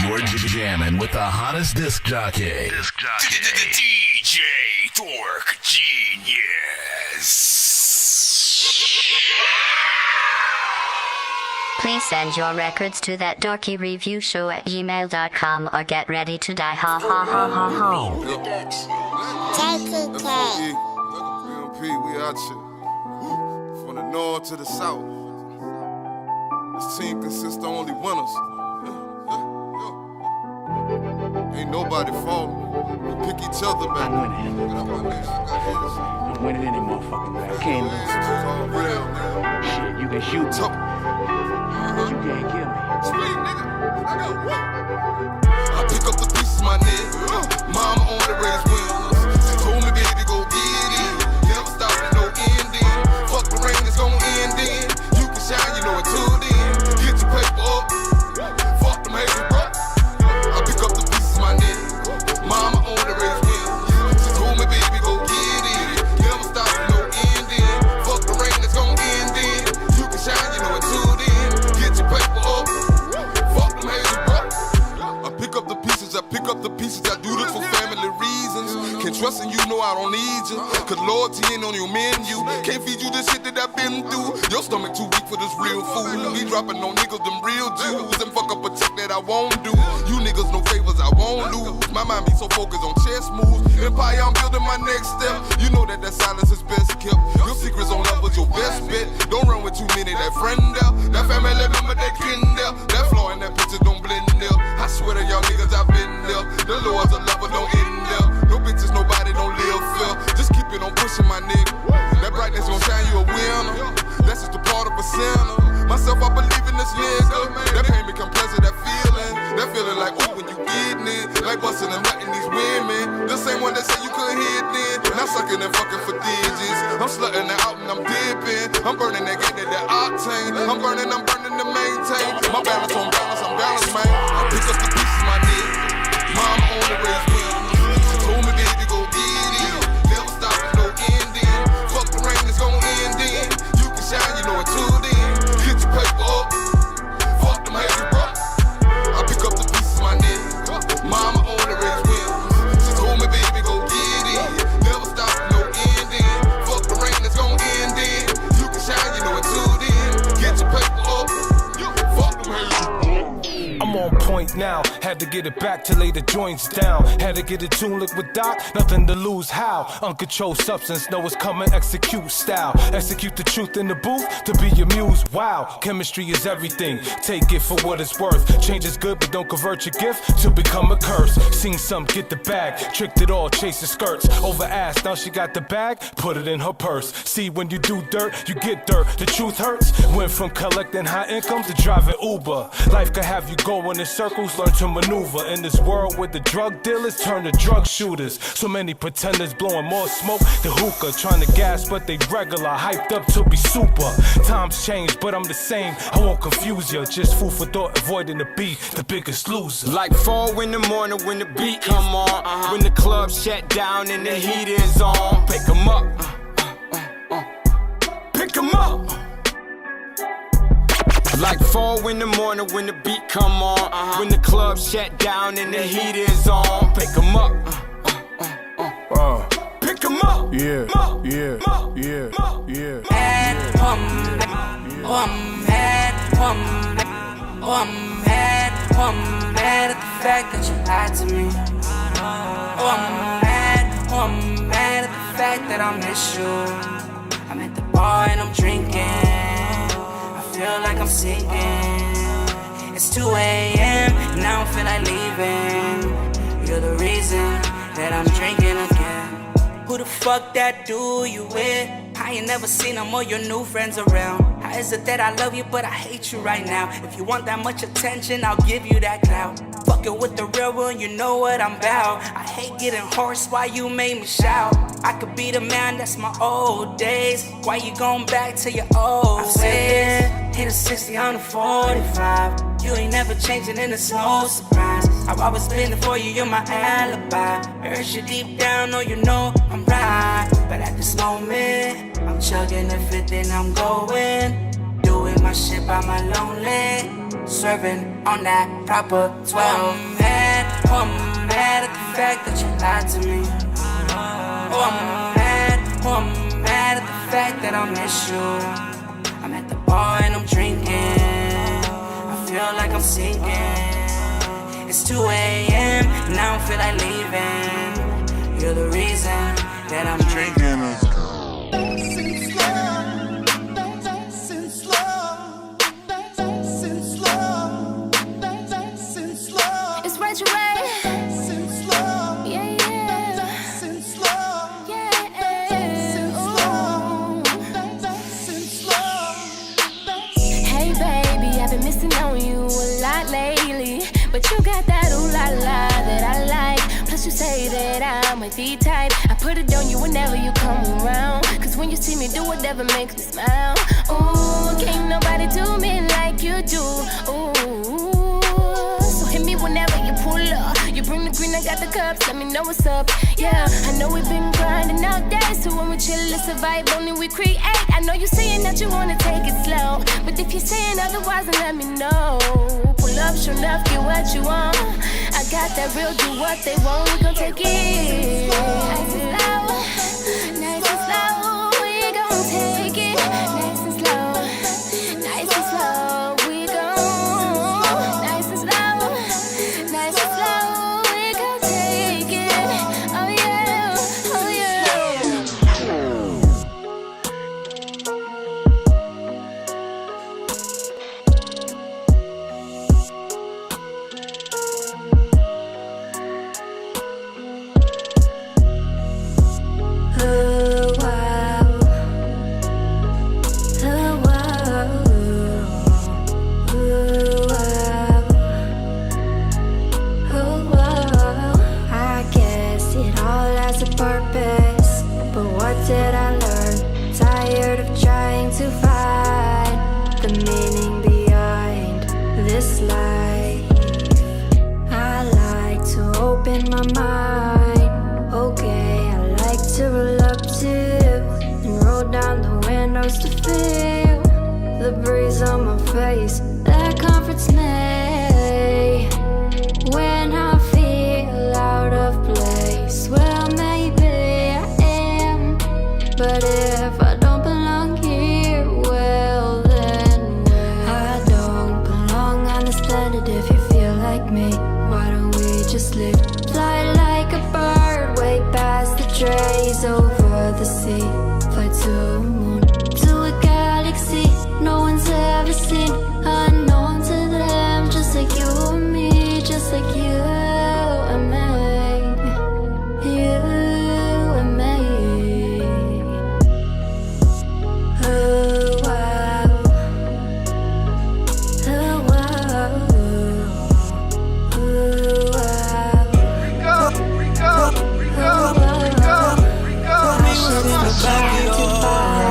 You're jamming with the hottest disc jockey. DJ Dork Geniuz. Please send your records to that dorky review show at gmail.com or get ready to die. Ha ha ha ha ha. JTK. BMP, we out here. From the north to the south. This team consists of only winners. Ain't nobody falling. We pick each other back. I'm winning any motherfucking way. I can't lose. Shit, you can shoot me. You can't kill me. Speed, nigga. I pick up the pieces, my nigga. Mama on the race winners. She told me, baby, go get it. Never stop with no ending. Fuck the rain, it's gon' end in. You can shine, you know it too then. Get your paper up. Fuck them haters, bro. I pick up the pieces, my nigga. Mama on the race winners. She told me, baby, go get it. Never stop with no ending. Fuck the rain, it's gon' end in. You can shine, you know it too then. Get your paper up. Fuck them haters, bro. I pick up the pieces, I pick up the pieces. I do this for family reasons. Can't trust in you, know I don't need you. Cause loyalty ain't on your menu. Can't feed you the shit that I've been through. Your stomach too weak for this real food. Me dropping on niggas, them real Jews. And fuck up a check that I won't do. You niggas no favors, I won't lose. My mind be so focused on chess moves. Empire, I'm building my next step. You know that silence is best kept. Your secrets on love was your best bet. Don't run with too many, that friend there. That family member, that kin there. That flaw in that picture don't blend there. I swear to y'all niggas, I've been there. The Lord's a lover, don't end there. No bitches, nobody don't live fair. Just keep it on pushing, my nigga. That brightness gon' shine you a winner. That's just a part of a sinner. Myself, I believe in this nigga. That pain become pleasant, that feeling. That feeling like, ooh, when you getting it. Like busting a nut in these women. The same one that said you couldn't hit then. Now sucking and fucking for digits. I'm slutting that out and I'm dipping. I'm burning that, getting that octane. I'm burning to maintain. My balance on balance, I'm balanced, man. I pick up the pieces, my nigga. Mama on the race winners. She told me, baby, go get it. Never stop with no ending. Fuck the rain, it's gon' end in. You can shine, you know it too then. Get your paper up. Fuck them haters, bro. I pick up the pieces, my nigga. Mama on the race winners. She told me, baby, go get it. Never stop with no ending. Fuck the rain, it's gon' end in. You can shine, you know it too then. Get your paper up. Fuck them haters. I'm on point now, had to get it back to lay the joints down. Had to get it tuned, liquid doc, nothing to lose. How? Uncontrolled substance, know it's coming, execute style. Execute the truth in the booth to be your muse. Wow, chemistry is everything, take it for what it's worth. Change is good, but don't convert your gift to become a curse. Seen some get the bag, tricked it all, chasing skirts. Over ass, now she got the bag, put it in her purse. See, when you do dirt, you get dirt. The truth hurts, went from collecting high income to driving Uber. Life could have you going in circles, learn to maneuver in this world where the drug dealers turn to drug shooters. So many pretenders blowing more smoke than hookah, trying to gas but they regular, hyped up to be super. Times change but I'm the same, I won't confuse you. Just food for thought, avoiding to be the biggest loser. Like 4 in the morning when the beat come on, when the club shut down and the heat is on. Pick 'em up, pick 'em up. Like 4 in the morning when the beat come on, when the club shut down and the heat is on. Pick 'em up, pick 'em up. Yeah, yeah, yeah, yeah. I'm mad at the fact that you lied to me. I'm mad at the fact that I miss you. I'm at the bar and I'm drinking. Feel like I'm sinking. It's 2 a.m. and I don't feel like leaving. You're the reason that I'm drinking again. Who the fuck that dude you with? I ain't never seen them or your new friends around. How is it that I love you but I hate you right now? If you want that much attention, I'll give you that clout. Fucking with the real one, you know what I'm about. I hate getting hoarse, why you made me shout? I could be the man, that's my old days. Why you going back to your old ways? Hit a 60 on the 45. You ain't never changing and it's no surprise. I've always been there for you, you're my alibi. I heard you deep down, know you know I'm right. But at this moment, I'm chugging everything I'm going. Doing my shit by my lonely. Swerving on that proper 12. I'm mad at the fact that you lied to me. Oh, I'm mad at the fact that I miss you. I'm at the bar and I'm drinking. I feel like I'm sinking. It's 2 a.m. and I don't feel like leaving. You're the reason that I'm drinking. It's right your way. But you got that ooh la la that I like. Plus you say that I'm a D-type. I put it on you whenever you come around. Cause when you see me do whatever makes me smile. Ooh, can't nobody do me like you do. Ooh, so hit me whenever you pull up. You bring the green, I got the cups, let me know what's up. Yeah, I know we've been grinding all day. So when we chill, it's a vibe, only we create. I know you're saying that you wanna take it slow. But if you're saying otherwise, then let me know. Pull up, sure enough, get what you want. I got that real, do what they want, we gon' take it. Nice and slow, nice and slow, we gon' take it. Nice and slow, nice and slow, we gon' nice and slow, nice and slow, we gon' take it. Oh yeah, oh yeah. Did I learn? Tired of trying to find the meaning behind this life. I like to open my mind. Okay, I like to roll up too and roll down the windows to feel the breeze on my face. That comforts me when I feel out of place. Well, maybe I am, but if I don't belong here, well then I don't belong. Understand it if you feel like me. Why don't we just live? Fly like a bird way past the trees over the sea. Fly to a moon, to a galaxy no one's ever seen. Unknown to them, just like you and me, just like you and me. You and me. Oh wow, oh wow, oh wow. Shit in the back of your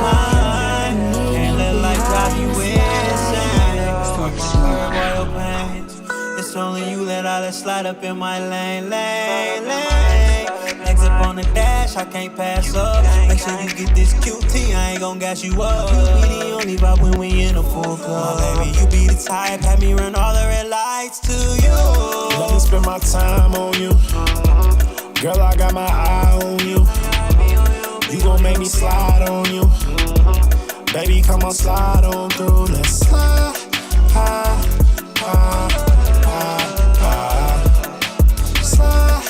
mind. Can't let life drive you insane. Royal pains. It's only you that I let slide up in my lane. Legs up on the dash, I can't pass up. Make sure you get this QT, I ain't gon' gas you up. You be the only vibe when we in a full club. Baby, you be the type, have me run all the red lights to you. Let me spend my time on you. Girl, I got my eye on you. You gon' make me slide on you. Baby, come on, slide on through. Let's slide, slide, slide, slide,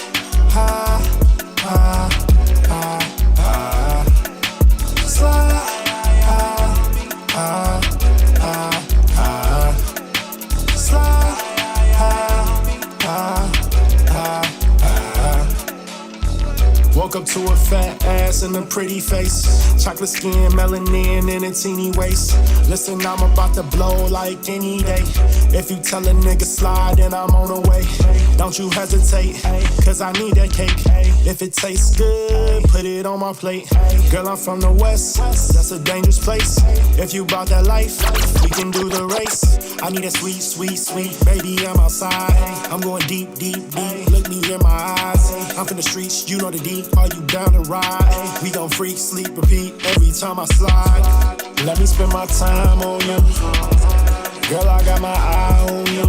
Woke up to a fat ass and a pretty face. Chocolate skin, melanin, and a teeny waist. Listen, I'm about to blow like any day. If you tell a nigga slide, then I'm on the way. Don't you hesitate, cause I need that cake. If it tastes good, put it on my plate. Girl, I'm from the west, that's a dangerous place. If you bout that life, we can do the race. I need a sweet, sweet, sweet baby, I'm outside. I'm going deep, deep, deep, look me in my eyes. I'm from the streets, you know the deep, are you down to ride? We gon' freak, sleep, repeat every time I slide. Let me spend my time on you. Girl, I got my eye on you.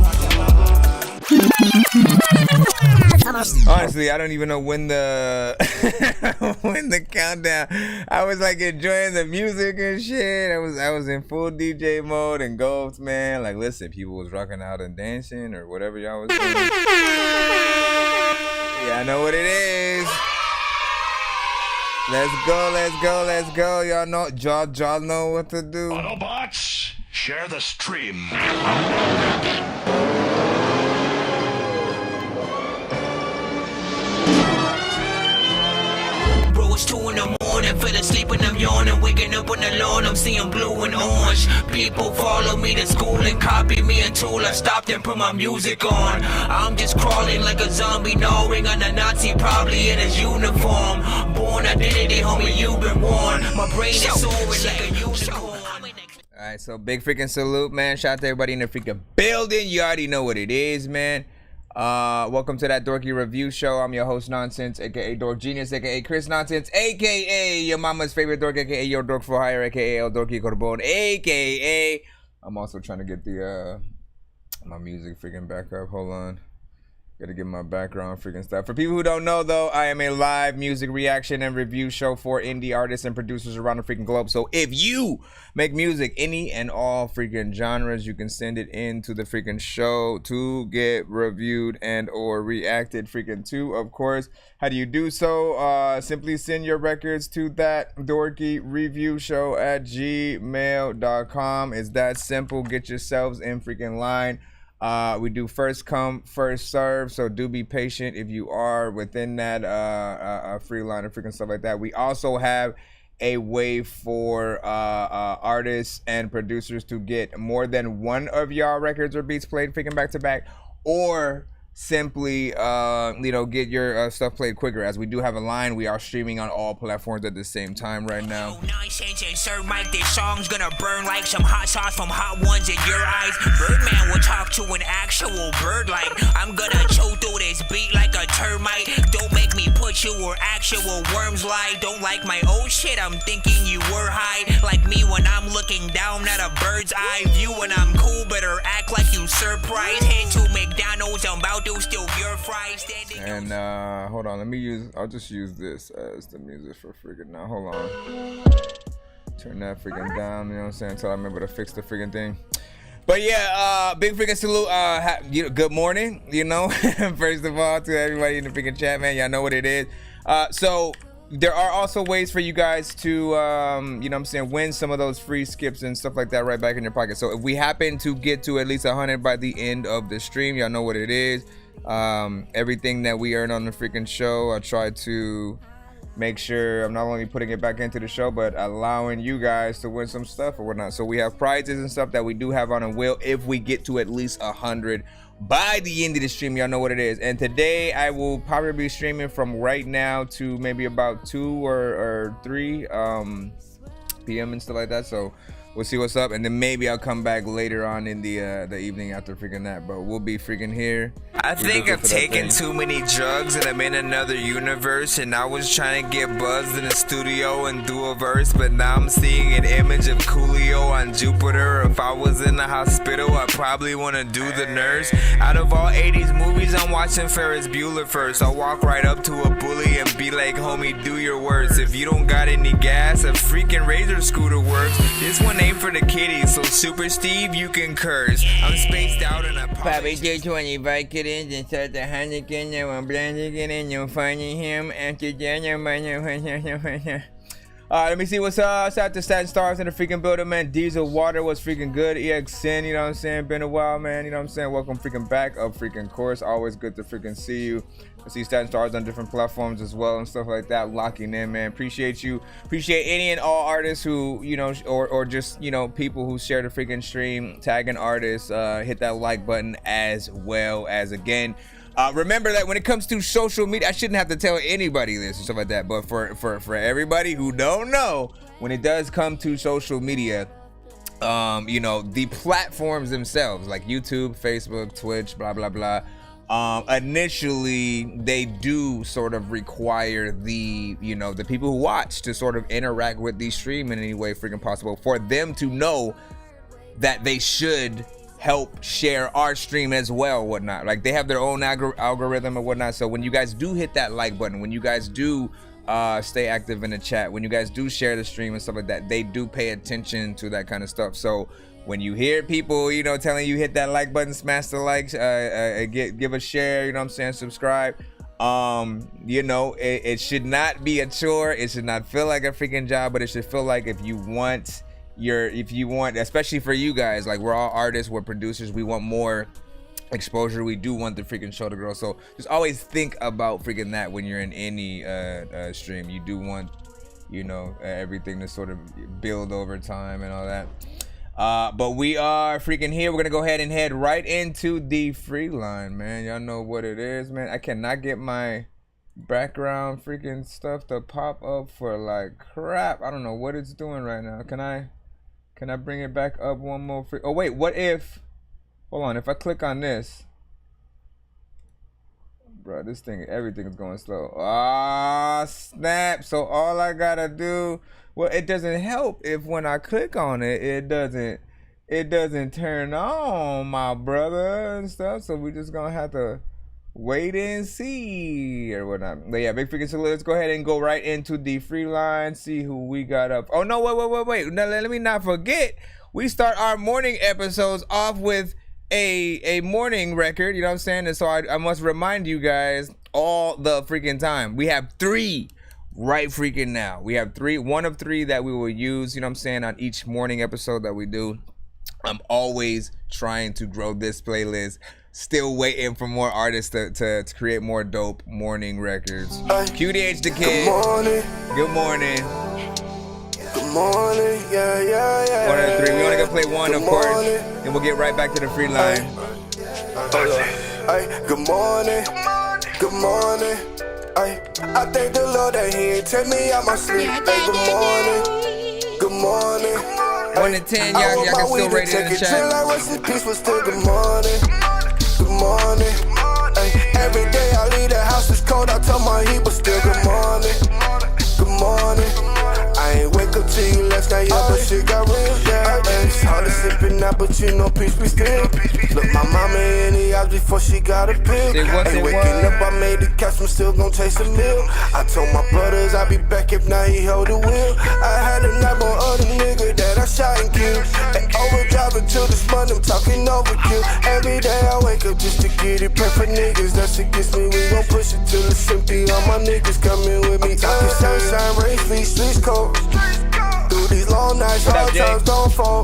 Honestly, I don't even know when the when the countdown. I was like enjoying the music and shit. I was in full DJ mode and ghost, man. Like, listen, people was rocking out and dancing or whatever y'all was doing. Yeah, I know what it is. Let's go, let's go, let's go. Y'all know what to do. Autobots, share the stream. It's 2 in the morning, fell asleep and I'm yawning. Waking up on the lawn, I'm seeing blue and orange. People follow me to school and copy me until I stopped and put my music on. I'm just crawling like a zombie, gnawing on a Nazi, probably in his uniform. Born identity, homie, you've been warned. My brain is soaring like a unicorn. Alright, so big freaking salute, man. Shout out to everybody in the freaking building. You already know what it is, man. Welcome to that Dorky review show. I'm your host, Nonsenze, aka Dork Genius, aka Chris Nonsenze, aka your mama's favorite dork, aka your dork for hire, aka El Dorky Corbone, aka I'm also trying to get the my music freaking back up. Hold on. Gotta get my background freaking stuff. For people who don't know, though, I am a live music reaction and review show for indie artists and producers around the freaking globe. So if you make music, any and all freaking genres, you can send it into the freaking show to get reviewed and or reacted freaking to, of course. How do you do so? Simply send your records to that Dorky review show at gmail.com. It's that simple. Get yourselves in freaking line. We do first come, first serve, so do be patient if you are within that free line and freaking stuff like that. We also have a way for artists and producers to get more than one of y'all records or beats played freaking back to back, or simply get your stuff played quicker. As we do have a line, we are streaming on all platforms at the same time right now. Nonsense and Sir Mike, this song's gonna burn like some hot sauce from Hot Ones in your eyes. Birdman will talk to an actual bird like I'm gonna choke through this beat like a termite. Don't make me put you where actual worms lie. Don't like my old shit, I'm thinking you were high. Like me when I'm looking down at a bird's eye view. When I'm cool, better act like you surprised. Head to McDonald's, I'm about to steal your fries. And hold on, I'll just use this as the music for freaking now. Hold on. Turn that freaking down, you know what I'm saying, until I'm able to fix the freaking thing. But yeah, big freaking salute. Good morning, you know, first of all, to everybody in the freaking chat, man. Y'all know what it is. So there are also ways for you guys to, you know what I'm saying, win some of those free skips and stuff like that right back in your pocket. So if we happen to get to at least 100 by the end of the stream, y'all know what it is. Everything that we earn on the freaking show, I try to make sure I'm not only putting it back into the show, but allowing you guys to win some stuff or whatnot. So we have prizes and stuff that we do have on a wheel if we get to at least 100 by the end of the stream. Y'all know what it is. And today I will probably be streaming from right now to maybe about 2 or 3 p.m. and stuff like that. So we'll see what's up, and then maybe I'll come back later on in the evening after freaking that. But we'll be freaking here. I think I've taken too many drugs and I'm in another universe. And I was trying to get buzzed in the studio and do a verse, but now I'm seeing an image of Coolio on Jupiter. If I was in the hospital, I'd probably want to do the nurse. Out of all 80s movies, I'm watching Ferris Bueller first. I'll walk right up to a bully and be like, homie, do your worst. If you don't got any gas, a freaking razor scooter works. This one ain't for the kiddies, so Super Steve, you can curse. I'm spaced out and I'm probably 25 kids and start the Heineken and I'm blending and you're finding him after that. Let me see what's up. Shout out to Staten Stars in the freaking building, man. Diesel Water was freaking good. EXN, you know what I'm saying? Been a while, man. You know what I'm saying? Welcome freaking back. Of freaking course. Always good to freaking see you. I see Staten Stars on different platforms as well and stuff like that. Locking in, man. Appreciate you. Appreciate any and all artists who, you know, or just, you know, people who share the freaking stream, tagging artists, hit that like button as well as, again, remember that when it comes to social media, I shouldn't have to tell anybody this and stuff like that, but for everybody who don't know, when it does come to social media, you know, the platforms themselves, like YouTube, Facebook, Twitch, blah, blah, blah, initially they do sort of require the, you know, the people who watch to sort of interact with the stream in any way freaking possible for them to know that they should help share our stream as well, whatnot. Like, they have their own algorithm and whatnot. So when you guys do hit that like button, when you guys do stay active in the chat, when you guys do share the stream and stuff like that, they do pay attention to that kind of stuff. So when you hear people, you know, telling you hit that like button, smash the likes, give a share, you know what I'm saying, subscribe, you know, it should not be a chore. It should not feel like a freaking job, but it should feel like if you want, especially for you guys, like, we're all artists, we're producers, we want more exposure, we do want the freaking show to grow. So just always think about freaking that when you're in any stream. You do want, you know, everything to sort of build over time and all that. But we are freaking here. We're gonna go ahead and head right into the free line, man. Y'all know what it is, man. I cannot get my background freaking stuff to pop up for like crap. I don't know what it's doing right now. Can I bring it back up one more? Oh wait, what if? Hold on. If I click on this, bro, this thing, everything is going slow. Ah, snap! So all I gotta do, well, it doesn't help if when I click on it, it doesn't turn on, my brother, and stuff. So we just gonna have to wait and see or whatnot. But yeah, big freaking salute. Let's go ahead and go right into the free line. See who we got up. Oh no, wait. No, let me not forget. We start our morning episodes off with a morning record. You know what I'm saying? And so I must remind you guys all the freaking time. We have 3 right freaking now. We have 3, one of 3 that we will use. You know what I'm saying? On each morning episode that we do. I'm always trying to grow this playlist. Still waiting for more artists to create more dope morning records. QDH the Kid. Good morning. Good morning. Good morning. Yeah. 1 out of 3. We only gonna play 1, of course. Then we'll get right back to the free line. Good morning. Good morning. I thank the Lord that He ain't take me out my sleep. Good morning. Good morning. 1 to 10, y'all can still rate it in the chat. Good morning. Good morning. Every day I leave the house, it's cold. I tell my heat, but still good morning. Good morning. I ain't wake up to you last night, yeah, but shit got real, yeah. It's hard to sleep at night, but you know peace be still. Look, my mama in the eyes before she got a pill. Ain't waking up, I made the catch, I'm still gon' taste a meal. I told my brothers I'll be back if now he hold the wheel. I had a nap on other nigga that I shot and killed. And overdrive until this month, I'm talking overkill. Every day I wake up just to get it, pray for niggas that's against me. We gon' push it till it's empty, all my niggas coming with me. Talking sunshine, rain, streets cold. Through these long nights, hard times don't fall.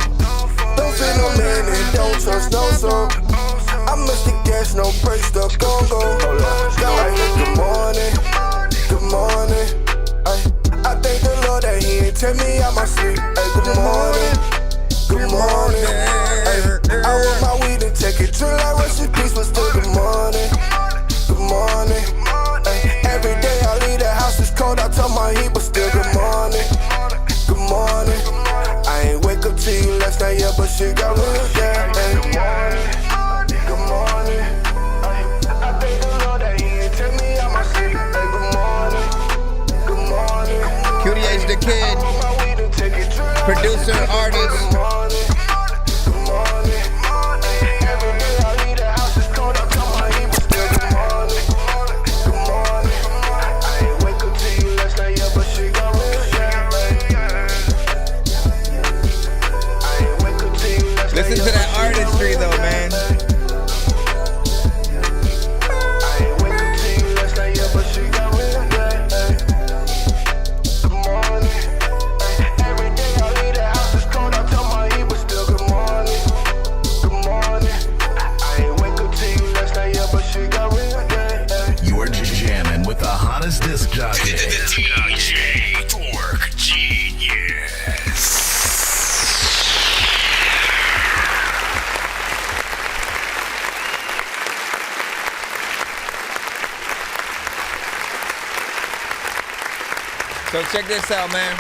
Don't feel no man and don't trust no soul. I miss the gas, no brakes, stuff gon' go. Good morning, good morning. I thank the Lord that He ain't take me out my sleep. Good morning, good morning. I want my weed and take it true like rest in peace, but still good morning, good morning. Every day I leave the house, it's cold, I tell my heat, but still good morning. Good morning. I ain't wake up to you last night, yeah, but shit got real, yeah. Good morning. Good morning. I thank the Lord that He ain't take me out my sleep. Good morning. Good morning. QDH the Kid, producer, artist. Good morning. Every day I leave the house, it's cold, I tell my heat, but still good morning. Good morning. I ain't wake up to you last night, yeah, but shit got real, yeah. Listen to that artistry though, man. So check this out, man.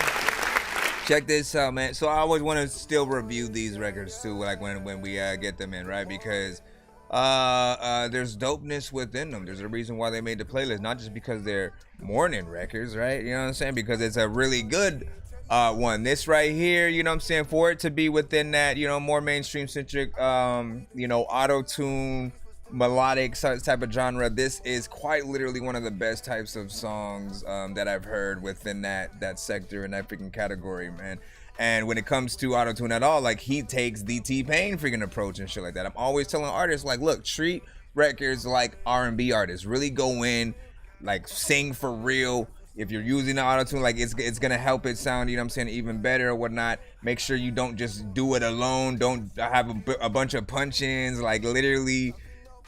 Check this out, man. So I always want to still review these records too, like when we get them in, right? Because there's dopeness within them. There's a reason why they made the playlist, not just because they're morning records, right? You know what I'm saying? Because it's a really good one. This right here, you know what I'm saying? For it to be within that, you know, more mainstream centric, you know, auto-tune, melodic type of genre, this is quite literally one of the best types of songs that I've heard within that sector and that freaking category, man. And when it comes to auto-tune at all, like, he takes the T-Pain freaking approach and shit like that. I'm always telling artists, like, look, treat records like R&B artists. Really go in, like, sing for real. If you're using the auto-tune, like, it's gonna help it sound, you know what I'm saying, even better or whatnot. Make sure you don't just do it alone. Don't have a bunch of punch-ins. Like, literally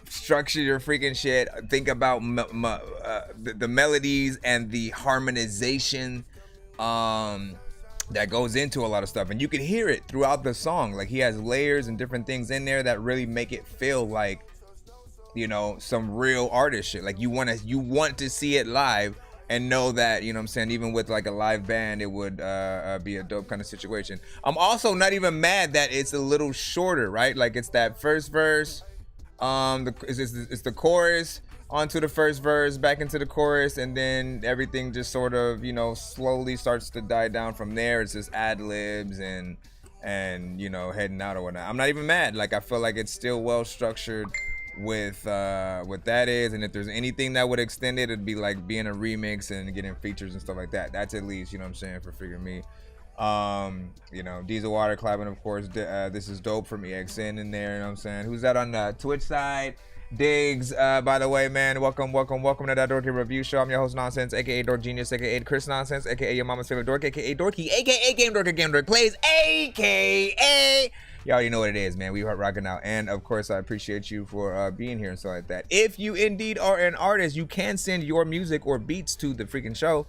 structure your freaking shit. Think about the melodies and the harmonization that goes into a lot of stuff, and you can hear it throughout the song. Like, he has layers and different things in there that really make it feel like, you know, some real artist shit. Like, you want to see it live and know that, you know what I'm saying, even with like a live band, it would be a dope kind of situation. I'm also not even mad that it's a little shorter, right? Like, it's that first verse, it's the chorus onto the first verse, back into the chorus, and then everything just sort of, you know, slowly starts to die down from there. It's just ad libs and you know, heading out or whatnot. I'm not even mad. Like, I feel like it's still well structured with what that is, and if there's anything that would extend it, it'd be like being a remix and getting features and stuff like that. That's at least, you know what I'm saying, for Figure Me. You know, Diesel Water clapping, of course. This is dope from EXN in there, you know what I'm saying. Who's that on the Twitch side? Diggs, by the way, man, welcome to that Dorky Review Show. I'm your host, Nonsenze, aka Dork Genius, aka Chris Nonsense, aka your mama's favorite dork, aka Dorky, aka Game Dork Plays, aka you already know what it is, man. We are rocking out, and of course, I appreciate you for being here and stuff like that. If you indeed are an artist, you can send your music or beats to the freaking show.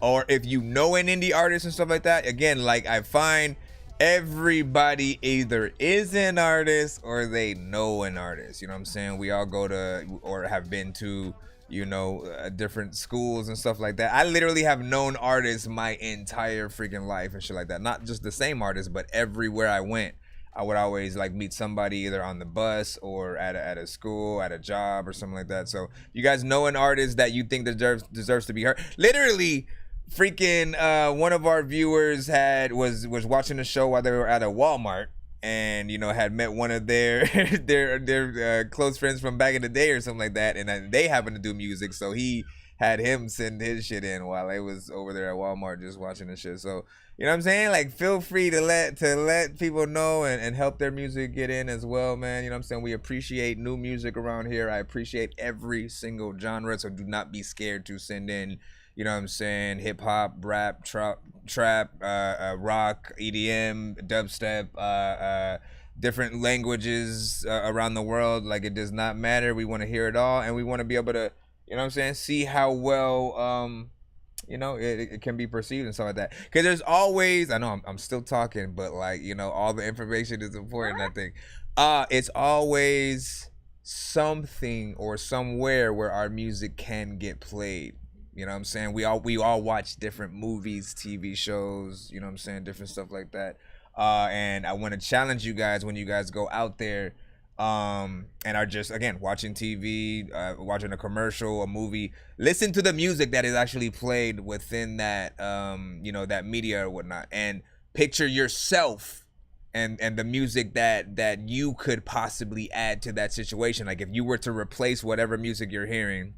Or if you know an indie artist and stuff like that, again, like, I find everybody either is an artist or they know an artist. You know what I'm saying? We all go to or have been to, you know, different schools and stuff like that. I literally have known artists my entire freaking life and shit like that. Not just the same artist, but everywhere I went, I would always like meet somebody either on the bus or at a school, at a job or something like that. So you guys know an artist that you think deserves to be heard. Literally, freaking one of our viewers was watching the show while they were at a Walmart, and, you know, had met one of their close friends from back in the day or something like that, and they happened to do music, so he had him send his shit in while I was over there at Walmart just watching the shit. So, you know what I'm saying? Like, feel free to let people know and help their music get in as well, man. You know what I'm saying? We appreciate new music around here. I appreciate every single genre, so do not be scared to send in, you know what I'm saying, hip hop, rap, trap, rock, EDM, dubstep, different languages around the world. Like, it does not matter. We want to hear it all, and we want to be able to, you know what I'm saying, see how well, you know, it can be perceived and stuff like that. Because there's always, I know I'm still talking, but, like, you know, all the information is important, I think. It's always something or somewhere where our music can get played. You know what I'm saying? We all watch different movies, TV shows, you know what I'm saying, different stuff like that. And I want to challenge you guys when you guys go out there and are just, again, watching TV, watching a commercial, a movie, listen to the music that is actually played within that, you know, that media or whatnot, and picture yourself and the music that you could possibly add to that situation. Like, if you were to replace whatever music you're hearing,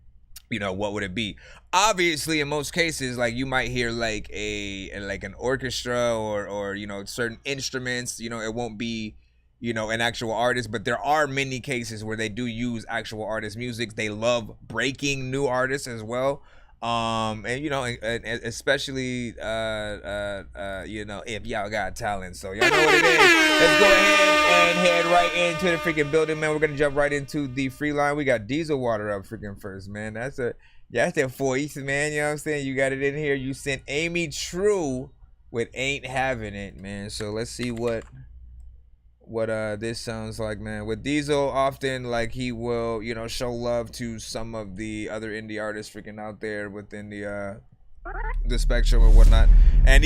you know, what would it be? Obviously, in most cases, like, you might hear like an orchestra or you know, certain instruments. You know, it won't be, you know, an actual artist, but there are many cases where they do use actual artist music. They love breaking new artists as well. And, you know, and especially, you know, if y'all got talent. So y'all know what it is. Let's go ahead and head right into the freaking building, man. We're going to jump right into the free line. We got Diesel Water up freaking first, man. That's a voice, man. You know what I'm saying? You got it in here. You sent Amy True with Ain't Having It, man. So let's see what this sounds like, man. With Diesel, often, like, he will, you know, show love to some of the other indie artists freaking out there within the the spectrum and whatnot. And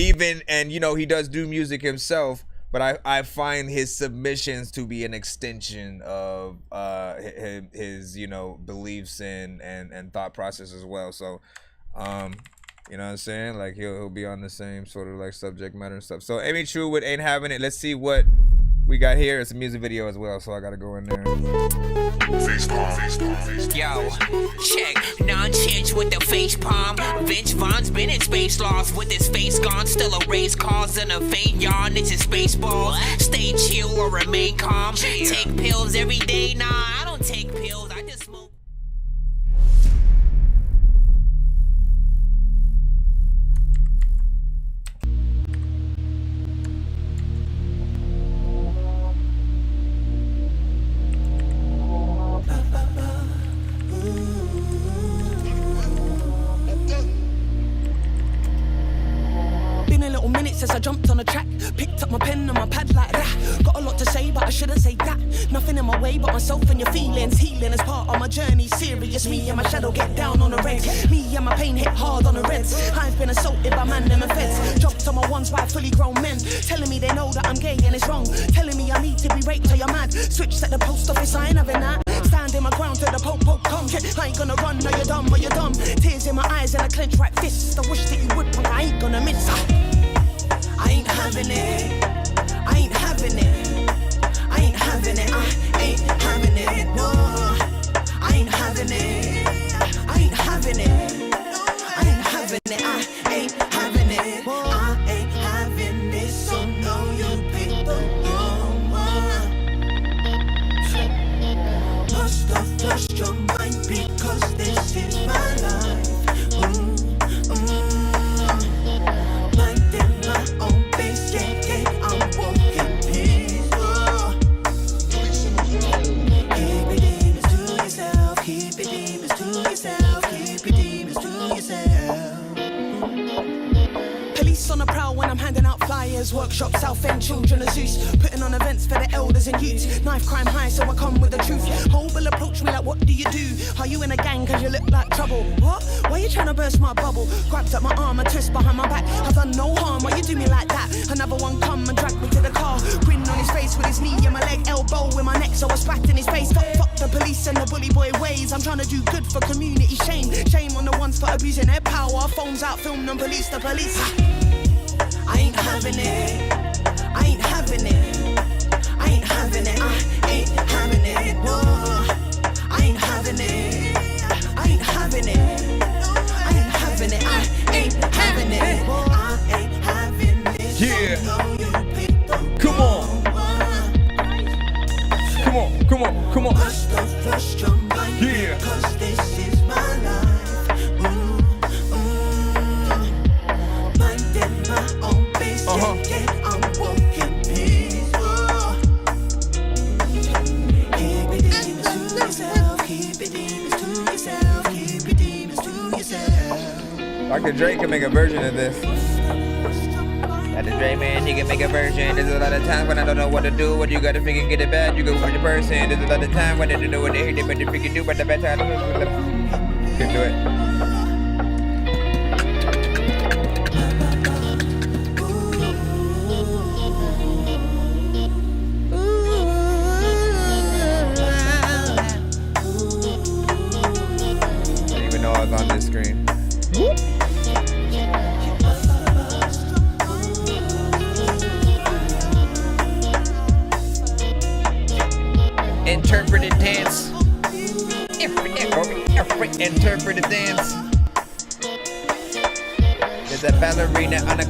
you know, he does do music himself, but I find his submissions to be an extension of his you know, beliefs and thought process as well. So you know what I'm saying? Like he'll be on the same sort of like subject matter and stuff. So Amy True with Ain't Having It. Let's see what we got here. It's a music video as well, so I gotta go in there. Yo, check. Nonsenze with the face palm. Vince Vaughn's been in space lost with his face gone. Still a race cause and a faint yawn. It's his space balls. Stay chill or remain calm. Take pills every day. Nah, I don't take pills. I just smoke. Since I jumped on the track, picked up my pen and my pad like that. Got a lot to say, but I shouldn't say that. Nothing in my way but myself and your feelings. Healing is part of my journey, serious. Me and my shadow get down on the reds. Me and my pain hit hard on the reds. I've been assaulted by man and my feds. Dropped on my ones by fully grown men. Telling me they know that I'm gay and it's wrong. Telling me I need to be raped or you're mad. Switched at the post office, I ain't having that. Standing my ground till the pope come. I ain't gonna run, no you're dumb or you're dumb. Tears in my eyes and I clench right fists. I wish that you would, punk, I ain't gonna miss. I ain't having it, I ain't having it, I ain't having it, I ain't having it, no. I ain't having it, I ain't having it, I ain't having it, I ain't having it, I ain't having it, so no you picked the wrong one. Must have lost your mind because this is my life. Police on the prowl when I'm handing out flyers. Workshop, South End, children of Zeus. Putting on events for the elders and youths. Knife crime high, so I come with the truth. Hope will approach me like, what do you do? Are you in a gang cause you look like trouble? What? Why you trying to burst my bubble? Grabbed up my arm and twist behind my back. I've done no harm, why you do me like that? Another one come and drag me to the car. Grin on his face with his knee and my leg, elbow in my neck, so I spat in his face. Fuck the police and the bully boy ways. I'm trying to do good for community. Shame on the ones for abusing their power. Phones out, film them, police the police. I ain't having it, I ain't having it, I ain't having it, I ain't having it, no. I ain't having it, I ain't having it, I ain't having it, I ain't having it, I ain't having it. Yeah. Come on. Come on, come on, come on. Yeah. Because this is my life. Minding my own business. I'm walking peace. Keep it demons to yourself. Keep it demons to yourself. Keep it demons to yourself. Dr. Dre can make a version of this. Dr. Dre, man, he can make a version. There's a lot of times when I don't know what to do. What you gotta freaking get it bad, you go find your person. There's a lot of time when I don't know what they hate, but they freaking do, but the bad time. Can do it. On this screen. Interpretive dance. Interpretive dance. There's a ballerina on a.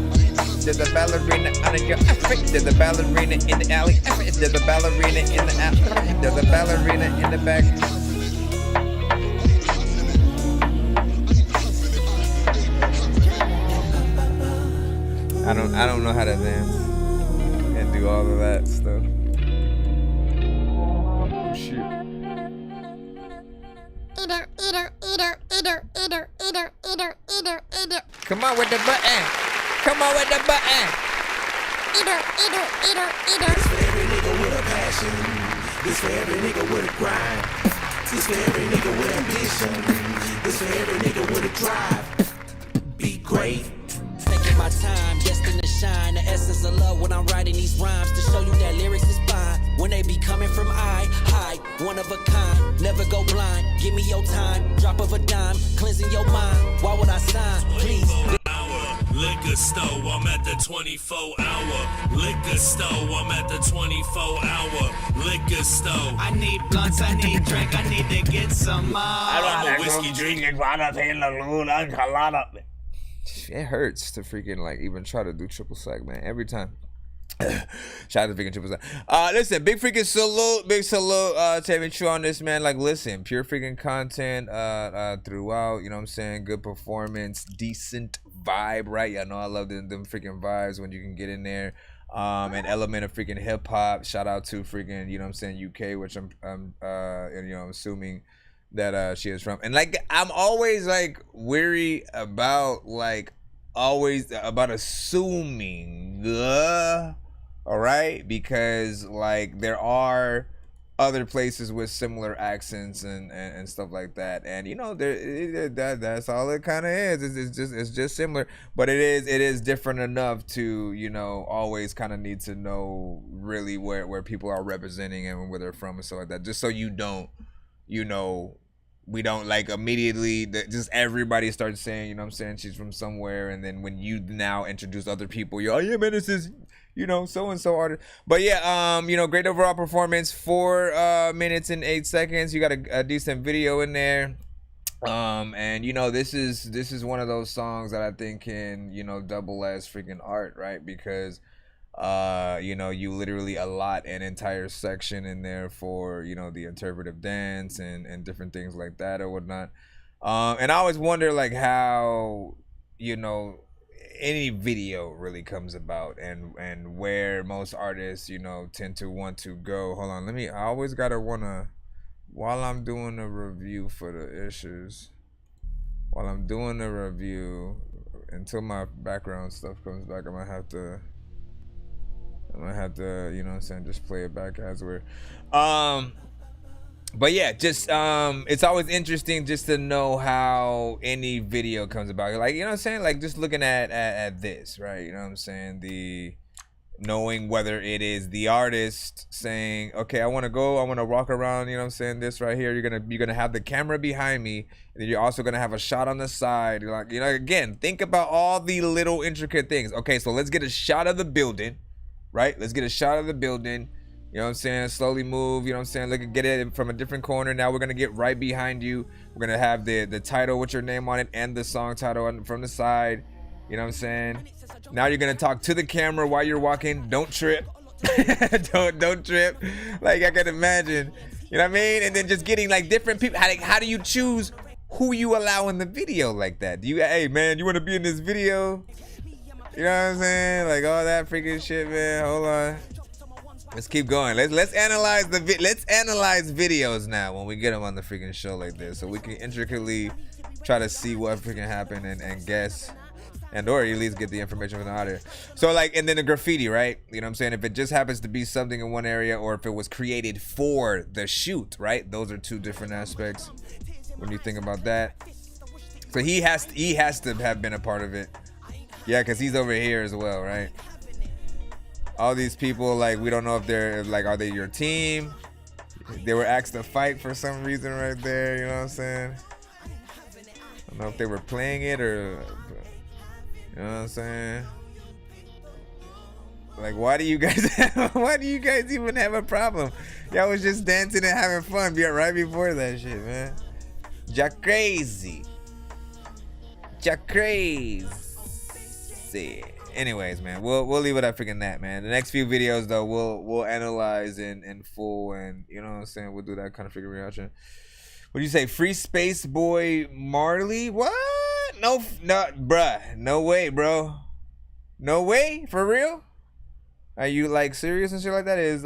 There's a ballerina on your. There's a ballerina in the alley. There's a ballerina in the alley. There's a ballerina in the back. I don't know how to dance and do all of that stuff. Oh shoot. Come on with the button. Come on with the button. This for every nigga with a passion. This for every nigga with a grind. This for every nigga with ambition. This for every nigga with a drive. Be great. brave. Taking my time, destined to shine. The essence of love when I'm writing these rhymes to show you that lyrics is fine. When they be coming from high, one of a kind. Never go blind. Give me your time, drop of a dime, cleansing your mind. Why would I sign? Please. Liquor store, I'm at the 24-hour. Liquor store, I'm at the 24-hour. Liquor store. I need blunts, I need drink, I need to get some more. I'm a whiskey drinking. It hurts to freaking like even try to do triple sec, man. Every time. Shout out to freaking triple sec. Listen, big salute to having you on this, man. Like, listen, pure freaking content throughout. You know what I'm saying? Good performance, decent vibe, right? Y'all know I love them freaking vibes when you can get in there. An element of freaking hip hop. Shout out to freaking, you know what I'm saying, UK, which I'm you know, assuming that she is from. And like, I'm always like weary about like assuming, all right, because like there are other places with similar accents and stuff like that, and you know that's all it kind of is. It's just similar, but it is different enough to, you know, always kind of need to know really where people are representing and where they're from and stuff like that, just so you don't, you know, we don't like immediately just everybody starts saying, you know what I'm saying, she's from somewhere, and then when you now introduce other people, you're, oh yeah man, this is, you know, so and so artist. But yeah, you know, great overall performance. 4 minutes and 8 seconds. You got a decent video in there. And you know, this is one of those songs that I think can, you know, double as freaking art, right? Because you know, you literally allot an entire section in there for, you know, the interpretive dance and different things like that or whatnot. And I always wonder like how, you know, any video really comes about and where most artists, you know, tend to want to go. Hold on, I always gotta wanna, while I'm doing a review for the issues, while I'm doing the review, until my background stuff comes back, I'm gonna have to, you know what I'm saying, just play it back as we're but yeah, just it's always interesting just to know how any video comes about. Like, you know what I'm saying, like just looking at this, right? You know what I'm saying, the knowing whether it is the artist saying, okay, I want to walk around, you know what I'm saying, this right here, you're gonna have the camera behind me, and then you're also gonna have a shot on the side. You're like, you know, again, think about all the little intricate things. Okay, so let's get a shot of the building, right? Let's get a shot of the building. You know what I'm saying? Slowly move, you know what I'm saying? Look, get it from a different corner. Now we're gonna get right behind you. We're gonna have the title with your name on it and the song title from the side. You know what I'm saying? Now you're gonna talk to the camera while you're walking. Don't trip. don't trip. Like, I can imagine. You know what I mean? And then just getting like different people. How do you choose who you allow in the video like that? Do you, hey man, you wanna be in this video? You know what I'm saying? Like all that freaking shit, man. Hold on. Let's keep going. Let's analyze videos now when we get them on the freaking show like this, so we can intricately try to see what freaking happened and guess, and or at least get the information from the audience. So like, and then the graffiti, right? You know what I'm saying? If it just happens to be something in one area, or if it was created for the shoot, right? Those are two different aspects when you think about that. So he has to have been a part of it. Yeah, because he's over here as well, right? All these people, like, we don't know if they're, like, are they your team? They were asked to fight for some reason right there, you know what I'm saying? I don't know if they were playing it or, you know what I'm saying? Like, why do you guys even have a problem? Y'all was just dancing and having fun right before that shit, man. Jack crazy. Anyways, man, we'll leave it at freaking that, man. The next few videos though, we'll analyze in full, and you know what I'm saying, we'll do that kind of freaking reaction. What do you say, Free Space Boy Marley? What? No, bruh, no way, bro. No way, for real? Are you like serious and shit like that? Is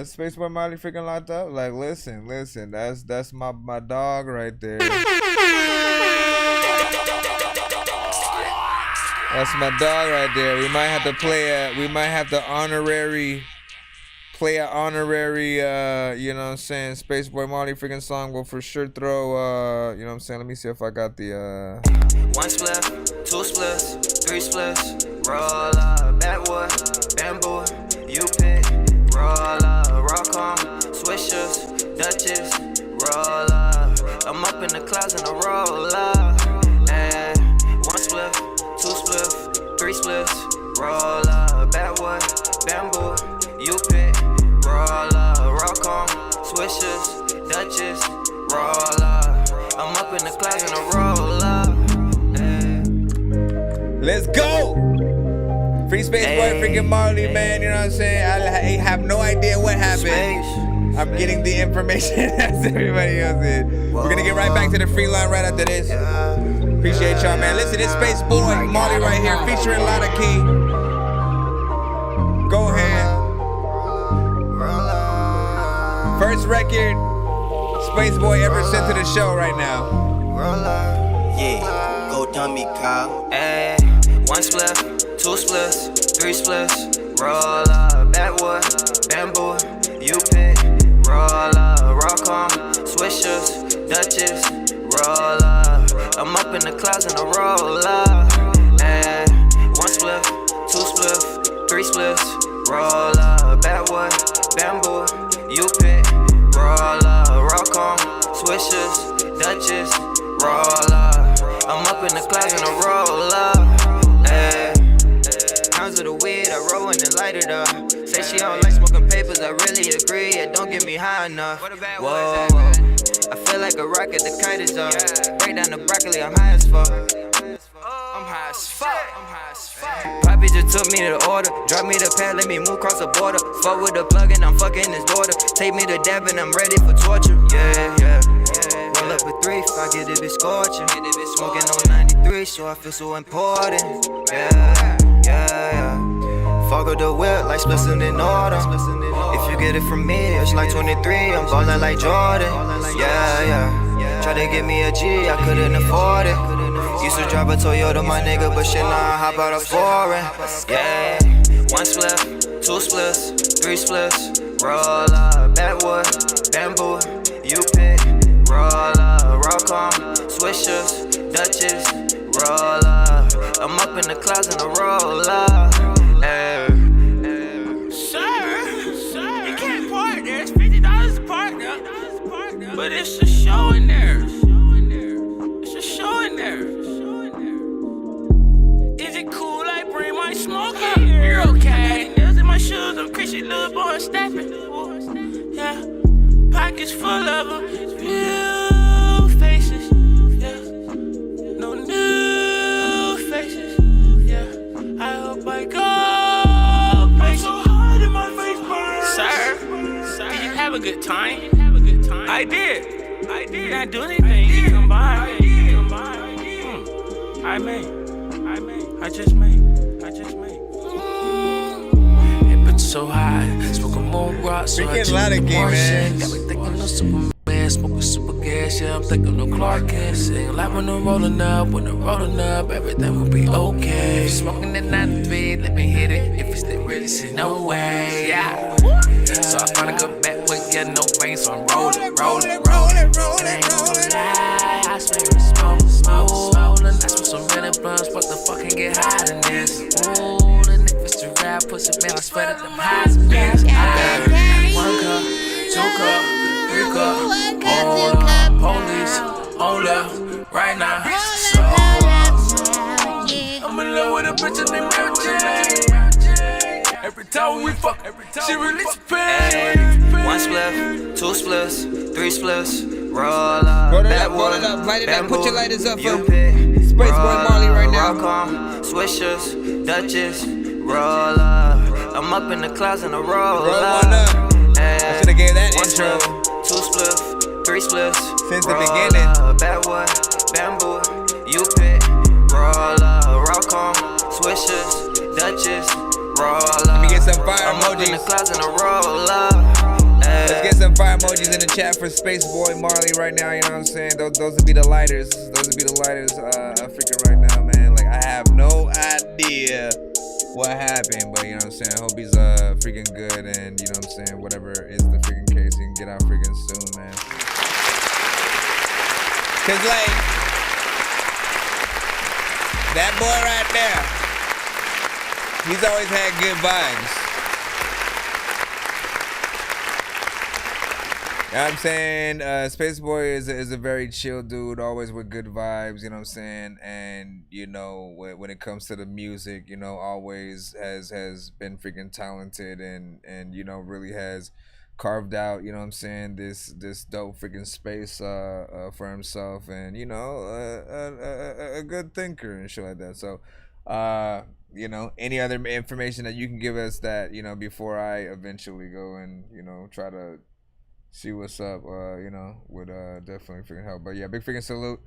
Space Boy Marley freaking locked up? Like, listen, that's my dog right there. That's my dog right there. We might have to play we might have to play an honorary, you know what I'm saying, Space Boy Marley freaking song, we'll for sure throw, you know what I'm saying, let me see if I got the, 1 split, 2 splits, 3 splits, roll up, backwood, bamboo, you pick, roll up, rock on, swishers, Dutchess, roll up, I'm up in the clouds and I roll up, and 1 split, 2 splits, 3 splits, roll up, backwood, bamboo, you pick, roll up, rock on, swishers, Dutchess, roll up, I'm up in the clouds and I roll up. Let's go! Free Space Boy freaking Marley, man, you know what I'm saying? I have no idea what happened. I'm getting the information as everybody else is. We're gonna get right back to the free line right after this. Appreciate y'all, man. Listen, it's Space Boy Marley right here, featuring Lotta Key. Go ahead. First record Space Boy ever sent to the show right now. Yeah, go dummy, Kyle. Ayy, 1 split, 2 splits, 3 splits, roll up, backwood, bamboo, you pick, roll up, rock on, swishers, Dutchess, roll up, I'm up in the clouds and I roll up, ayy, 1 split, 2 splits, 3 splits, roll up, backwood, bamboo, you pick, roll up, rock on, swishers, Dutchess, roll up, I'm up in the clouds and I roll up, ayy. Pounds of the weed, I roll and then light it up. Say she don't like smoking papers, I really agree. It don't get me high enough. Whoa, I feel like a rocket, the kite is up. Break down the broccoli, I'm high as fuck. I'm high as fuck. Poppy just took me to the order. Drop me the pad, let me move across the border. Fuck with the plug and I'm fucking his daughter. Take me to dab and I'm ready for torture. Yeah. Roll up a 3, I get it be scorching. Smoking on 93, so I feel so important. Yeah. Fuck with the whip like splitting in autumn. If you get it from me, it's like 23. I'm ballin' like Jordan. Yeah. Try to give me a G, I couldn't afford it. Used to drive a Toyota, my nigga, but shit, now I hop out of foreign. Yeah. 1 split, 2 splits, 3 splits, roll up, backwood, bamboo, you pick, roll up, rock on, swishers, Dutchess, roll up, I'm up in the clouds and I roll up. Sir, you can't park there. It's $50 to park there. But it's a show in there. It's a show in there. Is it cool I bring my smoke in here? You're okay. Nails in my shoes, I'm Christian little boy stepping. Yeah, pockets full of them. New faces. Yeah, no new faces. Yeah, I hope I go. I'm so hard in my face, Sir, did you have a good time? I did. Not do anything. You come by. I just made. It been so high. Smoking more rocks. So I Lotta Key, man. Got me thinking of Superman. Smoking super gas. Yeah, I'm thinking of Clarkest. Ain't like when I'm rolling up. Everything will be okay. Smoking that 93. Let me hit it. If it's that really shit, no way. Yeah. So I finally go back with no rain, so I'm rolling. Ain't gonna lie, I swear it's smoking. I smoke some really blunts, what the fuck can get higher than this? Ooh, and if it's the rap, pussy, man, I swear that them highs are best. I got 1 cup, 2 cup, 3 cup, police, hold up, right now. So, I'm in love with a bitch named Mary Jane. Every time we fuck, she release pain. 1 split, 2 splits, 3 splits, roll up, roll it up, light it up, put your lighters up for Space Boy Marley right now. Rock on, swishers, Dutchess, roll up, I'm up in the clouds and I roll up. I should've gave that intro. 2 splits, 3 splits, since the beginning. Backwood, bamboo, you pick, roll up, rock on, swishers, Dutchess, roll up. Let me get some fire I'm emojis. Up in the clouds and I roll up. Let's get some fire emojis in the chat for Space Boy Marley right now, you know what I'm saying? Those would be the lighters. Freaking right now, man. Like, I have no idea what happened, but you know what I'm saying. Hope he's freaking good, and you know what I'm saying. Whatever is the freaking case, he can get out freaking soon, man. Cause like that boy right there, he's always had good vibes. You know what I'm saying? Space Boy is a very chill dude, always with good vibes, you know what I'm saying? And, you know, when it comes to the music, you know, always has been freaking talented and you know, really has carved out, you know what I'm saying, this dope freaking space for himself, and, you know, a good thinker and shit like that. So, you know, any other information that you can give us that, you know, before I eventually go and, you know, try to see what's up, you know, would definitely freaking help. But yeah, big freaking salute.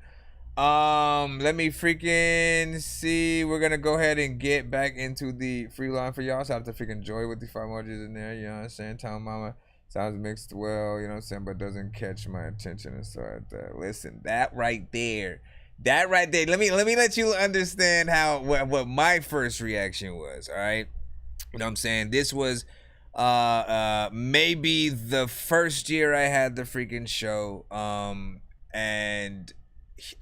Let me freaking see. We're gonna go ahead and get back into the free line for y'all. So I have to freaking joy with the 5 emojis in there, you know what I'm saying? Town Mama sounds mixed well, you know what I'm saying, but doesn't catch my attention and stuff like that. Listen, that right there. Let me let you understand how what my first reaction was, all right? You know what I'm saying? This was maybe the first year I had the freaking show, and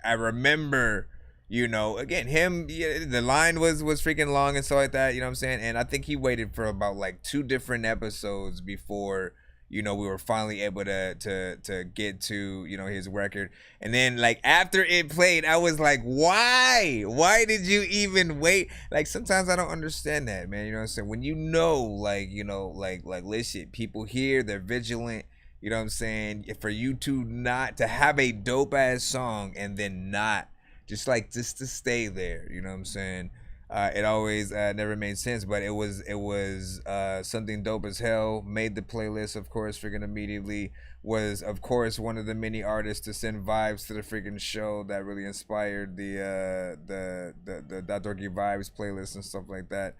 I remember, you know, again, him, the line was freaking long and stuff like that, you know what I'm saying, and I think he waited for about like 2 different episodes before, you know, we were finally able to get to, you know, his record. And then like after it played, I was like, why did you even wait? Like sometimes I don't understand that, man, you know what I'm saying? When you know, like, you know, like listen, people here, they're vigilant, you know what I'm saying? For you to not to have a dope ass song and then not just to stay there, you know what I'm saying? It always never made sense, but it was something dope as hell. Made the playlist, of course, freaking immediately. Was, of course, one of the many artists to send vibes to the freaking show that really inspired the That Dorky Vibes playlist and stuff like that.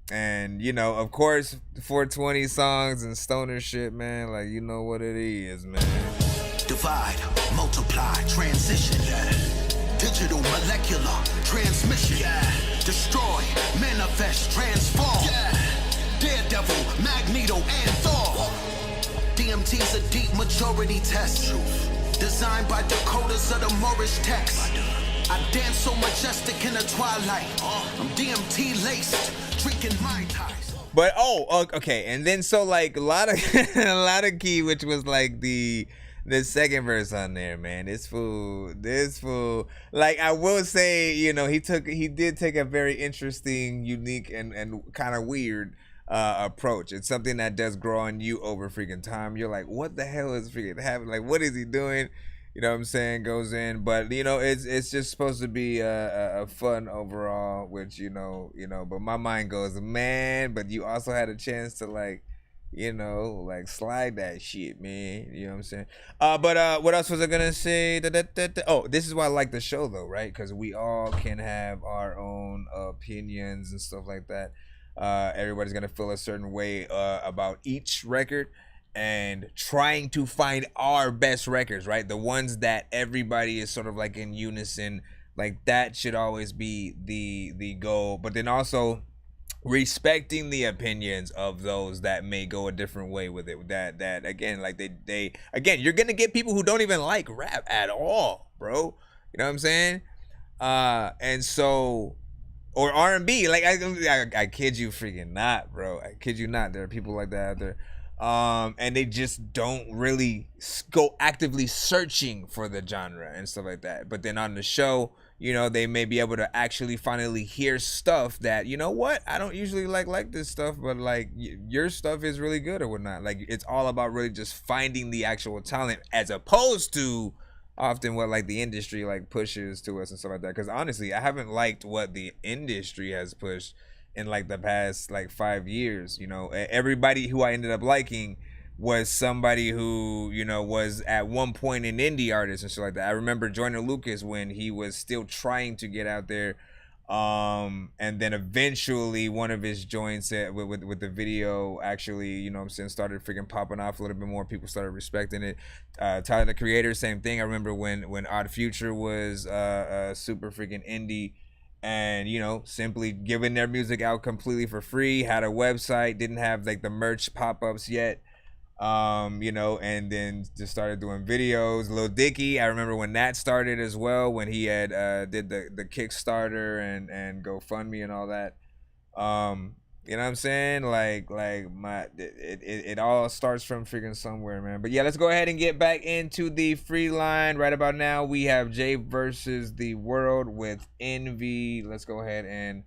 And you know, of course, 420 songs and stoner shit, man. Like, you know what it is, man. Divide, multiply, transition, yeah. Digital, molecular, transmission, yeah. Destroy, manifest, transform, yeah. Daredevil, Magneto, and Thor. DMT's a deep majority test. Designed by decoders of the Moorish text. I dance so majestic in the twilight. I'm DMT laced, drinking Mai Tais. But okay, and then so like a lot of key, which was like the second verse on there, man. This fool, like, I will say, you know, he did take a very interesting, unique, and kind of weird approach. It's something that does grow on you over freaking time. You're like, what the hell is freaking happening? Like, what is he doing? You know what I'm saying? Goes in, but you know, it's just supposed to be a fun overall, which you know, but my mind goes, man, but you also had a chance to, like, you know, like, slide that shit, man. You know what I'm saying? But what else was I gonna say? Oh, this is why I like the show, though, right? Because we all can have our own opinions and stuff like that. Everybody's gonna feel a certain way about each record, and trying to find our best records, right? The ones that everybody is sort of like in unison. Like, that should always be the goal. But then also respecting the opinions of those that may go a different way with it. That again, like they again, you're gonna get people who don't even like rap at all, bro. You know what I'm saying? And so, or R&B, like I kid you freaking not, bro. I kid you not. There are people like that out there. And they just don't really go actively searching for the genre and stuff like that. But then on the show, you know, they may be able to actually finally hear stuff that, you know what, I don't usually like this stuff, but like your stuff is really good or whatnot. Like, it's all about really just finding the actual talent, as opposed to often what like the industry like pushes to us and stuff like that. Because honestly, I haven't liked what the industry has pushed in like the past like 5 years. You know, everybody who I ended up liking was somebody who, you know, was at one point an indie artist and shit like that. I remember Joyner Lucas when he was still trying to get out there, and then eventually one of his joints with the video actually, you know what I'm saying, started freaking popping off a little bit more. People started respecting it. Tyler, the Creator, same thing. I remember when Odd Future was super freaking indie, and you know, simply giving their music out completely for free. Had a website, didn't have like the merch pop-ups yet, you know, and then just started doing videos. Lil Dicky, I remember when that started as well, when he had did the Kickstarter and GoFundMe and all that. You know what I'm saying? Like it all starts from freaking somewhere, man. But yeah, let's go ahead and get back into the free line. Right about now, we have Jay versus the World with Envy. Let's go ahead and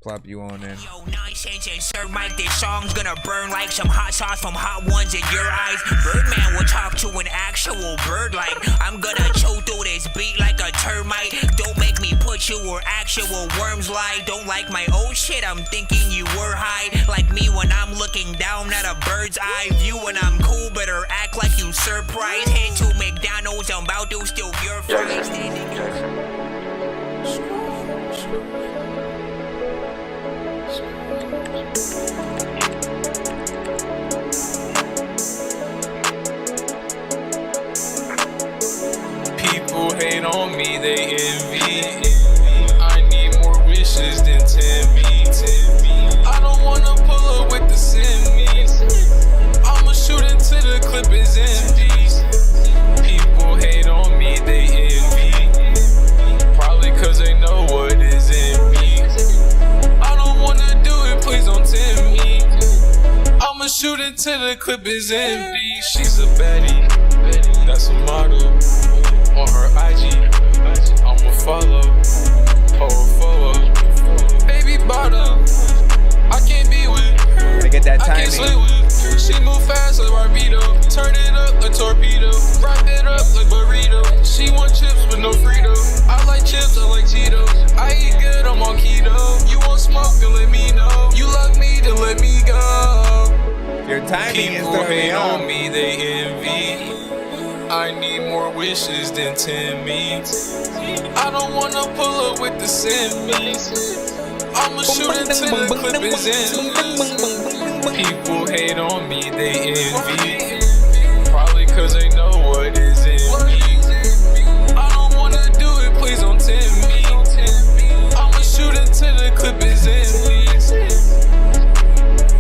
plop you on in. Yo, Nonsenze and Sir Mike, this song's gonna burn like some hot sauce from hot ones in your eyes. Birdman will talk to an actual bird like I'm gonna choke through this beat like a termite. Don't make me put you where actual worms lie. Don't like my old shit, I'm thinking you were high. Like me when I'm looking down at a bird's eye view. When I'm cool, better act like you surprised. Head to McDonald's, I'm about to steal your fries. People hate on me, they envy. I need more wishes than Timmy. I don't wanna pull up with the Simmons. I'ma shoot until the clip is empty. People hate on me, they envy. Probably cause they know what is in me. I don't wanna do it, please don't tempt me. I'ma shoot until the clip is empty. She's a baddie, that's a model. On her IG, I'ma follow. Baby bottom, I can't be with her. They get that I can't sleep with her. She move fast like Barbito. Turn it up like torpedo. Wrap it up like burrito. She want chips with no Frito. I like chips, I like Cheetos. I eat good, I'm on keto. You want smoke, then let me know. You love me, then let me go. Your timing is People hate on me, they envy. I need more wishes than Timmy. I don't wanna pull up with the Simmons. I'ma shoot until the clip is in. People hate on me, they envy. Probably cause they know what is in me. I don't wanna do it, please don't tempt me. I'ma shoot until the clip is in.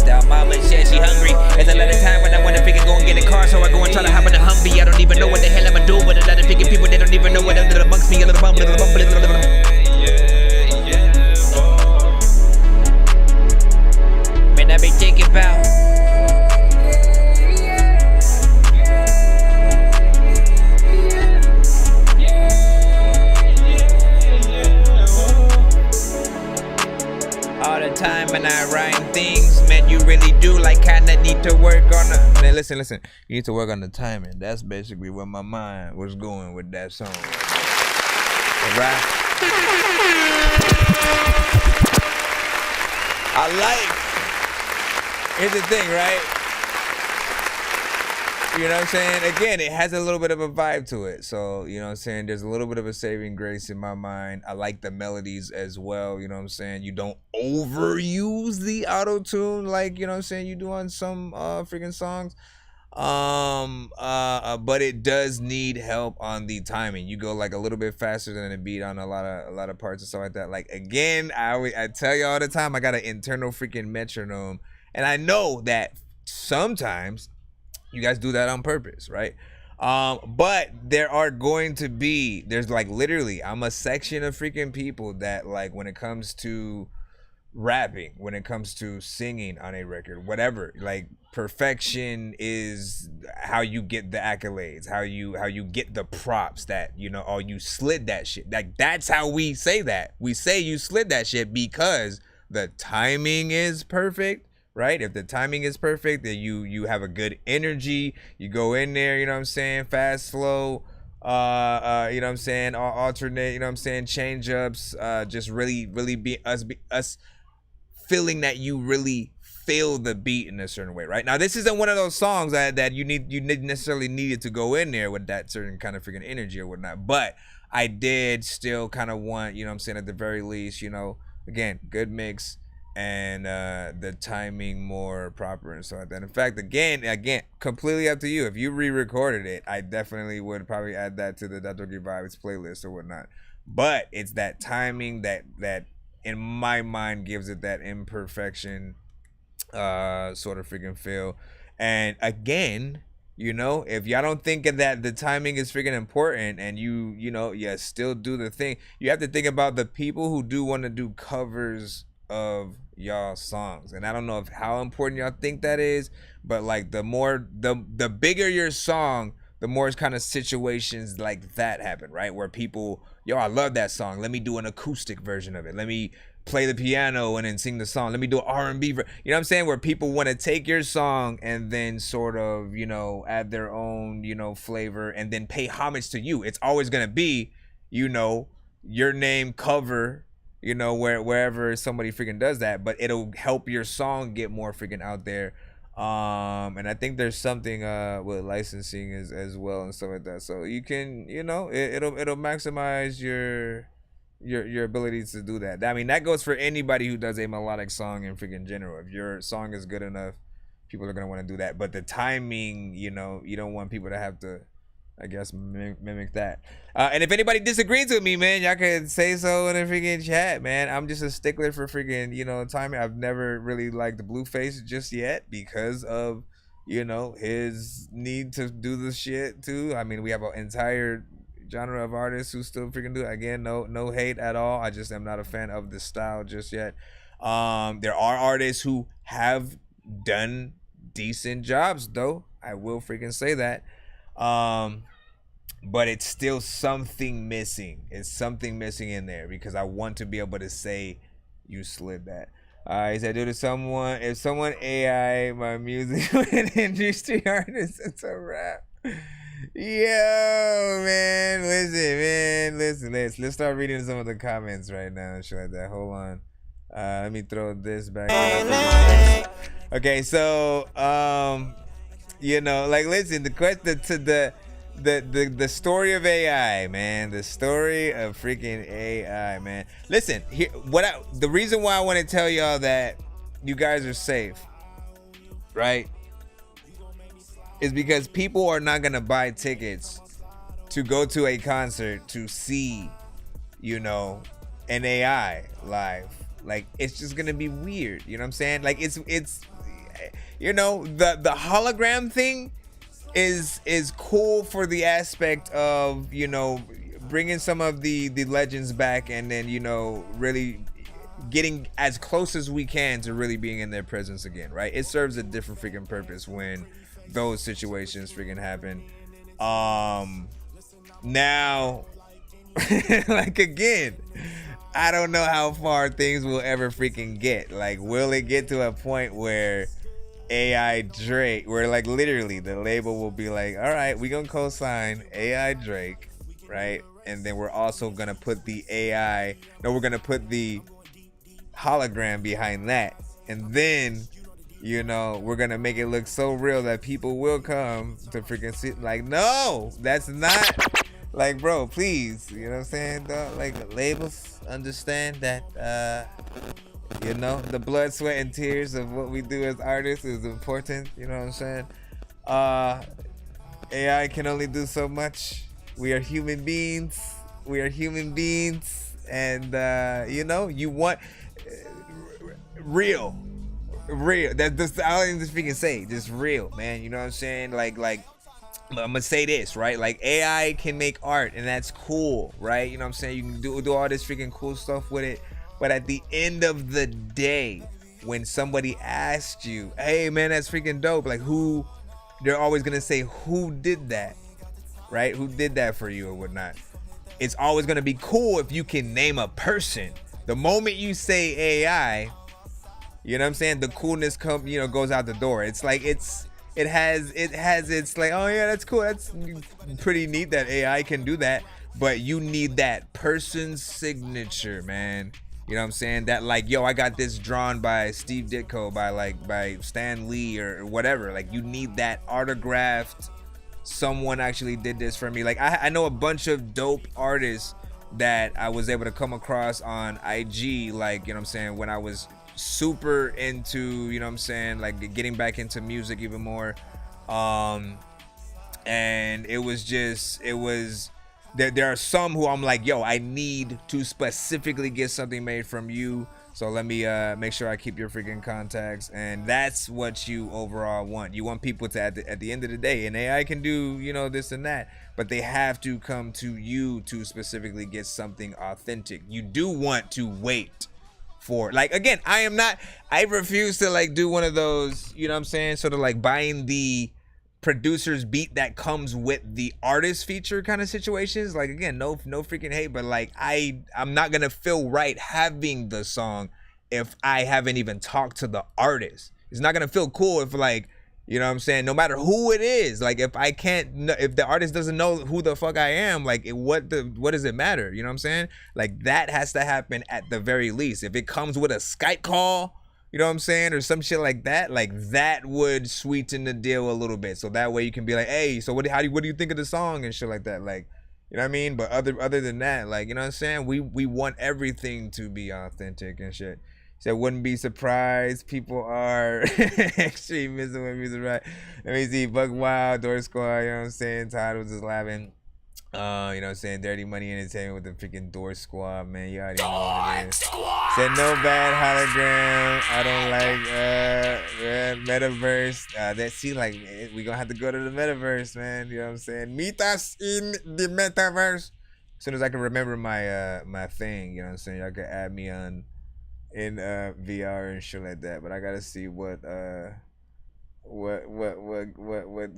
Down mama said she hungry. There's a lot of time when I wanna pick and go and get a car, so I go and try to hop in a Humvee. I don't even know what the hell I'ma do, but a lot of picking people, they don't even know what I'm amongst me. A little bump, little bump, little bump. Man, I be thinking about. All the time when I rhyme things, man, you really do like kinda need to work on the. Man, listen. You need to work on the timing. That's basically where my mind was going with that song. Alright? Here's the thing, right? You know what I'm saying? Again, it has a little bit of a vibe to it. So, you know what I'm saying? There's a little bit of a saving grace in my mind. I like the melodies as well. You know what I'm saying? You don't overuse the auto-tune like, you know what I'm saying, you do on some freaking songs. But it does need help on the timing. You go like a little bit faster than a beat on a lot of parts and stuff like that. Like, again, I tell you all the time, I got an internal freaking metronome. And I know that sometimes you guys do that on purpose, right? But there are going to be, there's like literally, I'm a section of freaking people that like when it comes to rapping, when it comes to singing on a record, whatever, like perfection is how you get the accolades, how you get the props that, you know, oh, you slid that shit. Like that's how we say that. We say you slid that shit because the timing is perfect. Right? If the timing is perfect, then you have a good energy. You go in there, you know what I'm saying? Fast, slow, you know what I'm saying? Alternate, you know what I'm saying? Change ups, just really be us feeling that you really feel the beat in a certain way, right? Now, this isn't one of those songs that you necessarily needed to go in there with that certain kind of freaking energy or whatnot. But I did still kind of want, you know what I'm saying, at the very least, you know, again, good mix. And the timing more proper and stuff like that. In fact, again, completely up to you. If you re-recorded it, I definitely would probably add that to the Dorky Vibes playlist or whatnot. but it's that timing that in my mind gives it that imperfection sort of freaking feel. And again, you know, if y'all don't think that the timing is freaking important and you know, you still do the thing, you have to think about the people who do want to do covers of y'all songs. And I don't know how important y'all think that is, but like the bigger your song, the more kind of situations like that happen, right? Where people, yo, I love that song, let me do an acoustic version of it, let me play the piano and then sing the song, let me do an R&B, you know what I'm saying? Where people want to take your song and then sort of, you know, add their own, you know, flavor and then pay homage to you. It's always going to be, you know, your name cover, you know, wherever somebody freaking does that, but it'll help your song get more freaking out there. And I think there's something with licensing as well and stuff like that. So you can, you know, it'll maximize your ability to do that. I mean, that goes for anybody who does a melodic song in freaking general. If your song is good enough, people are gonna want to do that. But the timing, you know, you don't want people to have to, I guess, mimic that. And if anybody disagrees with me, man, y'all can say so in the freaking chat, man. I'm just a stickler for freaking, you know, timing. I've never really liked the Blueface just yet because of, you know, his need to do the shit too. I mean, we have an entire genre of artists who still freaking do it. Again, no hate at all. I just am not a fan of the style just yet. There are artists who have done decent jobs though. I will freaking say that. But it's still something missing. It's something missing in there because I want to be able to say you slid that. He said, if someone AI my music with industry artists, it's a rap. Yo, man, listen. Let's start reading some of the comments right now and shit like that. Hold on. Let me throw this back. Okay, so you know, like, listen, the question to the story of AI, man. The story of freaking AI, man. Listen, here, the reason why I want to tell y'all that you guys are safe, right, is because people are not gonna buy tickets to go to a concert to see, you know, an AI live. Like, it's just gonna be weird. You know what I'm saying? Like, it's you know, the hologram thing is cool for the aspect of, you know, bringing some of the legends back and then, you know, really getting as close as we can to really being in their presence again, right? It serves a different freaking purpose when those situations freaking happen. Now, like, again, I don't know how far things will ever freaking get. Like, will it get to a point where AI Drake, where like literally the label will be like, all right, we gonna co-sign AI Drake, right? And then we're also gonna put the we're gonna put the hologram behind that, and then, you know, we're gonna make it look so real that people will come to freaking see. Like, no, that's not, like, bro, please, you know what I'm saying, dog? Like, labels understand that you know, the blood, sweat, and tears of what we do as artists is important. You know what I'm saying? AI can only do so much. We are human beings. And, you know, you want real. That's all I can just freaking say. Just real, man. You know what I'm saying? Like, I'm gonna say this, right? Like, AI can make art, and that's cool, right? You know what I'm saying? You can do all this freaking cool stuff with it. But at the end of the day, when somebody asks you, hey, man, that's freaking dope, like, who, they're always going to say, who did that, right? Who did that for you or whatnot? It's always going to be cool if you can name a person. The moment you say AI, you know what I'm saying? The coolness goes out the door. It's like, it has it's like, oh yeah, that's cool. That's pretty neat that AI can do that. But you need that person's signature, man. You know what I'm saying? That, like, yo, I got this drawn by Steve Ditko, by Stan Lee or whatever. Like, you need that autographed, someone actually did this for me. Like, I know a bunch of dope artists that I was able to come across on IG, like, you know what I'm saying, when I was super into, you know what I'm saying, like, getting back into music even more. And it was there are some who I'm like, yo, I need to specifically get something made from you. So let me make sure I keep your freaking contacts. And that's what you overall want. You want people to, at the end of the day, and AI can do, you know, this and that, but they have to come to you to specifically get something authentic. You do want to wait for, like, again, I refuse to like do one of those, you know what I'm saying, sort of like buying the producer's beat that comes with the artist feature kind of situations. Like, again, no freaking hate, but like I'm not gonna feel right having the song if I haven't even talked to the artist. It's not gonna feel cool if, like, you know what I'm saying, no matter who it is, like if the artist doesn't know who the fuck I am, like what does it matter? You know what I'm saying? Like, that has to happen at the very least. If it comes with a Skype call, you know what I'm saying, or some shit like that would sweeten the deal a little bit. So that way you can be like, hey, so what do you think of the song and shit like that? Like, you know what I mean? But other than that, like, you know what I'm saying, we want everything to be authentic and shit. So wouldn't be surprised people are extremism with music, right? Let me see, Buck Wild, Dork Squad, you know what I'm saying? Todd was just laughing. You know what I'm saying? Dirty Money Entertainment with the freaking Dork Squad, man. You already know what it is. Said no bad hologram. I don't like metaverse. See, like, we gonna have to go to the metaverse, man. You know what I'm saying? Meet us in the metaverse. As soon as I can remember my my thing, you know what I'm saying? Y'all can add me on in VR and shit like that. But I gotta see what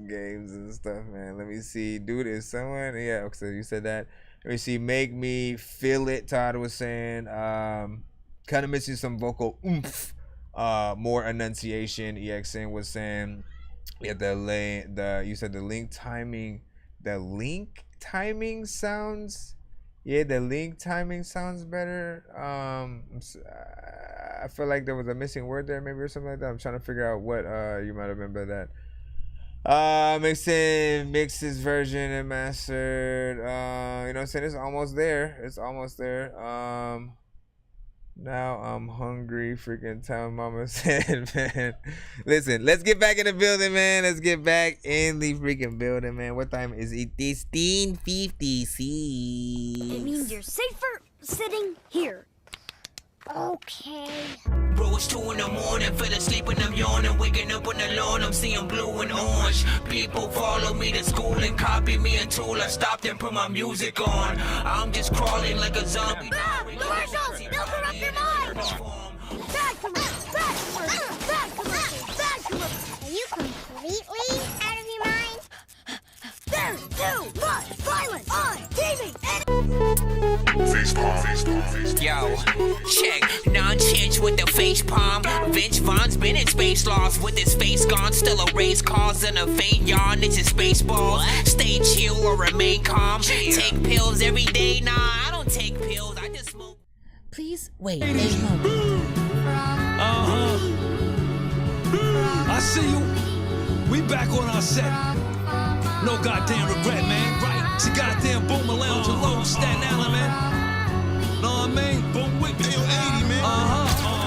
games and stuff, man. Let me see. Dude, is someone? Yeah, so you said that. Let me see. Make Me Feel It, Todd was saying. Kind of missing some vocal oomph. More enunciation. EXN was saying. Yeah, you said the link timing. The link timing sounds. Yeah, the link timing sounds better. I feel like there was a missing word there, maybe, or something like that. I'm trying to figure out what you might remember that. Mixes version and mastered. You know what I'm saying? It's almost there. It's almost there. Now I'm hungry. Freaking Town Mama said, man. Listen, let's get back in the building, man. Let's get back in the freaking building, man. What time is it? 16:56. It means you're safer sitting here. Okay. Bro, it's 2 in the morning, fell asleep and I'm yawning, waking up on the lawn, I'm seeing blue and orange. People follow me to school and copy me until I stopped and put my music on. I'm just crawling like a zombie. Commercials! They'll corrupt your mind! Bad commercials! Bad commercials! Bad commercials! Are you completely out of your mind? There's too much violence on TV! Yo, check, Nonsenze with the face palm. Vince Vaughn's been in space lost with his face gone. Still a race cause and a faint yawn. It's his baseball. Stay chill or remain calm. Take pills every day. Nah, I don't take pills. I just smoke. Please wait a moment. I see you. We back on our set. No goddamn regret, man. Right? It's a goddamn Boomer Lounge alone, Staten Island, man. Know what I mean? Boom with me, 80, man.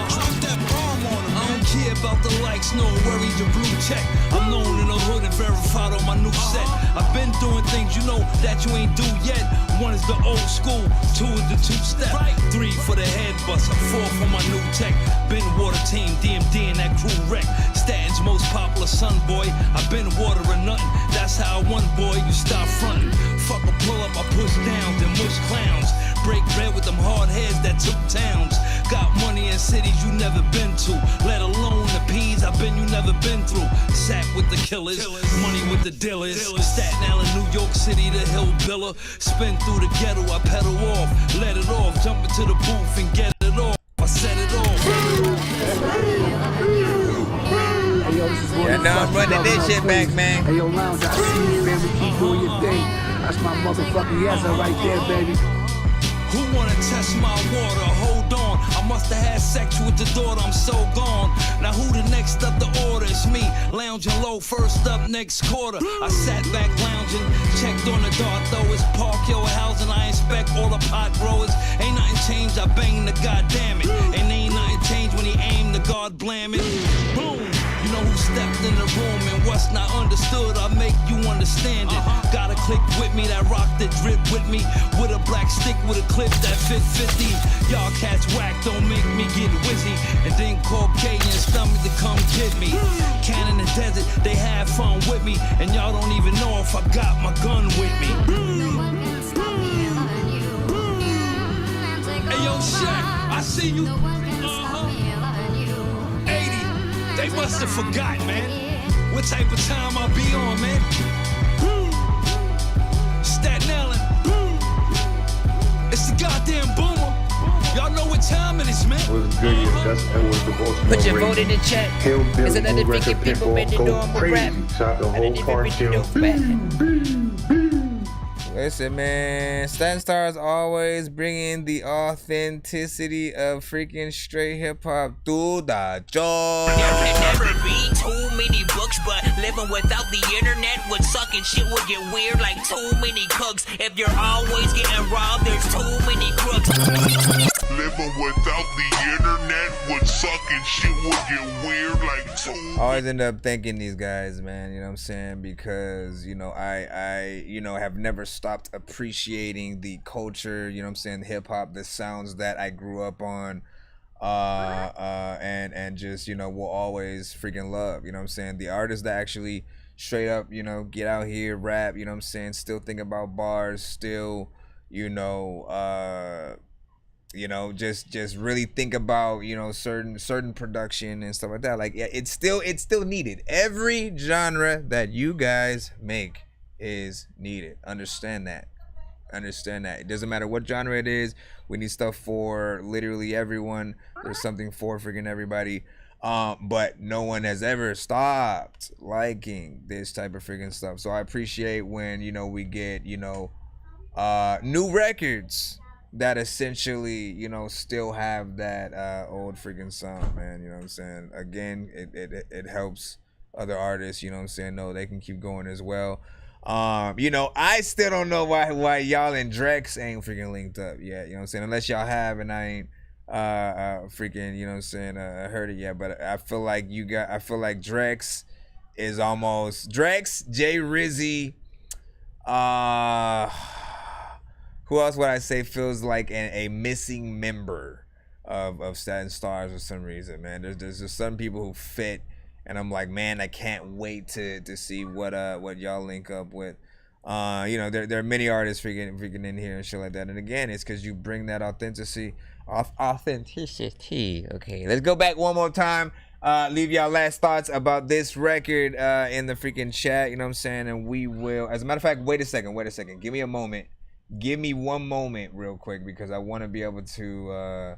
Drop that bomb on him, man. I don't care about the likes, no worries, your blue check. I'm known in the hood and verified on my new set. I've been doing things you know that you ain't do yet. 1 is the old school, 2 is the 2-step. 3 for the head buster, 4 for my new tech. Been water team, DMD and that crew wreck. Staten's most popular son, boy. I've been watering nothing. That's how I won, boy. You stop frontin'. Fuck a pull up, I push down, then mush clowns. Break bread with them hard heads that took towns. Got money in cities you never been to. Let alone the P's I've been you never been through. Sat with the killers, money with the dealers. Staten Island, New York City, the hillbiller. Spin through the ghetto, I pedal off. Let it off, jump into the booth and get it off. I set it off. Yeah, now I'm running this shit back, man. Hey, yo, Lounge, I see you, baby. Keep doing your thing. That's my motherfucking yes right there, baby. Who wanna test my water? Hold on, I must have had sex with the daughter, I'm so gone. Now who the next up the order? It's me, lounging low, first up next quarter. I sat back lounging, checked on the dart though. It's Park Hill housing, I inspect all the pot growers. Ain't nothing changed, I bang the goddamn it. And ain't nothing changed when he aimed the God blam it. Boom, you know who stepped in the room and what that's not understood, I make you understand it. Got a click with me that rock that drip with me, with a black stick with a clip that fit 50. Y'all cats whack, don't make me get wizzy. And then Caucasian stomach to come get me. Cannon the desert, they have fun with me, and y'all don't even know if I got my gun with me. Hey yo, Shaq, I see you. 80, they must have forgotten, man. What type of time I be on, man? Staten Island. It's the goddamn boomer. Y'all know what time it is, man. Was good, that was the Baltimore Put your vote in the chat. There's another freaking people in the dorm with rap. Shot the whole park down. Listen, man, Staten Stars always bringing the authenticity of freaking straight hip hop through the door. There can never be too many books, but living without the internet would suck and shit would get weird like too many cooks. If you're always getting robbed, there's too many crooks. Living without the internet would suck and shit would get weird like too. I always end up thanking these guys, man, you know what I'm saying? Because, you know, I you know, have never stopped appreciating the culture, you know what I'm saying, hip hop, the sounds that I grew up on, and just, you know, will always freaking love, you know what I'm saying? The artists that actually straight up, you know, get out here, rap, you know what I'm saying, still think about bars, still, you know, just really think about, you know, certain production and stuff like that. Like, yeah, it's still needed. Every genre that you guys make is needed. Understand that. It doesn't matter what genre it is. We need stuff for literally everyone. There's something for freaking everybody. But no one has ever stopped liking this type of freaking stuff. So I appreciate when, you know, we get, you know, new records that essentially, you know, still have that old freaking sound, man. You know what I'm saying? Again, it helps other artists, you know what I'm saying, know they can keep going as well. You know, I still don't know why y'all and Drex ain't freaking linked up yet, you know what I'm saying? Unless y'all have and I ain't freaking, you know what I'm saying, heard it yet. But I feel like Drex is almost Drex, Jay Rizzy, who else would I say feels like a missing member of Staten Stars for some reason, man. There's just some people who fit, and I'm like, man, I can't wait to see what y'all link up with. You know, there are many artists freaking in here and shit like that. And again, it's because you bring that authenticity. Okay, let's go back one more time. Leave y'all last thoughts about this record in the freaking chat. You know what I'm saying? And we will. As a matter of fact, wait a second. Give me a moment. Give me one moment real quick, because I want to be able to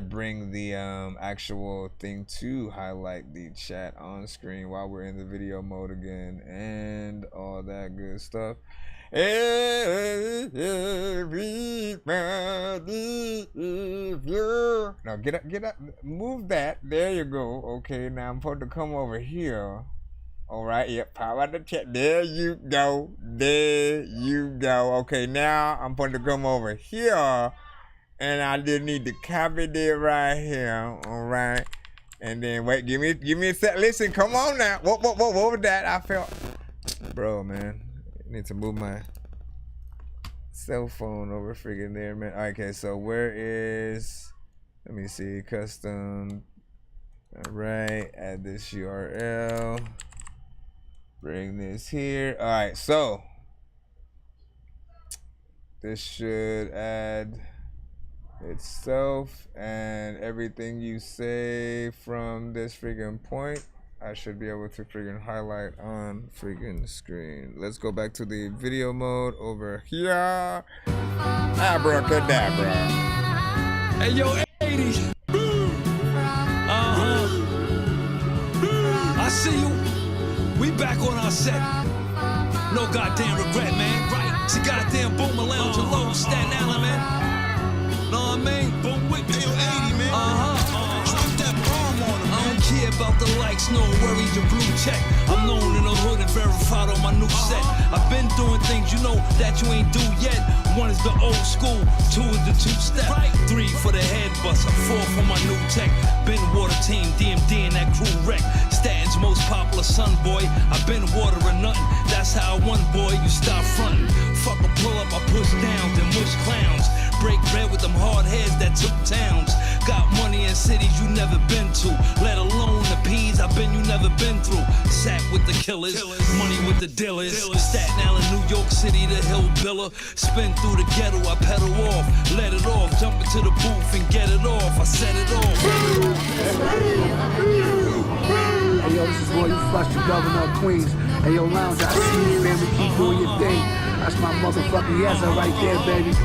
bring the actual thing to highlight the chat on screen while we're in the video mode again and all that good stuff. Now get up, move that. There you go. Okay, now I'm supposed to come over here. All right, yep, power the chat. There you go. Okay, now I'm supposed to come over here, and I just need to copy it right here. All right, and then wait, give me a sec. Listen, come on now. What was that? I felt, bro, man. I need to move my cell phone over freaking there, man. Okay, so where is? Let me see, custom. All right, add this URL. Bring this here. All right, so this should add itself, and everything you say from this freaking point, I should be able to freaking highlight on freaking screen. Let's go back to the video mode over here. Abracadabra. Hey yo, 80s. I see you. We back on our set. No goddamn regret, man. Right. It's a goddamn Boomer Lounge alone, Staten Island, man. Know what I mean? Boom with me. Hey, yo, 80, man. Drop that bomb on him, man. I don't care about the likes, no worries, your blue check. I'm known in the hood and verified. out on my new set. I've been doing things you know that you ain't do yet. 1 is the old school, 2 is the 2-step, 3 for the head buster, 4 for my new tech. Been water team, DMD and that crew wreck. Staten's most popular son, boy. I've been watering nothing. That's how I won, boy. You stop frontin'. Fuck a pull up, I push down, then mush clowns. Break bread with them hard heads that took towns. Got money in cities you never been to, let alone the P's I've been you never been through. Sat with the killers, money with the dealers. Staten Island, New York City, the hillbiller. Spin through the ghetto, I pedal off, let it off, jump into the booth and get it off. I set it off. Hey yo, this is Roy, you flush the governor of Queens. Hey yo, Lounge, I see you, man. We keep doing your thing. That's my motherfucking yes right there, baby.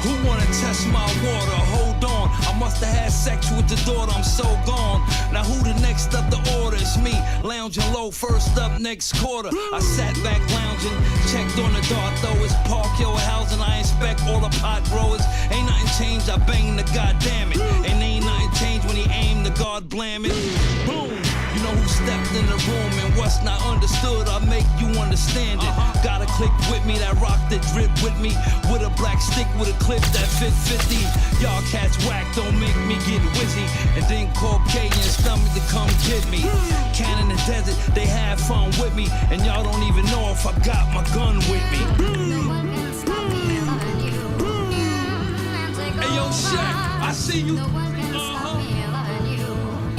Who wanna test my water? Hold on, I must have had sex with the daughter, I'm so gone. Now who the next up the order? It's me, lounging low, first up next quarter. I sat back lounging, checked on the dart though. It's Park Hill housing, I inspect all the pot growers. Ain't nothing changed, I bang the goddamn it. And ain't nothing changed when he aimed the God blam it. Boom! You know who stepped in the room and what's not understood, I make you understand it. Gotta click with me, that rock that drip with me. With a black stick with a clip that fit 50. Y'all cats whack, don't make me get wizzy. And then call K and stomach to come get me. Cannon the desert, they have fun with me. And y'all don't even know if I got my gun with me. Hey yo, Shaq, I see you.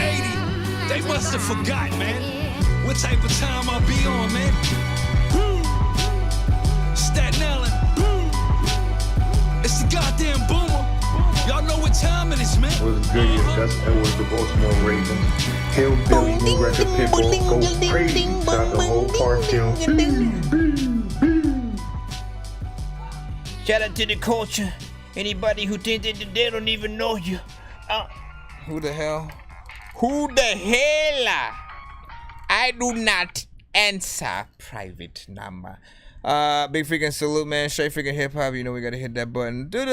80. They must have forgot, man. What type of time I be on, man? Staten Island. It's the goddamn boomer. Y'all know what time it is, man. Was Geniuz, that's Edwards, the Baltimore Ravens. Hillbilly, new record Pitbull, go crazy. Shot the whole park hill. Shout out to the culture. Anybody who think that they don't even know you. Who the hell? Who the hell? I do not answer private number. Big freaking salute, man. Straight freaking hip hop. You know we gotta hit that button. The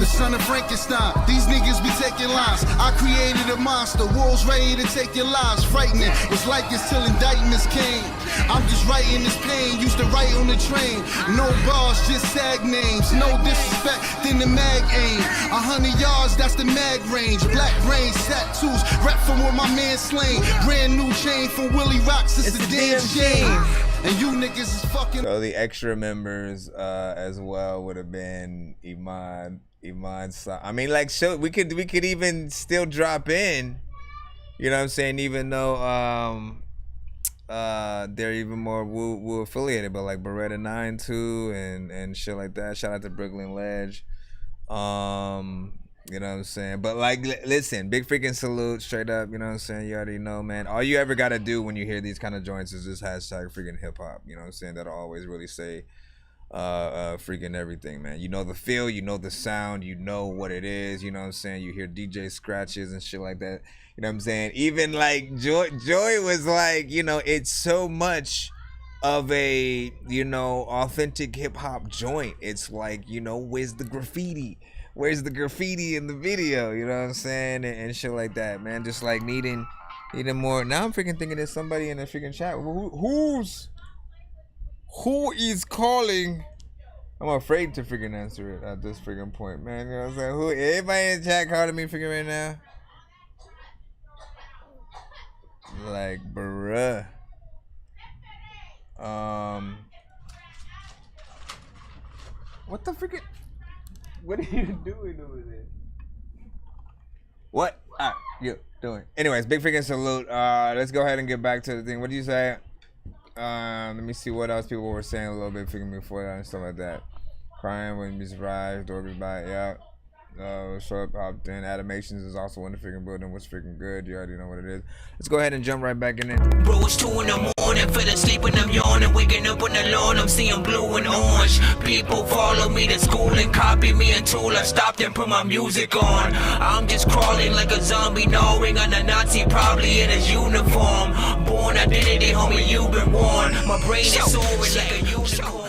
son of Frankenstein. These niggas be taking lives. I created a monster. World's ready to take your lives. Frightening. Was like this till indictments came. I'm just writing this pain. Used to write on the train. No bars, just sag names. No disrespect, then the mag aim. 100 yards, that's the mag range. Black brains, tattoos. Rap from where my man slain. Brand new chain from Willie Rocks. It's the damn shame. And you niggas is fucking. So the extra members as well would have been Iman. I mean, like, so we could even still drop in. You know what I'm saying? Even though they're even more woo affiliated, but like Beretta 9 too and shit like that. Shout out to Brooklyn Ledge. You know what I'm saying? But like, listen, big freaking salute, straight up. You know what I'm saying? You already know, man. All you ever gotta do when you hear these kind of joints is just hashtag freaking hip hop. You know what I'm saying? That'll always really say freaking everything, man. You know the feel, you know the sound, you know what it is. You know what I'm saying? You hear DJ scratches and shit like that. You know what I'm saying? Even like Joy was like, you know, it's so much of a, you know, authentic hip hop joint. It's like, you know, where's the graffiti? Where's the graffiti in the video? You know what I'm saying? And shit like that, man. Just like needing more. Now I'm freaking thinking there's somebody in the freaking chat. Who is calling? I'm afraid to freaking answer it at this freaking point, man. You know what I'm saying? Who? Everybody in the chat calling me freaking right now? Like, bruh. What the freaking? What are you doing over there? What are you doing? Anyways, big freaking salute. Let's go ahead and get back to the thing. What did you say? Let me see what else people were saying a little bit freaking before that and stuff like that. Crying when you surprised. Dork is back. Yeah. Short popped in. Animations is also in the freaking building. What's freaking good? You already know what it is. Let's go ahead and jump right back in there. Bro, it's 2 in the morning, fell asleep and I'm yawning, waking up on the lawn, I'm seeing blue and orange. People follow me to school and copy me until I stopped and put my music on. I'm just crawling like a zombie, gnawing on a Nazi, probably in his uniform. Born identity, homie, you've been warned. My brain is soaring like a unicorn.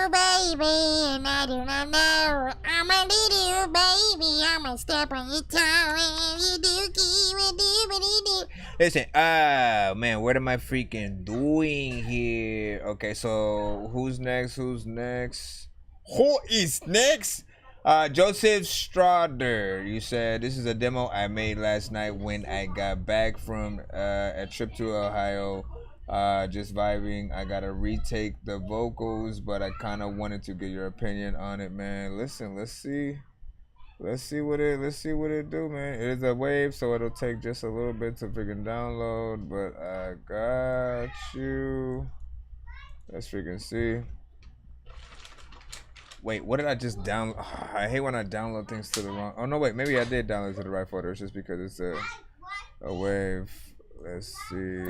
Baby, and I do not know. I'm a little baby. baby, I'ma step on your toe. Listen, man, what am I freaking doing here? Okay, so who's next? Who is next? Joseph Strader, you said this is a demo I made last night when I got back from a trip to Ohio. Just vibing. I gotta retake the vocals, but I kind of wanted to get your opinion on it, man. Listen, let's see what it do, man. It is a wave, so it'll take just a little bit to freaking download, but I got you. Let's freaking see. Wait, what did I just download? I hate when I download things to the wrong. Oh no, wait, maybe I did download to the right folder. It's just because it's a wave. Let's see.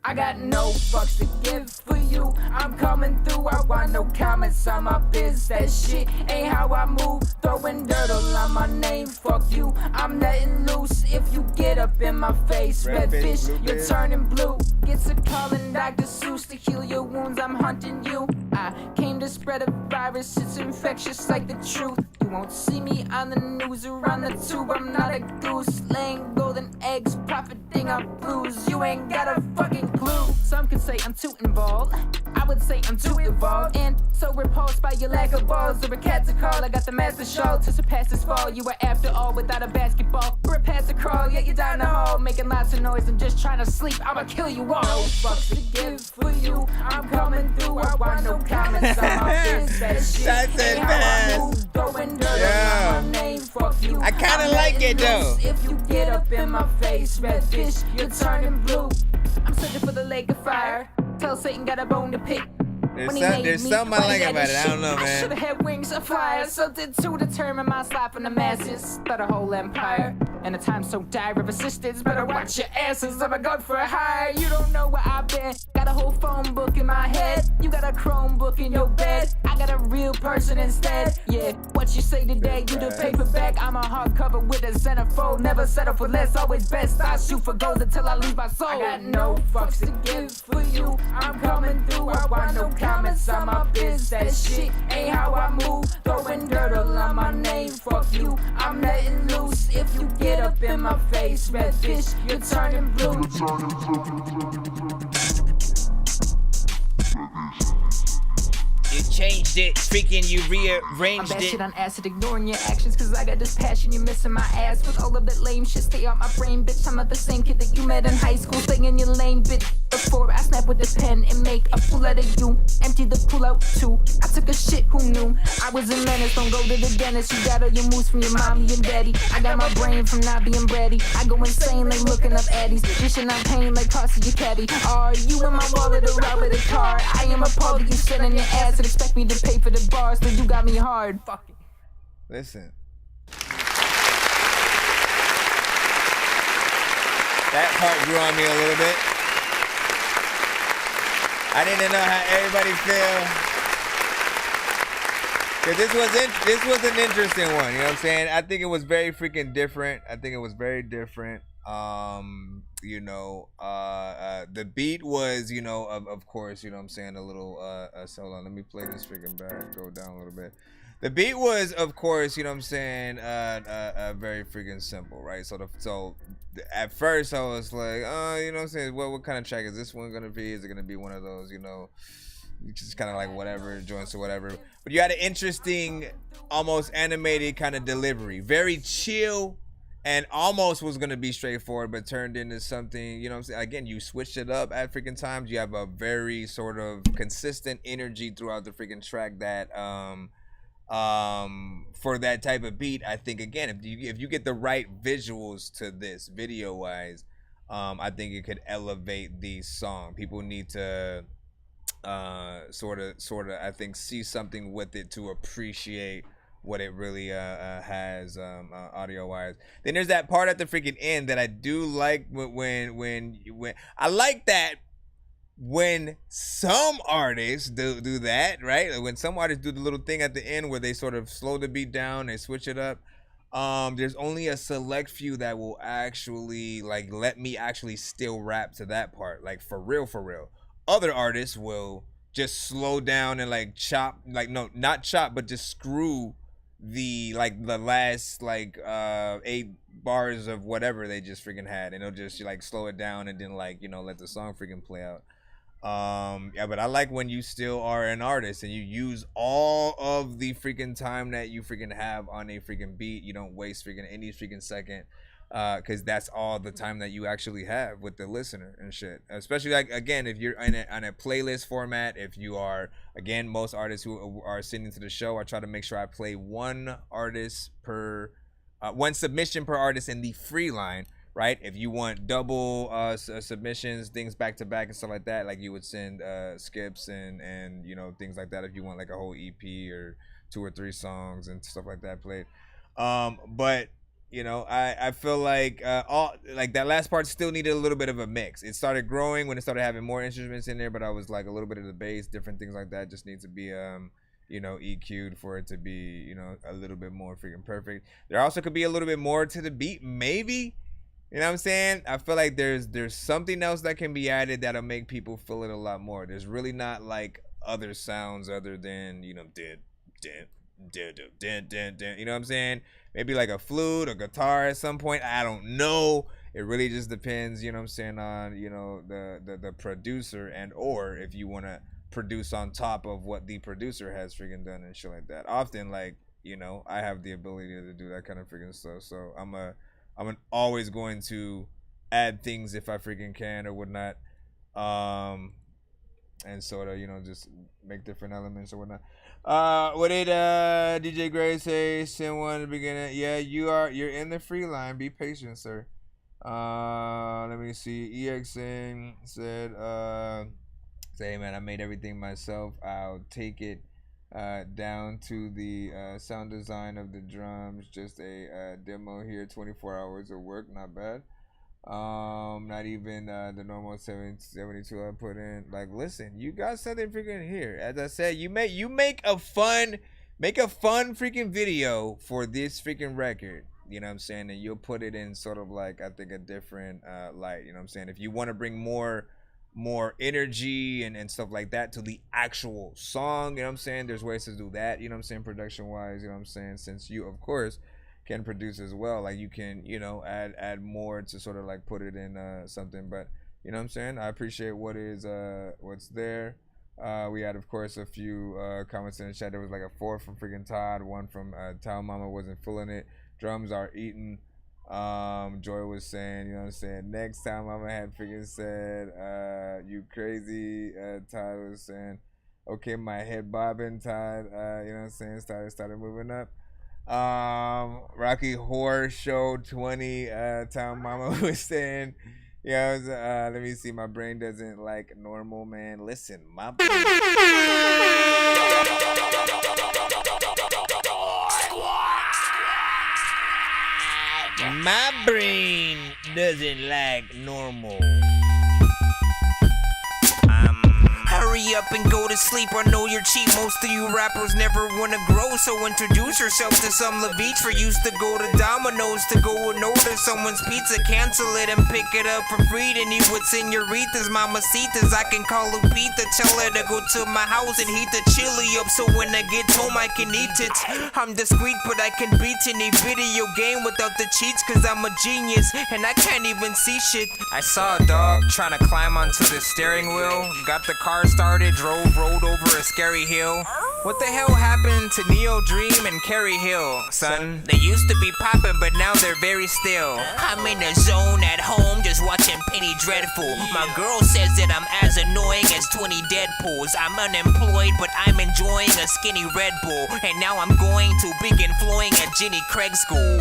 I got no fucks to give for you. I'm coming through, I want no comments on my biz. That shit ain't how I move. Throwing dirt all on my name, fuck you. I'm letting loose if you get up in my face. Red fish, you're turning blue. Gets a calling Dr. Seuss to heal your wounds, I'm hunting you. I came to spread a virus, it's infectious like the truth. You won't see me on the news or on the tube, I'm not a goose. Laying golden eggs, profiting on blues. You ain't got a fucking clue. Some could say I'm too involved, I would say I'm too evolved. And so repulsed by your lack of balls or a cat to call. I got the master shawl to surpass this fall. You were after all without a basketball or a pass to crawl, yet you're down the hall making lots of noise and just trying to sleep. I'ma kill you all. No fucks to give for you. I'm coming through, I want no comments on my biz. That shit ain't how I move. Throwing dirt on my name, fuck you. I kinda like it though. If you get up in my face, red fish, you're turning blue. I'm searching for the lake of fire. Tell Satan got a bone to pick. There's something I like about it. I don't know, man. I should've had wings of fire, something to determine my slide from the masses. But a whole empire, and a time so dire of assistance. Better watch your asses, I'm a gun for a hire. You don't know where I've been. Got a whole phone book in my head. You got a Chrome book in your bed. I got a real person instead. Yeah, what you say today, you the paperback. I'm a hardcover with a centerfold. Never settle for less, always best. I shoot for gold until I lose my soul. I got no fucks to give for you. I'm coming through, I want no comments on my biz. That shit ain't how I move. Throwing dirt all on my name, fuck you. I'm letting loose if you get up in my face. Red fish, you're turning blue. You changed it, freaking you rearranged I'm it. shit on acid, ignoring your actions, cause I got this passion, you're missing my ass. With all of that lame shit, stay out my brain, bitch. I'm not the same kid that you met in high school, staying in your lane, bitch. Before I snap with this pen and make a fool out of you. Empty the pool out too. I took a shit, who knew? I was a menace, don't go to the dentist. You got all your moves from your mommy and daddy. I got my brain from not being bratty. I go insane like looking up addies. Dishing out pain like tossing your caddy. Are you in my wallet or out with a car? I am appalled that you sit on your ass and expect me to pay for the bars, so you got me hard. Fuck it. Listen. That part grew on me a little bit. I didn't know how everybody feel. Cause this was an interesting one, you know what I'm saying? I think it was very freaking different. You know, the beat was, you know, of course, you know what I'm saying, a little hold on, let me play this freaking back, go down a little bit. The beat was, of course, you know what I'm saying, very freaking simple, right? So at first I was like, you know what I'm saying, what kind of track is this one gonna be? Is it gonna be one of those, you know, just kind of like whatever, joints or whatever? But you had an interesting, almost animated kind of delivery, very chill, and almost was gonna be straightforward, but turned into something, you know what I'm saying? Again, you switched it up at freaking times. You have a very sort of consistent energy throughout the freaking track that, for that type of beat, I think, again, if you get the right visuals to this video wise, I think it could elevate the song. People need to sort of I think see something with it to appreciate what it really has audio wise. Then there's that part at the freaking end that I do like when I like that when some artists do that, right? When some artists do the little thing at the end where they sort of slow the beat down, they switch it up. There's only a select few that will actually like let me actually still rap to that part, like for real. Other artists will just slow down and like chop, like no, not chop, but just screw the last 8 bars of whatever they just freaking had, and they'll just like slow it down and then like, you know, let the song freaking play out. Yeah, but I like when you still are an artist and you use all of the freaking time that you freaking have on a freaking beat. You don't waste freaking any freaking second, because that's all the time that you actually have with the listener and shit. Especially like, again, if you're on a playlist format, if you are, again, most artists who are sitting to the show, I try to make sure I play one submission per artist in the free line. Right, if you want double submissions, things back to back and stuff like that, like you would send skips and you know, things like that. If you want like a whole EP or 2 or 3 songs and stuff like that played, but you know, I feel like that last part still needed a little bit of a mix. It started growing when it started having more instruments in there, but I was like a little bit of the bass, different things like that just need to be you know, EQ'd for it to be, you know, a little bit more freaking perfect. There also could be a little bit more to the beat, maybe. You know what I'm saying? I feel like there's something else that can be added that'll make people feel it a lot more. There's really not like other sounds other than, you know, you know what I'm saying? Maybe like a flute or guitar at some point. I don't know. It really just depends, you know what I'm saying, on, you know, the producer, and or if you want to produce on top of what the producer has freaking done and shit like that. Often, like, you know, I have the ability to do that kind of freaking stuff. So I'm always going to add things if I freaking can or whatnot, and sort of, you know, just make different elements or whatnot. What did DJ Gray say? Send one at the beginning. Yeah, you're in the free line. Be patient, sir. Let me see. EXN said, say, hey man, I made everything myself. I'll take it down to the sound design of the drums. Just a demo here. 24 hours of work, not bad. Not even the normal 72 I put in. Like, listen, you got something freaking here. As I said, you make a fun freaking video for this freaking record. You know what I'm saying? And you'll put it in sort of like, I think, a different light. You know what I'm saying? If you want to bring more energy and stuff like that to the actual song, you know what I'm saying, there's ways to do that, you know what I'm saying, production wise, you know what I'm saying, since you of course can produce as well, like you can, you know, add more to sort of like put it in something. But you know what I'm saying, I appreciate what's there. We had of course a few comments in the chat. There was like a 4 from freaking Todd, 1 from Town Mama wasn't feeling it, drums are eating. Joy was saying, you know what I'm saying, next time Mama had freaking said, you crazy. Todd was saying, okay, my head bobbing. Todd, you know what I'm saying, started moving up. Rocky Horror Show 20, Town Mama was saying, you know, let me see, my brain doesn't like normal, man. Listen, my brain doesn't like normal. Hurry up and go to sleep, I know you're cheap. Most of you rappers never wanna grow, so introduce yourself to some Levitch. For used to go to Domino's to go and order someone's pizza, cancel it and pick it up for free. Then you would senoritas, mamacitas, I can call Lupita, tell her to go to my house and heat the chili up, so when I get home I can eat it. I'm discreet, but I can beat any video game without the cheats, cause I'm a genius and I can't even see shit. I saw a dog trying to climb onto the steering wheel, got the car started, rolled over a scary hill. What the hell happened to Neo Dream and Carrie Hill, son? They used to be poppin', but now they're very still. I'm in the zone at home, just watching Penny Dreadful. My girl says that I'm as annoying as 20 Deadpools. I'm unemployed, but I'm enjoying a skinny Red Bull. And now I'm going to begin flowing at Jenny Craig School.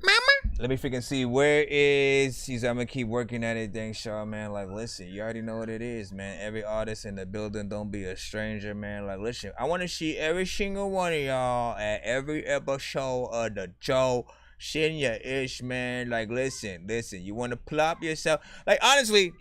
Mama? Let me freaking see, where is, I'm gonna keep working at it. Thanks, y'all, man. Like, listen, you already know what it is, man. Every artist in the building, don't be a stranger, man. Like, listen, I want to see every single one of y'all at every episode of the Joe. Send your ish, man. Like, listen, you want to plop yourself. Like, honestly,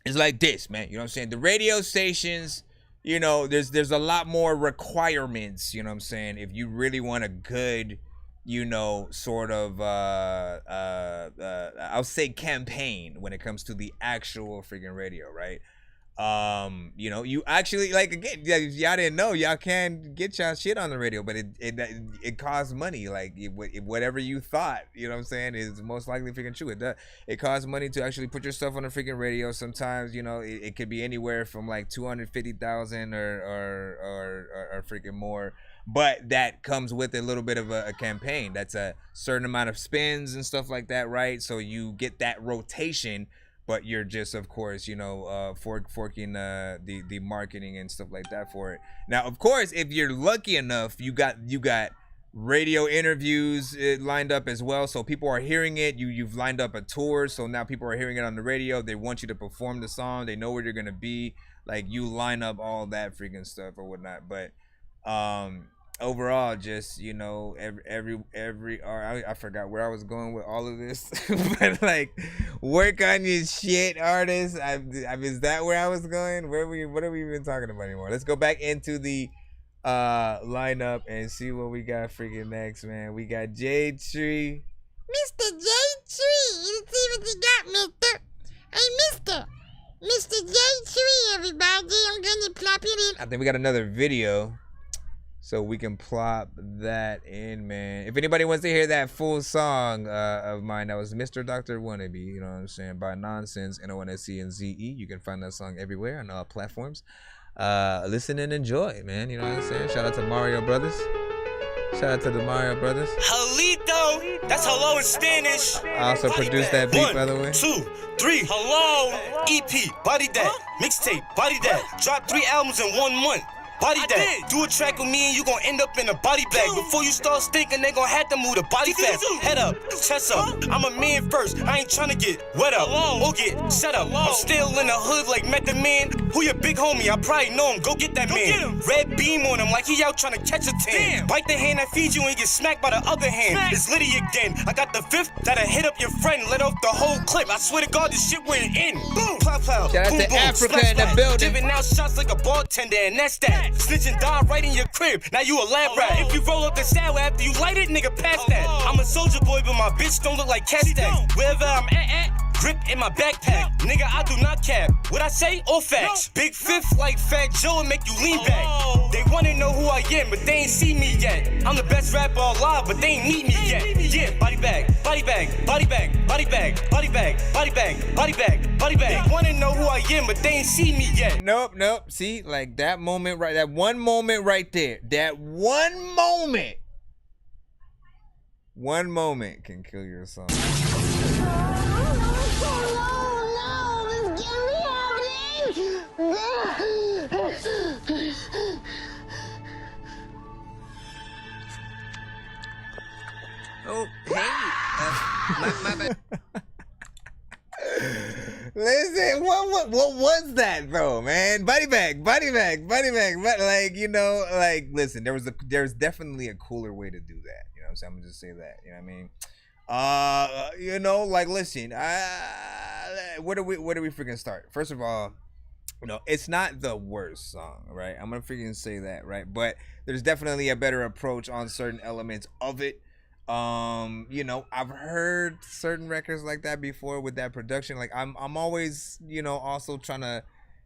it's like this, man. You know what I'm saying? The radio stations, you know, there's a lot more requirements, you know what I'm saying, if you really want a good you know, sort of I'll say campaign when it comes to the actual freaking radio, right? You know, you actually, like, again, y'all didn't know, y'all can get y'all shit on the radio, but it costs money. Like, whatever you thought, you know what I'm saying, is most likely freaking true. It costs money to actually put your stuff on the freaking radio. Sometimes, you know, it could be anywhere from like 250,000 or freaking more. But that comes with a little bit of a campaign. That's a certain amount of spins and stuff like that, right? So you get that rotation, but you're just, of course, you know, forking the marketing and stuff like that for it. Now, of course, if you're lucky enough, you got radio interviews lined up as well. So people are hearing it. You've lined up a tour, so now people are hearing it on the radio. They want you to perform the song. They know where you're gonna be. Like, you line up all that freaking stuff or whatnot. But overall, just, you know, I forgot where I was going with all of this. But like, work on your shit, artists. Is that where I was going? What are we even talking about anymore? Let's go back into the lineup and see what we got freaking next, man. We got Jade Tree. Mr. J Tree, let's see what you got, mister. Hey, Mr. J Tree, everybody. I'm gonna plop it in. I think we got another video, so we can plop that in, man. If anybody wants to hear that full song of mine, that was Mr. Dr. Wannabe, you know what I'm saying, by Nonsenze, Nonsenze. You can find that song everywhere on all platforms. Listen and enjoy, man, you know what I'm saying. Shout out to Mario Brothers. Shout out to the Mario Brothers. Halito, that's hello in Spanish. I also produced that beat, by the way. 2, 3, hello. EP, body that. Mixtape, body that. Drop 3 albums in 1 month. Body that. Do a track with me and you gon' end up in a body bag. Before you start stinking, they gon' have to move the body fast. Head up, chest up. I'm a man first. I ain't tryna get wet up or get set up. I'm still in the hood like Method Man. Who your big homie? I probably know him. Go get that man. Red beam on him like he out tryna catch a tan. Bite the hand that feeds you and get smacked by the other hand. It's Liddy again. I got the 5th that'll hit up your friend. Let off the whole clip. I swear to God, this shit went in. Boom, plow, plow. Shout out to Africa in the building. Giving out shots like a bartender, and that's that. Snitch and die right in your crib. Now you a lab rat. If you roll up the sour after you light it, nigga, pass that. I'm a soldier boy, but my bitch don't look like cat stacks. Wherever I'm at, grip in my backpack. Nigga, I do not cap. What I say, all facts. Big 5th like Fat Joe and make you lean back. They wanna know who I am, but they ain't see me yet. I'm the best rapper alive, but they ain't meet me yet. Yeah, body bag, body bag, body bag, body bag, body bag, body bag, body bag, body bag. They wanna know who I am, but they ain't see me yet. Nope. See, like that moment right, that one moment right there. That one moment can kill your song. Oh, hey. My bad. Listen, what was that though, man? Body bag. Like, you know, like, listen, there's definitely a cooler way to do that. You know what I'm saying? I'm gonna just say that. You know what I mean? You know, like, listen, where do we freaking start? First of all, you know, it's not the worst song, right? I'm gonna freaking say that, right? But there's definitely a better approach on certain elements of it. You know, I've heard certain records like that before with that production. Like, I'm always, you know, also trying to,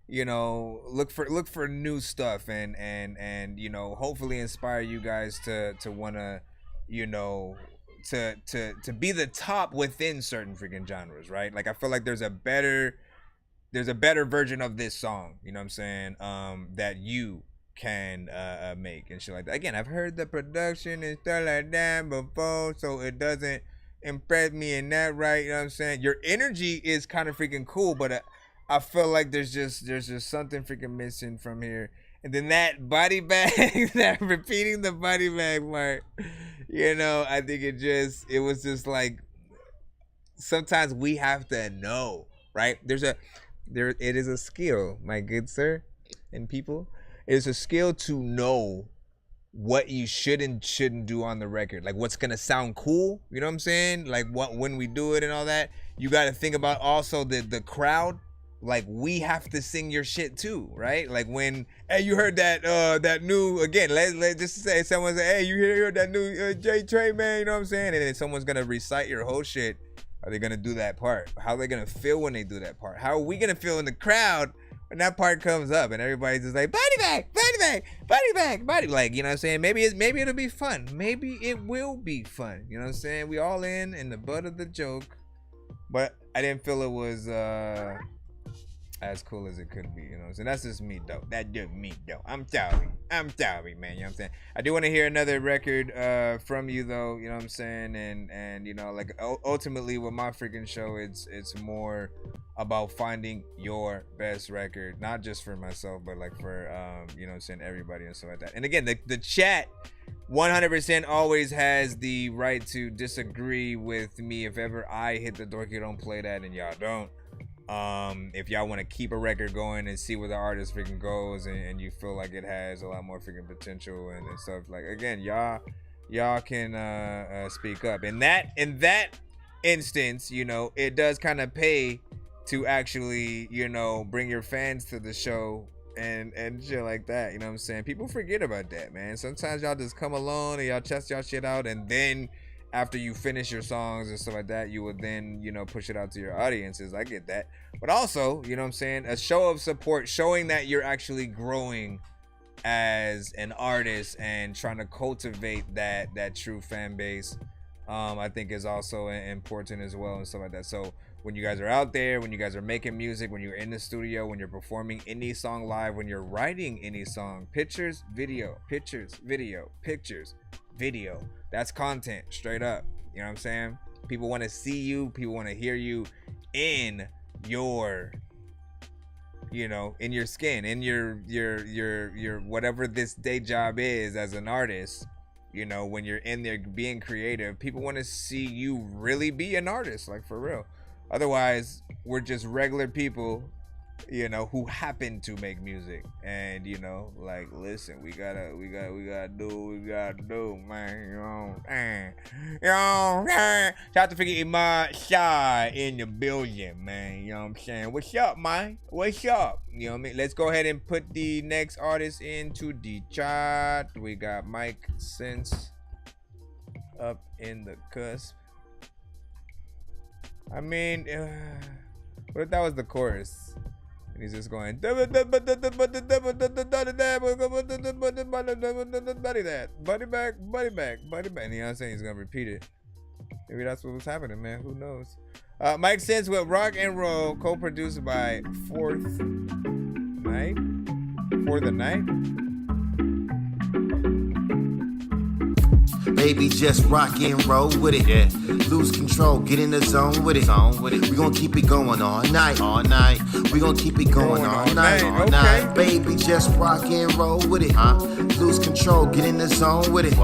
you know, look for new stuff and you know, hopefully inspire you guys to wanna, you know, to be the top within certain freaking genres, right? Like, I feel like there's a better version of this song, you know what I'm saying, that you can make and shit like that. Again, I've heard the production and stuff like that before, so it doesn't impress me in that, right? You know what I'm saying? Your energy is kind of freaking cool, but I feel like there's just something freaking missing from here. And then that body bag, that repeating the body bag part, you know, I think it was just like, sometimes we have to know, right? It is a skill, my good sir and people. It's a skill to know what you should and shouldn't do on the record. Like, what's gonna sound cool, you know what I'm saying? Like, when we do it and all that, you got to think about also the crowd, like we have to sing your shit too, right? Like when, hey, you heard that new, again, let's just say someone say, hey, you heard that new J Trey, man, you know what I'm saying? And then someone's gonna recite your whole shit. Are they gonna do that part? How are they gonna feel when they do that part? How are we gonna feel in the crowd when that part comes up and everybody's just like, body bag, body bag, body bag, body, like, you know what I'm saying? Maybe it'll be fun. Maybe it will be fun. You know what I'm saying? We all in the butt of the joke, but I didn't feel it was as cool as it could be, you know what I'm saying? That's just me though. That's just me though. I'm sorry, man, you know what I'm saying? I do want to hear another record from you though, you know what I'm saying? And you know, like ultimately with my freaking show, it's more about finding your best record, not just for myself, but like for you know what I'm saying, everybody and stuff like that. And again, the chat 100% always has the right to disagree with me if ever I hit the Dorky don't play that and y'all don't. If y'all want to keep a record going and see where the artist freaking goes, and you feel like it has a lot more freaking potential and stuff, like, again, y'all can speak up. In that instance, you know, it does kind of pay to actually, you know, bring your fans to the show and shit like that, you know what I'm saying? People forget about that, man. Sometimes y'all just come along and y'all test y'all shit out, and then after you finish your songs and stuff like that, you would then, you know, push it out to your audiences. I get that. But also, you know what I'm saying, a show of support, showing that you're actually growing as an artist and trying to cultivate that true fan base, I think is also important as well and stuff like that. So when you guys are out there, when you guys are making music, when you're in the studio, when you're performing any song live, when you're writing any song, pictures, video, that's content, straight up. You know what I'm saying? People want to see you, people want to hear you in your, you know, in your skin, in your whatever this day job is as an artist. You know, when you're in there being creative, people want to see you really be an artist, like, for real. Otherwise, we're just regular people, you know, who happen to make music. And, you know, like, listen, we gotta do what we gotta do, man. You know, shout out to freaking Imad in the building, man. You know what I'm saying? What's up, man? What's up? You know what I mean? Let's go ahead and put the next artist into the chat. We got Mike Sense up in the cusp. I mean, what if that was the chorus? And he's just going, buddy that, buddy back. And you know what I'm saying? He's gonna repeat it. Maybe that's what was happening, man. Who knows? Mike Sense with Rock and Roll, co-produced by For the Night. Baby, just rock and roll with it. Yeah. Lose control, get in the zone with it. We gon' keep it going all night. We gon' keep it going all night. Baby, just rock and roll with it. Lose control, get in the zone with it.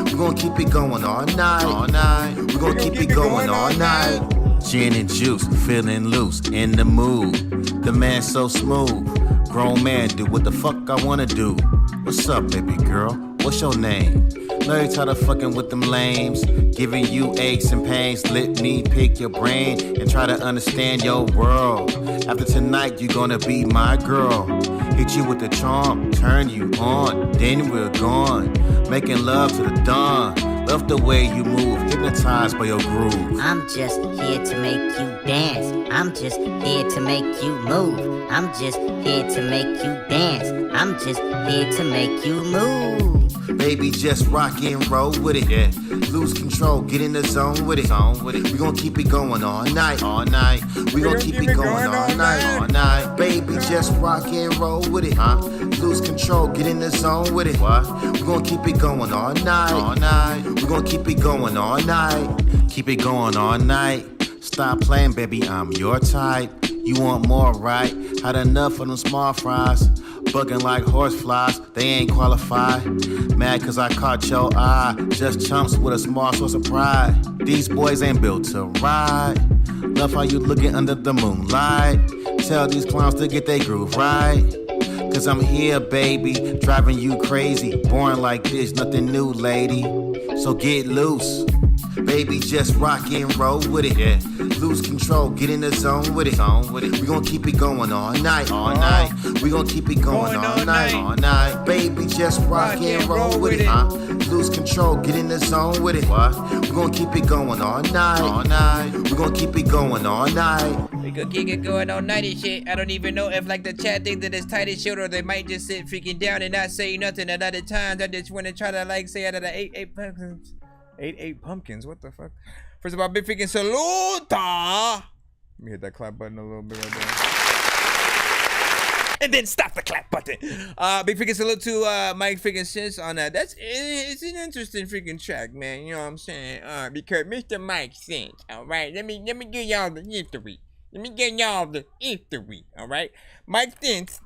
We gon' keep it going all night. We gon' keep it going all night. Gin and juice, feeling loose, in the mood. The man so smooth. Grown man, do what the fuck I wanna do. What's up, baby girl? What's your name? Know you tired of fucking with them lames, giving you aches and pains. Let me pick your brain and try to understand your world. After tonight, you gonna be my girl. Hit you with the charm, turn you on, then we're gone. Making love to the dawn. Love the way you move, hypnotized by your groove. I'm just here to make you dance. I'm just here to make you move. I'm just here to make you dance. I'm just here to make you move. Baby, just rock and roll with it. Yeah. Lose control, get in the zone with it. We gon' keep it going all night. We gon' keep it going all night. Baby, just rock and roll with it. Lose control, get in the zone with it. We gon' keep it going all night. We gon' keep it going all night. Keep it going all night. Stop playing, baby, I'm your type. You want more, right? Had enough of them small fries. Bugging like horseflies, they ain't qualified. Mad cause I caught your eye. Just chumps with a small source of pride. These boys ain't built to ride. Love how you looking under the moonlight. Tell these clowns to get their groove right. Cause I'm here, baby, driving you crazy. Born like this, nothing new, lady. So get loose. Baby, just rock and roll with it. Yeah. Lose control, get in the zone with it. We gon' keep it going all night. All night. We gon' keep it going all night. All night. Baby, just rock and roll with it. Lose control, get in the zone with it. We gon' keep it going all night. All night. We gon' keep it going all night. We could keep it going all night and shit. I don't even know if like the chat thinks that it's tight as shit, or they might just sit freaking down and not say nothing. At other times, I just want to try to like say out of the eight pumpkins. What the fuck? First of all, big freaking salute. Let me hit that clap button a little bit right there. And then stop the clap button. Big freaking salute to Mike freaking Sis on that. It's an interesting freaking track, man. You know what I'm saying? Because Mr. Mike Sis. All right, let me give y'all the history. Let me give y'all the history. All right, Mike Sis.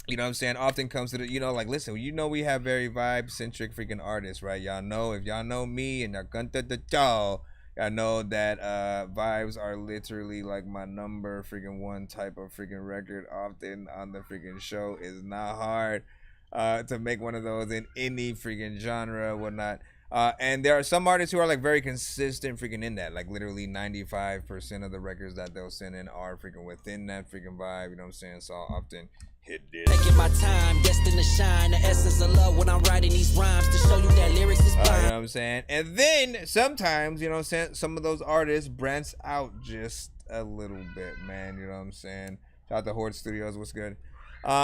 You know what I'm saying, often comes to the, you know, like, listen, you know, we have very vibe-centric freaking artists, right? Y'all know, if y'all know me and y'all know that vibes are literally like my number freaking one type of freaking record often on the freaking show. It's not hard to make one of those in any freaking genre, whatnot. And there are some artists who are like very consistent freaking in that, like literally 95% of the records that they'll send in are freaking within that freaking vibe, you know what I'm saying? So I'll often hit this. Taking my time, destined to shine. The essence of love when I'm writing these rhymes to show you that lyrics is blind. You know what I'm saying? And then sometimes, you know what I'm saying, some of those artists branch out just a little bit, man. You know what I'm saying? Shout out to Horde Studios, what's good?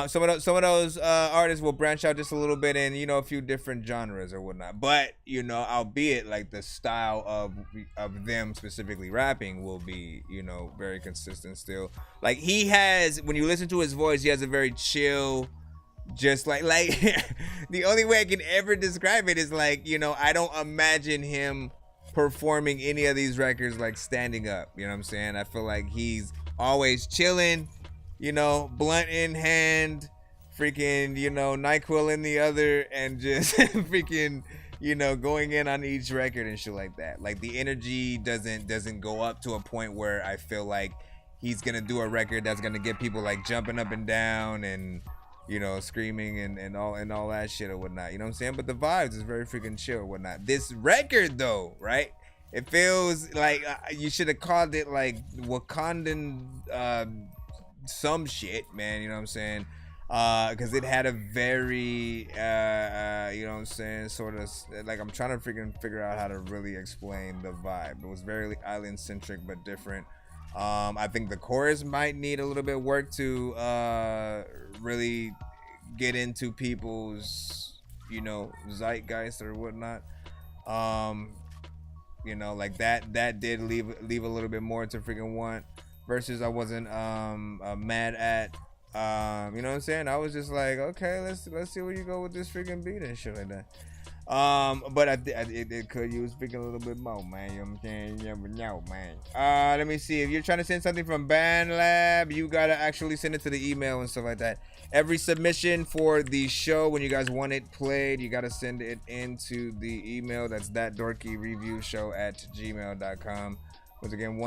Some of those artists will branch out just a little bit in, you know, a few different genres or whatnot. But, you know, albeit like the style of them specifically rapping will be, you know, very consistent still. Like he has, when you listen to his voice, he has a very chill, just like the only way I can ever describe it is like, you know, I don't imagine him performing any of these records like standing up. You know what I'm saying? I feel like he's always chilling. You know, blunt in hand, freaking, you know, NyQuil in the other, and just freaking, you know, going in on each record and shit like that. Like the energy doesn't go up to a point where I feel like he's gonna do a record that's gonna get people like jumping up and down and, you know, screaming and all that shit or whatnot. You know what I'm saying? But the vibes is very freaking chill or whatnot. This record though, right? It feels like you should have called it like Wakandan some shit, man, you know what I'm saying? Because it had a very, you know what I'm saying, sort of, like, I'm trying to freaking figure out how to really explain the vibe. It was very island-centric, but different. I think the chorus might need a little bit of work to really get into people's, you know, zeitgeist or whatnot. You know, like that did leave a little bit more to freaking want. Versus I wasn't mad at, you know what I'm saying? I was just like, okay, let's see where you go with this freaking beat and shit like that. But it could use freaking a little bit more, man. You know what I'm saying? You never know, man. Let me see. If you're trying to send something from BandLab, you gotta actually send it to the email and stuff like that. Every submission for the show, when you guys want it played, you gotta send it into the email. That's thatdorkyreviewshow@gmail.com. Once again,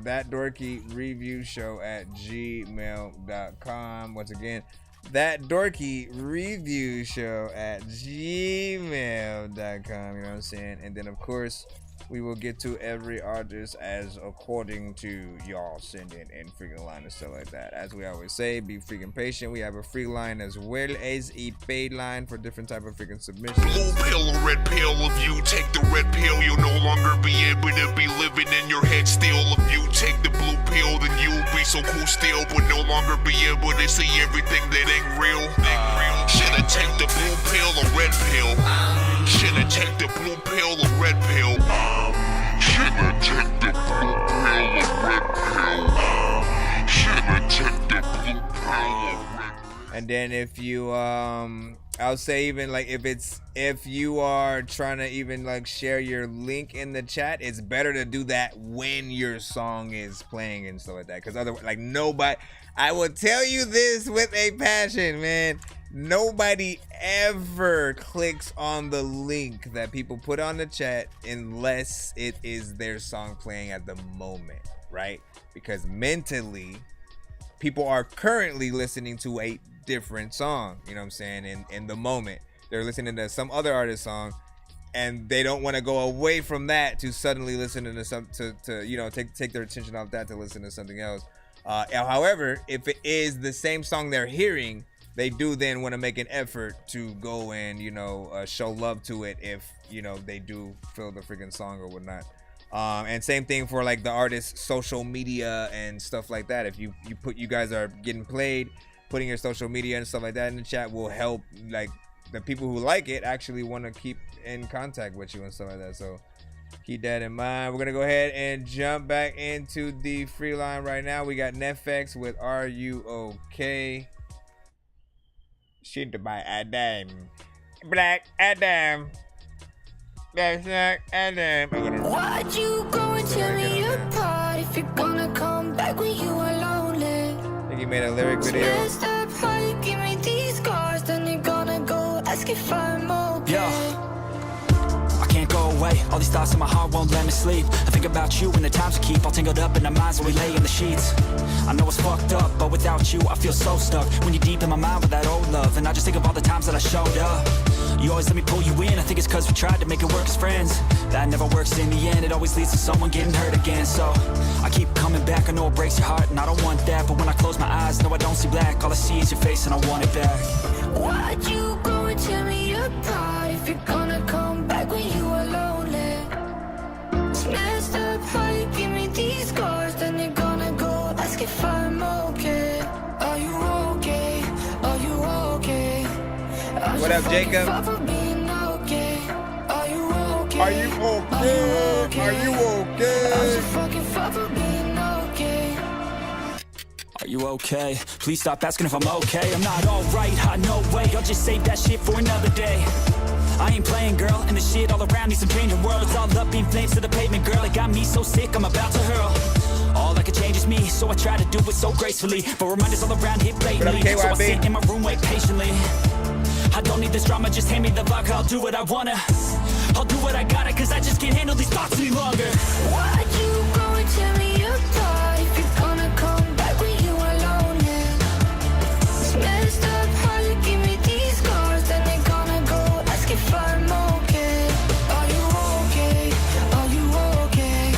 thatdorkyreviewshow@gmail.com. Once again, thatdorkyreviewshow@gmail.com. You know what I'm saying? And then, of course, we will get to every artist as according to y'all sending in freaking line and stuff like that. As we always say, be freaking patient. We have a free line as well as a paid line for different type of freaking submissions. Blue pill or red pill, if you take the red pill, you'll no longer be able to be living in your head still. If you take the blue pill, then you'll be so cool still, but no longer be able to see everything that ain't real. Should I take the blue pill or red pill? Should I take the blue pill or red pill? Should I take the blue pill or red pill? Should I take the blue pill or red pill? And then if you I'll say even like if you are trying to even like share your link in the chat, it's better to do that when your song is playing and stuff like that. Because otherwise, like, nobody, I will tell you this with a passion, man. Nobody ever clicks on the link that people put on the chat unless it is their song playing at the moment, right? Because mentally, people are currently listening to a different song, you know what I'm saying, in the moment. They're listening to some other artist's song, and they don't want to go away from that to suddenly listen to some to you know, take their attention off that to listen to something else. However, if it is the same song they're hearing, they do then want to make an effort to go and, you know, show love to it if, you know, they do feel the freaking song or whatnot. And same thing for like the artist's social media and stuff like that. If you guys are getting played, putting your social media and stuff like that in the chat will help, like, the people who like it actually want to keep in contact with you and stuff like that. So keep that in mind. We're gonna go ahead and jump back into the free line right now. We got Netflix with Are You Okay? Shit by Adam. Black Adam. That's Black Adam. Why'd you go and tear me apart if you're gonna come back when you are lonely? I think he made a lyric video. Messed up how you give me these scars, then you're gonna go ask if I'm okay. I can't go away, all these thoughts in my heart won't let me sleep. I think about you and the times we keep all tangled up in our minds when we lay in the sheets. I know it's fucked up, but without you I feel so stuck. When you're deep in my mind with that old love, and I just think of all the times that I showed up. You always let me pull you in, I think it's cause we tried to make it work as friends. That never works in the end, it always leads to someone getting hurt again. So I keep coming back, I know it breaks your heart and I don't want that. But when I close my eyes, no I don't see black, all I see is your face and I want it back. Why'd you go and tear me apart if you're gonna come back when you are lonely? It's messed up how you give me these scars, then you're gonna go ask if I'm okay. Are you okay? Are you okay? What up, Jacob? Okay. Are you okay? Are you okay? Are you okay? Are you okay? Please stop asking if I'm okay. I'm not alright, no way. I'll just save that shit for another day. I ain't playing, girl, and the shit all around needs some changing. World, it's all up in flames to the pavement, girl. It got me so sick, I'm about to hurl. All I can change is me, so I try to do it so gracefully. But reminders all around hit blatantly, so I sit in my room, wait patiently. I don't need this drama, just hand me the vodka, I'll do what I wanna. I'll do what I gotta, cause I just can't handle these thoughts any longer. Why'd you go and tear me apart if you're gonna come back when you are lonely? It's messed up how you give me these scars, then they're gonna go ask if I'm okay. Are you okay? Are you okay?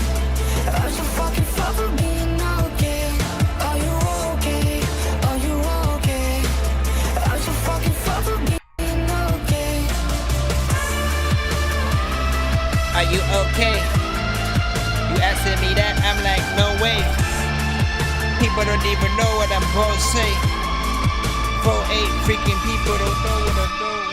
I'm so fucking far from being okay. Are you okay? Are you okay? I'm so fucking far from being okay. Are you okay? You asking me that? I'm like, no way. People don't even know what I'm gonna say. 4-8 freaking people don't know what I'm doing.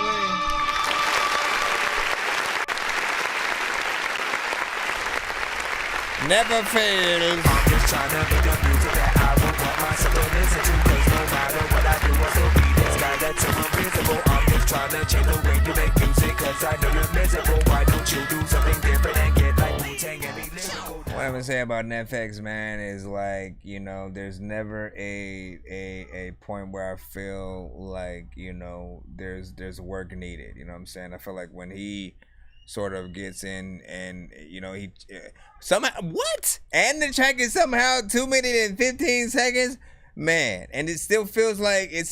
Never fails. I'm just trying to make a music that I will want myself to listen to. Cause no matter what I do, I still be this guy that's invisible. I'm just trying to change the way you make music, cause I know you're miserable. Why don't you do something different and get like Wu-Tang and be lyrical? What I'm gonna say about Netflix, man, is like, you know, there's never a point where I feel like, you know, there's work needed. You know what I'm saying? I feel like when he sort of gets in and, you know, he somehow, what? And the track is somehow 2 minutes and 15 seconds, man. And it still feels like it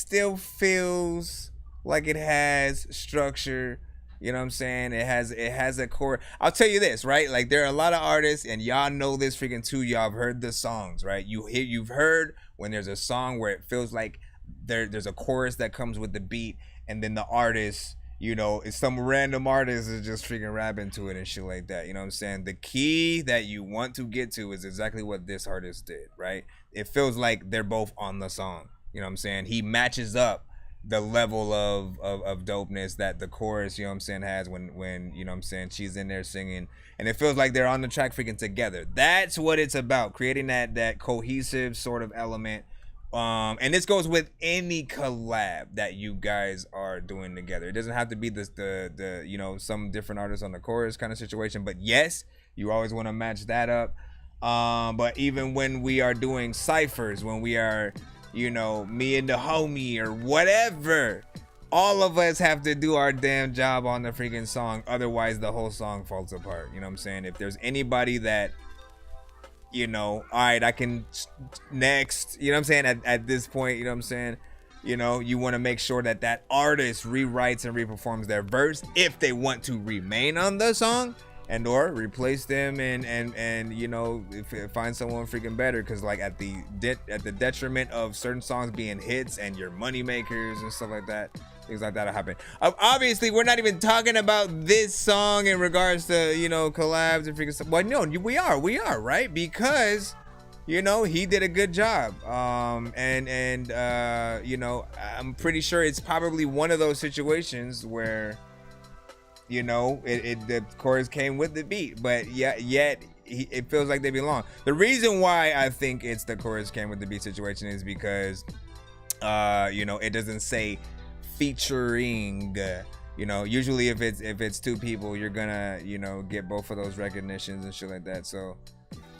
has structure. You know what I'm saying? It has a core. I'll tell you this, right? Like, there are a lot of artists, and y'all know this freaking too. Y'all have heard the songs, right? You've heard when there's a song where it feels like there's a chorus that comes with the beat, and then the artist, you know, it's some random artist is just freaking rapping to it and shit like that. You know what I'm saying? The key that you want to get to is exactly what this artist did, right? It feels like they're both on the song. You know what I'm saying? He matches up the level of dopeness that the chorus, you know what I'm saying, has when you know what I'm saying, she's in there singing, and it feels like they're on the track freaking together. That's what it's about, creating that cohesive sort of element. And this goes with any collab that you guys are doing together. It doesn't have to be the you know, some different artists on the chorus kind of situation, but yes, you always want to match that up. But even when we are doing ciphers, when we are, you know, me and the homie or whatever, all of us have to do our damn job on the freaking song. Otherwise, the whole song falls apart. You know what I'm saying? If there's anybody that, you know, all right, I can next, you know what I'm saying, at this point, you know what I'm saying, you know, you want to make sure that that artist rewrites and reperforms their verse if they want to remain on the song, and or replace them and you know, find someone freaking better, because like at the detriment of certain songs being hits and your money makers and stuff like that, things like that'll happen. Obviously, we're not even talking about this song in regards to, you know, collabs and freaking stuff. Well, no, we are, right? Because, you know, he did a good job. You know, I'm pretty sure it's probably one of those situations where, you know, the chorus came with the beat, but yet it feels like they belong. The reason why I think it's the chorus came with the beat situation is because, you know, it doesn't say featuring. You know, usually if it's two people, you're gonna, you know, get both of those recognitions and shit like that. So,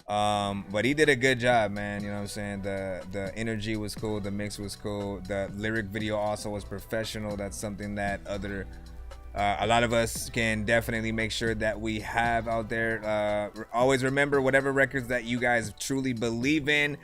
but he did a good job, man. You know what I'm saying? The energy was cool, the mix was cool, the lyric video also was professional. That's something that a lot of us can definitely make sure that we have out there. Always remember, whatever records that you guys truly believe in,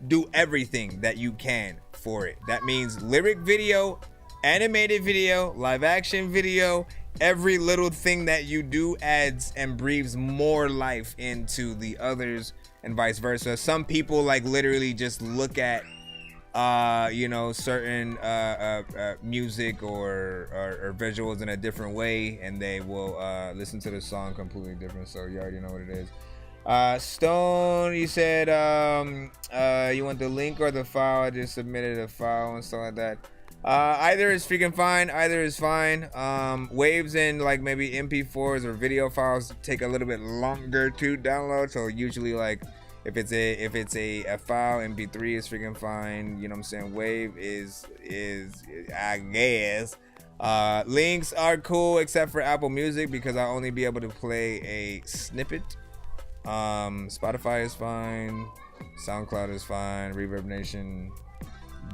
do everything that you can for it. That means lyric video, animated video, live action video. Every little thing that you do adds and breathes more life into the others, and vice versa. Some people like literally just look at you know, certain music or visuals in a different way, and they will listen to the song completely different. So you already know what it is. Stone, you said you want the link or the file. I just submitted a file and stuff like that. Either is freaking fine, either is fine. Waves and like maybe MP4s or video files take a little bit longer to download, so usually like if it's a file, MP3 is freaking fine. You know what I'm saying? Wave is I guess. Links are cool except for Apple Music, because I'll only be able to play a snippet. Spotify is fine. SoundCloud is fine. Reverb Nation,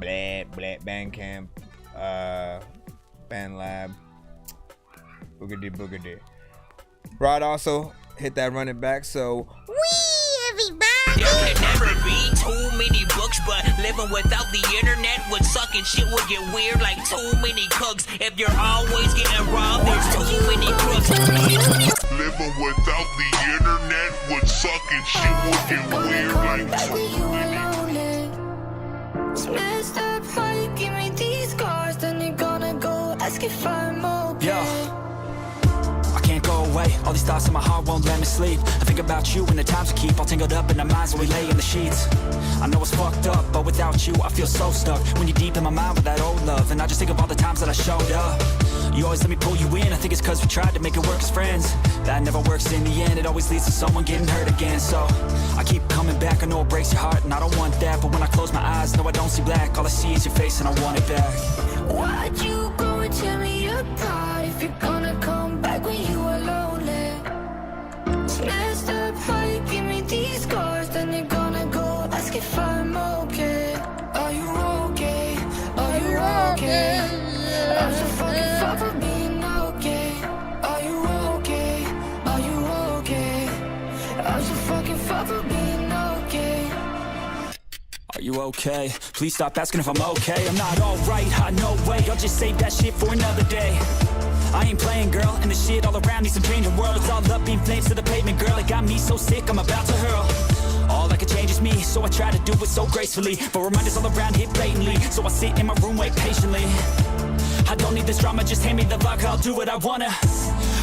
Bandcamp, BandLab, boogity. Broad also hit that Run It Back. So there can never be too many books, but living without the internet would suck and shit would get weird like too many cooks. If you're always getting robbed, there's too many crooks. Living without the internet would suck and shit would get weird like too many. Messed up, how you give me these scars, then you're gonna go ask if I'm okay. I can't go away, all these thoughts in my heart won't let me sleep. I think about you and the times we keep all tangled up in our minds when we lay in the sheets. I know it's fucked up, but without you I feel so stuck. When you're deep in my mind with that old love, and I just think of all the times that I showed up. You always let me pull you in, I think it's cause we tried to make it work as friends. That never works in the end, it always leads to someone getting hurt again. So I keep coming back, I know it breaks your heart and I don't want that. But when I close my eyes, no I don't see black. All I see is your face and I want it back. Why'd you go and tear me apart if you're gonna come back when you are lonely? It's messed up how you give me these scars, then you're gonna go ask if I'm okay. Are you okay? Are you okay? I'm so fucking far from being okay. Are you okay? Are you okay? I'm so fucking far from being okay. Are you okay? Please stop asking if I'm okay. I'm not alright, no way. I'll just save that shit for another day. I ain't playing, girl, and the shit all around needs some changing world. It's all up in flames to the pavement, girl. It got me so sick, I'm about to hurl. All I can change is me, so I try to do it so gracefully. But reminders all around hit blatantly, so I sit in my room, wait patiently. I don't need this drama, just hand me the vodka. I'll do what I wanna,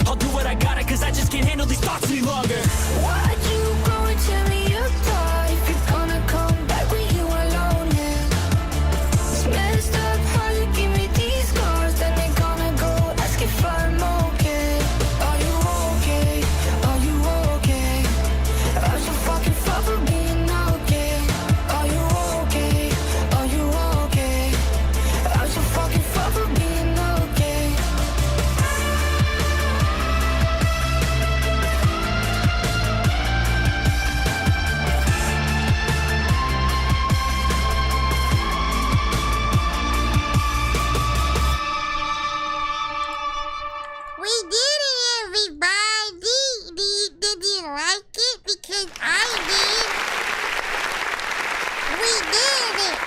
I'll do what I gotta, cause I just can't handle these thoughts any longer. Why'd you go and tear me apart if you're gonna come back when you are lonely? It's messed up how you give me these scars, then they're gonna go ask if I'm okay. Are you okay? Are you okay? I'm so fucking far from being okay. Are you okay? Are you okay? I'm so fucking far from being okay. We did it, everybody! Did you like it? Because I did! We did it!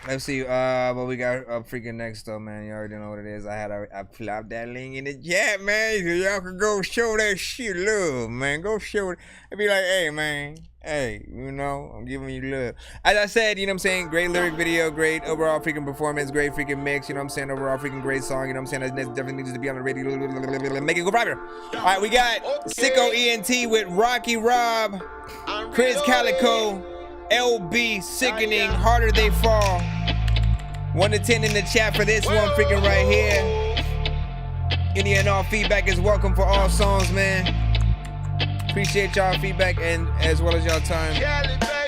Let's see. What we got up freaking next though, man. You already know what it is. I plopped that link in the chat, man. So y'all can go show that shit love, man. Go show it. And be like, hey, man. Hey, you know, I'm giving you love. As I said, you know what I'm saying? Great lyric video, great overall freaking performance, great freaking mix, you know what I'm saying? Overall freaking great song, you know what I'm saying? That definitely needs to be on the radio. Make it go private. All right, we got Sicko ENT with Rocky Rob, Chris Calico, LB Sickening, Harder They Fall. 1 to 10 in the chat for this one freaking right here. Any and all feedback is welcome for all songs, man. Appreciate y'all feedback and as well as y'all time.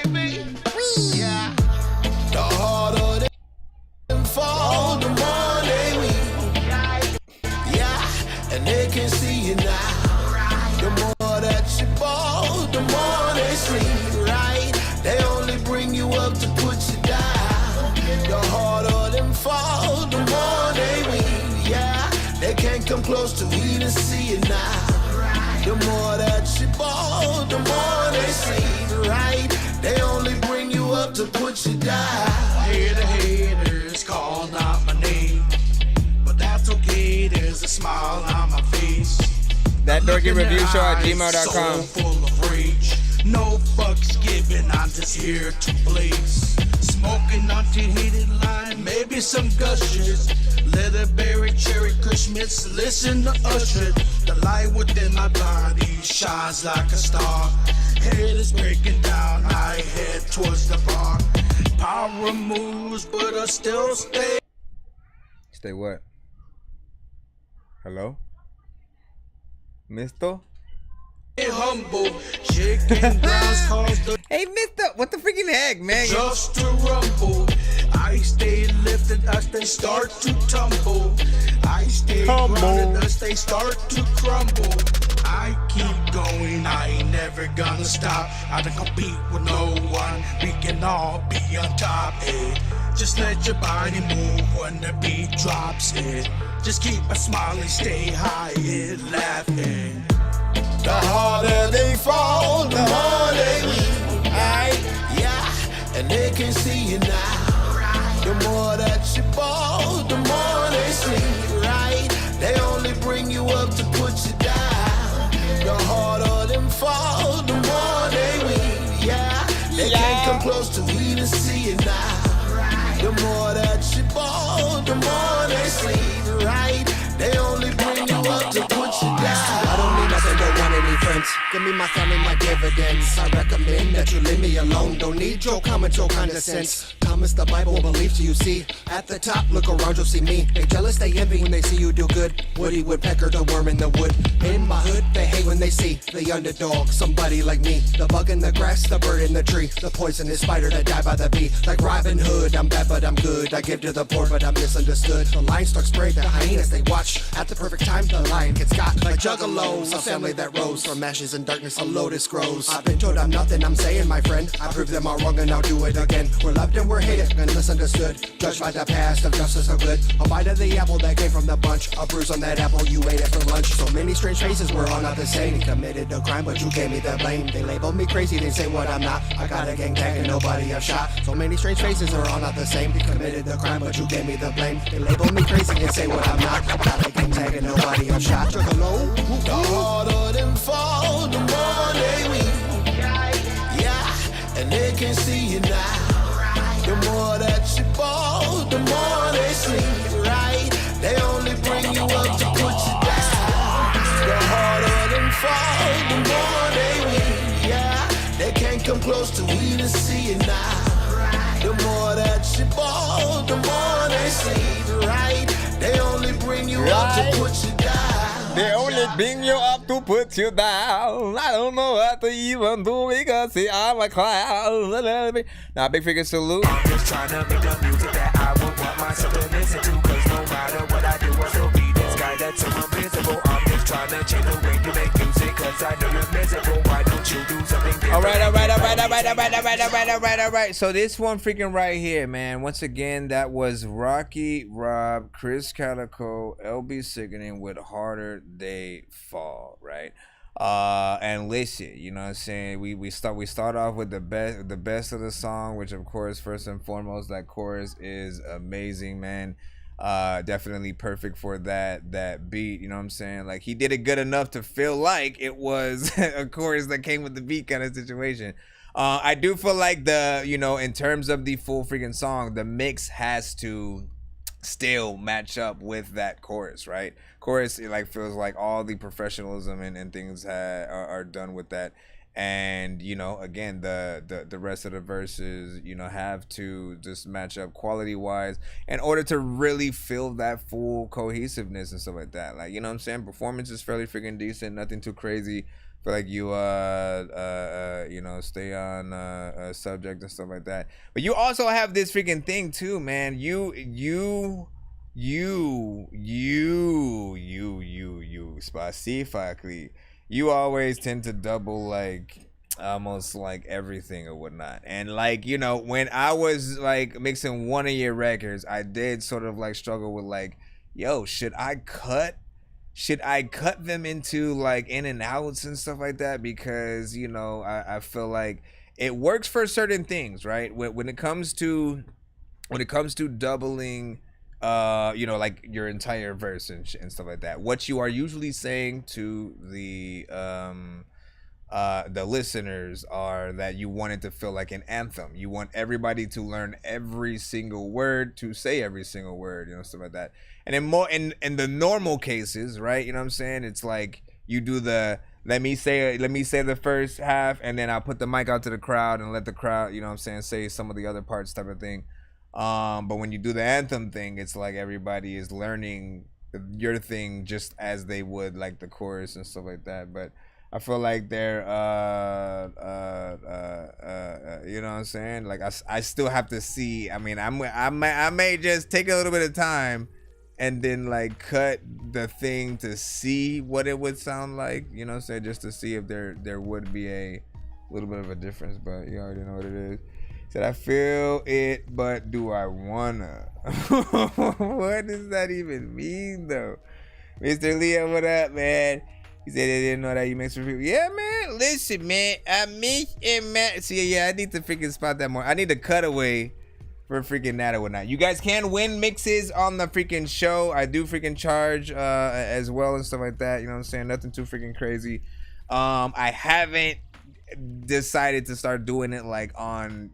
Baby. Yeah. The harder they fall, the more they win. Yeah, and they can see you now. The more that you fall, the more they sleep, right? They only bring you up to put you down. The harder them fall, the more they win. Yeah, they can't come close to even see you now. The more that you fall, the more they see, right? They only bring you up to put you down. I hear the haters call out my name, but that's okay, there's a smile on my face. That Dorky Review Show at gmail.com. So full of rage, no fucks given, I'm just here to blaze. Smoking unheated line, maybe some gushes. Leatherberry, cherry, Christmas, listen to Usher. The light within my body shines like a star. Head is breaking down, I head towards the bar. Power moves, but I still stay. Stay what? Hello? Mister? Humble, chicken grounds cause the hey, Mister, what the freaking heck, man? Just to rumble. I stay lifted as they start to tumble. I stay grounded as they start to crumble. I keep going, I ain't never gonna stop. I don't compete with no one, we can all be on top, eh? Just let your body move when the beat drops, eh? Just keep a smile and stay high and laughing. The harder they fall, the more they win, right? Yeah, and they can see you now. The more that you fall, the more they see, right? They only bring you up to put you down. The harder them fall, the more they win, yeah. They can't come close to even see you now. The more that you fall, the more they see, right? They only bring you up to put you down. I don't need nothing, don't want any friends. Give me my family, my dividends. I recommend that you leave me alone. Don't need your comments, your kind of sense. Thomas, the Bible believes you see. At the top, look around, you'll see me. They jealous, they envy when they see you do good. Woody Woodpecker, the worm in the wood. In my hood, they hate when they see the underdog, somebody like me. The bug in the grass, the bird in the tree. The poisonous spider that died by the bee. Like Robin Hood, I'm bad but I'm good. I give to the poor but I'm misunderstood. The lion starts spraying, the hyenas they watch. At the perfect time, the lion gets got. Like juggalos, a family that rose. From ashes and darkness, a lotus grows. I've been told I'm nothing, I'm saying, my friend. I prove them all wrong and I'll do it again. We're loved and we're hated and misunderstood. Judged by the past of justice so good. A bite of the apple that came from the bunch. A bruise on that apple, you ate it for lunch. So many strange faces, we're all not the same. Committed a crime, but you gave me the blame. They labeled me crazy, they say what I'm not. I got a gang tag and nobody I've shot. So many strange faces are all not the same. Committed the crime, but you gave me the blame. They labeled me crazy, they say what I'm not. I got a gang tag and nobody I've shot. Juggalo, the harder them fall, the more they win. Yeah, and they can see you now. The more that you fall, the more they see, right? They only bring you up to put you down. The harder them fall, the more they win, yeah. They can't come close to even see you now. The more that you fall, the more they see, right? They only bring you up to put you down. They only bring you up to put you down. I don't know what to even do because see, I'm a clown. Now, big freaking salute. I'm just trying to make the music that I would want myself to listen to. Cause no matter what I do, I still be this guy that's so invisible. I'm just trying to change the way you make music. Cause I know you're miserable. Why don't you do something different? All right. So this one freaking right here, man. Once again, that was Rocky Rob, Chris Calico, LB Sickening with Harder They Fall, right? And listen, you know what I'm saying? We start off with the best of the song, which of course, first and foremost, that chorus is amazing, man. Definitely perfect for that beat, you know what I'm saying? Like, he did it good enough to feel like it was a chorus that came with the beat kind of situation. I do feel like in terms of the full freaking song, the mix has to still match up with that chorus, right? Chorus, it like feels like all the professionalism and things are done with that. And again, the rest of the verses have to just match up quality wise in order to really feel that full cohesiveness and stuff like that. Like, you know what I'm saying, performance is fairly freaking decent, nothing too crazy. Feel like you stay on subject and stuff like that. But you also have this freaking thing too, man. You specifically, you always tend to double like almost like everything or whatnot. And like, when I was like mixing one of your records, I did sort of like struggle with like, yo, should I cut them into like in and outs and stuff like that? Because I feel like it works for certain things, right? When it comes to doubling like your entire verse and stuff like that, what you are usually saying to the listeners are that you want it to feel like an anthem. You want everybody to learn every single word, to say every single word, stuff like that. And in the normal cases, right, you know what I'm saying, it's like you do the let me say the first half, and then I'll put the mic out to the crowd and let the crowd, say some of the other parts type of thing. But when you do the anthem thing, it's like everybody is learning your thing just as they would like the chorus and stuff like that. But I feel like they're you know what I'm saying? Like I still have to see. I mean, I may just take a little bit of time and then like cut the thing to see what it would sound like, just to see if there would be a little bit of a difference. But you already know what it is. Said I feel it, but do I wanna? What does that even mean though? Mr. Leo, what up, man? He said they didn't know that you mix for people. Yeah, man. Listen, man. I miss it, man. See, yeah, I need to freaking spot that more. I need a cutaway for freaking that or whatnot. You guys can win mixes on the freaking show. I do freaking charge as well and stuff like that. You know what I'm saying? Nothing too freaking crazy. I haven't decided to start doing it like on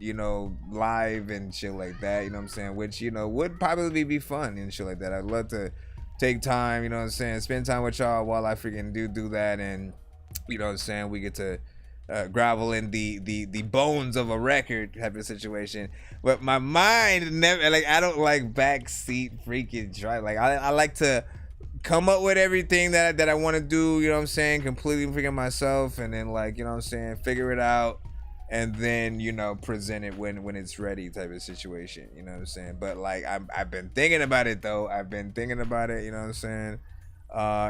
live and shit like that, you know what I'm saying, which would probably be fun and shit like that. I'd love to take time, you know what I'm saying, spend time with y'all while I freaking do that, and you know what I'm saying, we get to gravel in the bones of a record type of situation. But my mind never, like, I don't like backseat freaking drive. Like I like to come up with everything that I want to do, you know what I'm saying, completely freaking myself, and then like, you know what I'm saying, figure it out, and then present it when it's ready type of situation, you know what I'm saying. But like I've been thinking about it though. You know what I'm saying,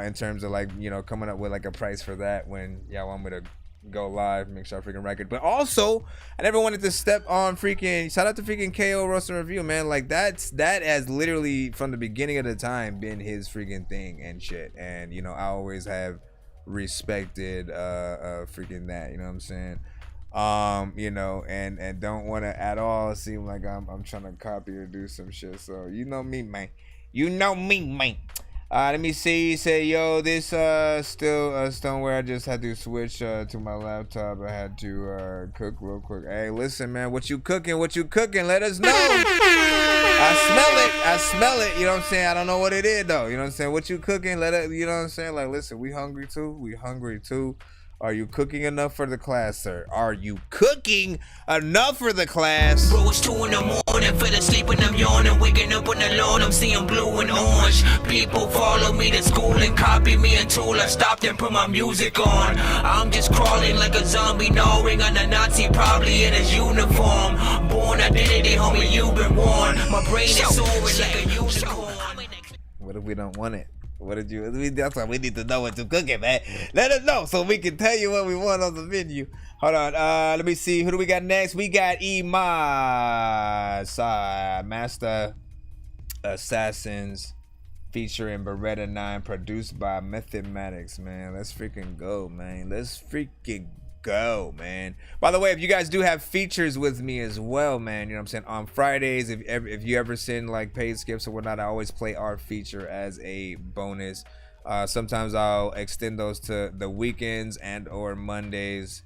in terms of like coming up with like a price for that when y'all want me to go live, make sure I freaking record. But also, I never wanted to step on freaking, shout out to freaking KO Roasting Review, man. Like that has literally from the beginning of the time been his freaking thing and shit. And I always have respected freaking that, you know what I'm saying. And don't want to at all seem like I'm trying to copy or do some shit. So you know me, man. Let me see. Say, yo, this still stoneware. I just had to switch to my laptop. I had to cook real quick. Hey, listen, man, what you cooking? Let us know. I smell it. You know what I'm saying? I don't know what it is though. You know what I'm saying? What you cooking? Let it. You know what I'm saying? Like, listen, we hungry too. Are you cooking enough for the class, sir? Are you cooking enough for the class? Bro, it's 2 in the morning, fell asleep and I'm yawning, waking up on the lawn, I'm seeing blue and orange. People follow me to school and copy me until I stopped and put my music on. I'm just crawling like a zombie, gnawing on a Nazi, probably in his uniform. Born identity, homie, you've been warned. My brain is soaring like a unicorn. What if we don't want it? That's why we need to know what you're cooking, man. Let us know so we can tell you what we want on the menu. Hold on, let me see. Who do we got next? We got Master Assassins featuring Beretta 9, produced by Mathematics, man. Let's freaking go, man. Let's freaking go, man. By the way, if you guys do have features with me as well, man, you know what I'm saying, on Fridays, if you ever send like paid skips or whatnot, I always play our feature as a bonus. Sometimes I'll extend those to the weekends and or Mondays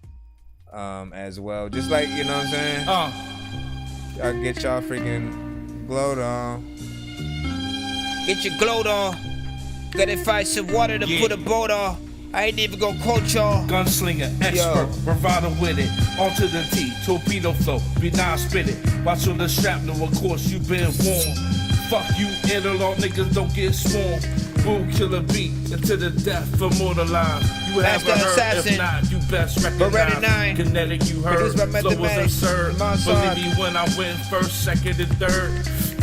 as well, just like, you know what I'm saying, I'll get y'all freaking glowed on. Get your glowed on. Gotta find some water to put a boat on. I ain't even gonna quote y'all. Gunslinger, expert, bravado with it. Onto the T, torpedo flow, be non-spit it. Watch on the shrapnel, of course you been warned. Fuck you, interlaw niggas don't get swarmed. Boom, killer beat, into the death for mortalized. You haven't heard, assassin. if not, you best recognize. Beretta 9. Kinetic, you heard, flow was absurd. Believe me when I win first, second, and third.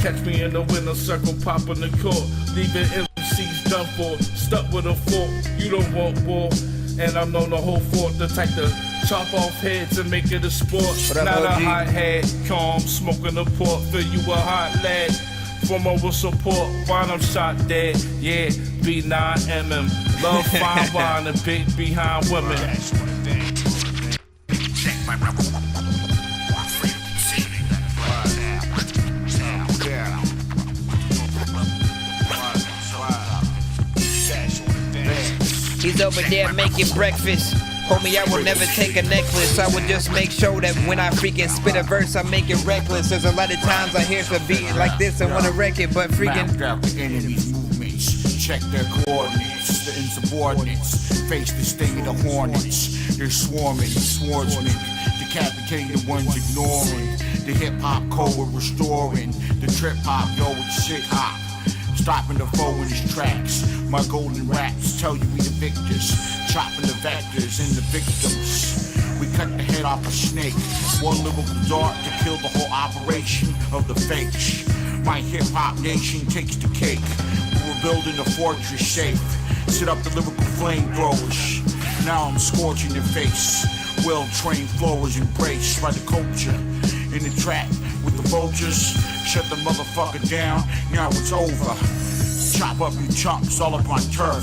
Catch me in the winner circle, popping the court. Leaving MCs done for, stuck with a fork. You don't want war, and I'm known the whole fort. The type to chop off heads and make it a sport. Up, Not OG? a hot head, calm, smoking a port. Feel you a hot lead. From over support, while I'm shot dead. Yeah, B9MM. Love fine wine and big behind women. He's over there making breakfast. Homie, I would never take a necklace. I would just make sure that when I freaking spit a verse, I make it reckless. There's a lot of times I hear some beating like this and wanna wreck it, but freaking mapped out the enemy's movements, check their coordinates, the insubordinates, face the sting of the hornets. They're swarming, swordsmen, decapitating the ones ignoring. The hip-hop code we're restoring, the trip-hop, yo, it's shit-hop. Stopping the foe in his tracks. My golden raps tell you we the victors. Chopping the vectors and the victims. We cut the head off a snake. One lyrical dart to kill the whole operation of the fakes. My hip-hop nation takes the cake. We were building a fortress safe. Set up the lyrical flamethrowers. Now I'm scorching their face. Well-trained flowers embraced by the culture. In the trap with the vultures. Shut the motherfucker down, now it's over. Chop up you chunks all up my turf.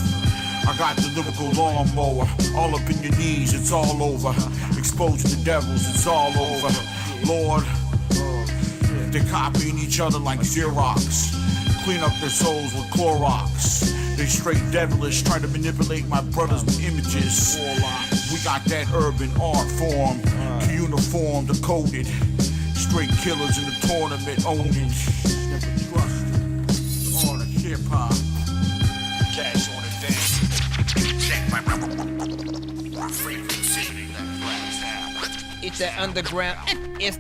I got the lyrical lawnmower, all up in your knees, it's all over. Expose the devils, it's all over. Lord, they're copying each other like Xerox. Clean up their souls with Clorox. They straight devilish, trying to manipulate my brothers with images. We got that urban art form, uniform, decoded. Straight killers in the tournament owning. Never trusted. On a hip hop. Cash on the dance. Check my frequency. it's that underground. It's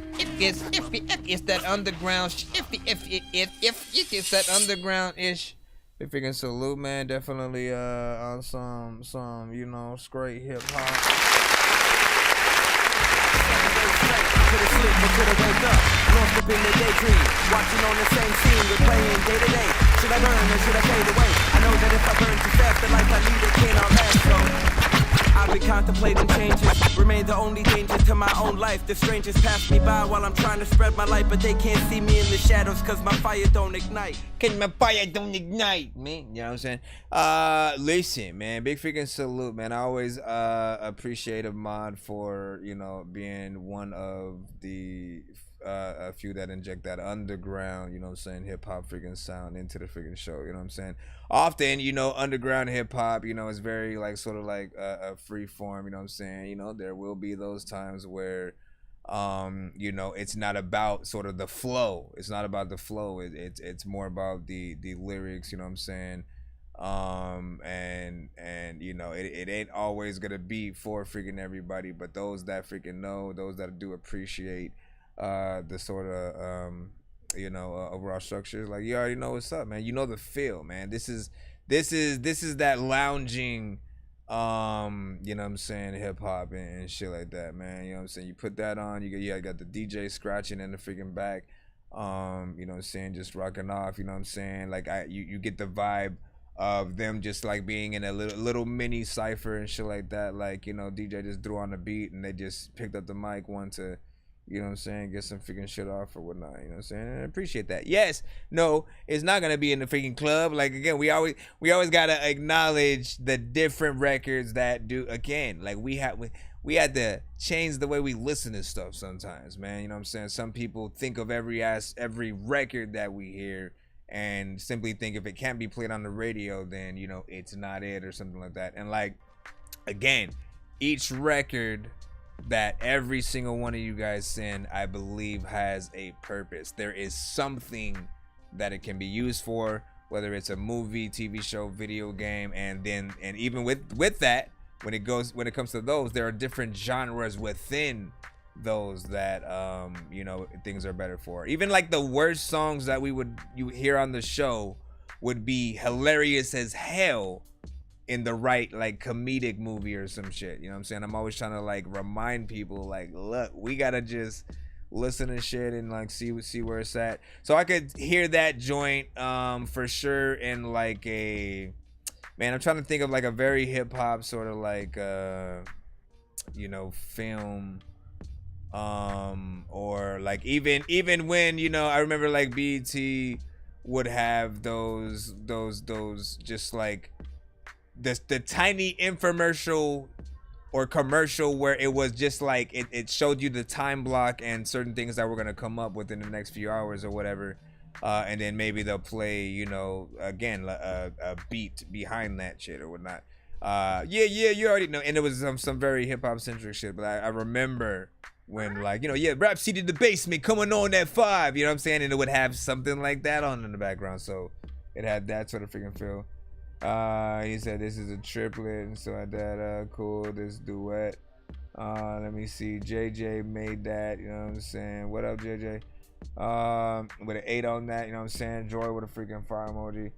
that underground. It's that underground-ish. Big freaking salute, man. Definitely on some you know, straight hip hop. Could've slipped or could've wake up, lost up in the daydream, watching on the same scene, replaying day to day. Should I burn or should I fade away? I know that if I burn too fast, the life I lead it cannot last. So I've been contemplating changes, remain the only danger to my own life. The strangers pass me by while I'm trying to spread my light, but they can't see me in the shadows cause my fire don't ignite. Cause my fire don't ignite, man. You know what I'm saying? Listen, man, big freaking salute, man. I always appreciate a mod for, you know, being one of the a few that inject that underground, you know what I'm saying, hip-hop freaking sound into the freaking show, you know what I'm saying. Often, you know, underground hip-hop, you know, is very like sort of like a free form, you know what I'm saying. You know, there will be those times where you know, it's not about sort of the flow. It's not about the flow. It's more about the lyrics, you know what I'm saying. And you know, it ain't always gonna be for freaking everybody, but those that freaking know, those that do appreciate the sort of you know, overall structure, like, you already know what's up, man. You know the feel, man. This is that lounging you know what I'm saying, hip hop and shit like that, man. You know what I'm saying? You put that on, you got the DJ scratching in the freaking back, you know what I'm saying, just rocking off, you know what I'm saying? Like you get the vibe of them just like being in a little mini cipher and shit like that. Like, you know, DJ just threw on the beat and they just picked up the mic, one to, You know what I'm saying? Get some freaking shit off or whatnot. You know what I'm saying? And I appreciate that. Yes, no, it's not gonna be in the freaking club. Like again, we always gotta acknowledge the different records that do. Again, like we had to change the way we listen to stuff sometimes, man. You know what I'm saying? Some people think of every record that we hear and simply think if it can't be played on the radio, then you know it's not it or something like that. And like again, each record that every single one of you guys send, I believe, has a purpose. There is something that it can be used for, whether it's a movie, TV show, video game, and even with that, when it comes to those, there are different genres within those that you know, things are better for. Even like the worst songs that you hear on the show would be hilarious as hell in the right like comedic movie or some shit. You know what I'm saying? I'm always trying to like remind people like, look, we gotta just listen to shit and like see where it's at. So I could hear that joint for sure in like a, man, I'm trying to think of like a very hip hop sort of like you know, film or like even when, you know, I remember like BET would have those just like the tiny infomercial or commercial where it was just like it showed you the time block and certain things that were going to come up within the next few hours or whatever, and then maybe they'll play, you know, again a beat behind that shit or whatnot. Yeah, you already know. And it was some very hip-hop centric shit, but I remember when, like, you know, yeah, Rap City the Basement coming on at 5, you know what I'm saying, and it would have something like that on in the background, so it had that sort of freaking feel. He said this is a triplet and so like that. Cool, this duet. Let me see. JJ made that, you know what I'm saying. What up, JJ? With an 8 on that, you know what I'm saying. Joy with a freaking fire emoji.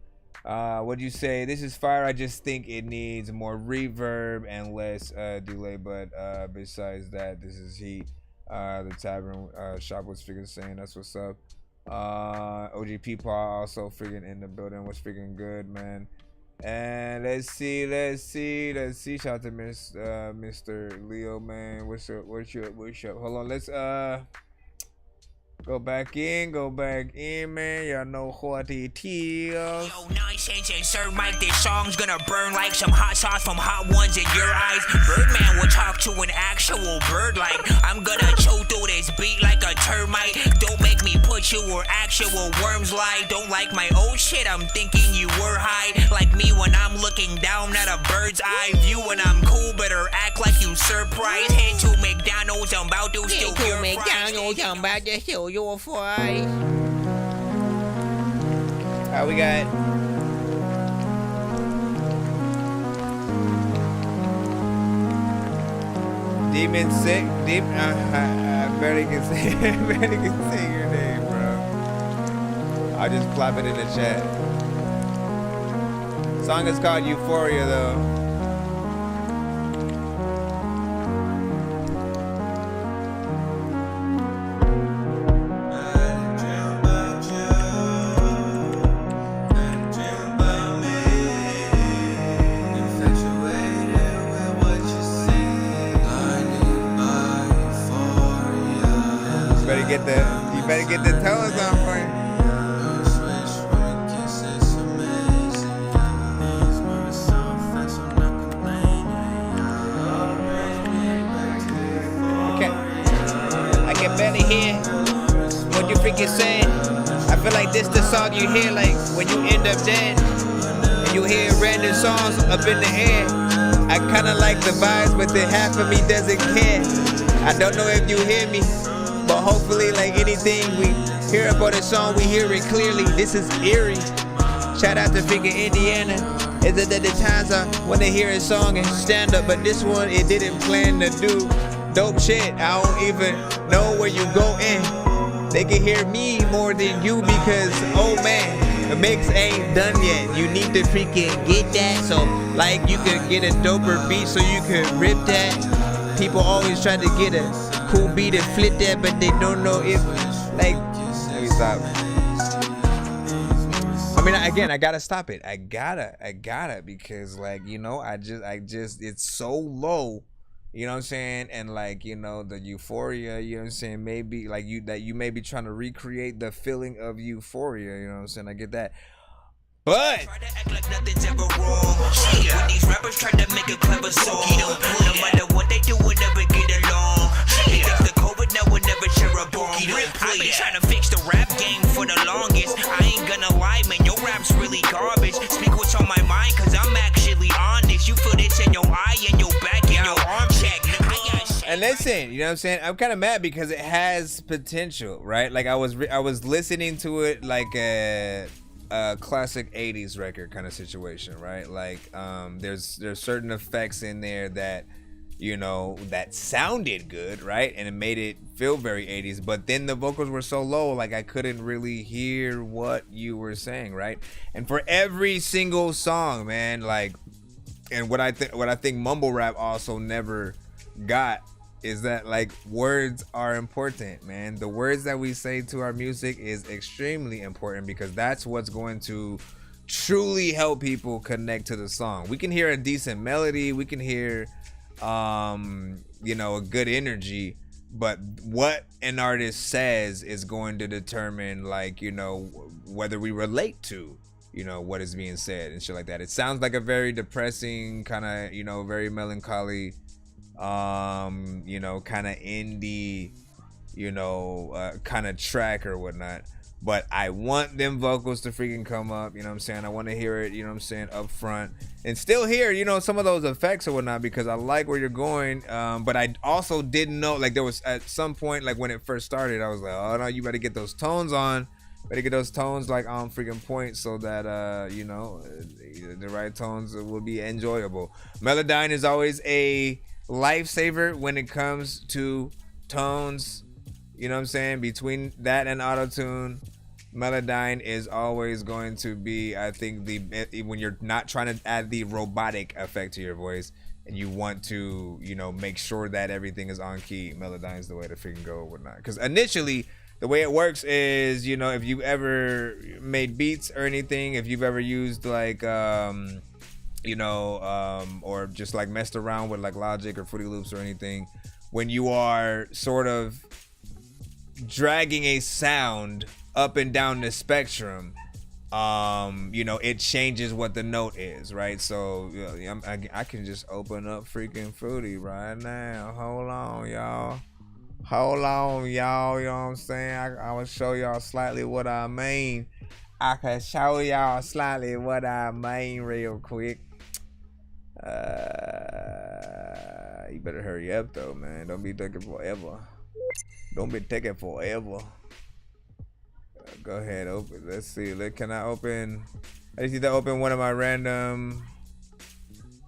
What'd you say? This is fire. I just think it needs more reverb and less delay, but besides that, this is heat. The tavern shop was freaking saying that's what's up. OG Peepaw also freaking in the building was freaking good, man. And let's see. Shout out to Mr. Leo, man. What's up? Hold on, let's go back in, man. Y'all know what it is. Yo, Nonsenze and Sir Mike, this song's gonna burn like some hot sauce from Hot Ones in your eyes. Birdman will talk to an actual bird like I'm gonna chew through this beat like a termite. Don't make me put you where actual worms lie. Don't like my old shit, I'm thinking you were high. Like me when I'm looking down at a bird's eye view. When I'm cool, better act like you surprised. Head to McDonald's, I'm about to steal your fries. I'm about to steal your fries. Alright, we got Demon Sick. I barely can say your name, bro. I'll just plop it in the chat. Song is called Euphoria, though. You better get the tones on for you. I can barely hear what you freaking saying. I feel like this the song you hear like when you end up dead and you hear random songs up in the air. I kinda like the vibes, but then half of me doesn't care. I don't know if you hear me, but hopefully, like anything we hear about a song, we hear it clearly. This is eerie. Shout out to freaking Indiana. Is it that the times I want to hear a song and stand up, but this one it didn't plan to do dope shit. I don't even know where you go in. They can hear me more than you because, oh man, the mix ain't done yet. You need to freaking get that. So like you could get a doper beat so you could rip that. People always try to get a cool beat and flip that, but they don't know if, like, let me stop. I mean, again, I gotta stop it. I gotta, because, like, you know, I just, it's so low You know what I'm saying? And like, you know, the euphoria, you know what I'm saying? Maybe like you may be trying to recreate the feeling of euphoria, you know what I'm saying? I get that. But nothing's ever wrong. When these rappers try to make a clever song, no matter what they do, we'll never get along. They think the COVID now will never share a bomb. I've been trying to fix the rap game for the longest. I ain't gonna lie, man, your rap's really garbage. Speak what's on my mind, cause I'm actually honest. You feel this in your eye, in your back, in your arm check. and listen, you know what I'm saying? I'm kind of mad because it has potential, right? Like I was listening to it like a classic 80s record kind of situation, right? Like there's certain effects in there that, you know, that sounded good, right? And it made it feel very 80s, but then the vocals were so low, like I couldn't really hear what you were saying, right? And for every single song, man, like, and what I think mumble rap also never got is that like words are important, man. The words that we say to our music is extremely important because that's what's going to truly help people connect to the song. We can hear a decent melody, we can hear you know, a good energy, but what an artist says is going to determine, like, you know, whether we relate to, you know, what is being said and shit like that. It sounds like a very depressing kind of, you know, very melancholy, you know, kind of indie, you know, kind of track or whatnot. But I want them vocals to freaking come up, you know what I'm saying? I want to hear it, you know what I'm saying, up front. And still hear, you know, some of those effects or whatnot because I like where you're going. But I also didn't know, like there was at some point, like when it first started, I was like, oh no, you better get those tones on. Better get those tones like on freaking point so that, you know, the right tones will be enjoyable. Melodyne is always a lifesaver when it comes to tones. You know what I'm saying? Between that and auto-tune, Melodyne is always going to be, I think, when you're not trying to add the robotic effect to your voice and you want to, you know, make sure that everything is on key, Melodyne's the way to freaking go or whatnot. Because initially, the way it works is, you know, if you ever made beats or anything, if you've ever used like, you know, or just like messed around with like Logic or Fruity Loops or anything, when you are sort of dragging a sound up and down the spectrum, you know, it changes what the note is, right? So I can just open up freaking Fruity right now. Hold on, y'all. Hold on, y'all. You know what I'm saying? I will show y'all slightly what I mean. I can show y'all slightly what I mean real quick. You better hurry up though, man. Don't be taking forever. Don't be taking forever. Go ahead, open. Let's see. Can I open? I just need to open one of my random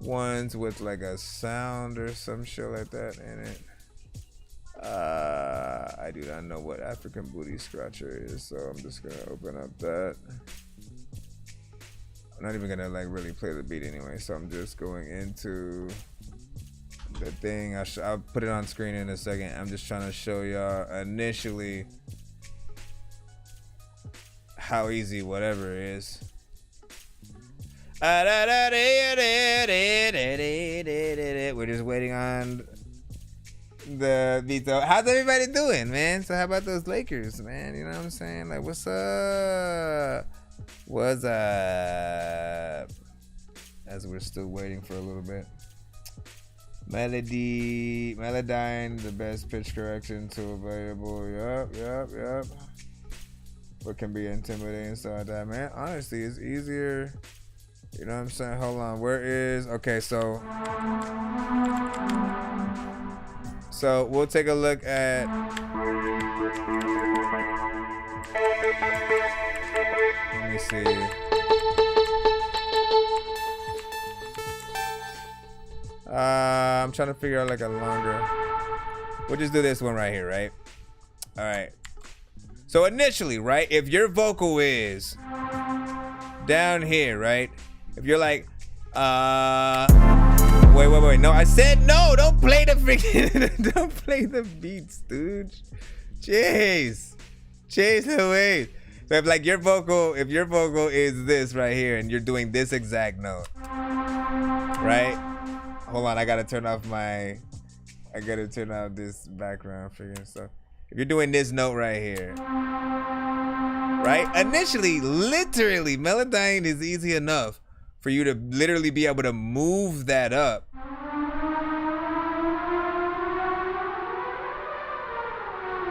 ones with like a sound or some shit like that in it. I do not know what African Booty Scratcher is, so I'm just gonna open up that. I'm not even gonna like really play the beat anyway, so I'm just going into the thing. I'll put it on screen in a second. I'm just trying to show y'all initially how easy whatever is. We're just waiting on the beat though. How's everybody doing, man? So how about those Lakers, man? You know what I'm saying? Like, what's up? What's up? As we're still waiting for a little bit. Melodyne, the best pitch correction tool available. Yup. What can be intimidating inside that, man? Honestly, it's easier. You know what I'm saying? Hold on. Where is? Okay, so we'll take a look at. Let me see. I'm trying to figure out like a longer. We'll just do this one right here, right? All right. So initially, right, if your vocal is down here, right? If you're like, wait. No, I said no. Don't play the freaking. Don't play the beats, dude. Jeez, Louise. So if like your vocal is this right here, and you're doing this exact note, right? Hold on, I gotta turn off my I gotta turn out this background freaking stuff. If you're doing this note right here, right? Initially, literally, Melodyne is easy enough for you to literally be able to move that up.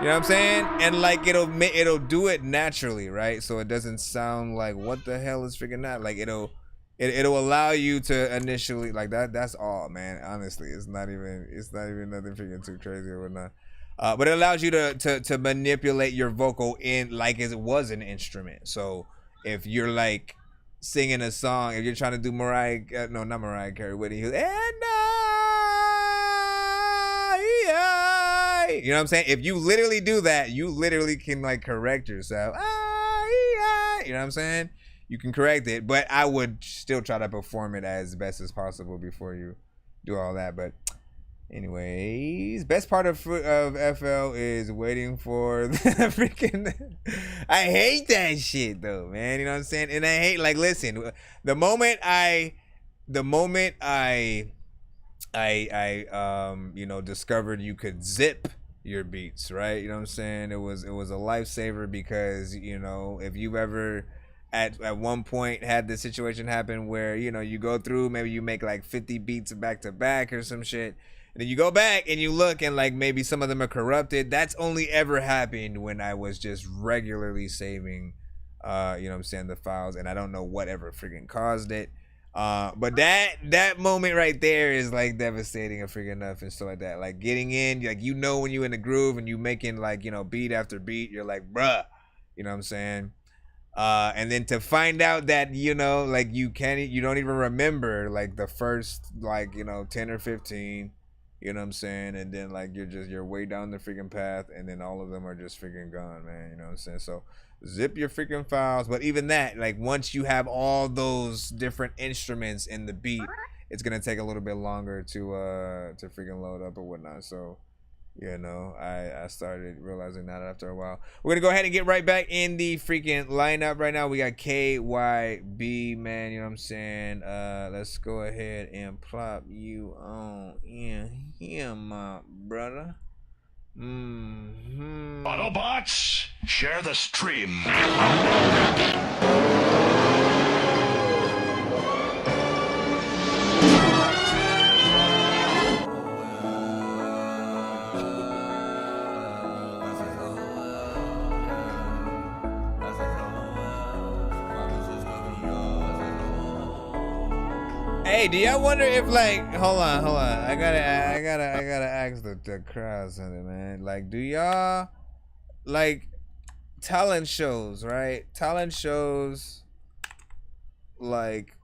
You know what I'm saying? And like it'll do it naturally, right? So it doesn't sound like what the hell is freaking that? Like it'll allow you to initially like that. That's all, man. Honestly, it's not even nothing freaking too crazy or whatnot. But it allows you to manipulate your vocal in like as it was an instrument. So if you're like singing a song, if you're trying to do Mariah, no, not Mariah Carey, Whitney Houston, you know what I'm saying? If you literally do that, you literally can like correct yourself. You know what I'm saying? You can correct it, but I would still try to perform it as best as possible before you do all that. But anyways, best part of FL is waiting for the freaking. I hate that shit though, man. You know what I'm saying? And I hate like listen, the moment I you know discovered you could zip your beats, right? You know what I'm saying? It was a lifesaver because you know if you've ever at one point had this situation happen where you know you go through, maybe you make like 50 beats back to back or some shit, and then you go back and you look and like maybe some of them are corrupted. That's only ever happened when I was just regularly saving you know what I'm saying, the files, and I don't know whatever freaking caused it. But that moment right there is like devastating and freaking enough and stuff like that. Like getting in, like you know when you in the groove and you making like, you know, beat after beat, you're like, bruh, you know what I'm saying? And then to find out that, you know, like you don't even remember like the first like, you know, 10 or 15, you know what I'm saying? And then like you're way down the freaking path and then all of them are just freaking gone, man, you know what I'm saying? So zip your freaking files. But even that, like once you have all those different instruments in the beat, it's gonna take a little bit longer to freaking load up or whatnot. So you know, I started realizing that after a while. We're gonna go ahead and get right back in the freaking lineup right now. We got KYB, man, you know what I'm saying? Let's go ahead and plop you on in here, my brother. Autobots, share the stream. Hey, do y'all wonder if like hold on. I gotta ask the crowd something, man. Like, do y'all like talent shows, right? Talent shows, like,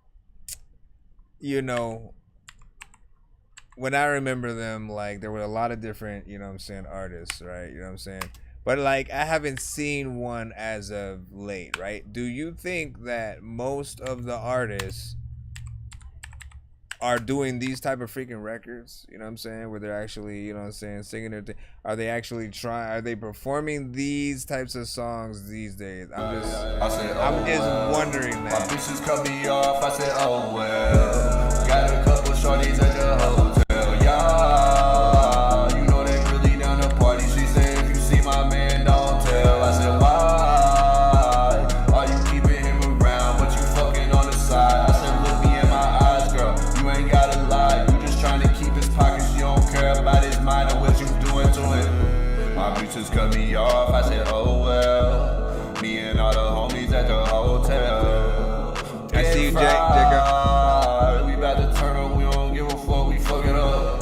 you know, when I remember them, like there were a lot of different, you know what I'm saying, artists, right? You know what I'm saying? But like I haven't seen one as of late, right? Do you think that most of the artists are doing these type of freaking records, you know what I'm saying, where they're actually, you know what I'm saying, singing their thing? Are they actually are they performing these types of songs these days? I'm just wondering that. My bitches cut me off, I said, oh well. Got a couple shorties at the hotel, yeah. You know they really down to party. She said, if you see my man, don't tell. I said, why? Are you keeping him around, but you fucking on the side? I said, look me in my eyes, girl. You ain't gotta lie, you just trying to keep his pockets. You don't care about his mind or what you doing to him. My bitches cut me off, I said, oh well. Me and all the homies at the hotel. I see you, Jacob. We about to turn up, we don't give a fuck, we fuck it up.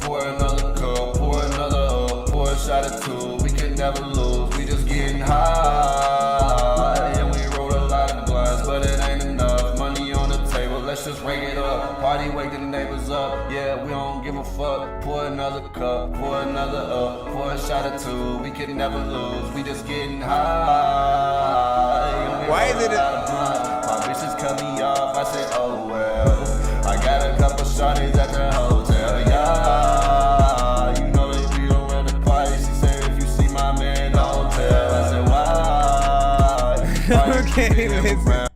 Pour another cup, pour another up, pour a shot or two. We can never lose, we just getting high. And we roll a lot of blunts, but it ain't enough. Money on the table, let's just ring it up. Party, wake the neighbors up, yeah, we don't give a fuck. Pour another cup, pour another up, pour a shot or two. We can never lose, we just getting high. Why is it my bitches cut me off, I said, oh well. I got a couple shorties at the hotel, yeah. You know that we don't run the party. She said, if you see my man, don't tell. I said, why? Okay, listen.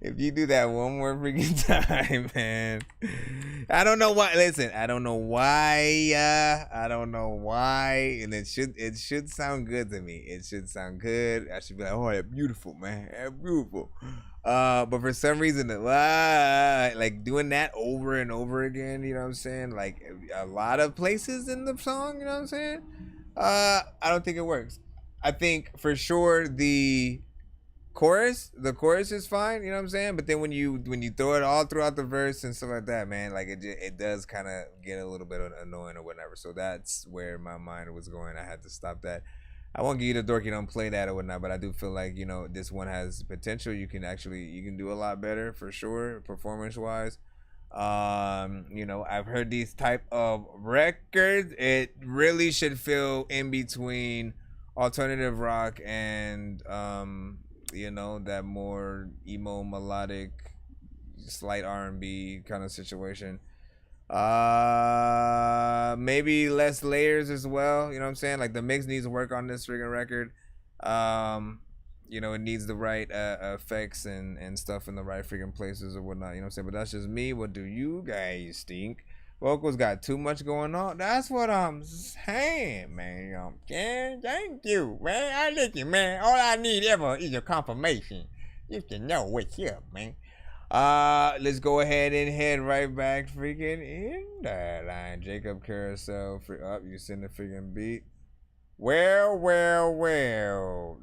If you do that one more freaking time, man. I don't know why. Listen, I don't know why. I don't know why. And it should sound good to me. It should sound good. I should be like, oh, that's beautiful, man. That's beautiful. But for some reason, like doing that over and over again, you know what I'm saying? Like a lot of places in the song, you know what I'm saying? I don't think it works. I think for sure the chorus is fine, you know what I'm saying? But then when you throw it all throughout the verse and stuff like that, man, like it does kind of get a little bit annoying or whatever. So that's where my mind was going. I had to stop that. I won't give you the Dorky, don't play that or whatnot, but I do feel like, you know, this one has potential. You can do a lot better for sure, performance wise. You know, I've heard these type of records. It really should feel in between alternative rock and you know, that more emo melodic, slight R&B kind of situation. Maybe less layers as well, you know what I'm saying? Like the mix needs work on this freaking record. You know, it needs the right effects and stuff in the right freaking places or whatnot, you know what I'm saying? But that's just me. What do you guys think? Vocals got too much going on. That's what I'm saying, man. You know, thank you, man. I like you, man. All I need ever is your confirmation. You can know what's up, man. Let's go ahead and head right back freaking in that line. Jacob Carousel, you send the freaking beat. Well,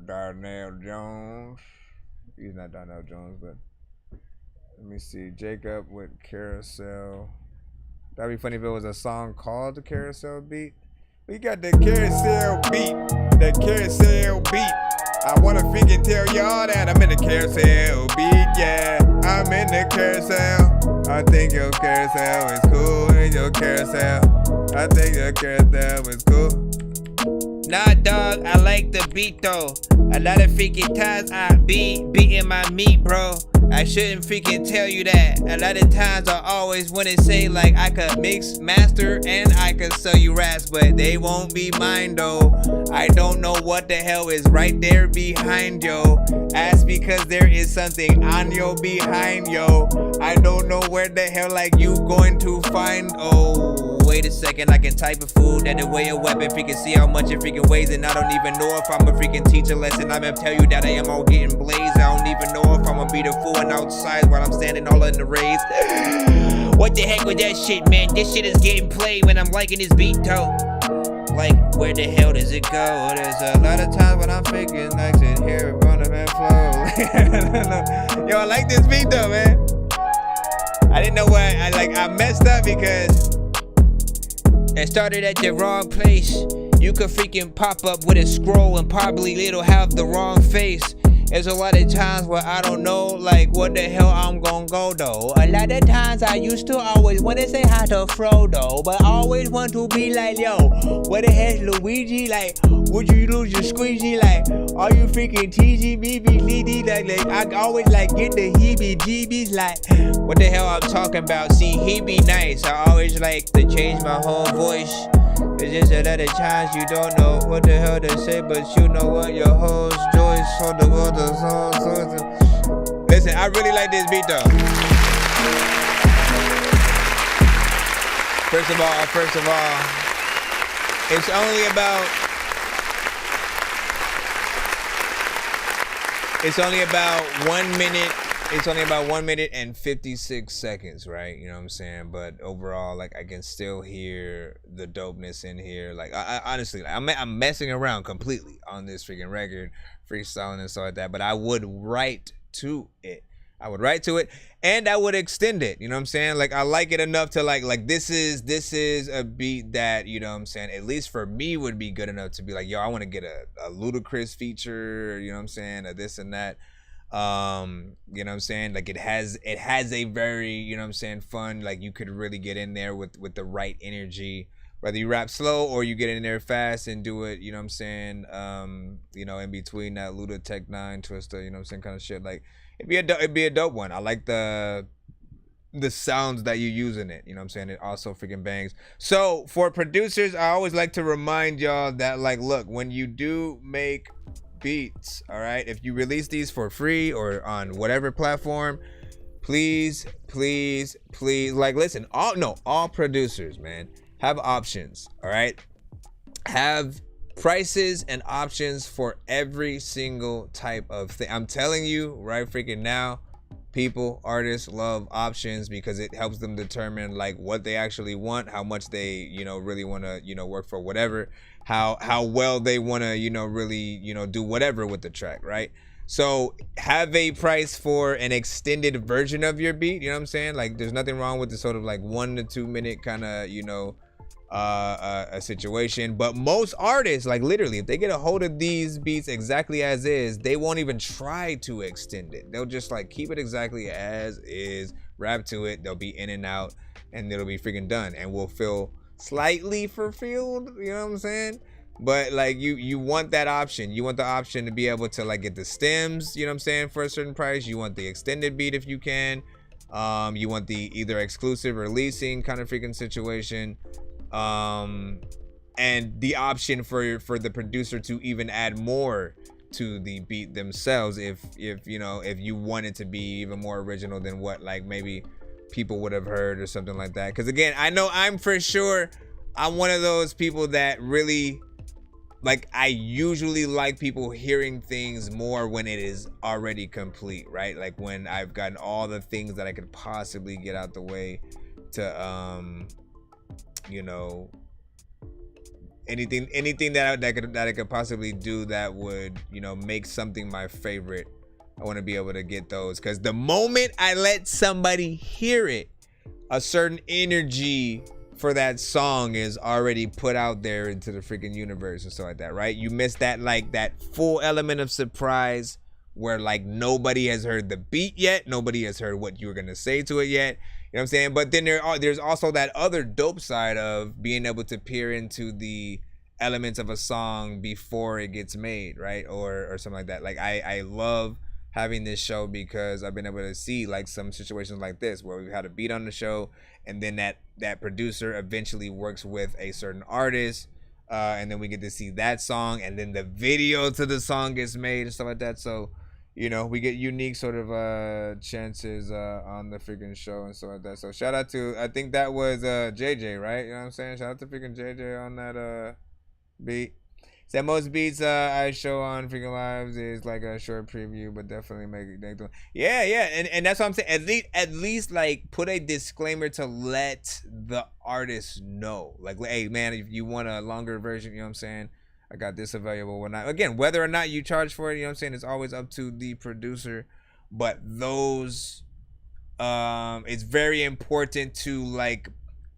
Darnell Jones. He's not Darnell Jones, but let me see. Jacob with Carousel. That'd be funny if it was a song called the Carousel Beat. We got the Carousel Beat. The Carousel Beat. I wanna freaking tell y'all that I'm in the Carousel Beat, yeah. I'm in the carousel. I think your carousel is cool. In your carousel. I think your carousel is cool. Nah, dog, I like the beat though. A lot of freaking times I be beating my meat, bro. I shouldn't freaking tell you that. A lot of times I always wanna say like I could mix, master, and I could sell you raps, but they won't be mine though. I don't know what the hell is right there behind yo. Ask because there is something on your behind yo. I don't know where the hell like you going to find. Oh, wait a second, I can type of food that the way a weapon freaking see how much it freaking weighs, and I don't even know if I'm a freaking teach a lesson. I'm gonna tell you that I am all getting blazed. I don't even know if I'm gonna be the fool and outside while I'm standing all in the rays. What the heck with that shit, man? This shit is getting played when I'm liking this beat though. Like, where the hell does it go? There's a lot of times when I'm freaking like to hear it run and flow. Yo, I like this beat though, man. I didn't know why I messed up because it started at the wrong place. You could freaking pop up with a scroll and probably it'll have the wrong face. There's a lot of times where I don't know like what the hell I'm gonna go though. A lot of times I used to always want to say hi to Frodo, but I always want to be like, yo, what the heck's Luigi? Like, would you lose your squeegee? Like, are you freaking teasing me? Like I always like get the heebie-jeebies. Like, what the hell I'm talking about? See, he be nice. I always like to change my whole voice. It's just a lot of times you don't know what the hell to say, but you know what your host Joyce on the other song. Listen, I really like this beat though. First of all, it's only about 1 minute. It's only about 1 minute and 56 seconds, right? You know what I'm saying? But overall, like I can still hear the dopeness in here. Like I honestly, like, I'm messing around completely on this freaking record, freestyling and stuff like that. But I would write to it. And I would extend it. You know what I'm saying? Like I like it enough to like this is a beat that, you know what I'm saying, at least for me would be good enough to be like, yo, I want to get a Ludacris feature. You know what I'm saying? Or this and that. You know what I'm saying, like it has a very, you know what I'm saying, fun, like you could really get in there with the right energy, whether you rap slow or you get in there fast and do it, you know what I'm saying, you know, in between that Luda Tech 9 Twister, you know what I'm saying, kind of shit. Like it'd be a dope one. I like the sounds that you use in it, you know what I'm saying. It also freaking bangs. So for producers, I always like to remind y'all that, like, look, when you do make beats, all right, if you release these for free or on whatever platform, please, please, please, like, listen, all producers, man, have options, all right? Have prices and options for every single type of thing. I'm telling you right freaking now, people, artists love options because it helps them determine like what they actually want, how much they, really want to, work for whatever, how well they want to, really, do whatever with the track, right? So have a price for an extended version of your beat, you know what I'm saying? Like there's nothing wrong with the sort of like 1 to 2 minute kind of, a situation, but most artists, like literally, if they get a hold of these beats exactly as is, they won't even try to extend it. They'll just like keep it exactly as is, rap to it, they'll be in and out, and it'll be freaking done, and we'll feel slightly fulfilled, you know what I'm saying? But like you want that option. You want the option to be able to like get the stems, you know what I'm saying, for a certain price. You want the extended beat if you can. You want the either exclusive releasing kind of freaking situation. And the option for the producer to even add more to the beat themselves if you want it to be even more original than what like maybe people would have heard or something like that. Because again, I know I'm one of those people that really like, I usually like people hearing things more when it is already complete, right? Like when I've gotten all the things that I could possibly get out the way to anything that I could possibly do that would make something my favorite. I want to be able to get those, because the moment I let somebody hear it, a certain energy for that song is already put out there into the freaking universe and stuff like that, right? You miss that, like that full element of surprise where like nobody has heard the beat yet, nobody has heard what you were gonna say to it yet. You know what I'm saying? But then there's also that other dope side of being able to peer into the elements of a song before it gets made, right? Or something like that. Like I love having this show because I've been able to see like some situations like this where we've had a beat on the show, and then that producer eventually works with a certain artist, and then we get to see that song, and then the video to the song gets made and stuff like that. So we get unique sort of chances on the freaking show and stuff like that. So shout out to, I think that was JJ, right? You know what I'm saying? Shout out to freaking JJ on that beat. Said most beats I show on freaking lives is like a short preview, but definitely make it. Yeah, and that's what I'm saying. At least like put a disclaimer to let the artist know. Like, hey man, if you want a longer version, you know what I'm saying, I got this available. Again, whether or not you charge for it, you know what I'm saying, it's always up to the producer. But those, it's very important to like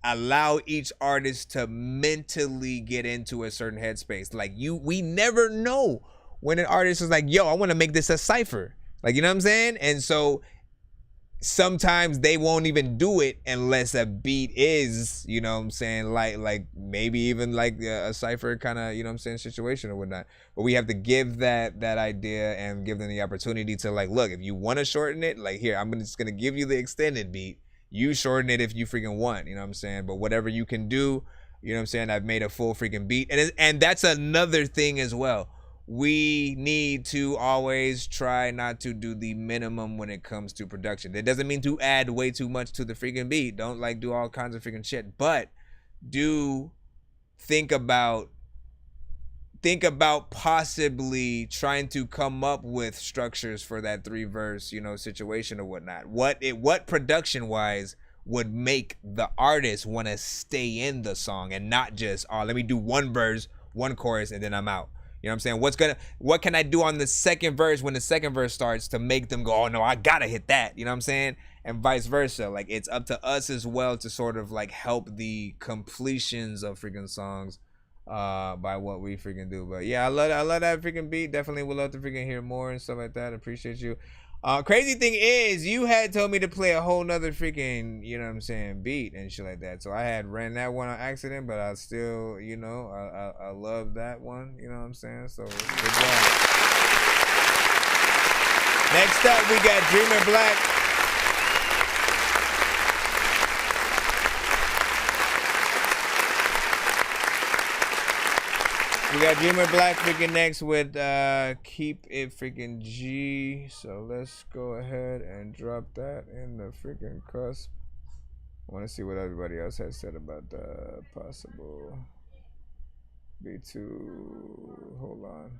allow each artist to mentally get into a certain headspace. Like we never know when an artist is like, yo, I want to make this a cipher. Like, you know what I'm saying? And so sometimes they won't even do it unless a beat is, you know what I'm saying, like maybe even like a cipher kind of, you know what I'm saying, situation or whatnot. But we have to give that idea and give them the opportunity to like, look, if you want to shorten it, like here, I'm just gonna give you the extended beat. You shorten it if you freaking want, you know what I'm saying? But whatever you can do, you know what I'm saying? I've made a full freaking beat. And that's another thing as well. We need to always try not to do the minimum when it comes to production. That doesn't mean to add way too much to the freaking beat. Don't like do all kinds of freaking shit. But do think about possibly trying to come up with structures for that 3-verse, situation or whatnot. What production wise would make the artist want to stay in the song and not just, let me do 1 verse, 1 chorus, and then I'm out. You know what I'm saying? What can I do on the second verse when the second verse starts to make them go, oh no, I gotta hit that. You know what I'm saying? And vice versa. Like, it's up to us as well to sort of like help the completions of freaking songs by what we freaking do. But yeah, I love that freaking beat. Definitely would love to freaking hear more and stuff like that. Appreciate you. Crazy thing is, you had told me to play a whole nother freaking, you know what I'm saying, beat and shit like that. So I had ran that one on accident, but I still, I love that one, you know what I'm saying? So good job. Next up, we got Dreamer Black. We got Dreamer Black freaking next with Keep It freaking G. So let's go ahead and drop that in the freaking cusp. I want to see what everybody else has said about the possible B2. Hold on.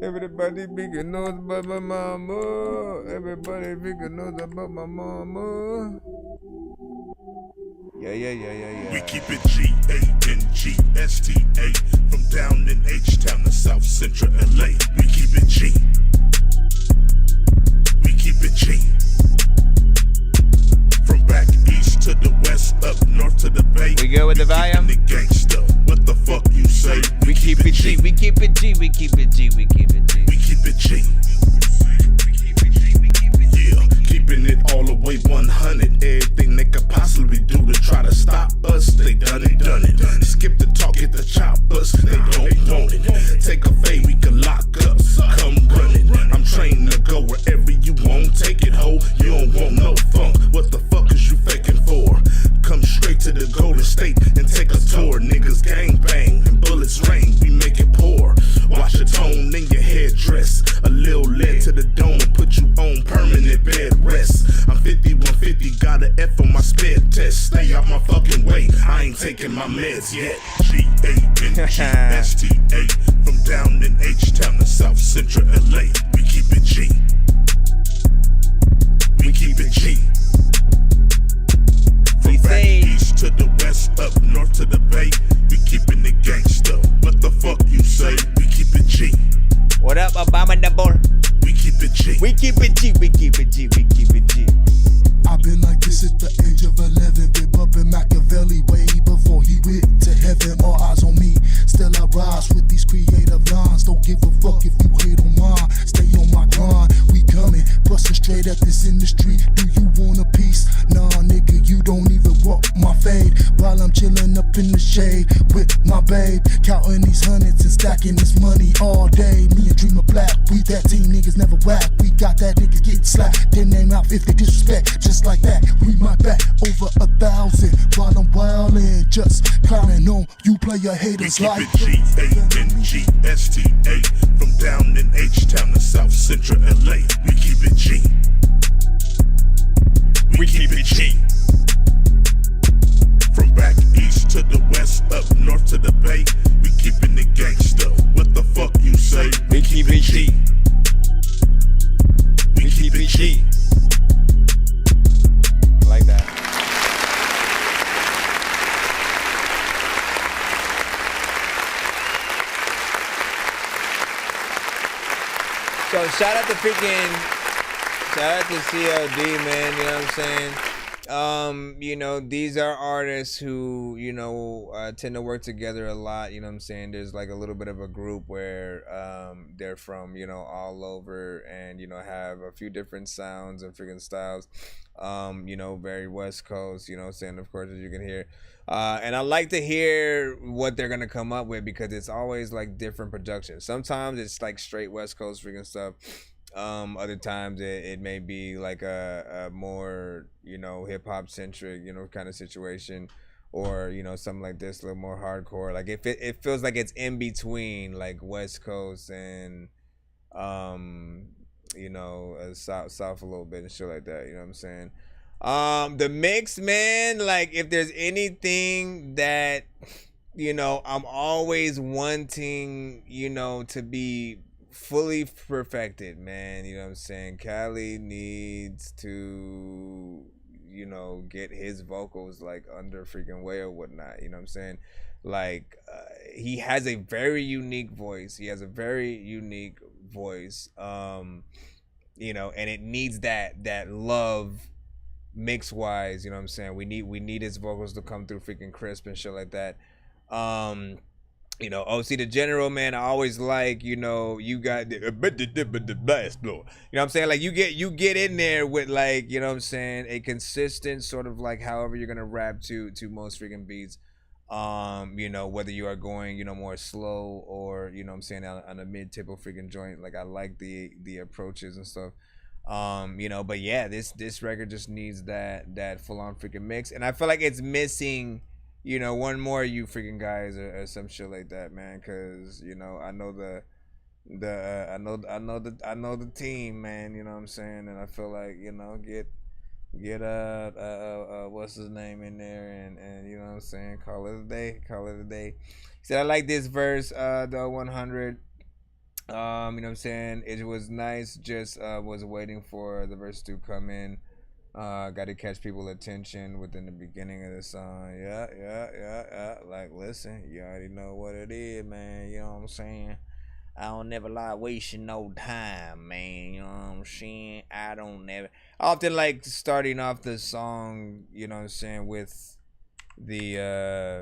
Everybody freaking knows about my mama. Everybody freaking knows about my mama. Yeah. We keep it G-A-N-G-S-T-A. From down in H-Town to South Central LA. We keep it G. We keep it G. From back east to the west, up north to the bay. We good with the volume? The gangsta. What the fuck you say? We keep it G. We keep it G. We keep it G. We keep it G. We keep it G. Yeah, keeping it all the way 100. Everything they could possibly do to try to stop us, they done it. Skip the talk, get the choppers, they don't want it. Take a fade, we can lock up, come running. I'm trained to go wherever you want, take it, ho. You don't want no funk, what the fuck is you faking for? Come straight to the Golden State and take a tour. Niggas gang bang and bullets rain, we make it pour. Wash your tone in your headdress, a little lead to the dome and put you on permanent bed rest. I'm 5150, got an F on my sped test. Stay out my fucking way, I ain't taking my meds yet. G-A-N-G-S-T-A. From down in H-Town to South Central LA. We keep it G. We keep it G. From back east to the west, up north to the bay. We keeping it gangsta. What the fuck you say? We keep it G. What up, Abominable? We keep it G. We keep it G. We keep it G. We keep it G. I've been like this at the age of 11. Been bumping Machiavelli way before he went to heaven. All eyes on me. Still I rise with these creative lines. Don't give a fuck if you hate on mine. Stay on my grind. We coming, busting straight at this industry. Do you want a piece? Nah, nigga, you don't even want my fade. While I'm chilling up in the shade with my babe, counting these hundreds and stacking this money all day. Me and Dreamer Black, we that team niggas never whack. We got that niggas getting slapped. Their name out if they disrespect. Just like that, we might bet over 1,000 while I'm wildin', just clowning on you player haters we keep like it G-A-N-G-S-T-A. From down in H-Town to South Central LA. We keep it G. We keep it G. From back east to the west, up north to the bay. We keeping it gangsta. What the fuck you say? We keep it G. We keep it G. Like that. So shout out to CLD, man, you know what I'm saying? You know, these are artists who, you know, tend to work together a lot, you know what I'm saying? There's like a little bit of a group where they're from, you know, all over and, you know, have a few different sounds and freaking styles. You know, very West Coast, you know what I'm saying, of course, as you can hear. And I like to hear what they're gonna come up with because it's always like different productions. Sometimes it's like straight West Coast freaking stuff. Other times it may be like a more, you know, hip hop centric, you know, kind of situation, or, you know, something like this, a little more hardcore. Like it feels like it's in between like West Coast and you know, south a little bit and shit like that, you know what I'm saying? The mix, man, like if there's anything that, you know, I'm always wanting, you know, to be fully perfected, man, you know what I'm saying? Cali needs to, you know, get his vocals like under freaking way or whatnot, you know what I'm saying? Like he has a very unique voice. You know, and it needs that love mix wise, you know what I'm saying? We need his vocals to come through freaking crisp and shit like that. You know, OC the General, man, I always like, you know, you got the blast blow. You know what I'm saying? Like you get in there with like, you know what I'm saying, a consistent sort of like however you're gonna rap to most freaking beats. You know, whether you are going, you know, more slow or, you know what I'm saying, on a mid-tempo freaking joint. Like I like the approaches and stuff. You know, but yeah, this record just needs that full-on freaking mix. And I feel like it's missing you know, one more you freaking guys or some shit like that, man. Cause you know, I know the team, man. You know what I'm saying, and I feel like, you know, get what's his name in there, and you know what I'm saying, call it a day. He said I like this verse, the 100. You know what I'm saying, it was nice. Just was waiting for the verse to come in. Got to catch people's attention within the beginning of the song. Yeah. Like, listen, you already know what it is, man. You know what I'm saying? I don't never like wasting no time, man. You know what I'm saying? I often like starting off the song, you know what I'm saying, with the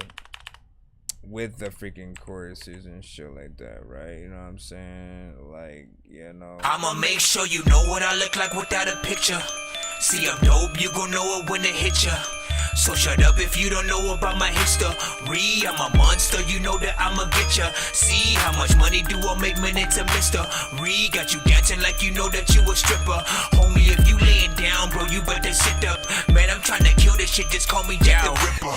freaking choruses and shit like that, right? You know what I'm saying? Like, you know, I'ma make sure you know what I look like without a picture. See, I'm dope, you gon' know it when it hit ya. So shut up if you don't know about my history. I'm a monster, you know that I'ma get ya. See how much money do I make minute to Mr. Got you dancing like you know that you a stripper. Homie, if you laying down, bro, you better sit up. Man, I'm trying to kill this shit, just call me Jack the Ripper.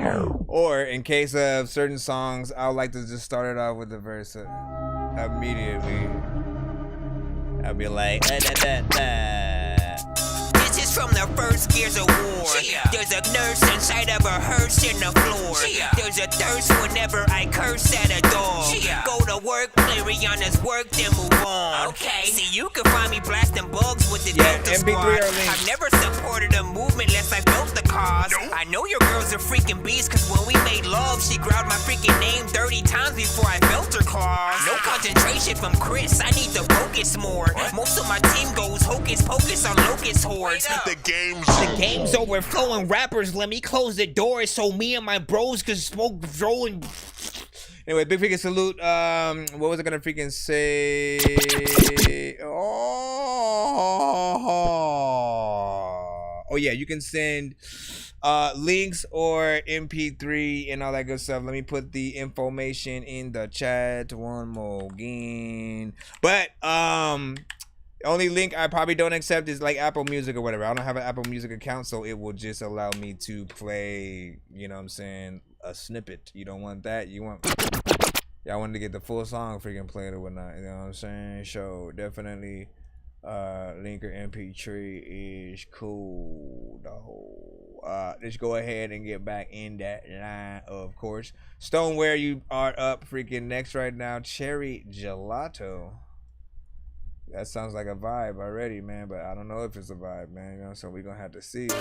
Yo. Or in case of certain songs, I would like to just start it off with the verse immediately. I'll be like, This is from the first Gears of War. There's a nurse inside of a hearse in the floor. There's a thirst whenever I curse at a dog. Go to work, play Rihanna's work, then move on. Okay. See, you can find me blasting bugs with the Delta Squad. I've never supported a movement unless I built the cause. I know your girl's a freaking beast, cause when we made love, she growled my freaking name 30 times before I felt her claws. No concentration from Chris, I need to focus more. Most of my team goes hocus pocus on locust hordes. The game's overflowing. Rappers, let me close the door so me and my bros can smoke rolling. Anyway, big freaking salute. What was I gonna freaking say? Oh yeah, you can send links or MP3 and all that good stuff. Let me put the information in the chat one more again. But only link I probably don't accept is like Apple Music or whatever. I don't have an Apple Music account, so it will just allow me to play, you know what I'm saying, a snippet. You don't want that. You want, y'all wanted to get the full song freaking played or whatnot. You know what I'm saying? So definitely link or MP3 is cool though. Let's go ahead and get back in that line, of course. Stoneware, you are up freaking next right now. Cherry Gelato. That sounds like a vibe already, man, but I don't know if it's a vibe, man, you know, so we're gonna have to see. Yeah.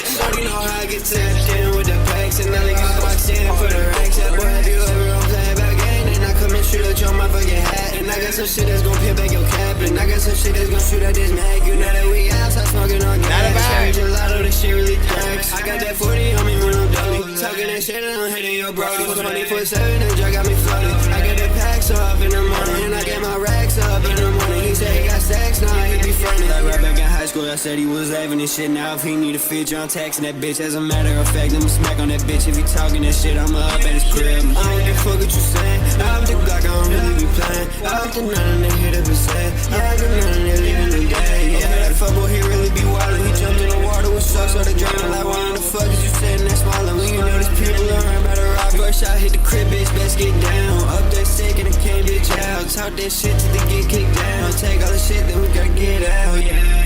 Shorty know how I get tapped in with the packs, and I like you boxed in for the racks. Yeah, boy, have you ever on playback game? And I come and shoot at your motherfucking hat. And I got some shit that's gon' peel back your cap. And I got some shit that's gon' shoot at this mag. You know that we outside smoking on gas. Not a vibe. Gelato, this shit really cracks. I got that 40 on me when I'm dully. Talking that shit and I'm hitting your brody. 24/7, that drug got me flooded. I get the packs off in the morning, and I get my racks up in the morning. He said he got stacks, now he be frontin'. Like right back in high school, I said he was having this shit. Now if he need a feature, I'm taxing that bitch. As a matter of fact, I'ma smack on that bitch. If he talking that shit, I'ma up at his crib. I don't give a fuck what you saying. I up the Glock, I don't really be playing. I up the none and they hit up and say, yeah, I got none and they leaving the day. Yeah, that fuckboy, he really be wildin'. He jumped in the water with sucks, started drowning. Like, why the fuck is you sitting there smiling when you know these people around by the rock? First shot hit the crib, bitch, best get down. Up that sick and it can't bitch out. Talk that shit till they get kicked down. Take all the shit, then we gotta get out. Yeah.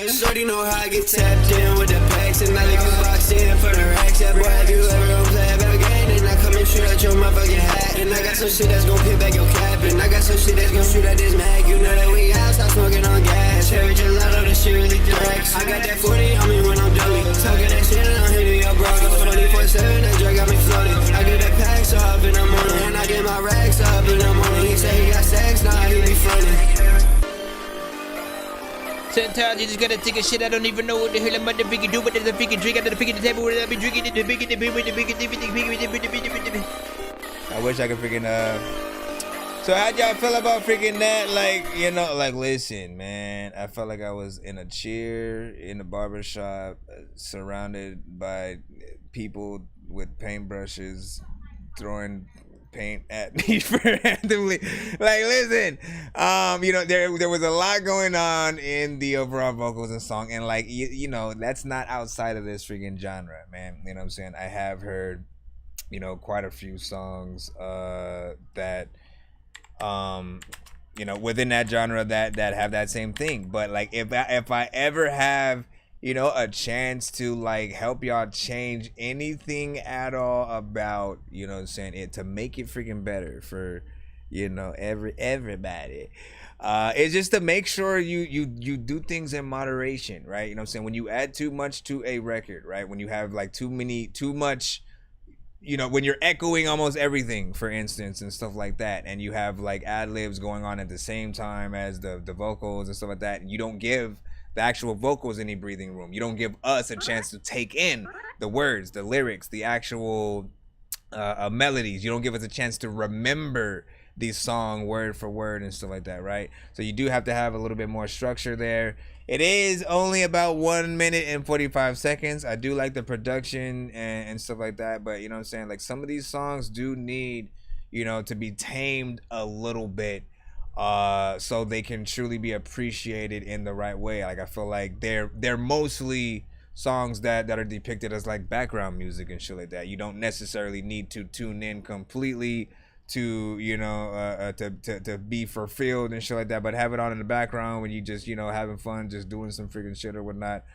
Shorty know how I get tapped in with the packs, and I like you boxed in for the racks. Yeah, boy, have you ever on playback game? And I come and shoot at your motherfucking hat. And I got some shit that's gon' peel back your cap. And I got some shit that's gon' shoot at this mag. You know that we outside smoking on gas. Cherry Gelato, this shit really cracks. I got that 40 on me when I'm dully. Talking that shit and I'm hitting your brody. 24/7, that drug got me floating. I get the packs off in the morning, and I get my racks up in the morning. He say he got sex, now he be frontin'. Sometimes you just gotta take a shit. I don't even know what the hell I'm motherfucking do, but there's a freaking drink under the freaking table where I'll be drinking the big. I wish I could freaking So how'd y'all feel about freaking that? Like, you know, like, listen, man, I felt like I was in a chair in a barbershop, surrounded by people with paintbrushes, throwing paint at me for randomly. Like, listen, you know, there was a lot going on in the overall vocals and song, and like, you know, that's not outside of this freaking genre, man. You know what I'm saying? I have heard, you know, quite a few songs that, you know, within that genre that have that same thing. But like, if I ever have, you know, a chance to like help y'all change anything at all about, you know what I'm saying, it to make it freaking better for, you know, everybody, it's just to make sure you do things in moderation, right? You know what I'm saying? When you add too much to a record, right? When you have like too much, you know, when you're echoing almost everything, for instance, and stuff like that, and you have like ad-libs going on at the same time as the vocals and stuff like that, and you don't give the actual vocals any breathing room. You don't give us a chance to take in the words, the lyrics, the actual melodies. You don't give us a chance to remember the song word for word and stuff like that, right? So you do have to have a little bit more structure there. It is only about 1 minute and 45 seconds. I do like the production and stuff like that, but you know what I'm saying? Like, some of these songs do need, you know, to be tamed a little bit, so they can truly be appreciated in the right way. Like, I feel like they're mostly songs that are depicted as like background music and shit like that. You don't necessarily need to tune in completely to, you know, to be fulfilled and shit like that, but have it on in the background when you just, you know, having fun, just doing some freaking shit or whatnot.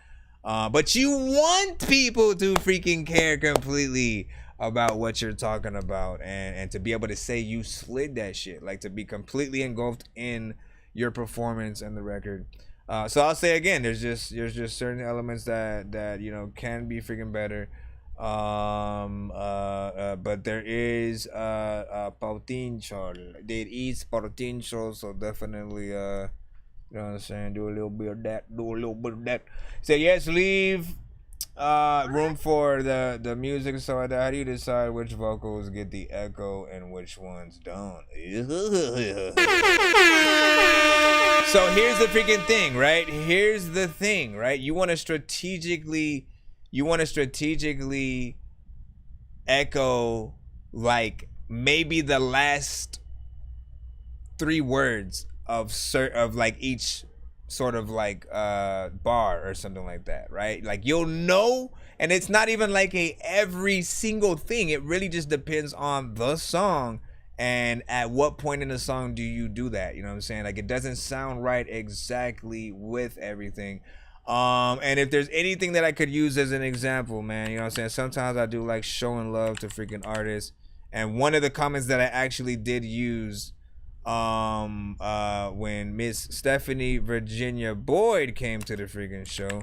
But you want people to freaking care completely about what you're talking about, and to be able to say you slid that shit, like to be completely engulfed in your performance and the record. So I'll say again, there's just certain elements that you know can be freaking better. But there is potential. There is potential, so definitely you know what I'm saying, do a little bit of that, So yes, leave room for the music. So how do you decide which vocals get the echo and which ones don't? So here's the freaking thing, right? Here's the thing, right? You want to strategically echo like maybe the last 3 words of like each sort of like bar or something like that, right? Like, you'll know, and it's not even like every single thing. It really just depends on the song and at what point in the song do you do that. You know what I'm saying? Like, it doesn't sound right exactly with everything. And if there's anything that I could use as an example, man, you know what I'm saying? Sometimes I do like showing love to freaking artists. And one of the comments that I actually did use when Miss Stephanie Virginia Boyd came to the freaking show,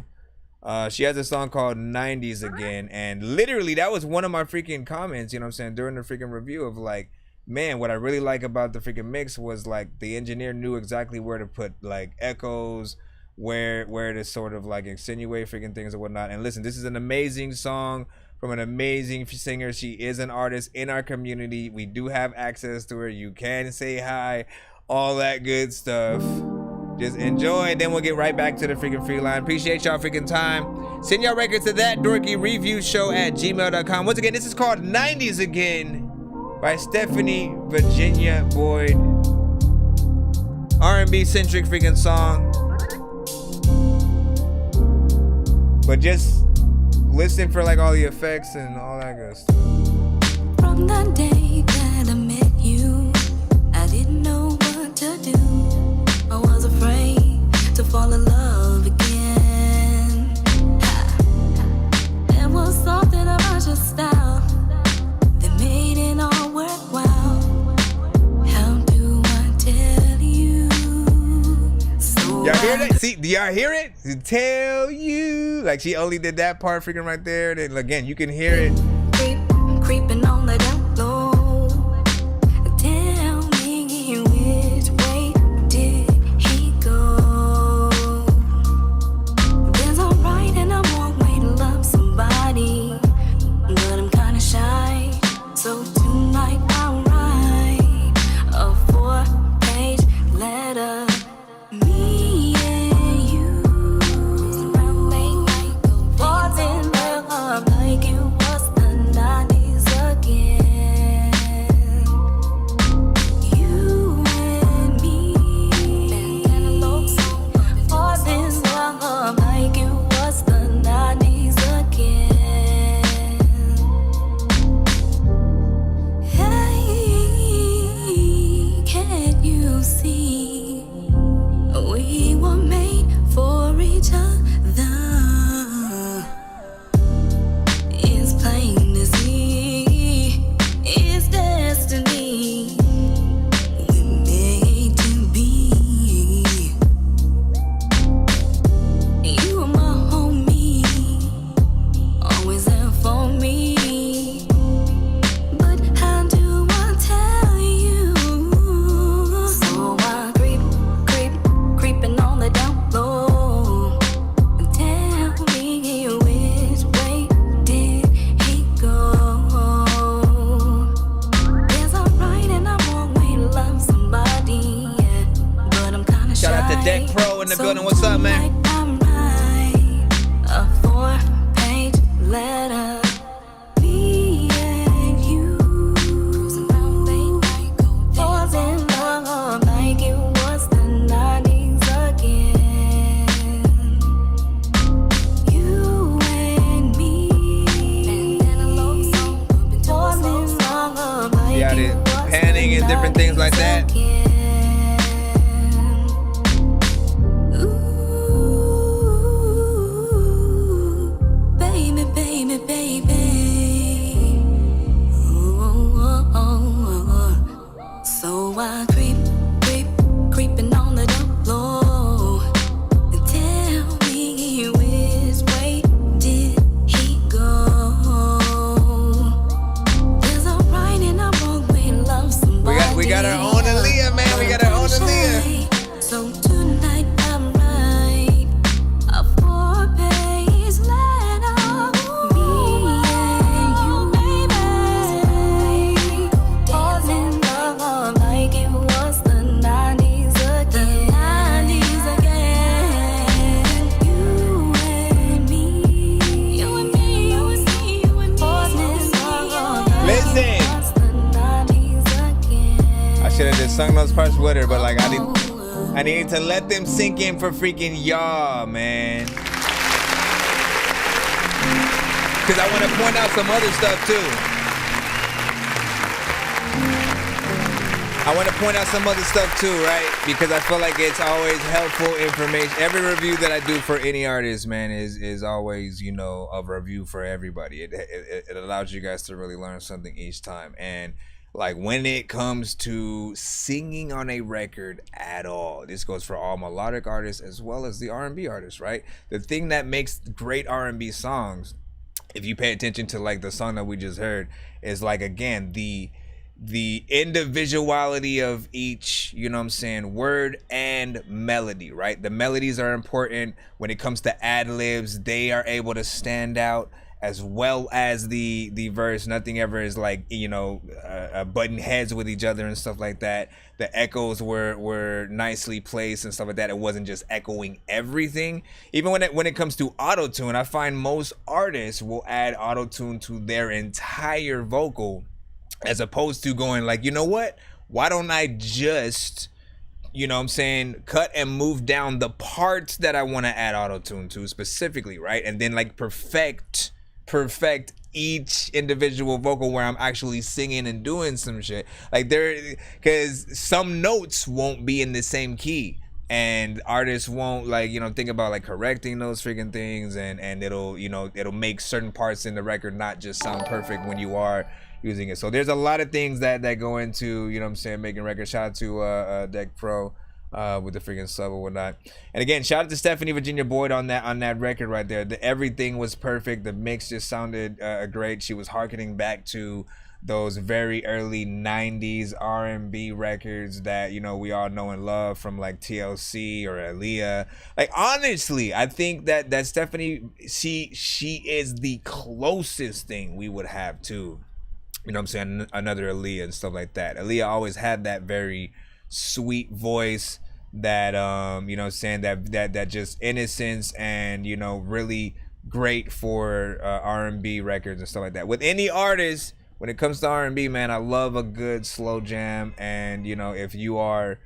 she has a song called 90s Again, and literally that was one of my freaking comments, you know what I'm saying, during the freaking review of like, man, what I really like about the freaking mix was like the engineer knew exactly where to put like echoes, where to sort of like insinuate freaking things and whatnot. And listen, this is an amazing song from an amazing singer. She is an artist in our community. We do have access to her. You can say hi, all that good stuff. Just enjoy, then we'll get right back to the freaking free line. Appreciate y'all freaking time. Send y'all records to that Dorky Review Show at gmail.com. Once again, this is called 90s Again by Stephanie Virginia Boyd. R&B centric freaking song. But just listen for like all the effects and all that good stuff. From the day that I met you, I didn't know what to do. I was afraid to fall in love again. There was something about your style that made it all worthwhile. How do I tell you? So y'all hear that? See, do y'all hear it? To tell you. Like, she only did that part freaking right there. Then again, you can hear it. Creeping on the down low. Tell me which way did he go? There's a right and a wrong way to love somebody, but I'm kinda shy. So tonight I'll write a 4-page letter. Me and you, falling in love like it was the Deck Pro in the building. What's up, man? I'm right, a 4-page letter. Me and you cruising down late night, falls in love like it was the 90s again. You and me, and a love song, falls in love like Yeah, it was panning and different things like that. Baby, baby, baby. Ooh. So I creeping on the floor. And tell me which way did he go? There's a right and a wrong way to love somebody. We got our own Aaliyah, man. We got our own Aaliyah. So tonight I'm right, a 4-page letter. Me and you, baby, falls in love like it was the 90s again. You and me, falls in love like Listen. it was the 90s again. I should have just sung those parts with her, but like I need to let them sink in for freaking y'all, man. Because I want to point out some other stuff too. I want to point out some other stuff too, right? Because I feel like it's always helpful information. Every review that I do for any artist, man, is always, you know, a review for everybody. It allows you guys to really learn something each time. And like when it comes to singing on a record at all, this goes for all melodic artists as well as the R&B artists, right? The thing that makes great R&B songs, if you pay attention to like the song that we just heard, is like, again, the individuality of each, you know what I'm saying, word and melody, right? The melodies are important. When it comes to ad-libs, they are able to stand out, as well as the verse. Nothing ever is like, you know, butting heads with each other and stuff like that. The echoes were nicely placed and stuff like that. It wasn't just echoing everything. Even when it comes to auto-tune, I find most artists will add auto-tune to their entire vocal, as opposed to going like, you know what, why don't I just, you know what I'm saying, cut and move down the parts that I want to add auto-tune to specifically, right? And then like perfect each individual vocal where I'm actually singing and doing some shit. Like because some notes won't be in the same key, and artists won't, like, you know, think about like correcting those freaking things, and it'll, you know, it'll make certain parts in the record not just sound perfect when you are using it. So there's a lot of things that go into, you know what I'm saying, making records. Shout out to Deck Pro with the freaking sub or whatnot. And again, shout out to Stephanie Virginia Boyd on that record right there. Everything was perfect. The mix just sounded great. She was hearkening back to those very early 90s R&B records that, you know, we all know and love from like TLC or Aaliyah. Like, honestly, I think that Stephanie, she is the closest thing we would have to, you know what I'm saying, another Aaliyah and stuff like that. Aaliyah always had that very sweet voice, that you know what I'm saying, that just innocence, and, you know, really great for R&B records and stuff like that. With any artist, when it comes to R&B, man, I love a good slow jam. And, you know, if you are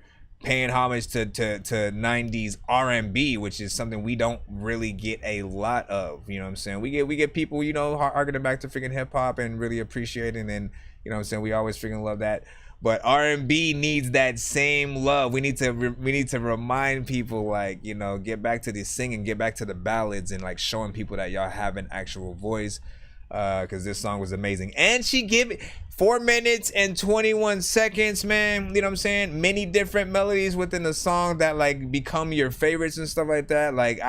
paying homage to 90s R&B, which is something we don't really get a lot of, you know what I'm saying, we get people, you know, harkening back to freaking hip hop and really appreciating, and, you know what I'm saying, we always freaking love that. But R&B needs that same love. We need to remind people, like, you know, get back to the singing, get back to the ballads, and like showing people that y'all have an actual voice. Because this song was amazing, and she give it 4 minutes and 21 seconds, man. You know what I'm saying? Many different melodies within the song that like become your favorites and stuff like that. Like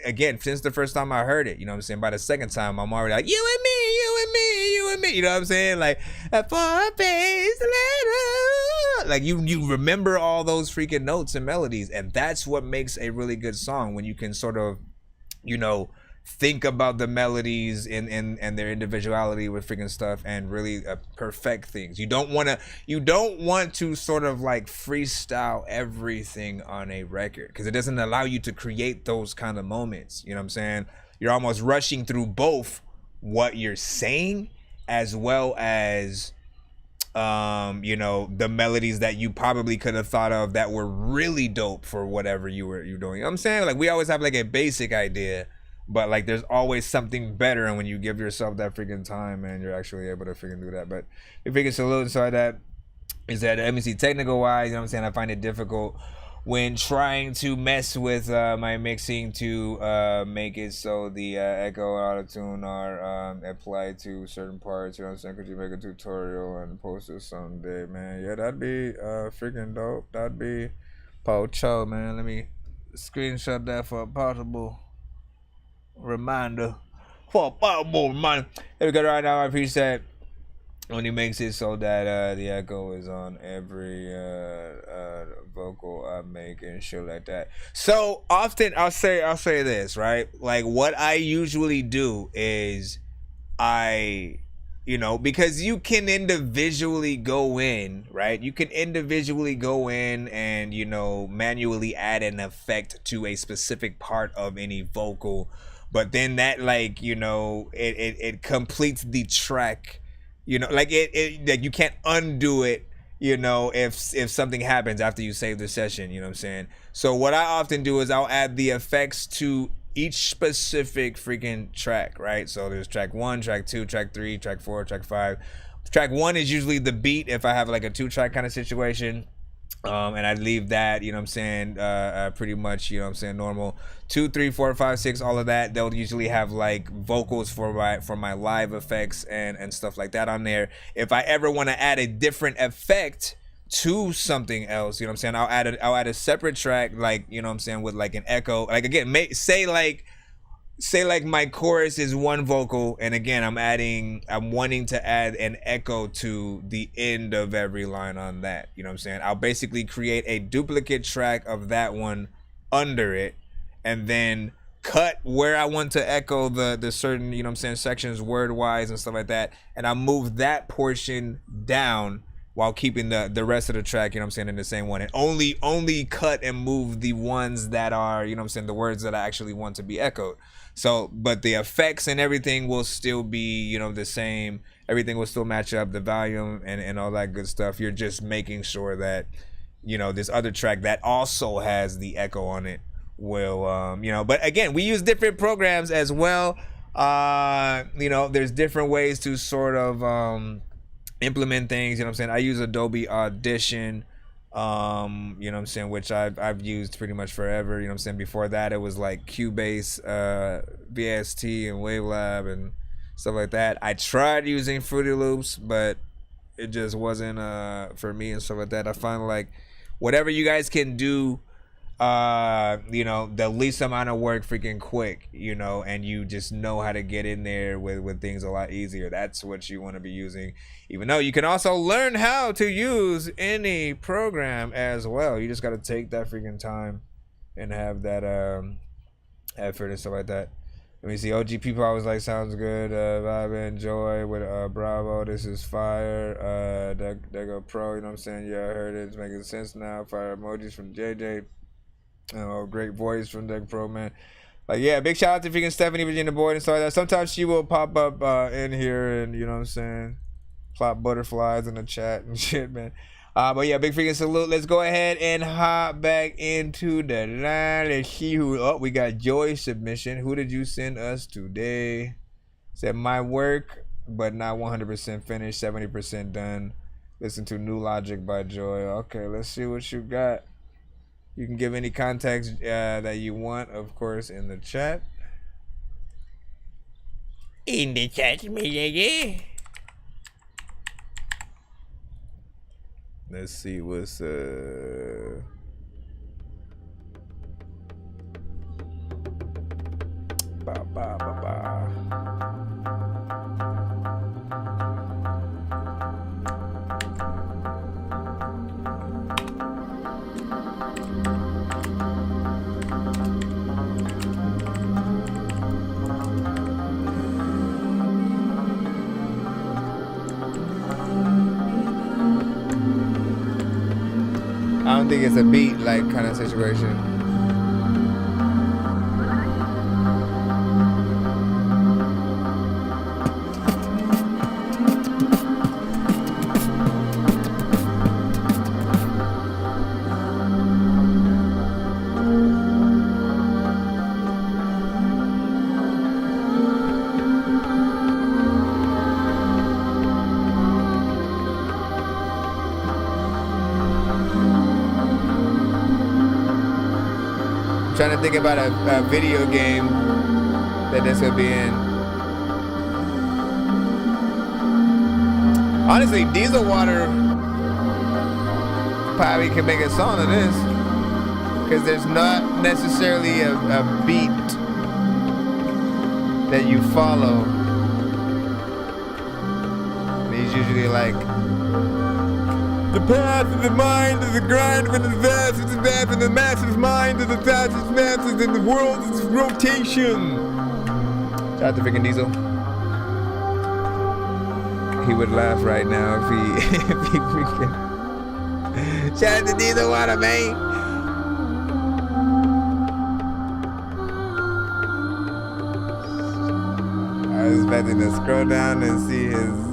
again, since the first time I heard it, you know what I'm saying, by the second time I'm already like, you and me, you and me, you and me. You know what I'm saying? Like a 4-page letter. Like you remember all those freaking notes and melodies, and that's what makes a really good song, when you can sort of, you know, think about the melodies and their individuality with freaking stuff and really perfect things. You don't want to sort of like freestyle everything on a record, because it doesn't allow you to create those kind of moments. You know what I'm saying? You're almost rushing through both what you're saying as well as you know, the melodies that you probably could have thought of that were really dope for whatever you're doing. You know what I'm saying? Like, we always have like a basic idea, but like there's always something better, and when you give yourself that freaking time, man, you're actually able to freaking do that. But the freaking salute inside that is that, let me see, technical wise, you know what I'm saying, I find it difficult when trying to mess with my mixing to make it so the echo and auto-tune are applied to certain parts. You know what I'm saying? Could you make a tutorial and post it someday, man? Yeah, that'd be freaking dope. That'd be pocho, man. Let me screenshot that for a possible reminder. Here we go. Right now, I preset when he makes it so that the echo is on every vocal I make and shit like that. So often I'll say this, right? Like, what I usually do is you know, because you can individually go in, right? You can individually go in and, you know, manually add an effect to a specific part of any vocal, but then that, like, you know, it completes the track. You know, like like you can't undo it, you know, if something happens after you save the session, you know what I'm saying? So what I often do is I'll add the effects to each specific freaking track, right? So there's track 1, track 2, track 3, track 4, track 5. Track 1 is usually the beat if I have like a 2-track kind of situation. And I leave that, you know what I'm saying, pretty much, you know what I'm saying, normal. 2, 3, 4, 5, 6, all of that, they'll usually have like vocals for my live effects and stuff like that on there. If I ever want to add a different effect to something else, you know what I'm saying, I'll add a separate track, like, you know what I'm saying, with like an echo. Like, again, say like my chorus is one vocal, and again I'm wanting to add an echo to the end of every line on that, you know what I'm saying. I'll basically create a duplicate track of that one under it, and then cut where I want to echo the certain, you know what I'm saying, sections word wise and stuff like that, and I move that portion down while keeping the rest of the track, you know what I'm saying, in the same one, and only cut and move the ones that are, you know what I'm saying, the words that I actually want to be echoed. So, but the effects and everything will still be, you know, the same. Everything will still match up, the volume and all that good stuff. You're just making sure that, you know, this other track that also has the echo on it will, you know, but again, we use different programs as well. You know, there's different ways to sort of implement things, you know what I'm saying. I use Adobe Audition, you know what I'm saying, which I've used pretty much forever, you know what I'm saying. Before that it was like Cubase, VST and Wavelab and stuff like that. I tried using Fruity Loops, but it just wasn't for me and stuff like that. I find like whatever you guys can do, you know, the least amount of work freaking quick, you know, and you just know how to get in there with things a lot easier. That's what you want to be using, even though you can also learn how to use any program as well. You just got to take that freaking time and have that effort and stuff like that. Let me see. OG people always like, sounds good. Vibe and Joy with Bravo. This is fire. Dego Pro, you know what I'm saying? Yeah, I heard it. It's making sense now. Fire emojis from JJ. Oh, great voice from Deck Pro, man. Like, yeah, big shout out to freaking Stephanie Virginia Boyd and stuff like that. Sometimes she will pop up in here and, you know what I'm saying, plop butterflies in the chat and shit, man. But yeah, big freaking salute. Let's go ahead and hop back into the line. Let's see who. Oh, we got Joy's submission. Who did you send us today? Said my work, but not 100% finished, 70% done. Listen to New Logic by Joy. Okay, let's see what you got. You can give any context that you want, of course, in the chat. In the chat, yeah. Let's see what's ba ba ba ba. don't think it's a beat like kind of situation. Trying to think about a video game that this would be in. Honestly, Diesel Water probably can make a song of this, because there's not necessarily a beat that you follow. He's usually like, the path of the mind is the grind of the vast is the map, and the massive mind is the fastest masses in the world is rotation. Shout out to freaking Diesel. He would laugh right now if he if he freaking. Shout out to Diesel Water, man. I was expecting to scroll down and see his.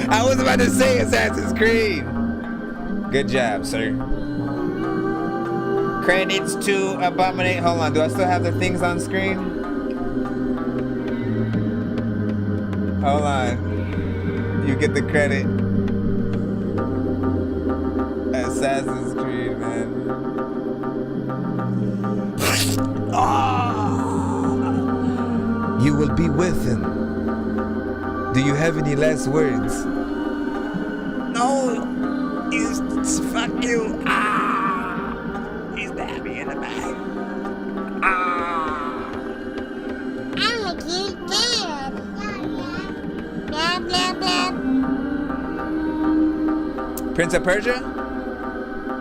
I was about to say Assassin's Creed. Good job, sir. Credits to Abominate. Hold on, do I still have the things on screen? Hold on. You get the credit. Assassin's Creed, man. You will be with him. Do you have any last words? No. He's fuck you. He stabbed me in the back. I'm a cute kid. Blah, blah, blah. Prince of Persia?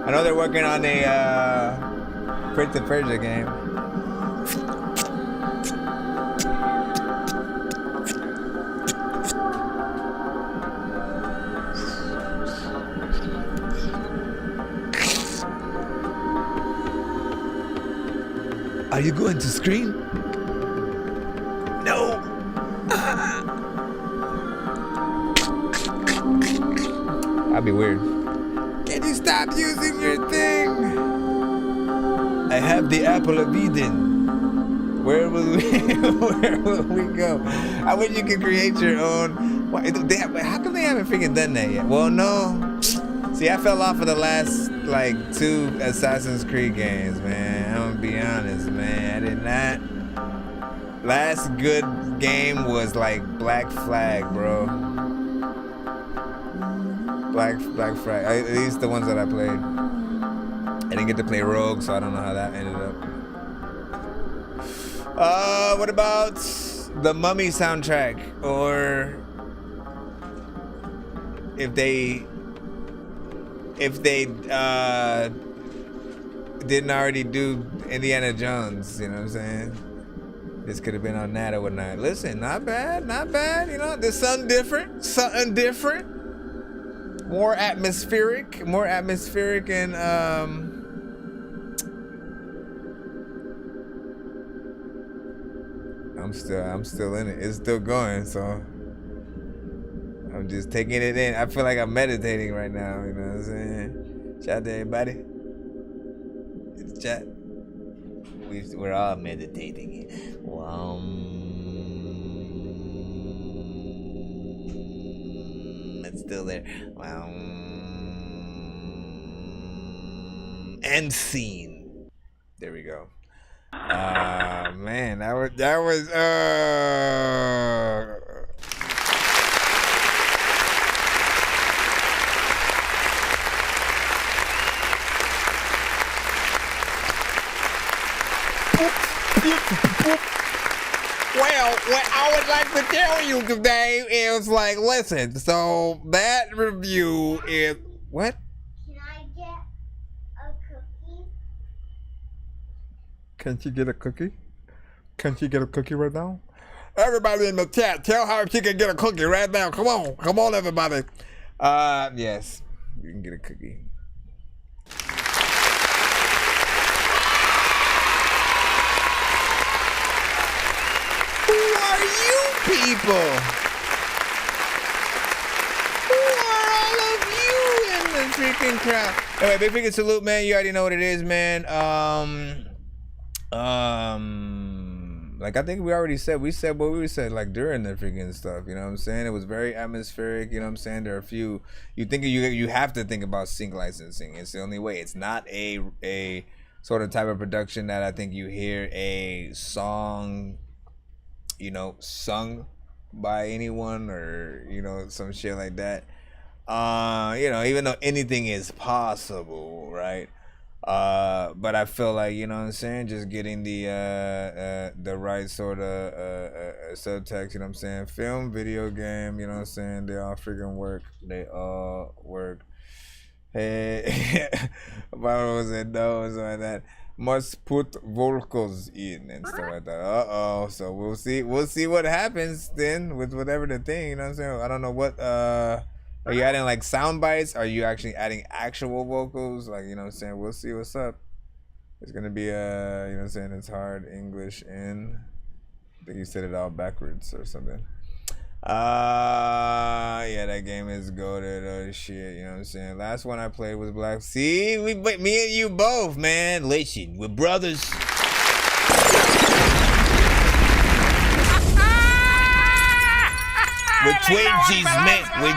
I know they're working on a Prince of Persia game. Are you going to scream? No. That'd be weird. Can you stop using your thing? I have the apple of Eden. Where will we go? I wish you could create your own. How come they haven't freaking done that yet? Well, no. See, I fell off of the last like 2 Assassin's Creed games, man. I'm gonna be honest, man. I did not. Last good game was like Black Flag, bro. Black Flag. At least the ones that I played. I didn't get to play Rogue, so I don't know how that ended up. What about the Mummy soundtrack? Or if they didn't already do Indiana Jones, you know what I'm saying? This could have been on that or whatnot. Listen, not bad, you know, there's something different, more atmospheric, and I'm still in it. It's still going, so I'm just taking it in. I feel like I'm meditating right now, you know what I'm saying? Shout out to everybody. It's chat. We're all meditating. It's still there. End scene. There we go. Man, that was Well, what I would like to tell you today is like, listen, so that review is what? Can I get a cookie? Can't you get a cookie? Can't you get a cookie right now? Everybody in the chat, tell her she can get a cookie right now. Come on, everybody. Yes, you can get a cookie. Who are you people? Who are all of you in the freaking crowd? Anyway, big freaking salute, man. You already know what it is, man. Like I think we already said, we said what we said like during the freaking stuff, you know what I'm saying? It was very atmospheric, you know what I'm saying? There are a few, you have to think about sync licensing. It's the only way. It's not a sort of type of production that I think you hear a song, you know, sung by anyone or, you know, some shit like that. You know, even though anything is possible, right? But I feel like, you know what I'm saying, just getting the right sort of subtext, you know what I'm saying, film, video game, you know what I'm saying, they all freaking work. They all work. Hey, Barbara was in those like that. Must put vocals in and stuff like that. So we'll see what happens then with whatever the thing, you know what I'm saying. I don't know what are you adding like sound bites? Are you actually adding actual vocals? Like, you know what I'm saying? We'll see what's up. It's gonna be you know what I'm saying, it's hard English in. I think you said it all backwards or something. Yeah, that game is goated. Oh shit, you know what I'm saying? Last one I played was Black. See, me and you both, man. Listen, we're brothers. We're twinsies, man. We're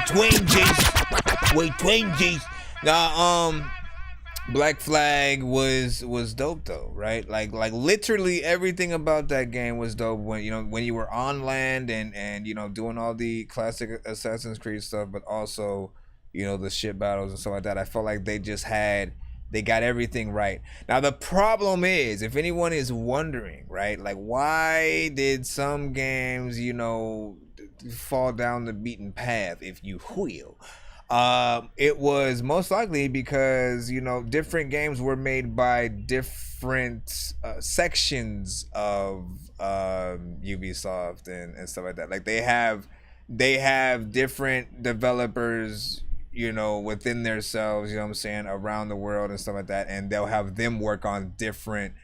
twinsies. Now, Black Flag was dope though, right? Like literally everything about that game was dope when you were on land and you know doing all the classic Assassin's Creed stuff, but also, you know, the ship battles and stuff like that. I felt like they got everything right. Now the problem is, if anyone is wondering, right, like why did some games, you know, fall down the beaten path, if you will, it was most likely because, you know, different games were made by different sections of Ubisoft and stuff like that. Like they have different developers, you know, within themselves, you know what I'm saying, around the world and stuff like that, and they'll have them work on different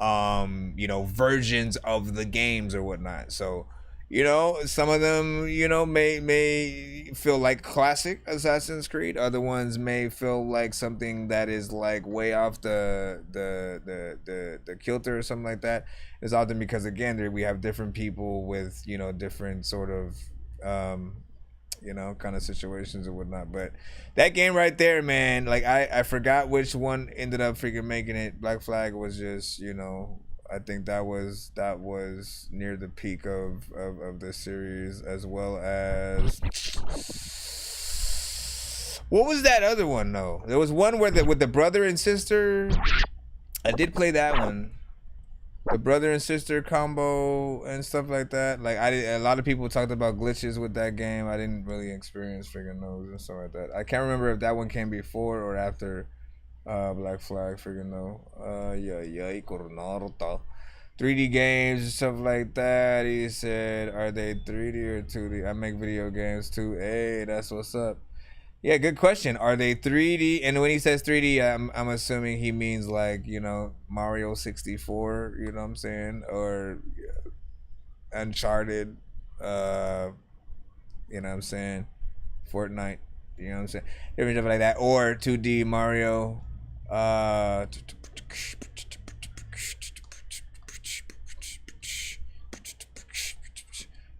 you know, versions of the games or whatnot. So, you know, some of them, you know, may feel like classic Assassin's Creed. Other ones may feel like something that is like way off the kilter or something like that. It's often because, again, we have different people with, you know, different sort of you know, kind of situations and whatnot. But that game right there, man, like I forgot which one ended up freaking making it. Black Flag was just, you know, I think that was near the peak of the series, as well as what was that other one though? There was one where with the brother and sister. I did play that one, the brother and sister combo and stuff like that. Like a lot of people talked about glitches with that game. I didn't really experience freaking those and stuff like that. I can't remember if that one came before or after Black Flag, freaking no. Yeah, Coronado. 3D games and stuff like that. He said, are they 3D or 2D? I make video games too. Hey, that's what's up. Yeah, good question. Are they 3D? And when he says 3D, I'm assuming he means like, you know, Mario 64, you know what I'm saying? Or Uncharted, you know what I'm saying? Fortnite, you know what I'm saying? Different stuff like that. Or 2D Mario. I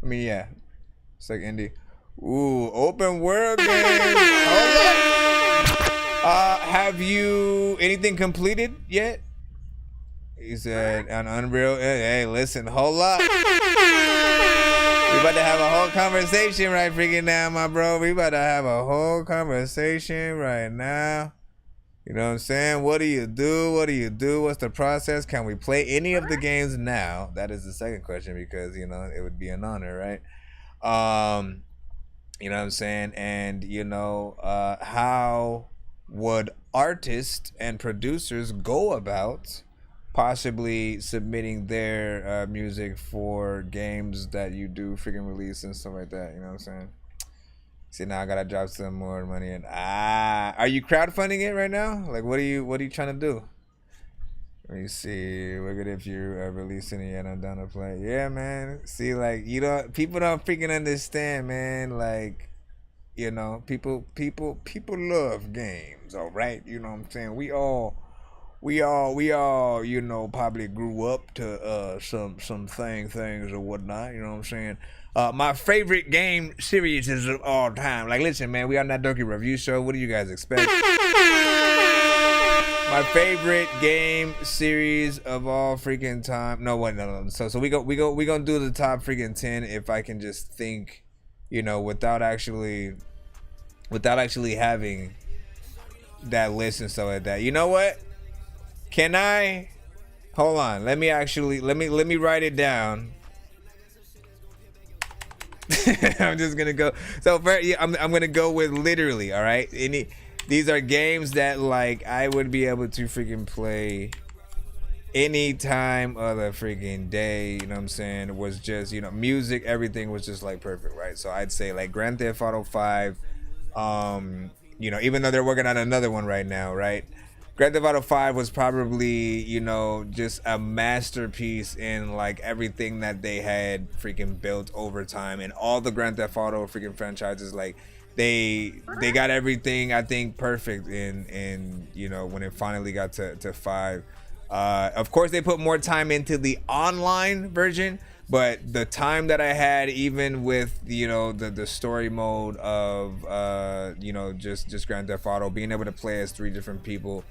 mean, yeah, it's like indie. Ooh, open world game. Have you anything completed yet? He said on Unreal. Hey, listen, hold up. We about to have a whole conversation right freaking now, my bro. We about to have a whole conversation right now. You know what I'm saying? What do you do? What do you do? What's the process? Can we play any of the games now? That is the second question, because, you know, it would be an honor, right? You know what I'm saying? And, you know, how would artists and producers go about possibly submitting their music for games that you do freaking release and stuff like that. You know what I'm saying? See, now I gotta drop some more money in. Are you crowdfunding it right now? Like, what are you trying to do? Let me see. Look at if you're releasing it yet. I'm down to play. Yeah, man. See, like, people don't freaking understand, man. Like, you know, people love games. All right, you know what I'm saying? We all, you know, probably grew up to some things or whatnot. You know what I'm saying? My favorite game series is of all time. Like, listen, man, we on that Dorky review show. What do you guys expect? My favorite game series of all freaking time. No. So we gonna do the top freaking 10 if I can just think, you know, without actually having that list and stuff like that. You know what? Can I? Hold on. Let me write it down. I'm just gonna go. So I'm gonna go with literally. All right. These are games that, like, I would be able to freaking play any time of the freaking day. You know what I'm saying? It was just, you know, music, everything was just like perfect, right? So I'd say like Grand Theft Auto 5. You know, even though they're working on another one right now, right? Grand Theft Auto 5 was probably, you know, just a masterpiece in like everything that they had freaking built over time, and all the Grand Theft Auto freaking franchises, like they got everything, I think, perfect in you know, when it finally got to 5. Of course they put more time into the online version, but the time that I had, even with, you know, the story mode of you know, just Grand Theft Auto, being able to play as 3 different people,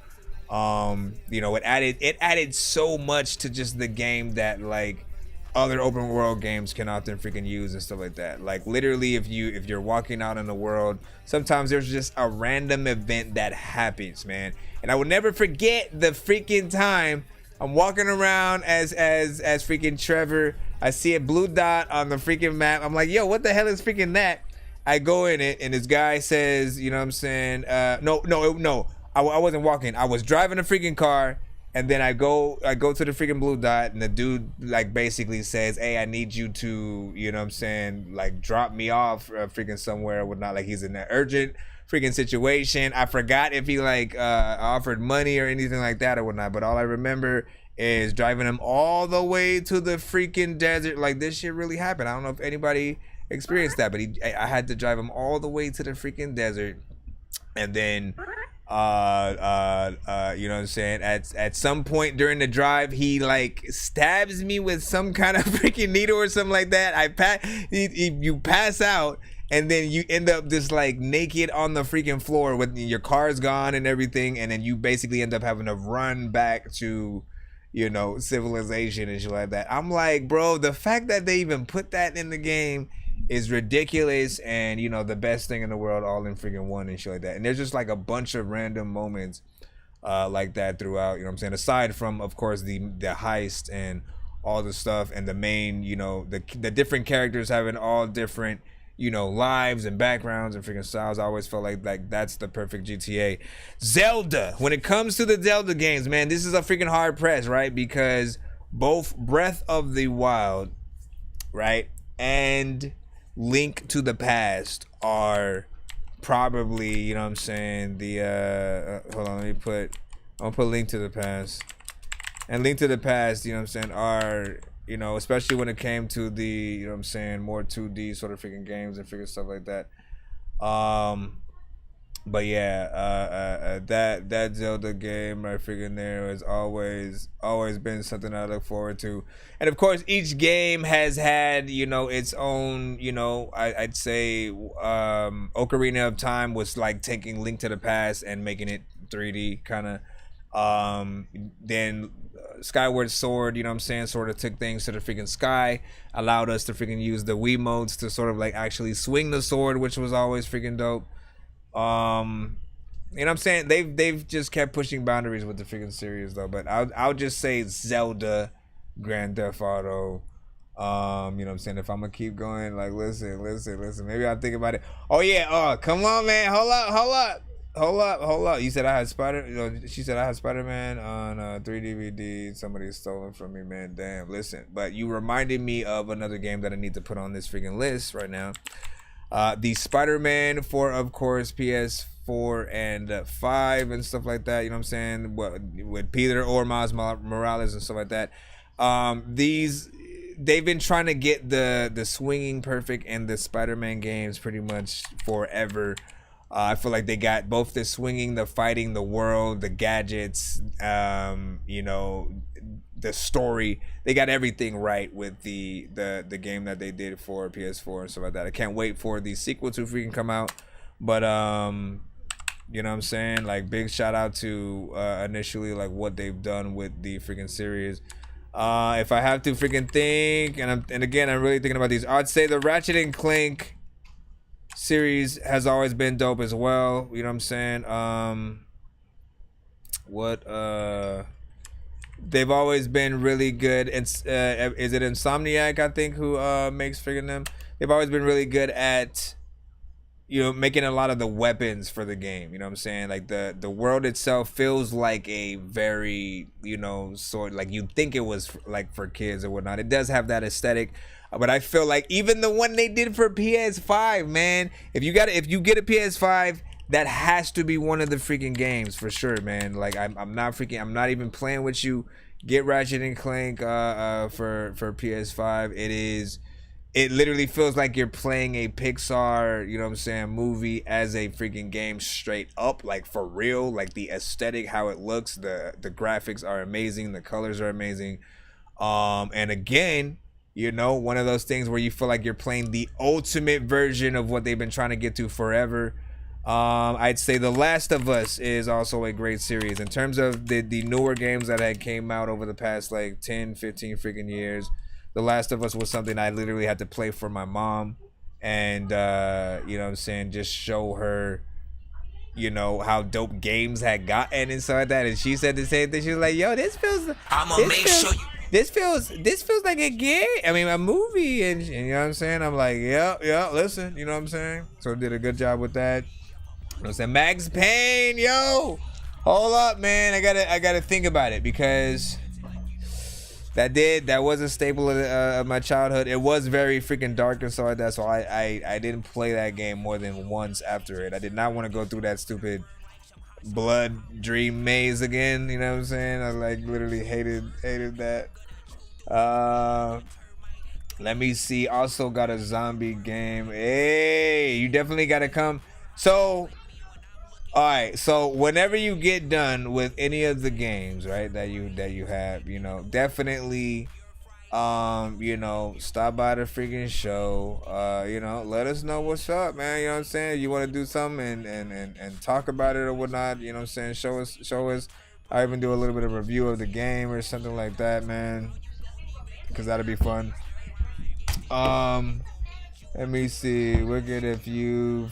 you know, it added so much to just the game that, like, other open world games can often freaking use and stuff like that. Like, literally, if you're walking out in the world, sometimes there's just a random event that happens, man. And I will never forget the freaking time I'm walking around as freaking Trevor. I see a blue dot on the freaking map. I'm like, yo, what the hell is freaking that? I go in it, and this guy says, you know what I'm saying? No. I wasn't walking. I was driving a freaking car. And then I go to the freaking blue dot, and the dude, like, basically says, hey, I need you to, you know what I'm saying, like, drop me off freaking somewhere or whatnot. Like, he's in an urgent freaking situation. I forgot if he, like, offered money or anything like that or whatnot. But all I remember is driving him all the way to the freaking desert. Like, this shit really happened. I don't know if anybody experienced that, but I had to drive him all the way to the freaking desert. And then you know what I'm saying, at some point during the drive, he like stabs me with some kind of freaking needle or something like that. You pass out, and then you end up just like naked on the freaking floor with your car's gone and everything, and then you basically end up having to run back to, you know, civilization and shit like that. I'm like, bro, the fact that they even put that in the game is ridiculous, and, you know, the best thing in the world all in freaking one and shit like that. And there's just like a bunch of random moments like that throughout, you know what I'm saying, aside from, of course, the heist and all the stuff, and the main, you know, the different characters having all different, you know, lives and backgrounds and freaking styles. I always felt like that's the perfect GTA. Zelda, when it comes to the Zelda games, man, this is a freaking hard press, right? Because both Breath of the Wild, right, and Link to the Past are probably, you know what I'm saying, the hold on, I'll put Link to the Past. And Link to the Past, you know what I'm saying, are, you know, especially when it came to the, you know what I'm saying, more 2D sort of freaking games and freaking stuff like that. But yeah, that Zelda game right freaking there has always been something I look forward to. And of course, each game has had, you know, its own, you know, I'd say Ocarina of Time was like taking Link to the Past and making it 3D kind of. Then Skyward Sword, you know what I'm saying, sort of took things to the freaking sky, allowed us to freaking use the Wii modes to sort of like actually swing the sword, which was always freaking dope. You know what I'm saying, they've just kept pushing boundaries with the freaking series though. But I'll just say Zelda, Grand Theft Auto. You know what I'm saying, if I'm gonna keep going, like, listen, maybe I'll think about it. Oh yeah, come on, man, hold up. Hold up. You said I had she said I had Spider-Man on 3 DVD. Somebody stolen from me, man. Damn. Listen, but you reminded me of another game that I need to put on this freaking list right now. The Spider-Man for, of course, PS4 and 5 and stuff like that. You know what I'm saying? With Peter or Miles Morales and stuff like that. They've been trying to get the swinging perfect in the Spider-Man games pretty much forever. I feel like they got both the swinging, the fighting, the world, the gadgets, you know, the story. They got everything right with the game that they did for PS4 and stuff like that. I can't wait for the sequel to freaking come out. But you know what I'm saying? Like, big shout out to initially like what they've done with the freaking series. If I have to freaking think, and again, I'm really thinking about these, I'd say the Ratchet and Clank series has always been dope as well. You know what I'm saying? They've always been really good. And is it Insomniac, I think, who makes freaking them? They've always been really good at, you know, making a lot of the weapons for the game. You know what I'm saying? Like the world itself feels like a very, you know, sort like you'd think it was like for kids or whatnot. It does have that aesthetic. But I feel like even the one they did for PS5, man, if you get a PS5, that has to be one of the freaking games for sure, man. Like I'm not even playing with you. Get Ratchet and Clank for PS5. It literally feels like you're playing a Pixar, you know what I'm saying, movie as a freaking game straight up, like for real. Like the aesthetic, how it looks, the graphics are amazing, the colors are amazing. And again, you know, one of those things where you feel like you're playing the ultimate version of what they've been trying to get to forever. I'd say The Last of Us is also a great series. In terms of the newer games that had came out over the past like 10, 15 freaking years, The Last of Us was something I literally had to play for my mom. And, you know what I'm saying, just show her, you know, how dope games had gotten and stuff like that. And she said the same thing. She was like, yo, this feels like a game. I mean, a movie, and you know what I'm saying. I'm like, yeah. Listen, you know what I'm saying. So did a good job with that. You know what I'm saying. Max Payne, yo, hold up, man. I gotta think about it because that was a staple of my childhood. It was very freaking dark and stuff like that. So I didn't play that game more than once after it. I did not want to go through that stupid blood dream maze again. You know what I'm saying. I like literally hated that. Let me see. Also got a zombie game. Hey, you definitely gotta come. So, all right. So whenever you get done with any of the games, right, that you have, you know, definitely, you know, stop by the freaking show. You know, let us know what's up, man. You know what I'm saying. You want to do something and talk about it or whatnot. You know what I'm saying. Show us. I even do a little bit of review of the game or something like that, man. Because that'll be fun. Let me see. Look at if you've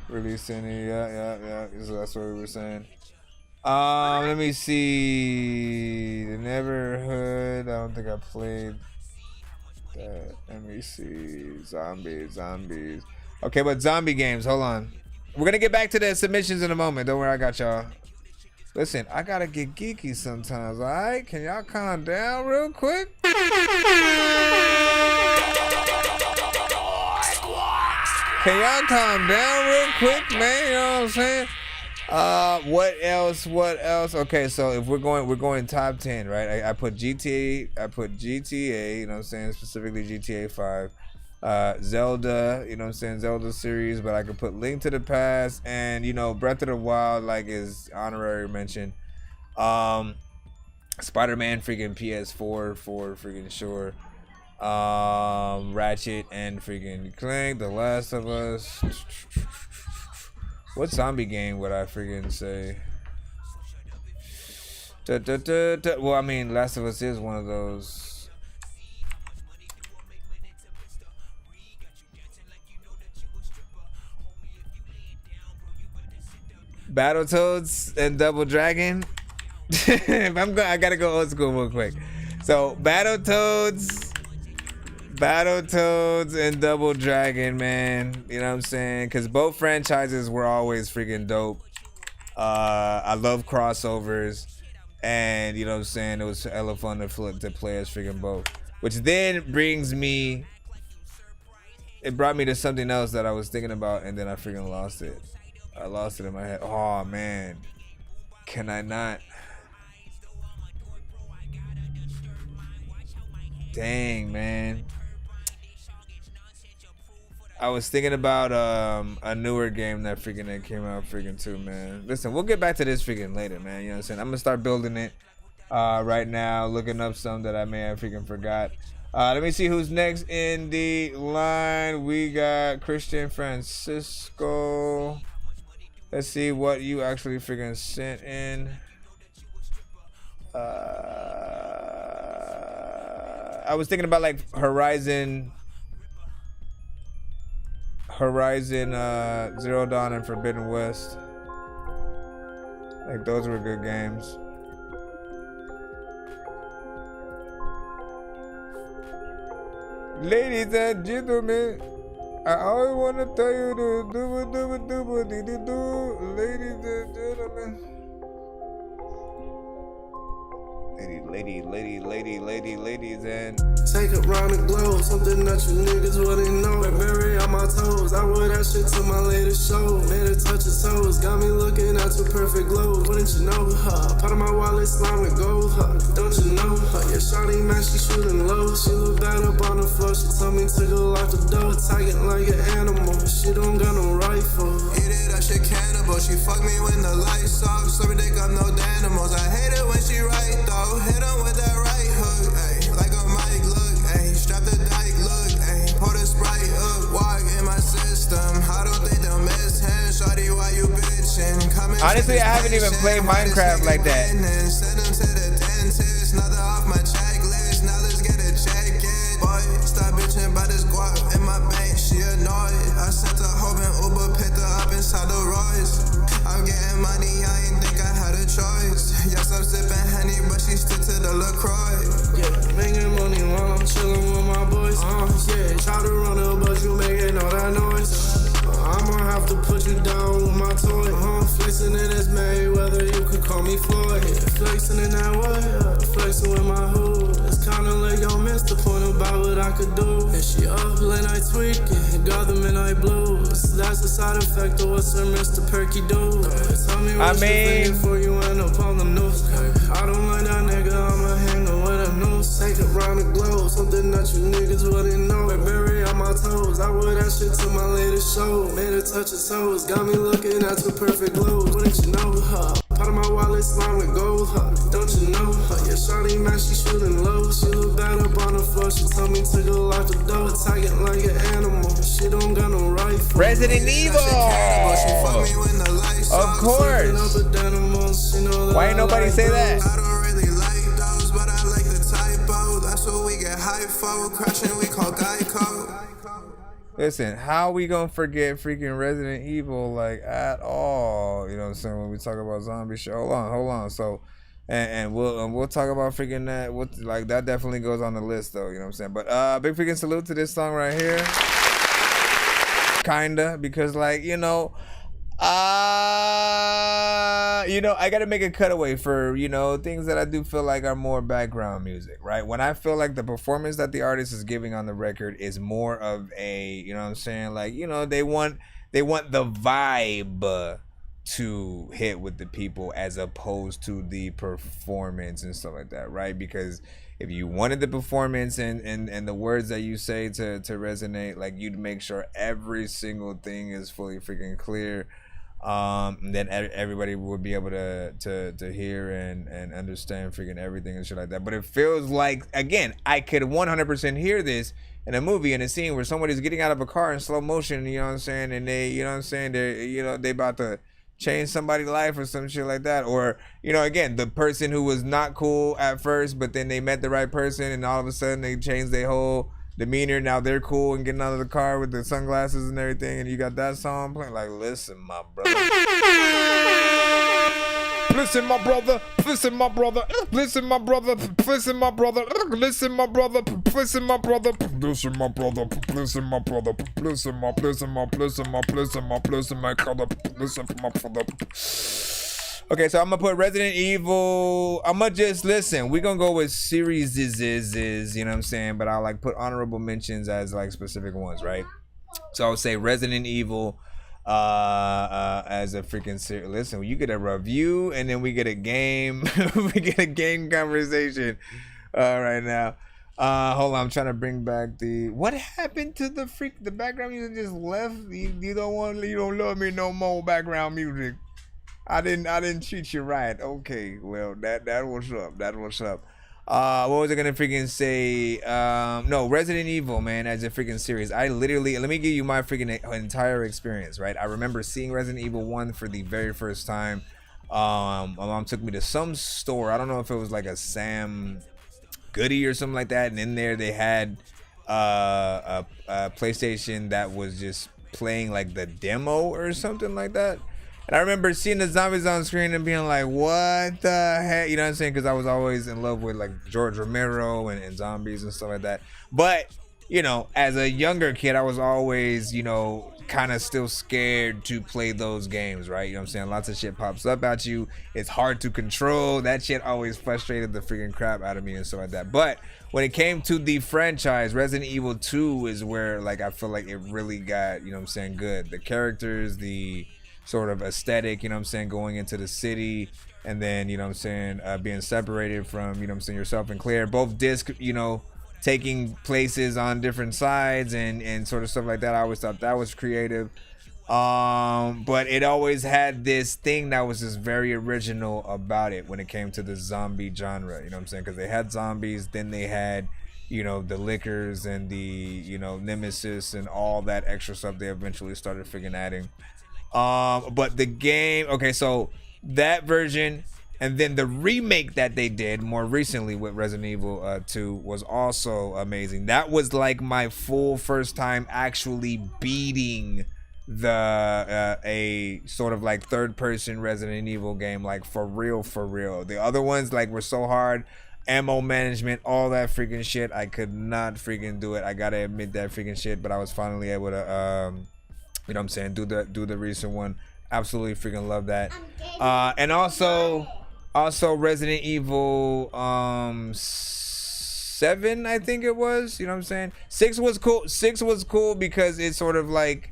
released any. Yeah. So that's what we were saying. Let me see. The Neverhood. I don't think I played that. Let me see. Zombies. Okay, but zombie games. Hold on. We're gonna get back to the submissions in a moment. Don't worry, I got y'all. Listen, I gotta get geeky sometimes, alright? Can y'all calm down real quick? Can y'all calm down real quick, man? You know what I'm saying? What else? Okay, so if we're going top 10, right? I put GTA, you know what I'm saying, specifically GTA 5. Zelda, you know what I'm saying, Zelda series, but I could put Link to the Past and, you know, Breath of the Wild like is honorary mention. Spider-Man freaking PS4 for freaking sure. Ratchet and freaking Clank, The Last of Us. What zombie game would I freaking say? Well, I mean, Last of Us is one of those. Battletoads and Double Dragon. I gotta go old school real quick. So Battletoads and Double Dragon, man. You know what I'm saying? Because both franchises were always freaking dope. I love crossovers, and you know what I'm saying, it was hella fun to play as freaking both. Which then it brought me to something else that I was thinking about, and then I freaking lost it. I lost it in my head. Oh man, can I not? Dang, man. I was thinking about a newer game that came out too, man. Listen, we'll get back to this freaking later, man. You know what I'm saying? I'm gonna start building it right now, looking up some that I may have forgot. Let me see who's next in the line. We got Christian Francisco. Let's see what you actually sent in. I was thinking about like Horizon Zero Dawn and Forbidden West. Like those were good games. Ladies and gentlemen, I always want to tell you to do. Ladies and gentlemen. Ladies and take it round the globe, something that you niggas wouldn't know. Berry on my toes, I wear that shit to my latest show. Made her touch her toes, got me looking at your perfect glow. Wouldn't you know, part of my wallet slime with gold, don't you know, yeah, shawty man, she shooting low. She look bad up on the floor, she told me to go lock the door. Tagging like an animal, she don't got no rifle. Eat it, that shit cannibal, she fuck me when the lights off. Slurping dick up, no Danimals, I hate it when she right though. Hit him with that right hook, ayy, like a mic, look, ayy, strap the dike, look, ayy, pour the Sprite up, walk in my system, I don't think they'll miss him, shawty, why you bitchin', honestly, I haven't even played Minecraft like that. Send him to the dentist, another off my checklist, now let's get a check in, boy, stop bitchin' about this guap in my bank, she annoyed, I sent her home and Uber, picked her up inside the Royce, I'm getting money, I ain't think I had a choice, yes, I'm sipping Henny, but she stick to the LaCroix. Yeah, making money while I'm chillin' with my boys. Yeah, try to run up, but you making all that noise. I'ma have to put you down with my toy. Flexing it as Mayweather, you could call me Floyd. Yeah, flexing in that way, flexing with my hood. It's kinda like y'all missed the point about what I could do. And she up late night tweaking, got the midnight blues. That's the side effect of what's her Mr. Perky do. Tell me what you thinking before you end up on the news. I don't like that nigga, I'ma hang with a noose. Take it round the globe, something that you niggas wouldn't know. Berry on my toes, I wear that shit to my latest show. Made her touch her toes, got me looking at your perfect glow. Wouldn't you know, part of my wallet slime with gold, don't you know, yeah, shawty man, she shooting low. She look bad up on the floor, she told me to go lock the door. Tagging like an animal, she don't got no rifle. Resident Evil! Of course! Why ain't nobody say that? I don't really like those, but I like the typo. That's what we get hype for. Crashing, we call Geico. Listen, how we gonna forget freaking Resident Evil like at all? You know what I'm saying, when we talk about zombie shit. Hold on. So, and we'll talk about freaking that. Like that definitely goes on the list though. You know what I'm saying? But big freaking salute to this song right here. Kinda, because like I gotta make a cutaway for things that I do feel like are more background music, right? When I feel like the performance that the artist is giving on the record is more of a, what I'm saying, like they want the vibe to hit with the people as opposed to the performance and stuff like that, right? Because if you wanted the performance and the words that you say to resonate, like you'd make sure every single thing is fully freaking clear. Then everybody would be able to hear and understand freaking everything and shit like that. But it feels like, again, I could 100% hear this in a movie, in a scene where somebody's getting out of a car in slow motion, you know what I'm saying, and they, they about to change somebody's life or some shit like that. Or, again, the person who was not cool at first, but then they met the right person and all of a sudden they changed their whole demeanor. Now they're cool and getting out of the car with the sunglasses and everything, and you got that song playing. Like, listen, my brother. Listen, my brother. Listen, my brother. Listen, my brother. Listen, my brother. Listen, my brother. Listen, my brother. Listen, my brother. Listen, my brother. Listen, my brother. Listen, my brother. Okay, so I'm gonna put Resident Evil. I'm gonna just listen. We're gonna go with series is, you know what I'm saying? But I'll like put honorable mentions as like specific ones, right? So I'll say Resident Evil as a freaking series. Listen, you get a review and then we get a game. We get a game conversation right now. Hold on, I'm trying to bring back the. What happened to the background music just left? You don't love me no more background music. I didn't treat you right. Okay, well that was up. That was up. What was I gonna freaking say? No, Resident Evil, man, as a freaking series. I literally, let me give you my freaking entire experience, right? I remember seeing Resident Evil 1 for the very first time. My mom took me to some store. I don't know if it was like a Sam Goody or something like that, and in there they had a PlayStation that was just playing like the demo or something like that. And I remember seeing the zombies on screen and being like, what the heck? You know what I'm saying? Because I was always in love with like George Romero and zombies and stuff like that. But, you know, as a younger kid, I was always, you know, kind of still scared to play those games, right? You know what I'm saying? Lots of shit pops up at you. It's hard to control. That shit always frustrated the freaking crap out of me and stuff like that. But when it came to the franchise, Resident Evil 2 is where like I feel like it really got, you know what I'm saying, good. The characters, the sort of aesthetic, you know what I'm saying, going into the city, and then, you know what I'm saying, being separated from, you know what I'm saying, yourself and Claire, both disc, you know, taking places on different sides and sort of stuff like that. I always thought that was creative. But it always had this thing that was just very original about it when it came to the zombie genre, you know what I'm saying, because they had zombies, then they had, you know, the lickers and the, you know, nemesis and all that extra stuff they eventually started freaking adding. But the game, okay, so that version and then the remake that they did more recently with Resident Evil 2 was also amazing. That was like my full first time actually beating the a sort of like third person Resident Evil game, like for real. The other ones like were so hard, ammo management, all that freaking shit. I could not freaking do it. I gotta admit that freaking shit, but I was finally able to you know what I'm saying, do the recent one. Absolutely freaking love that. And also Resident Evil 7, I think it was, you know what I'm saying. 6 was cool. 6 was cool because it's sort of like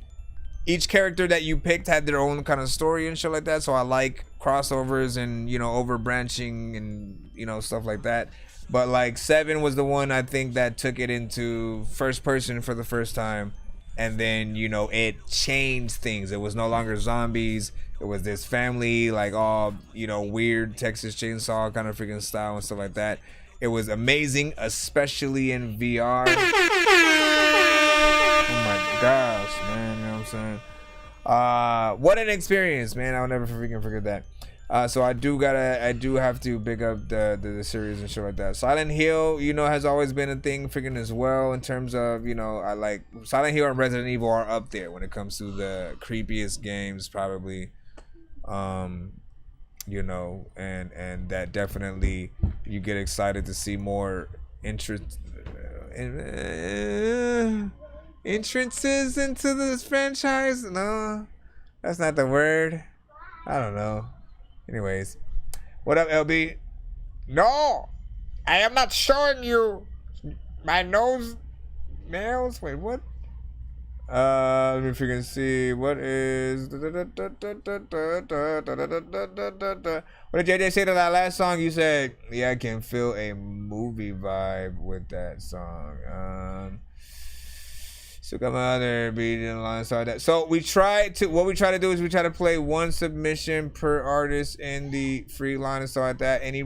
each character that you picked had their own kind of story and shit like that. So I like crossovers and, you know, over branching and, you know, stuff like that. But like 7 was the one I think that took it into first person for the first time. And then, you know, it changed things. It was no longer zombies. It was this family, like all, you know, weird Texas Chainsaw kind of freaking style and stuff like that. It was amazing, especially in VR. Oh my gosh, man, you know what I'm saying? What an experience, man. I'll never freaking forget that. So I do have to big up the series and shit like that. Silent Hill, you know, has always been a thing freaking as well in terms of, you know, I like Silent Hill and Resident Evil are up there when it comes to the creepiest games probably. You know, and that definitely you get excited to see more entrances into this franchise. No, that's not the word. I don't know. Anyways, what up, LB? No, I am not showing you my nails. Wait, what? Let me freaking see. What is? What did JJ say to that last song? You said, "Yeah, I can feel a movie vibe with that song." So come on there, beat in line. Sorry that. So what we try to do is we try to play one submission per artist in the free line and stuff like that. Any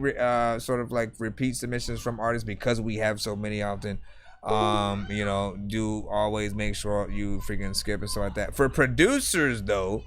sort of like repeat submissions from artists, because we have so many often. You know, do always make sure you freaking skip and stuff like that. For producers though,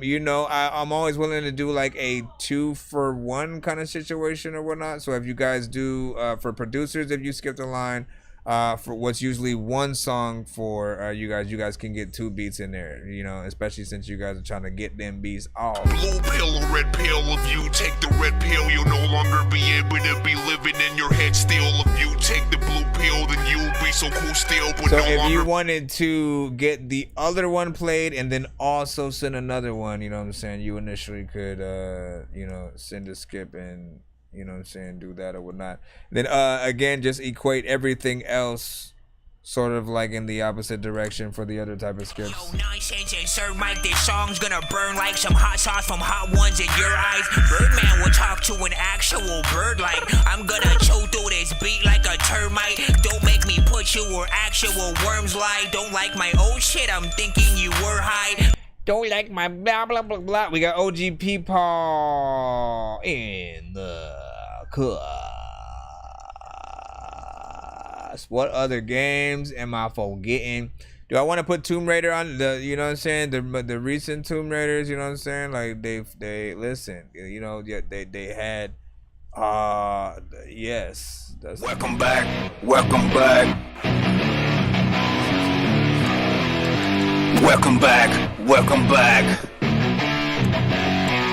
you know, I'm always willing to do like a 2-for-1 kind of situation or whatnot. So if you guys do for producers, if you skip the line, for what's usually one song for you guys can get 2 beats in there, you know, especially since you guys are trying to get them beats off. Blue pill or red pill, if you take the red pill, you'll no longer be able to be living in your head still. If you take the blue pill, then you'll be so cool still, but So no if longer. you wanted to get the other one played and then also send another one, you know what I'm saying, you initially could you know, send a skip and, you know what I'm saying, do that or whatnot. Then again, just equate everything else sort of like in the opposite direction for the other type of skips. Nonsense and Sir Mike, this song's gonna burn like some hot sauce from hot ones in your eyes. Birdman will talk to an actual bird like I'm gonna chew through this beat like a termite. Don't make me put you where actual worms lie. Don't like my old shit, I'm thinking you were high. Don't like my blah blah blah blah. We got OGP Paul in the cut. What other games am I forgetting? Do I want to put Tomb Raider on the, you know what I'm saying, the recent Tomb Raiders, you know what I'm saying? Like they listen, you know, they had yes. That's welcome back. Welcome back. Welcome back. Welcome back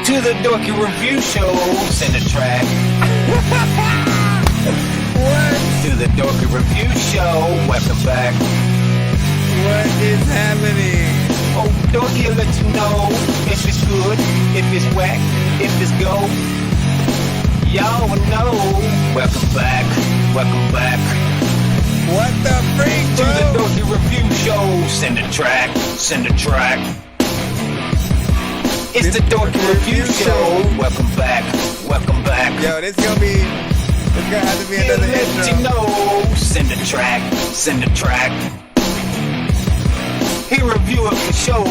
to the Dorky Review Show. Send a track. To the Dorky Review Show. Welcome back. What is happening? Oh, Dorky will let you know if it's good, if it's whack, if it's go. Y'all will know. Welcome back. Welcome back. What the freak, bro? To the Dorky Review Show. Send a track. Send a track. It's the Dorky Review Show. Welcome back. Welcome back. Yo, this gonna be. It's gonna have to be another intro. You know, send a track, send a track. He review of the show.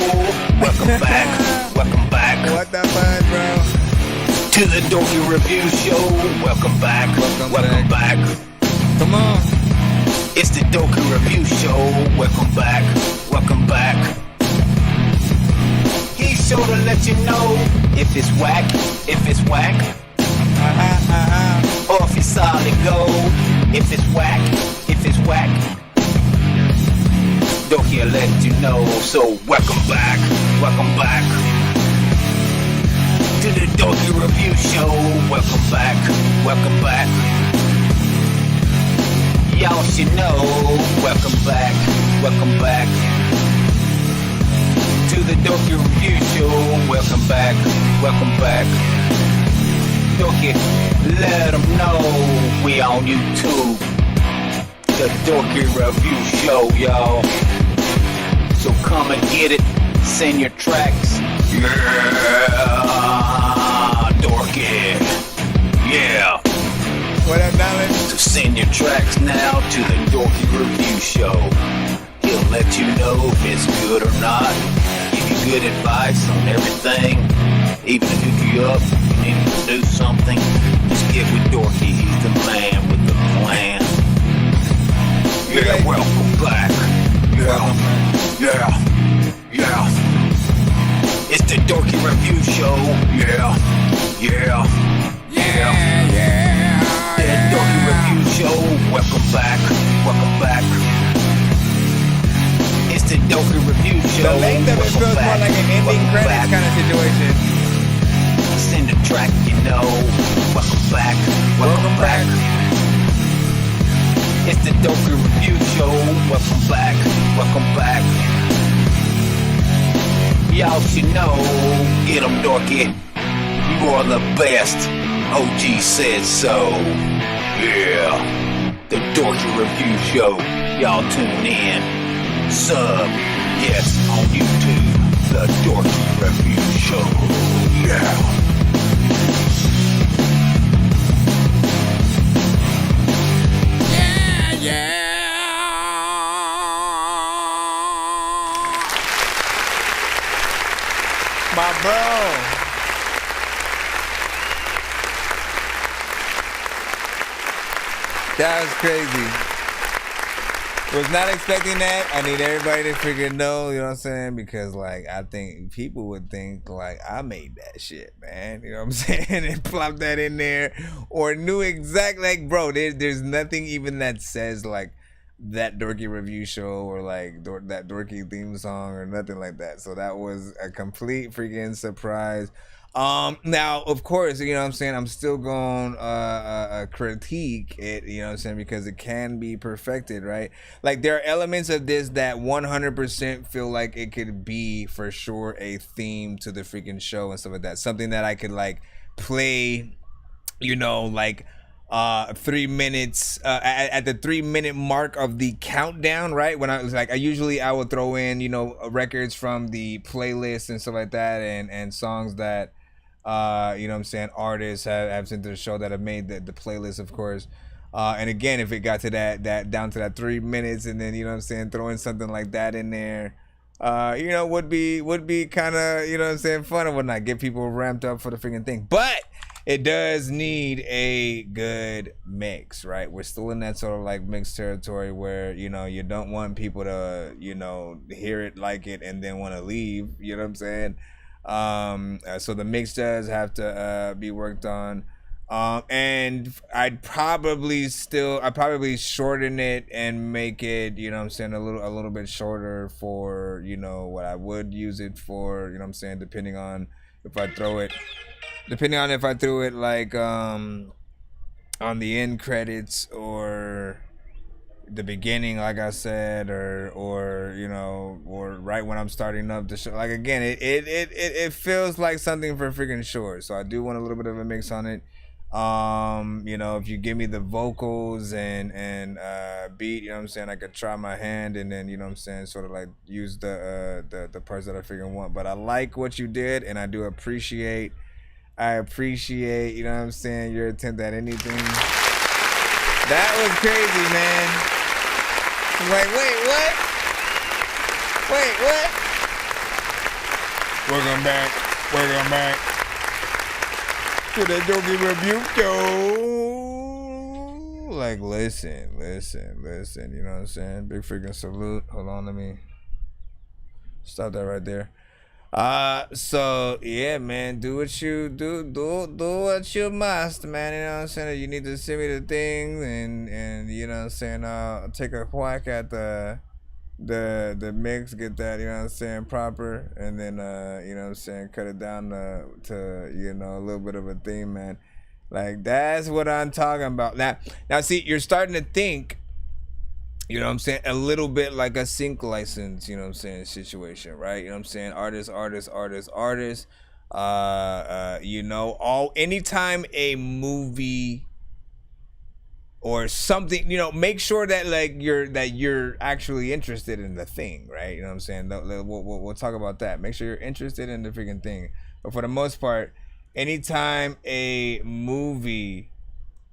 Welcome back, welcome back. What the fuck, bro? To the Dorky Review Show. Welcome back, welcome back. Come on. It's the Dorky Review Show. Welcome back, welcome back. He's sure to let you know if it's whack, if it's whack. Or if it's solid gold, if it's whack, if it's whack. Dorky will let you know, so welcome back to the Dorky Review Show. Welcome back. Y'all should know, welcome back to the Dorky Review Show. Welcome back. Dorky, let them know we on YouTube. The Dorky Review Show, y'all. So come and get it. Send your tracks. Yeah, Dorky. Yeah. What up, darling? So send your tracks now to the Dorky Review Show. He'll let you know if it's good or not. Give you good advice on everything. Even if hook you up, you need to do something. Just get with Dorky, he's the man with the plan. Yeah, welcome back. Yeah. It's the Dorky Review Show. Yeah. The Dorky Review Show. Welcome back. It's the Dorky Review Show. The length of it feels more like an ending credits kind of situation. Send a track, you know. Welcome back. It's the Dorky Review Show. Welcome back. Y'all should know. Get 'em, Dorky. You are the best. OG said so. Yeah. The Dorky Review Show. Y'all tune in. Sub. Yes, on YouTube. The Dorky Review Show. Yeah. My bro. That was crazy. Was not expecting that. I need everybody to freaking know, you know what I'm saying? Because, like, I think people would think, like, I made that shit, man. You know what I'm saying? And plop that in there. Or knew exactly, like, bro, there's nothing even that says, like, that Dorky review show or like that Dorky theme song or nothing like that. So that was a complete freaking surprise. Now of course, you know what I'm saying, I'm still going critique it, you know what I'm saying, because it can be perfected, right? Like there are elements of this that 100% feel like it could be for sure a theme to the freaking show and stuff like that. Something that I could like play, you know, like 3 minutes at the 3-minute mark of the countdown, right? When I was like, I would throw in, you know, records from the playlist and stuff like that, and songs that you know what I'm saying, artists have sent to the show that have made the playlist, of course. And again, if it got to that down to that 3 minutes, and then, you know what I'm saying, throwing something like that in there, you know, would be kind of, you know what I'm saying, fun and whatnot, get people ramped up for the freaking thing. But it does need a good mix, right? We're still in that sort of like mixed territory where, you know, you don't want people to, you know, hear it, like it, and then want to leave, you know what I'm saying? So the mix does have to be worked on. And I'd probably shorten it and make it, you know what I'm saying, a little bit shorter for, you know, what I would use it for, you know what I'm saying, depending on if I threw it like on the end credits or the beginning, like I said, or you know, or right when I'm starting up the show. Like again, it feels like something for freaking sure. So I do want a little bit of a mix on it. You know, if you give me the vocals and beat, you know what I'm saying, I could try my hand and then, you know what I'm saying, sort of like use the parts that I freaking want. But I like what you did, and I do appreciate, you know what I'm saying, your attempt at anything. That was crazy, man. Wait, what? Welcome back to the Dorky Review Show. Like, listen, you know what I'm saying? Big freaking salute. Hold on, let me stop that right there. So yeah, man, do what you what you must, man. You know what I'm saying? You need to send me the things, and you know what I'm saying, I'll take a whack at the mix, get that, you know what I'm saying, proper, and then you know what I'm saying, cut it down to you know, a little bit of a theme, man. Like, that's what I'm talking about. Now see, you're starting to think, you know what I'm saying, a little bit like a sync license, you know what I'm saying, situation, right? You know what I'm saying? Artists. You know, anytime a movie or something, you know, make sure that like you're actually interested in the thing, right? You know what I'm saying? We'll talk about that. Make sure you're interested in the freaking thing. But for the most part, anytime a movie,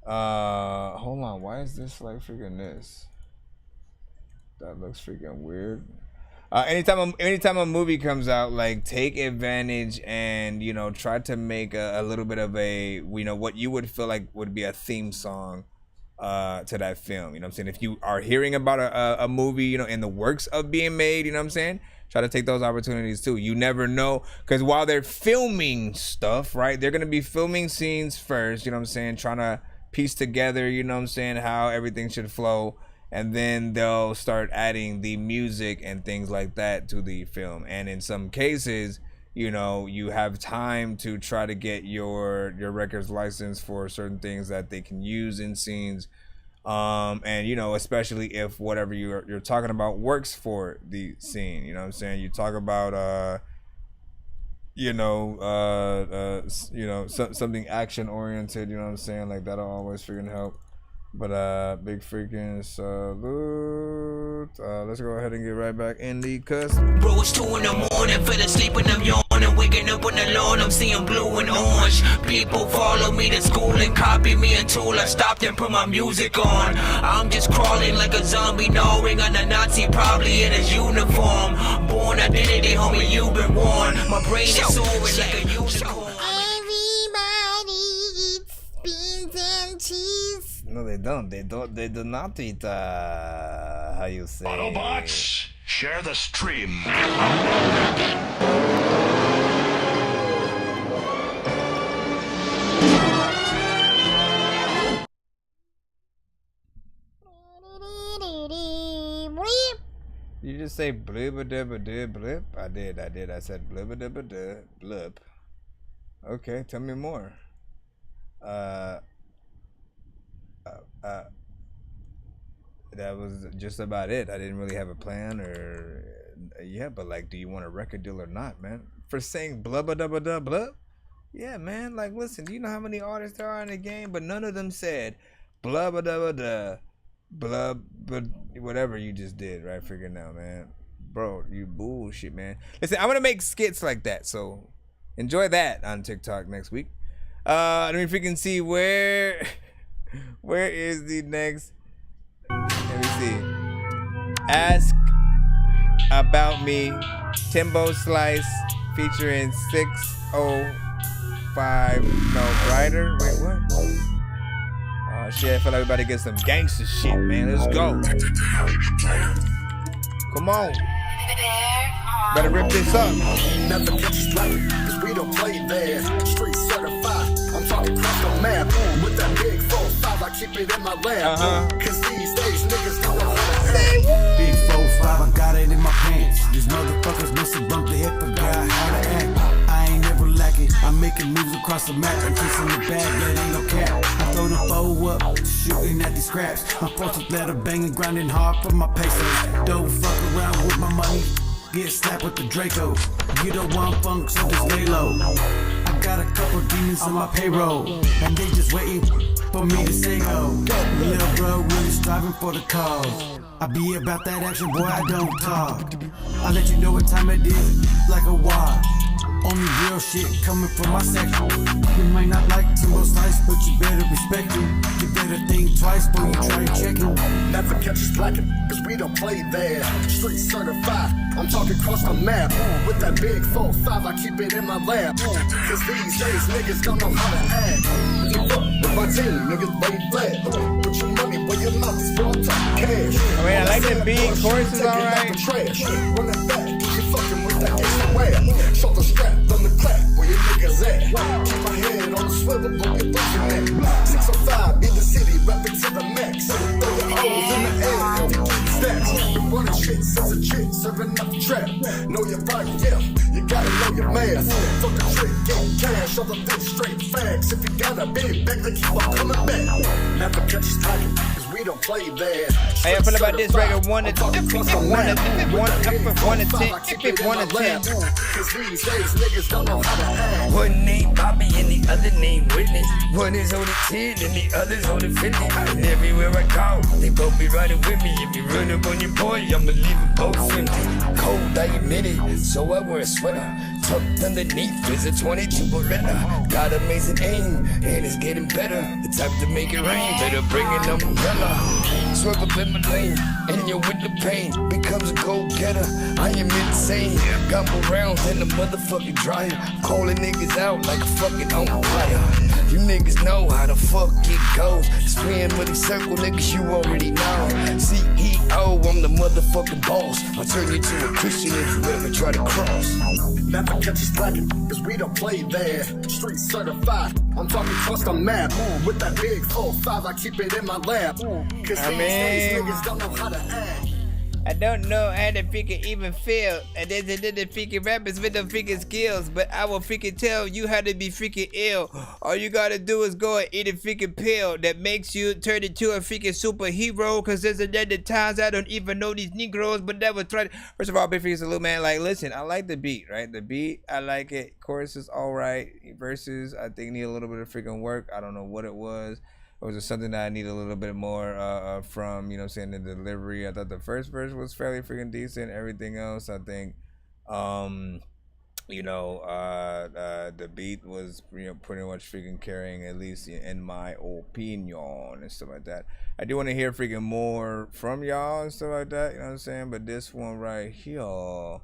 hold on, why is this like freaking this? That looks freaking weird. Anytime a movie comes out, like, take advantage and, you know, try to make a little bit of a, you know, what you would feel like would be a theme song to that film. You know what I'm saying? If you are hearing about a movie, you know, in the works of being made, you know what I'm saying, try to take those opportunities too. You never know, because while they're filming stuff, right, they're gonna be filming scenes first, you know what I'm saying, trying to piece together, you know what I'm saying, how everything should flow. And then they'll start adding the music and things like that to the film. And in some cases, you know, you have time to try to get your records licensed for certain things that they can use in scenes. And, you know, especially if whatever you're talking about works for the scene. You know what I'm saying? You talk about, something action oriented, you know what I'm saying? Like, that'll always freaking help. But big freaking salute. Let's go ahead and get right back in the cuss. Bro, it's 2 in the morning, fell asleep and I'm yawning, waking up on the lawn, I'm seeing blue and orange. People follow me to school and copy me until I stopped and put my music on. I'm just crawling like a zombie, gnawing on a Nazi, probably in his uniform. Born identity, homie, you've been warned. My brain is soaring like a unicorn. Everybody eats beans and cheese. No, they don't. They do not eat, how you say? Autobots, share the stream. You just say blub blip? I did. I said blub blip. Okay, tell me more. That was just about it. I didn't really have a plan or yeah, but like, do you want a record deal or not, man? For saying blubba dubba dub blub? Yeah, man. Like, listen, do you know how many artists there are in the game? But none of them said blubba dubba dub blub, but whatever you just did, right? Figure now, man. Bro, you bullshit, man. Listen, I'm gonna make skits like that, so enjoy that on TikTok next week. Let me freaking see where is the next. Let me see. Ask About Me, Timbo Slice featuring 605 No Rider. Wait, what? Oh shit, I feel like we about to get some gangster shit, man. Let's go. Come on. Better rip this up. Never catch us like, cause we don't play there. Street certified, I'm talking across the map. With that big 4-5, I keep it in my lab. Cause these days niggas don't know how to act. Big 4-5, I got it in my pants. These motherfuckers must have bumped the hip, forgot how to act. I ain't never lacking, I'm making moves across the map. I'm kissing the bag, that ain't no cap. I throw the bow up, shooting at these scraps. I'm forced to let her banging, grinding hard for my pesos. Don't fuck around with my money. Get slapped with the Draco. You don't want funk, so just lay low. I got a couple demons on my payroll, and they just waiting for me to say go. Little bro really striving for the cause. I be about that action, boy, I don't talk. I let you know what time it is, like a watch. Only real shit coming from my section. You might not like Timbo Slice, but you better respect him. You better think twice before you try to check him. Never catch us slacking, cause we don't play there. Street certified, I'm talking across the map. With that big 4-5, I keep it in my lab. Cause these days niggas don't know how to act. If you fuck with my team, niggas lay flat. Put your money where your mouth is for I'm talking cash. I mean, I like the beat, chorus is alright. Run it back, you fucking with that gangsta rap. Shoulder strap on the clap, where your niggas at. Keep my head on the swivel, don't get looking at. 605, be the city, rapping to the max. Throw your hoes in the air, and keep stacks. Been running shit since a chick, serving up the trap. Know your body, yeah, you gotta know your math. Fuck the trick, get cash, other than straight facts. If you got a big bag, they keep on coming back. Never catch us talking, cause we don't play there. Hey, I feel about this record 1 to 10, 1 to 10, 1 to 10. Cause these days niggas don't know how to act. One name Bobby and the other name Whitney. One is holding 10 and the other's holding 50. And everywhere I go, they both be riding with me. If you run up on your boy, I'ma leave them both empty. Cold, I admit it, so I wear a sweater. Tucked underneath is a 22 Beretta. Got amazing aim, and it's getting better. The type to make it rain, better bring an umbrella. Swerve up in my lane, and you're with the pain. Becomes a go-getter, I am insane. Got more rounds than a motherfucking dryer. Calling niggas out like a fucking umpire. You niggas know how the fuck it goes. Spin money circle, niggas, you already know. CEO, I'm the motherfucking boss. I'll turn you to a Christian if you ever try to cross. Never catch us slacking, cause we don't play there. Street certified, I'm talking across the map. With that big 4-5, I keep it in my lab. Cause these days niggas don't know how to act. I don't know how to freaking even feel. And there's another freaking rappers with the freaking skills, but I will freaking tell you how to be freaking ill. All you gotta do is go and eat a freaking pill that makes you turn into a freaking superhero. Cause there's another times I don't even know these Negroes, but that was trying. First of all, big freaking salute, man. Like, listen, I like the beat, right? The beat, I like it. Chorus is alright. Verses, I think need a little bit of freaking work. I don't know what it was. Or was it something that I need a little bit more from, you know what I'm saying, the delivery? I thought the first verse was fairly freaking decent. Everything else, I think, you know, the beat was, you know, pretty much freaking carrying, at least in my opinion and stuff like that. I do want to hear freaking more from y'all and stuff like that, you know what I'm saying? But this one right here,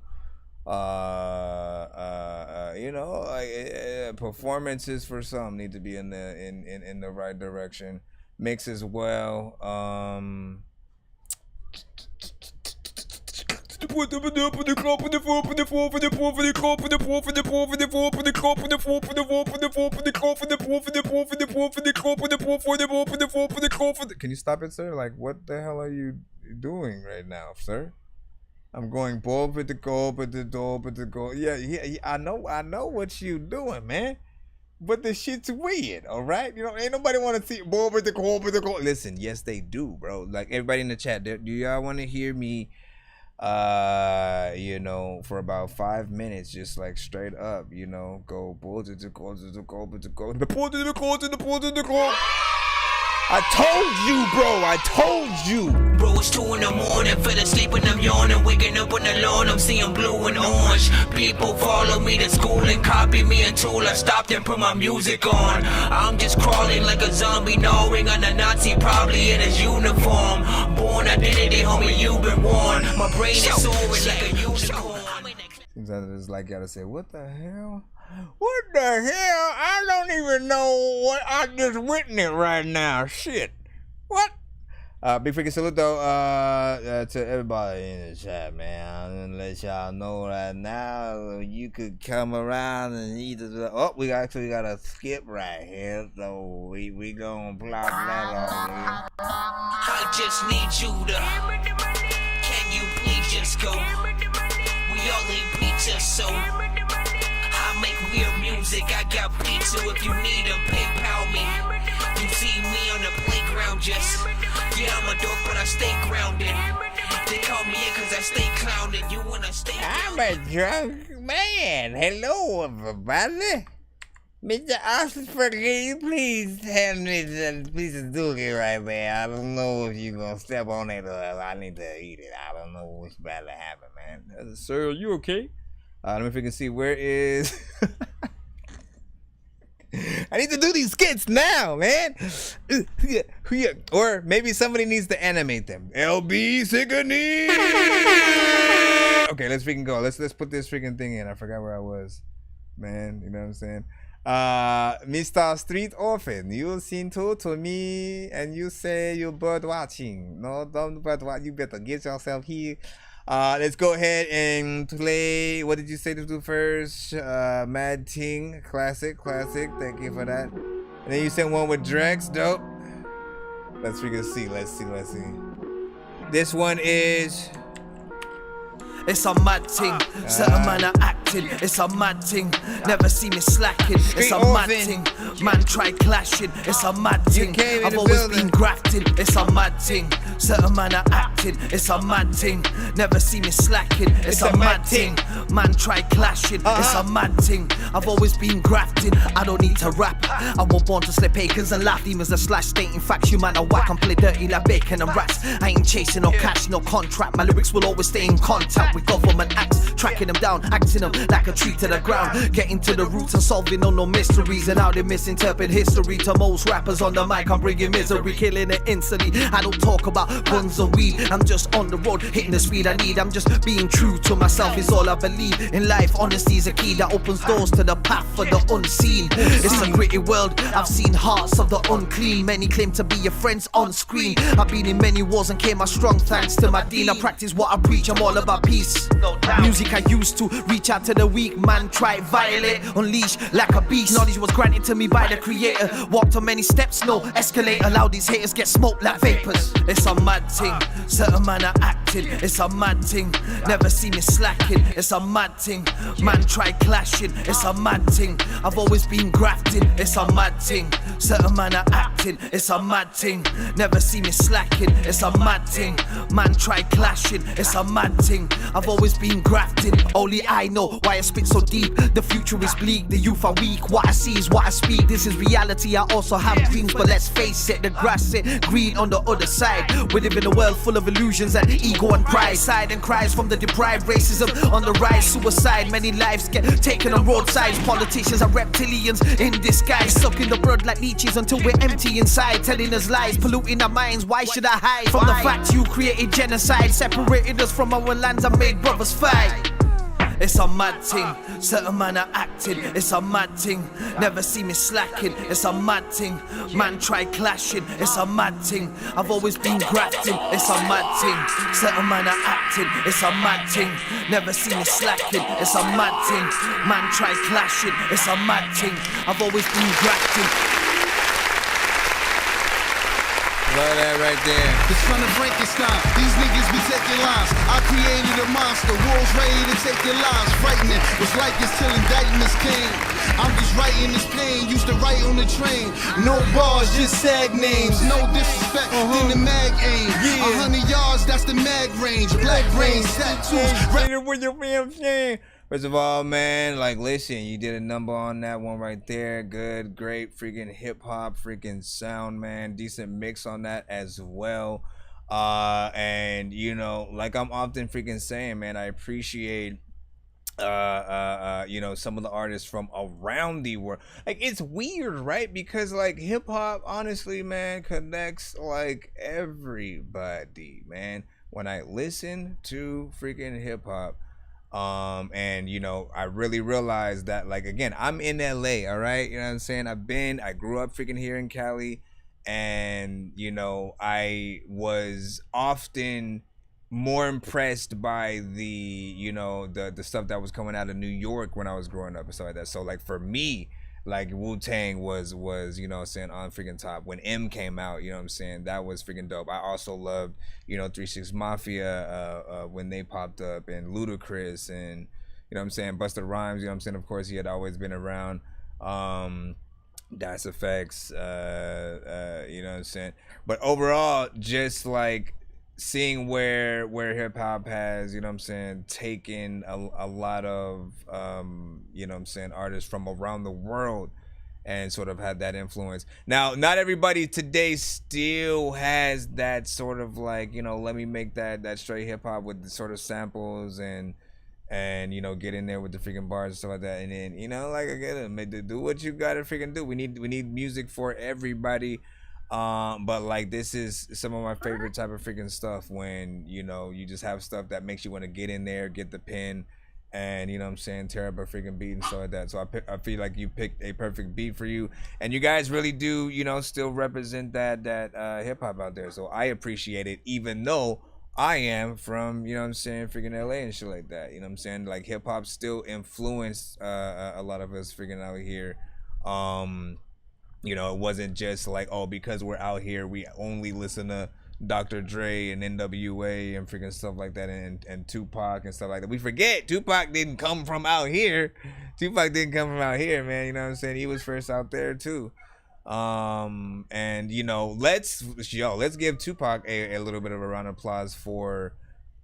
you know, like performances for some need to be in the right direction. Mix as well. Can you stop it, sir? Like, what the hell are you doing right now, sir? I'm going ball with the goal, but the door, but the goal. Yeah, I know what you doing, man. But the shit's weird, all right? You know, ain't nobody want to see ball with the goal, but the goal. Listen, yes, they do, bro. Like everybody in the chat, do y'all want to hear me? You know, for about 5 minutes, just like straight up, you know, go ball to the goal, to the goal, but the goal, the ball to the goal, to the ball to the goal. I told you, bro. I told you. Bro, it's 2 in the morning, fell asleep and I'm yawning. Waking up on the lawn, I'm seeing blue and orange. People follow me to school and copy me until I stopped and put my music on. I'm just crawling like a zombie, gnawing on a Nazi, probably in his uniform. Born identity, homie, you've been warned. My brain is soaring like a unicorn. Sometimes it's like gotta say, what the hell? What the hell? I don't even know what I just witnessed right now. Shit. What? Big freaking salute though to everybody in the chat, man. I'm gonna let y'all know right now. You could come around and either we actually got a skip right here, so we gonna plop that on here. I just need you to. Can you please just go? We all need pizza, so I make weird music. I got pizza if you need them. PayPal me. You see me on the playground, just I'm a dork, but I stay grounded. They call me in cause I stay clowning. You wanna stay I'm a drunk man. Hello, everybody. Mr. Oxford, can you please hand me the piece of dookie right there? I don't know if you're gonna step on it or if I need to eat it. I don't know what's about to happen, man. Sir, are you okay? Let me freaking see. Where is... I need to do these skits now, man. Or maybe somebody needs to animate them. LB Sigourney. Okay, let's freaking go. Let's put this freaking thing in. I forgot where I was, man. You know what I'm saying? Mr. Street Orphan, you seem to me, and you say you're bird watching. No, don't bird watch. You better get yourself here. Let's go ahead and play. What did you say to do first? Mad Ting, classic. Thank you for that. And then you sent one with Drex, dope. Let's freaking see. Let's see. This one is. It's a mad thing, certain man are acting. It's a mad thing, never see me slacking. It's a mad thing, man try clashing. It's a mad thing, I've always been grafting. It's a mad thing, certain man are acting. It's a mad thing, never see me slacking. It's a mad thing, man try clashing. It's a mad thing, I've always been grafting. I don't need to rap, I was born to slip acres and laugh demons that slash stating facts. You man are whack and play dirty like bacon and rats. I ain't chasing no cash, no contract. My lyrics will always stay in contact with government acts, tracking them down, acting them like a tree to the ground, getting to the roots and solving no mysteries and how they misinterpret history. To most rappers on the mic, I'm bringing misery, killing it instantly. I don't talk about guns and weed, I'm just on the road, hitting the speed I need. I'm just being true to myself, is all I believe in life. Honesty is a key that opens doors to the path for the unseen. It's a gritty world, I've seen hearts of the unclean. Many claim to be your friends on screen. I've been in many wars and came out strong thanks to my dean. I practice what I preach, I'm all about peace. Music I used to reach out to the weak man, try violate, unleash like a beast. Knowledge was granted to me by the creator. Walked on many steps, no escalate. Allow these haters get smoked like vapors. It's a mad thing, certain man are acting. It's a mad thing, never see me slacking. It's a mad thing, man try clashing. It's a mad thing, I've always been grafting. It's a mad thing, certain man are acting. It's a mad thing, never see me slacking. It's a mad thing, man try clashing. It's a mad thing, I've always been grafting. Only I know why I spit so deep. The future is bleak, the youth are weak. What I see is what I speak. This is reality, I also have dreams. But let's face it, the grass is green on the other side. We live in a world full of illusions and ego and pride. Side and cries from the deprived, racism on the rise. Suicide, many lives get taken on roadsides. Politicians are reptilians in disguise, sucking the blood like leeches until we're empty inside. Telling us lies, polluting our minds. Why should I hide from the fact you created genocide? Separated us from our lands and made brothers fight. It's a mad thing, certain man are acting. It's a mad thing, never see me slacking. It's a mad thing, man try clashing. It's a mad thing, I've always been grafting. It's a mad thing, certain man are acting. It's a mad thing, never see me slacking. It's a mad thing, man try clashing. It's a mad thing, I've always been grafting. Love that right there. The son of Frankenstein, these niggas be taking lives. I created a monster, wolves ready to take their lives. Frightening, was like this till indictments came. I'm just writing this pain, used to write on the train. No bars, just sag names. No disrespect, then the mag aim. 100 yards, that's the mag range. Black brains, tattoos. First of all, man, like, listen, you did a number on that one right there. Good, great, freaking hip-hop, freaking sound, man. Decent mix on that as well. And, you know, like I'm often freaking saying, man, I appreciate you know, some of the artists from around the world. Like, it's weird, right? Because like hip-hop, honestly, man, connects like everybody, man. When I listen to freaking hip-hop, and you know, I really realized that, like, again, I'm in LA, all right, you know what I'm saying? I grew up freaking here in Cali, and you know, I was often more impressed by the, you know, the stuff that was coming out of New York when I was growing up and stuff like that. So like for me, like Wu-Tang was, you know what I'm saying, on freaking top. When M came out, you know what I'm saying, that was freaking dope. I also loved, you know, 3 6 Mafia when they popped up, and Ludacris, and you know what I'm saying, Busta Rhymes, you know what I'm saying, of course he had always been around. Das Effects, you know what I'm saying. But overall, just like seeing where hip hop has, you know what I'm saying, taken a lot of you know what I'm saying, artists from around the world and sort of had that influence. Now, not everybody today still has that sort of like, you know, let me make that straight hip hop with the sort of samples and you know, get in there with the freaking bars and stuff like that. And then, you know, like, again, do what you gotta freaking do. We need music for everybody. But like, this is some of my favorite type of freaking stuff, when, you know, you just have stuff that makes you want to get in there, get the pen, and you know what I'm saying, tear up a freaking beat and stuff like that. So I feel like you picked a perfect beat for you, and you guys really do, you know, still represent that hip hop out there. So I appreciate it, even though I am from, you know what I'm saying, freaking LA and shit like that. You know what I'm saying? Like, hip hop still influenced a lot of us freaking out here. You know, it wasn't just like, oh, because we're out here, we only listen to Dr. Dre and NWA and freaking stuff like that, and Tupac and stuff like that. We forget Tupac didn't come from out here. Tupac didn't come from out here, man. You know what I'm saying? He was first out there too. And you know, let's give Tupac a little bit of a round of applause for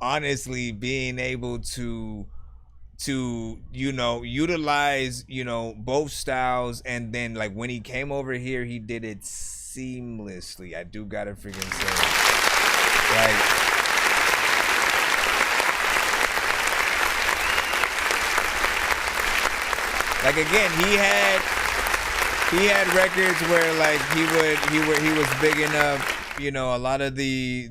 honestly being able to you know, utilize, you know, both styles, and then like when he came over here, he did it seamlessly. I do gotta freaking say, like again, he had records where like he was big enough, you know, a lot of the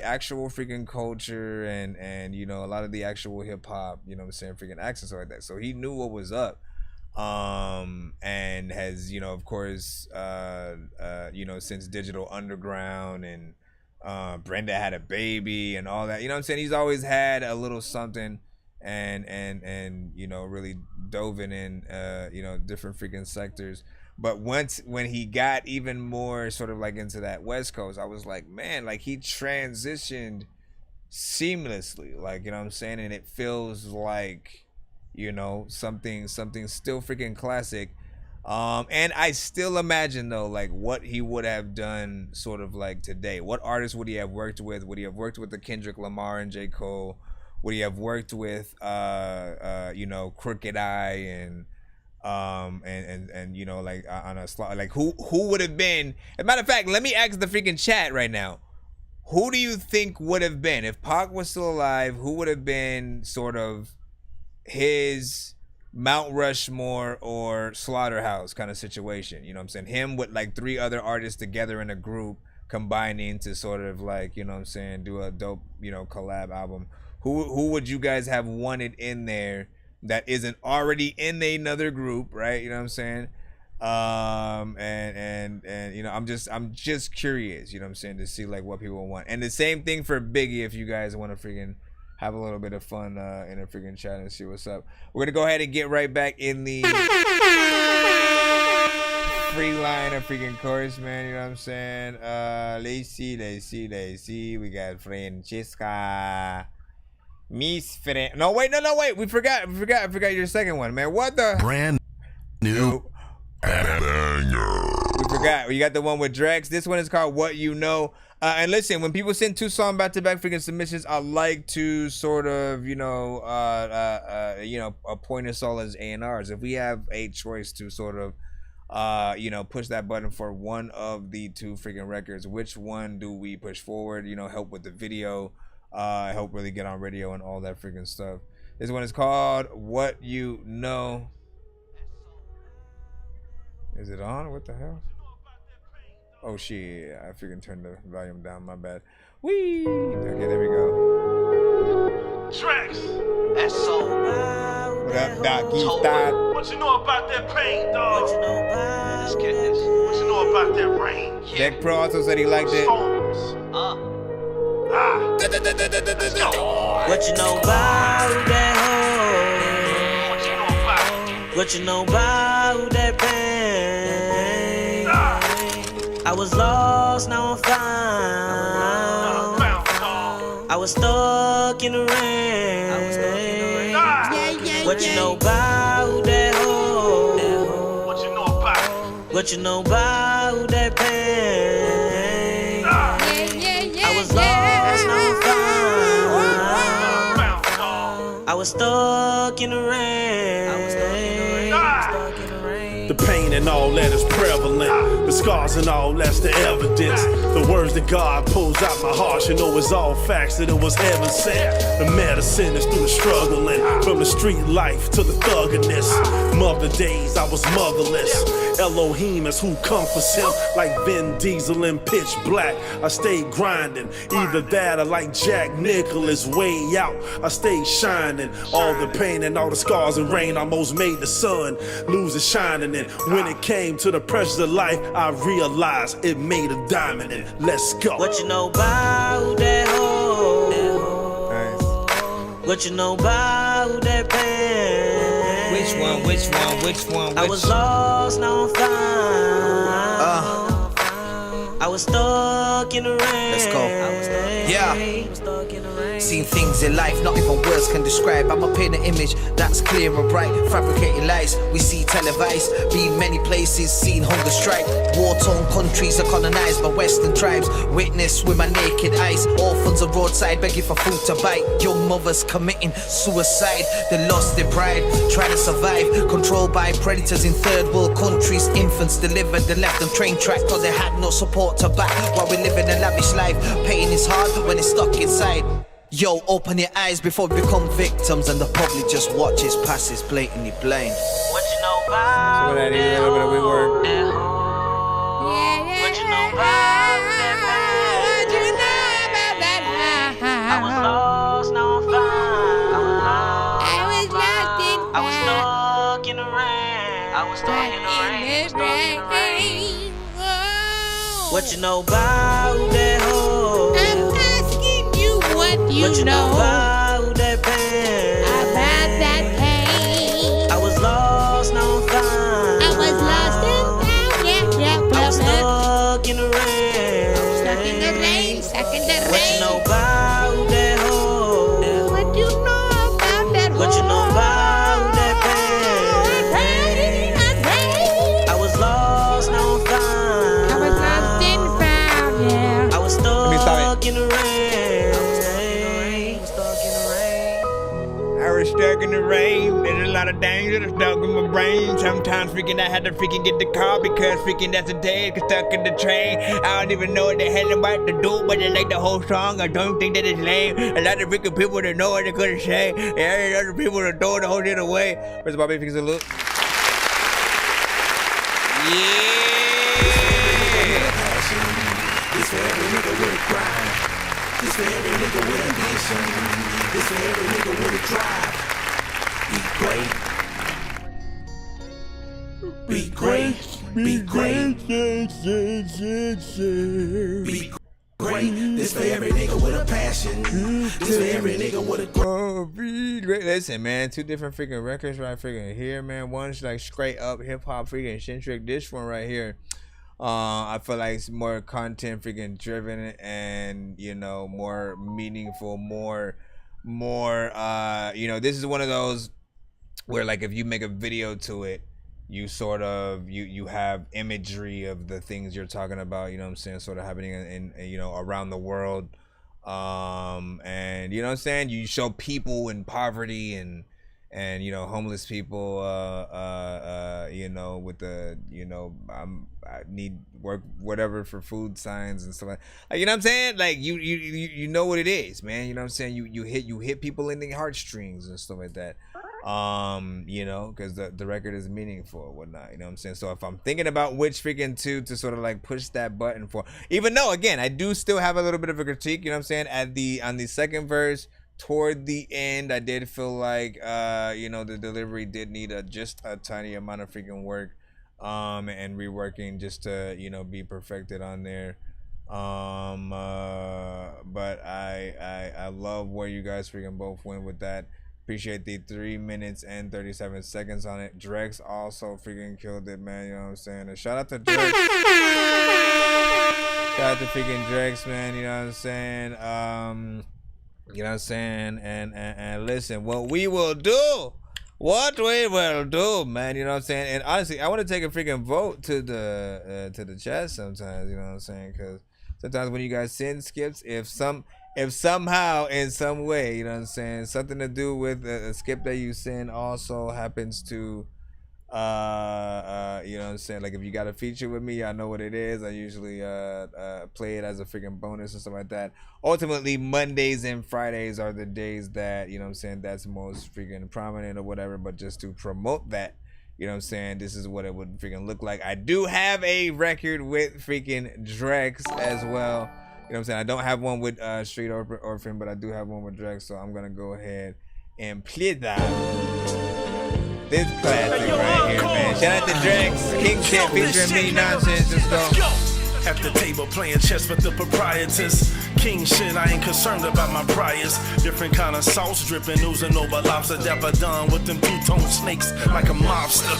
actual freaking culture and you know, a lot of the actual hip hop, you know what I'm saying, freaking accents like that. So he knew what was up, and has, you know, of course, you know, since Digital Underground and Brenda Had a Baby and all that, you know what I'm saying, he's always had a little something, and you know, really dove in you know, different freaking sectors. But when he got even more sort of like into that West Coast, I was like, man, like he transitioned seamlessly, like, you know what I'm saying, and it feels like, you know, something still freaking classic. And I still imagine though, like what he would have done sort of like today. What artists would he have worked with? Would he have worked with the Kendrick Lamar and J. Cole? Would he have worked with you know, Crooked Eye and you know, like on a slot, like who would have been? As a matter of fact, let me ask the freaking chat right now. Who do you think would have been, if Pac was still alive, who would have been sort of his Mount Rushmore or Slaughterhouse kind of situation? You know what I'm saying? Him with like 3 other artists together in a group, combining to sort of like, you know what I'm saying, do a dope, you know, collab album. Who would you guys have wanted in there that isn't already in another group, right? You know what I'm saying? And you know, I'm just curious, you know what I'm saying, to see like what people want. And the same thing for Biggie, if you guys want to freaking have a little bit of fun in a freaking chat and see what's up. We're gonna go ahead and get right back in the free line of freaking chorus, man. You know what I'm saying? Let's see. We got Francesca. Miss Fran. No, wait. We forgot your second one, man. What the? Brand new banger. We forgot. You got the one with Drex. This one is called What You Know. And listen, when people send 2 song back-to-back freaking submissions, I like to sort of, appoint us all as A&Rs. If we have a choice to sort of, push that button for one of the 2 freaking records, which one do we push forward? Help with the video, help really get on radio and all that freaking stuff. This one is called What You Know. Is it on? What the hell? Oh shit, I freaking turned the volume down, my bad. Whee! Okay, there we go. Tracks. S.O. What up, Dorky? What you know about that pain, dog? What you know about? Let's get this. What you know about that rain? Deck Pro also said he liked it. Let's go. What you know about that hoe? What you know about that pain? I was lost, now I'm found. I was stuck in the rain. What you know about that hoe? What you know about? What you know about that pain? I was lost, now I'm found. I was stuck in the rain. The pain and all that is prevalent. The scars and all that's the evidence. The words that God pulls out my heart, you know it's all facts that it was heaven sent. The medicine is through the struggling. From the street life to the thugginess. Mother days I was motherless. Elohim is who comforts him. Like Vin Diesel in Pitch Black, I stayed grinding. Either that or like Jack Nicklaus, way out, I stayed shining. All the pain and all the scars and rain almost made the sun lose its shining. And when it came to the pressures of life, I realized it made a diamond. And let's go. What you know about that hoe? What you know about that pain? Which one? I was lost, now I'm found. I was stuck in the rain. Let's go. Yeah. Seen things in life not even words can describe. I'ma paint an image that's clear and bright. Fabricating lies we see televised. Been many places, seen hunger strike. War-torn countries are colonized by Western tribes. Witness with my naked eyes. Orphans are roadside begging for food to bite. Young mothers committing suicide. They lost their pride, trying to survive. Controlled by predators in third world countries. Infants delivered, they left on train track cause they had no support to back. While we living a lavish life, pain is hard when it's stuck inside. Yo, open your eyes before we become victims and the public just watches, passes blatantly blind. What you know about? So that is a little bit of rework. What you know about that pain? What you know about that high? I was lost, now I'm found. I was stuck in the rain. I was stuck in the rain. What you know about that hoe? I'm asking you what you know about that pain. About that pain. I was lost, now I'm found. I was lost and found, yeah. I was stuck in the rain. Stuck in the rain, stuck in the rain. What you know about that hoe? What you know about that hoe? What you know about that pain? I was lost, now I'm found. I was lost and found, yeah. I was stuck in the rain. I was stuck in the rain. There's a lot of danger that's stuck in my brain. Sometimes freaking I had to freaking get the car because freaking that's a day get stuck in the train. I don't even know what the hell I'm about to do, but I like the whole song. I don't think that it's lame. A lot of freaking people that know what they couldn't say. And there's other people that throw the whole shit away. Where's Bobby Fix a look? This for every nigga with a grind. This for every nigga with ambition. This for every nigga with a drive. Be great. Be great. Be great. Be great. This This for every nigga with a passion. This for every nigga with a Listen, man, 2 different freaking records right freaking here, man. One's like straight up hip hop freaking centric. This one right here, I feel like it's more content freaking driven and, you know, more meaningful, more, you know, this is one of those where like if you make a video to it, you sort of you have imagery of the things you're talking about, you know what I'm saying, sort of happening in you know, around the world, and you know what I'm saying, you show people in poverty and you know, homeless people, you know, with the, you know, I need work, whatever, for food signs and stuff like, you know what I'm saying, like you know what it is, man, you know what I'm saying, you hit people in the heartstrings and stuff like that, you know, because the record is meaningful or whatnot, you know what I'm saying. So if I'm thinking about which freaking 2 to sort of like push that button for, even though again I do still have a little bit of a critique, you know what I'm saying, on the second verse toward the end, I did feel like you know, the delivery did need just a tiny amount of freaking work, and reworking just to, you know, be perfected on there, but I love where you guys freaking both went with that. Appreciate the 3 minutes and 37 seconds on it. Drex also freaking killed it, man, you know what I'm saying. And shout out to Drex. Shout out to freaking Drex, man, you know what I'm saying. You know what I'm saying? And listen, what we will do, man, you know what I'm saying? And honestly, I want to take a freaking vote to the chat sometimes, you know what I'm saying? Because sometimes when you guys send skips, if somehow in some way, you know what I'm saying, something to do with a skip that you send also happens to you know what I'm saying, like if you got a feature with me, I know what it is. I usually play it as a freaking bonus and stuff like that. Ultimately, Mondays and Fridays are the days that, you know what I'm saying, that's most freaking prominent or whatever, but just to promote that, you know what I'm saying, this is what it would freaking look like. I do have a record with freaking Drex as well, you know what I'm saying. I don't have one with Street Orphan, but I do have one with Drex, so I'm gonna go ahead and play that. This classic right here, man. Shout out to Drex, King Shit featuring me, Nonsenze. Let's go. At the table playing chess with the proprietors. King shit, I ain't concerned about my priors. Different kind of sauce dripping, oozing over lobster. Dapper done with them two-tone snakes like a mobster.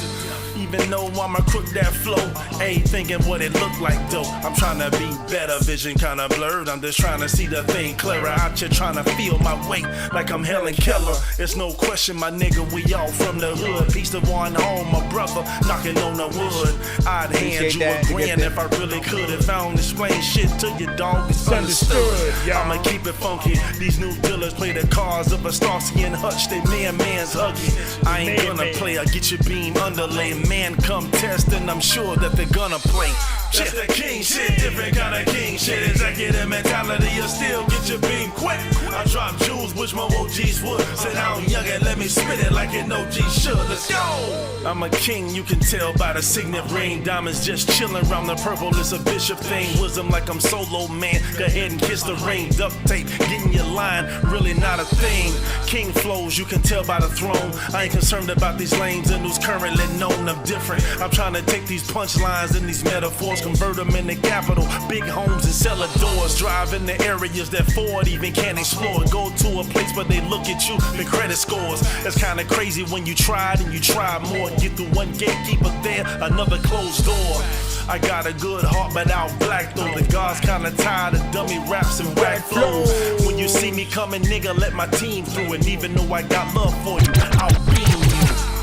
Even though I'ma crook that flow, ain't thinking what it look like though. I'm trying to be better, vision kinda blurred. I'm just trying to see the thing clearer. Out here trying to feel my weight like I'm Helen Keller. It's no question, my nigga, we all from the hood. Piece to one home, my brother knocking on the wood. I'd hand you a grand if I really could. If I don't explain shit to you, dog, it's understood. I'ma keep it funky. These new dealers play the cards of a Starsky and Hutch. They man's huggy. I ain't gonna play. I get your beam underlay. Man, come test, and I'm sure that they're gonna play. That's the king shit, different kind of king shit. Executive mentality, you still get your beam quick. I drop jewels, which my OGs would. Sit down, young, and let me spit it like an OG should. Let's go. I'm a king, you can tell by the signet ring. Diamonds just chilling around the purple. It's a bishop thing. Wisdom like I'm solo, man. Go ahead and kiss the ring. Duct tape, getting your line, really not a thing. King flows, you can tell by the throne. I ain't concerned about these lanes and who's currently known. I'm different. I'm trying to take these punchlines and these metaphors, convert them into capital. Big homes and cellar doors. Drive in the areas that Ford even can't explore. Go to a place where they look at you, the credit scores. It's kind of crazy when you tried and you try more. Get through one gatekeeper there, another closed door. I got a good heart, but out black though. The guards kinda tired of dummy raps and whack flows. When you see me coming, nigga, let my team through. And even though I got love for you, I'll beam you.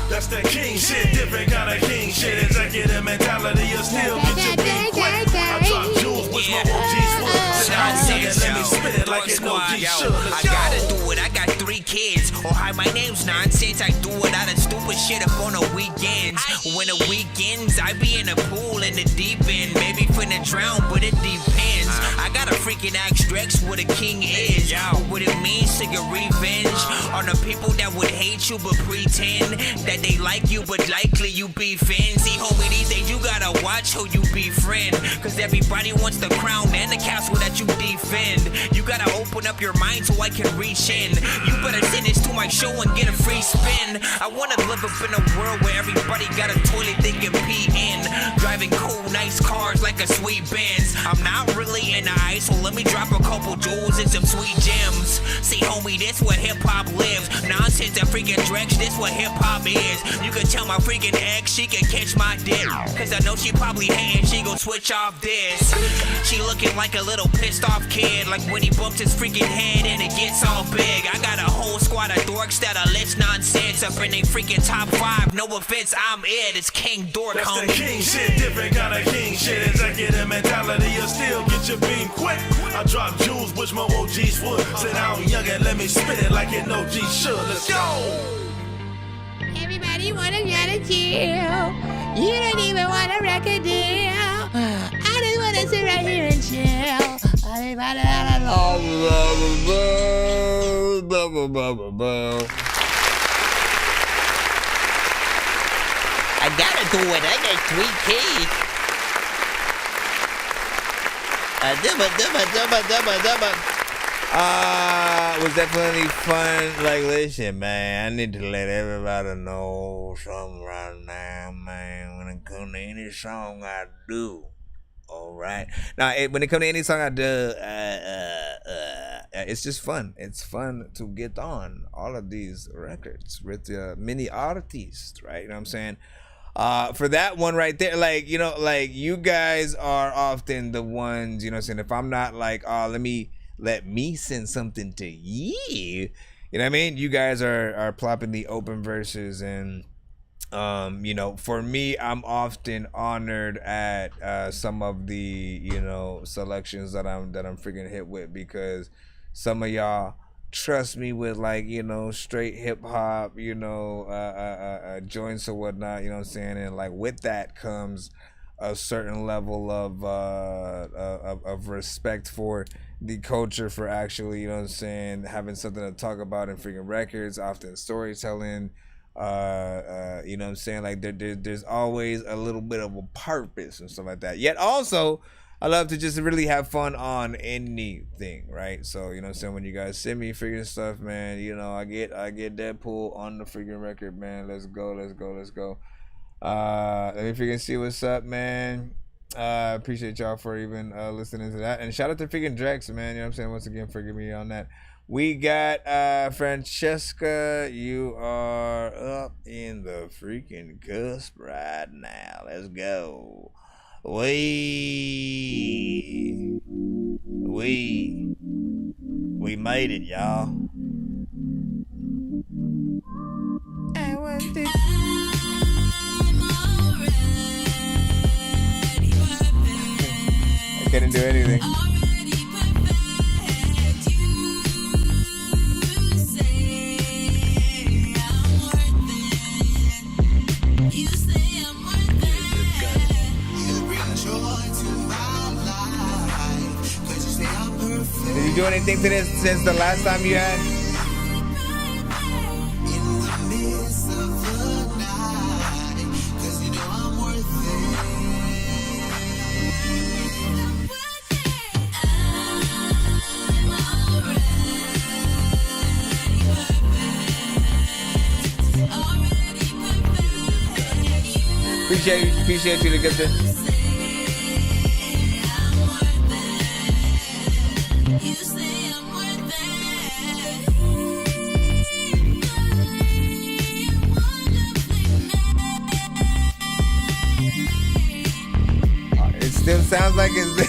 That's that king shit, different kind of king shit. Executive mentality, you still get your beat quick. I drop jewels, which my OGs would. Sit down, nigga, let me spit it like an OG should. I gotta do it, I got 3 kids. Oh hi, my name's Nonsenze. I do it out of stupid shit up on the weekends. When the weekends, I be in the pool in the deep end. Maybe finna drown, but it depends. I gotta freaking ask Drex what a king is, or what it means to get revenge on the people that would hate you but pretend that they like you, but likely you be fans. See, homie, these days you gotta watch who you befriend, cause everybody wants the crown and the castle that you defend. You gotta open up your mind so I can reach in. You better sit witness to my show and get a free spin. I wanna live up in a world where everybody got a toilet they can pee in. Driving cool, nice cars like a sweet Benz. I'm not really in the ice, so let me drop a couple jewels and some sweet gems. See, homie, this where hip-hop lives. Nonsense and freaking Drex, this what hip-hop is. You can tell my freaking ex, she can catch my dick. Cause I know she probably hating, she gon' switch off this. She looking like a little pissed off kid, like when he bumped his freaking head and it gets all big. I got a whole squad of dorks that'll list nonsense up in they freaking top 5. No offense, I'm it, it's King Dork, That's homie. the king shit, different kind of king shit. Executive mentality, you'll still get your beam quick. I drop jewels, which my OGs would. Sit down young and let me spit it like an OG should. Let's go. Everybody wanna get a chill. You don't even want a record deal. I just wanna sit right here and chill. I gotta do it. I got 3 kids. It was definitely fun. Like, listen, man, I need to let everybody know something right now, man. When it comes to any song I do, all right. Now, when it comes to any song I do, it's just fun. It's fun to get on all of these records with many artists, right? You know what I'm saying? For that one right there, like, you know, like, you guys are often the ones, you know what I'm saying? If I'm not like, oh, let me send something to you, you know what I mean? You guys are plopping the open verses, and you know, for me, I'm often honored at some of the, you know, selections that I'm freaking hit with, because some of y'all trust me with, like, you know, straight hip hop, you know, joints or whatnot, you know what I'm saying? And like, with that comes a certain level of respect for the culture, for actually, you know what I'm saying, having something to talk about in freaking records, often storytelling, you know what I'm saying, like, there's always a little bit of a purpose and stuff like that. Yet also, I love to just really have fun on anything, right? So, you know what I'm saying, when you guys send me freaking stuff, man, you know, I get Deadpool on the freaking record, man. Let's go. Let me freaking see what's up, man. Appreciate y'all for even listening to that. And shout out to freaking Drex, man. You know what I'm saying? Once again, forgive me on that. We got Francesca. You are up in the freaking cusp right now. Let's go. We made it, y'all. I want to. I couldn't do anything. Did you do anything to this since the last time you had? Appreciate you to get this. It still sounds like it's there.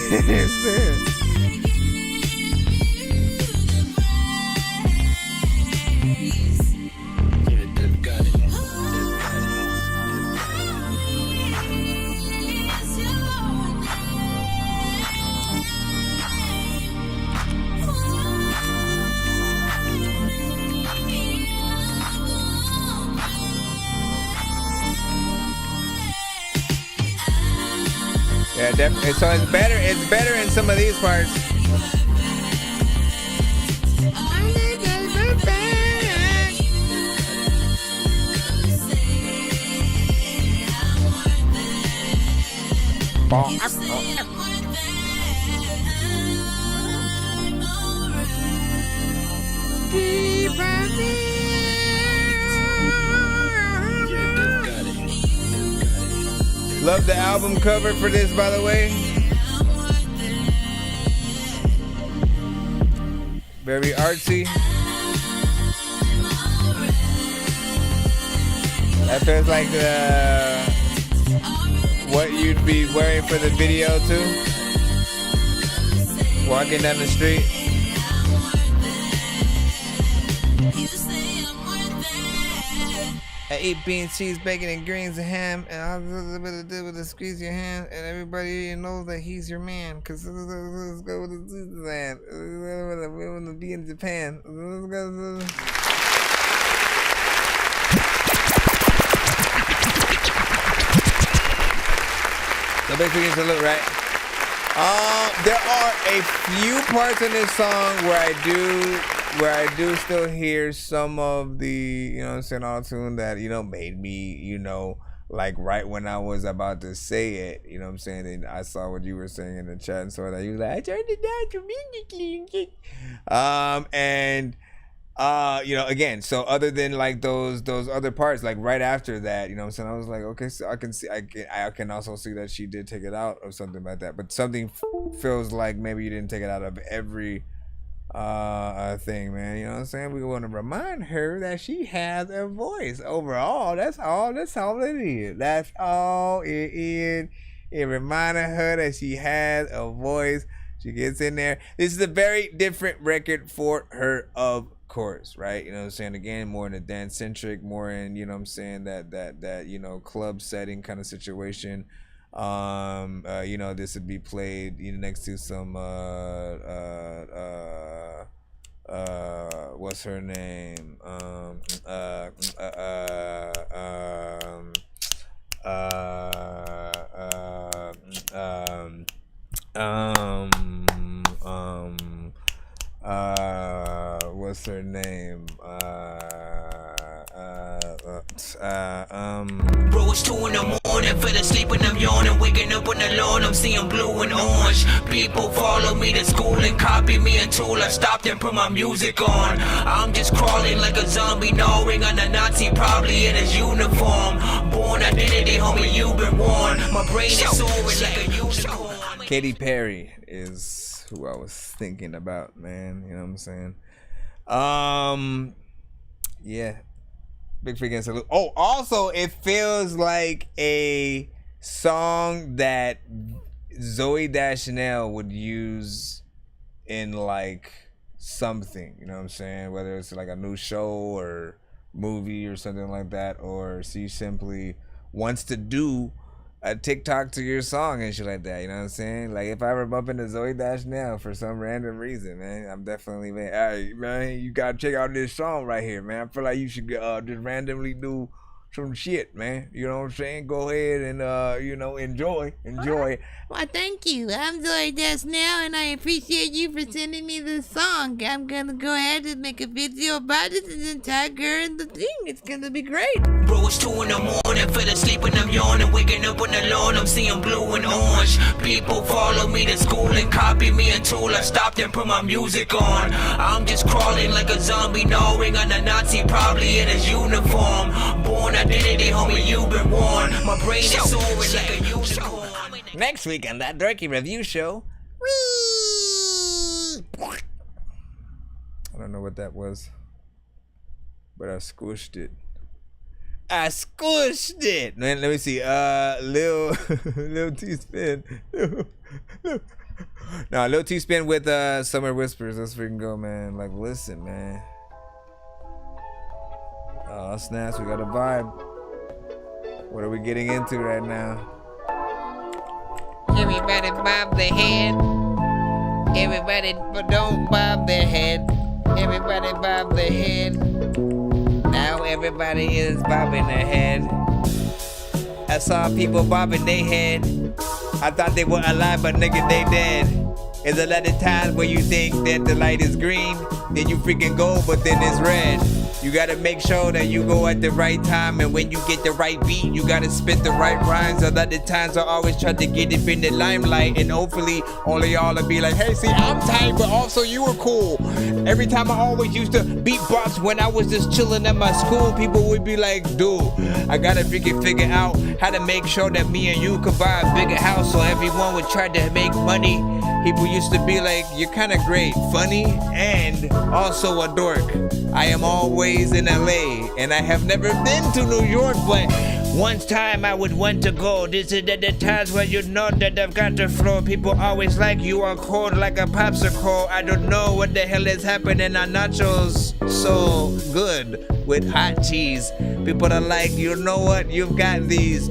Yeah, definitely. So it's better in some of these parts. Keep Love the album cover for this, by the way. Very artsy. That feels like what you'd be wearing for the video too. Walking down the street. I eat beans, cheese, bacon, and greens and ham, and all the do with squeeze your hand, and everybody knows that he's your man. Cause let's go with the land. We want to be in Japan. Let's go. So basically, it's a look, right? There are a few parts in this song where I do still hear some of the, you know what I'm saying, auto-tune that, you know, made me, you know, like right when I was about to say it, you know what I'm saying, and I saw what you were saying in the chat and so that you was like, I turned it down tremendously. You know, again, so other than like those other parts, like right after that, you know what I'm saying, I was like, okay, so I can also see that she did take it out or something like that, but something feels like maybe you didn't take it out of every thing, man. You know what I'm saying? We want to remind her that she has a voice. Overall, that's all it is. That's all it is. It reminded her that she has a voice. She gets in there. This is a very different record for her, of course, right? You know what I'm saying? Again, more in a dance centric, more in, you know what I'm saying, that you know, club setting kind of situation. You know, this would be played, you know, next to some what's her name? What's her name? Bro, it's 2 in the morning, fell asleep and I'm yawning, waking up on the lawn, I'm seeing blue and orange. People follow me to school and copy me until I stopped and put my music on. I'm just crawling like a zombie, gnawing on a Nazi, probably in his uniform. Born identity, homie, you've been warned. My brain is soaring like a unicorn. Katy Perry is who I was thinking about, man. You know what I'm saying? Yeah. Big freaking salute. Oh, also, it feels like a song that Zooey Deschanel would use in like something, you know what I'm saying? Whether it's like a new show or movie or something like that, or she simply wants to do a TikTok to your song and shit like that, you know what I'm saying? Like if I ever bump into Zooey Deschanel for some random reason, man, I'm definitely, man, hey, man, you gotta check out this song right here, man. I feel like you should just randomly do some shit, man. You know what I'm saying? Go ahead and you know, enjoy. Well, thank you. I'm Zooey Deschanel, and I appreciate you for sending me this song. I'm gonna go ahead and make a video about it and then tag her in the thing. It's gonna be great. Bro, it's 2 in the morning, fell asleep and I'm yawning, waking up on the lawn, I'm seeing blue and orange. People follow me to school and copy me until I stopped and put my music on. I'm just crawling like a zombie, gnawing on a Nazi, probably in his uniform. Born identity, homie, you've been warned. My brain is soaring like a unicorn. Next week on that Dorky Review Show. I don't know what that was, but I squished it. Man, let me see. Lil T-Spin. No, Lil T-Spin with Summer Whispers. Let's freaking go, man. Like, listen, man. Oh, snaps. We got a vibe. What are we getting into right now? Everybody bob their head. Everybody don't bob their head. Everybody bob their head. Now everybody is bobbing their head. I saw people bobbing their head. I thought they were alive, but nigga, they dead. There's a lot of times where you think that the light is green, then you freaking go, but then it's red. You gotta make sure that you go at the right time, and when you get the right beat, you gotta spit the right rhymes. A lot of times I always try to get it in the limelight, and hopefully all of y'all will be like, hey, see, I'm tight, but also you were cool. Every time I always used to beatbox when I was just chilling at my school, people would be like, dude, I gotta freaking figure out how to make sure that me and you could buy a bigger house so everyone would try to make money. People used to be like, you're kind of great, funny, and also a dork. I am always in LA, and I have never been to New York, but one time I would want to go. This is the times where you know that I've got the flow. People always like, you are cold like a popsicle. I don't know what the hell is happening on nachos. So good with hot cheese. People are like, you know what? You've got these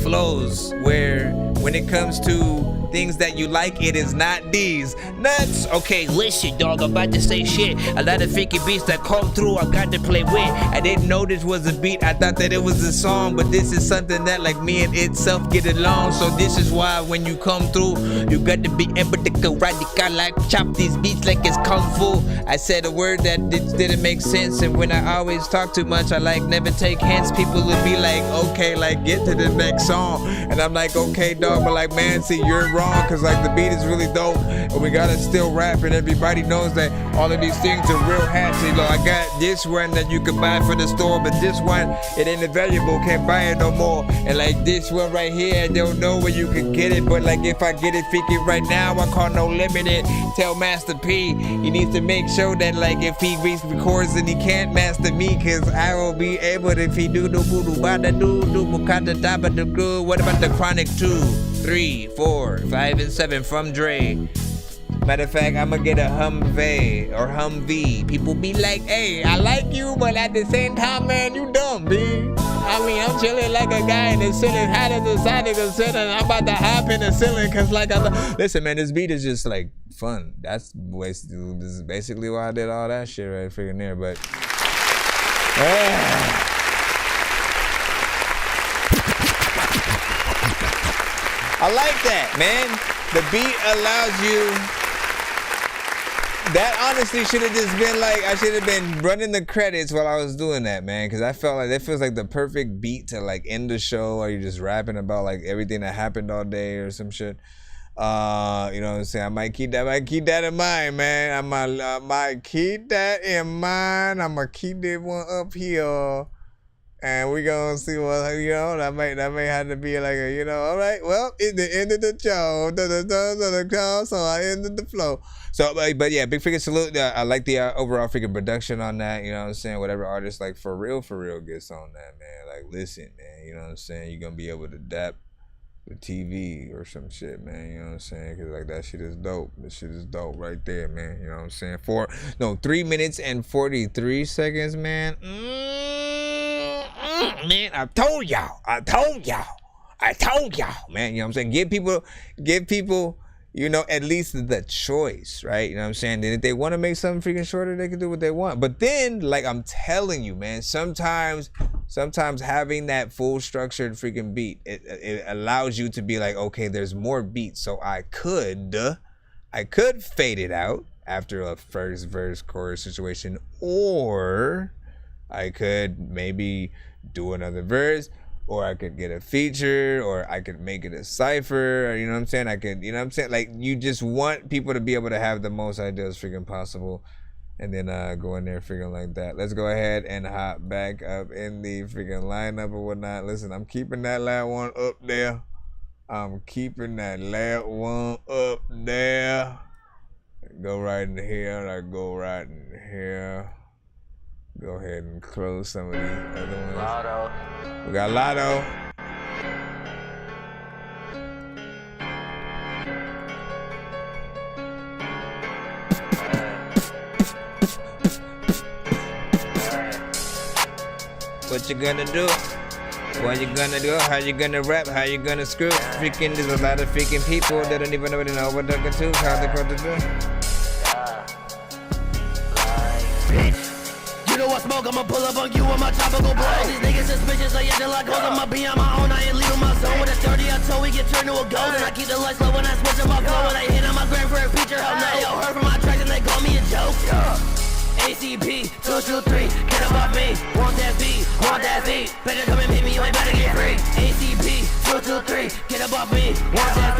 flows where when it comes to things that you like, it is not these nuts. Okay, listen, dog, I'm about to say shit. A lot of freaky beats that come through, I got to play with. I didn't know this was a beat, I thought that it was a song, but this is something that like me and itself get along. So this is why when you come through, you got to be able to karate, like chop these beats like it's kung fu. I said a word that didn't make sense, and when I always talk too much, I like never take hints. People would be like, okay, like get to the next song, and I'm like, okay, dog, but like, man, see, you're wrong, cause like the beat is really dope, and we gotta still rap, and everybody knows that all of these things are real hats. You know, I got this one that you can buy for the store, but this one, it ain't available, can't buy it no more. And like this one right here, I don't know where you can get it, but like if I get it freaking right now, I call no limited. Tell Master P, he needs to make sure that like if he records and he can't master me, cause I will be able to, if he do the voodoo bada do bukata daba do good. What about the Chronic 2, 3, 4, 5, and 7 from Dre? Matter of fact, I'ma get a Humvee or Humvee. People be like, hey, I like you, but at the same time, man, you dumb, B. I mean, I'm chilling like a guy in the ceiling, hot as the side of the ceiling. I'm about to hop in the ceiling, cause like listen, man, this beat is just like fun. This is basically why I did all that shit right freaking there, but I like that, man. The beat allows you. That honestly should have just been like, I should have been running the credits while I was doing that, man, because I felt like that feels like the perfect beat to like end the show, or you're just rapping about like everything that happened all day or some shit. You know what I'm saying? I might keep that in mind, man. I might keep that in mind. I'm gonna keep that one up here. And we gonna see what, you know, that may have to be like a, you know, all right, well, it's the end of the show, so I ended the flow. So, but yeah, big freaking salute. I like the overall freaking production on that, you know what I'm saying? Whatever artist, like, for real gets on that, man. Like, listen, man, you know what I'm saying? You're gonna be able to adapt the TV or some shit, man, you know what I'm saying? Because, like, that shit is dope. This shit is dope right there, man, you know what I'm saying? 3 minutes and 43 seconds, man. Man, I told y'all, man, you know what I'm saying? Give people, you know, at least the choice, right? You know what I'm saying? And if they want to make something freaking shorter, they can do what they want. But then, like, I'm telling you, man, sometimes having that full structured freaking beat, it allows you to be like, okay, there's more beats, so I could fade it out after a first verse chorus situation, or I could maybe do another verse, or I could get a feature, or I could make it a cipher, or, you know what I'm saying? I could, you know what I'm saying? Like, you just want people to be able to have the most ideas freaking possible, and then go in there freaking like that. Let's go ahead and hop back up in the freaking lineup or whatnot. Listen, I'm keeping that last one up there. Go right in here. Go ahead and close some of these other ones. Lotto. We got Lotto. What you gonna do? What you gonna do? How you gonna rap? How you gonna screw? Freaking, there's a lot of freaking people that don't even know what they're gonna do. How they're gonna do. You know I smoke, I'ma pull up on you with my tropical blow. These niggas suspicious, I acting like hoes. I'ma be on my own, I ain't leaving my zone. With a 30 I told we get turned to a ghost. And I keep the lights low when I switch up my flow. When I hit on my gram for a feature, hell no. Yo, heard from my tracks and they call me a joke. ACP, 223, get above me. Want that beat, better come and meet me, you ain't better get free. ACP, 223, get above me. Want that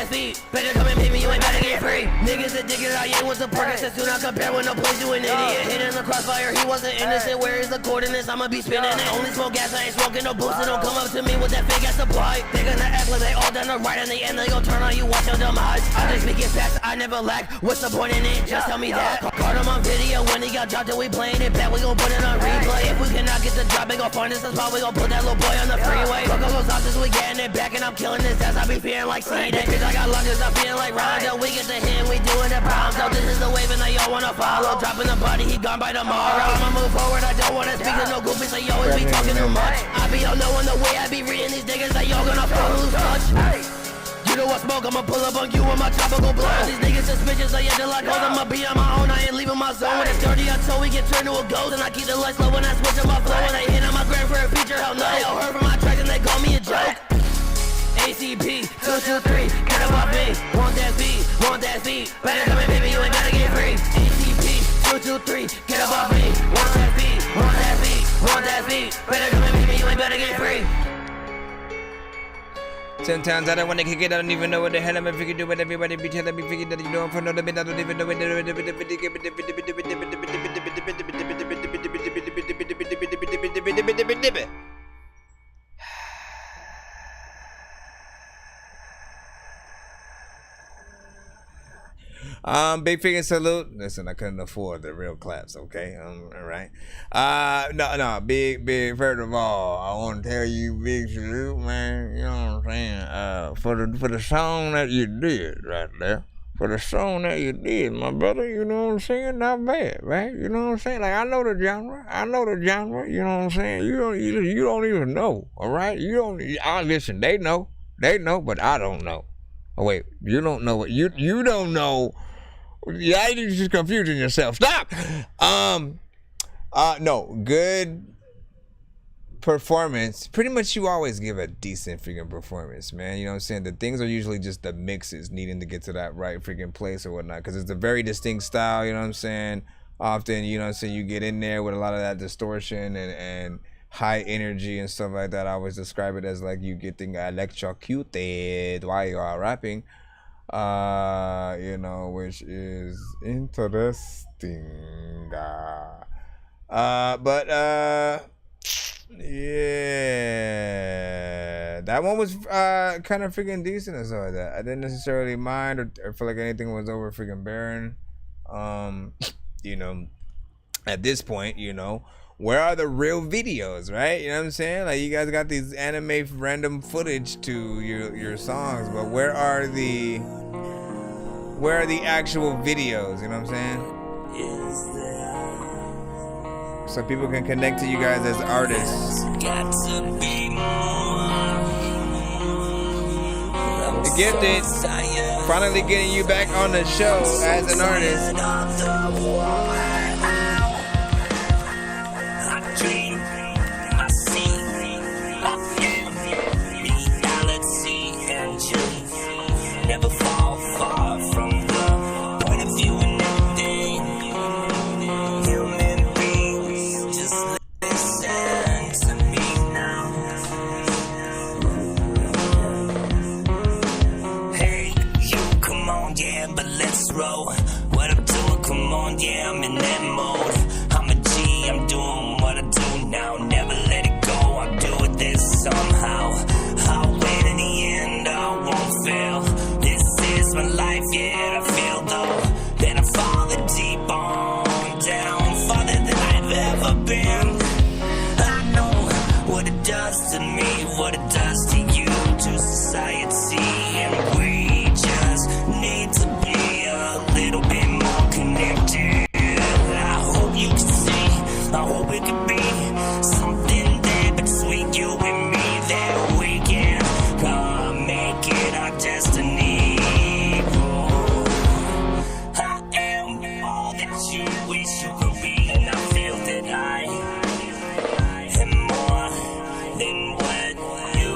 beat, better come and meet me, you ain't better get free. Niggas that dig it, I ain't with the Percocets, do not compare with no place, you an idiot. Hit in the crossfire, he wasn't innocent, where is the coordinates? I'ma be spinning it. Only smoke gas, I ain't smoking no boost, so don't come up to me with that fake ass supply. They gonna act like they all done the right, in the end they gon' turn on you, watch your dumb eyes. I just speak it fast, I never lack, what's the point in it? Just tell me that. Caught him on video when he got dropped and we playing it back, we gon' put it on replay. If we cannot get the drop, they gon' find us a spot, we gon' put that little boy on the freeway. Fuck all those options, we getting it back and I'm killing this ass, I be feeling like C-Day. Bitch, I got lunges, I'm feeling like Rondo. We get the hit, we doing the pound. So this is the wave and they all wanna follow. Dropping the body, he gone by tomorrow. I'ma move forward, I don't wanna speak to no goofies, so you always be talking too much. I be on knowing the way I be reading these niggas, that y'all gonna fall lose touch. You know what smoke, I'ma pull up on you with my chopper go blow. These niggas suspicious, they acting like gold. I'ma be on my own, I ain't leaving my zone. When it's dirty until we get turned to a ghost. And I keep the lights low when I switch up my flow. When they hit on my gram for a feature, hell no. They all heard from my tracks and they call me a joke. ACP, 223, get up off me. Want that beat, better come and baby, you ain't gotta get free. ACP, 223, get up off me. Want that beat, better come and baby, you ain't better get free. Sometimes I don't want to kick it, I don't even know what the hell I'm if you can do it. Everybody be telling me figure that you know for no bit, I don't even know it. Big freaking salute. Listen, I couldn't afford the real claps, okay? All right. No, big, first of all, I want to tell you big salute, man. You know what I'm saying? For the song that you did right there. For the song that you did, my brother, you know what I'm saying? Not bad, right? You know what I'm saying? Like, I know the genre, you know what I'm saying? You don't even know, all right? Listen, they know, but I don't know. Oh, wait, you don't know what, you don't know. Yeah, you're just confusing yourself. Stop! No, good performance. Pretty much you always give a decent freaking performance, man. You know what I'm saying? The things are usually just the mixes needing to get to that right freaking place or whatnot. Because it's a very distinct style, you know what I'm saying? Often, you know what I'm saying, you get in there with a lot of that distortion and high energy and stuff like that. I always describe it as like you getting electrocuted while you are rapping. You know, which is interesting. Yeah, that one was kind of freaking decent and stuff like that. I didn't necessarily mind or feel like anything was over freaking barren. You know, at this point, you know, where are the real videos, right? You know what I'm saying? Like, you guys got these anime random footage to your songs, but where are the actual videos? You know what I'm saying? So people can connect to you guys as artists. The Gifted, finally getting you back on the show as an artist. Never fall far from the point of view and everything. Human beings, just listen to me now. Hey, you, come on, yeah, but let's roll. What I'm doing, come on, yeah, I'm in that mode. I'm a G, I'm doing what I do now. Never let it go, I'll do it this somehow. I'll win in the end, I won't fail. My life, yeah, I feel though. Then I fall deep on down, farther than I've ever been. I know what it does to me, what it does to you, to society, and we just need to be a little bit more connected. I hope you can see, I hope it could be something there between you and me that we can make it our destiny. You wish you could be, and I feel that I am more than what you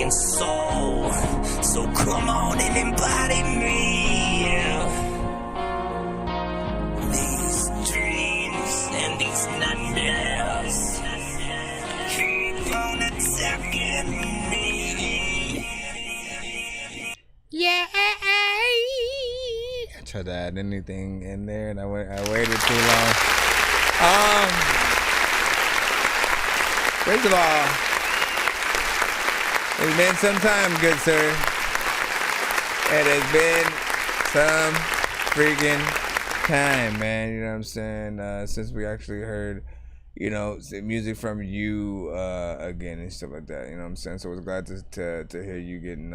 freaking soul. So come on and embody me. These dreams and these nightmares keep on attacking me. Yeah. I tried to add anything in there and I waited too long. First of all, it's been some time, good sir. It has been some freaking time, man. You know what I'm saying? Since we actually heard, you know, music from you again and stuff like that. You know what I'm saying? So I was glad to hear you getting,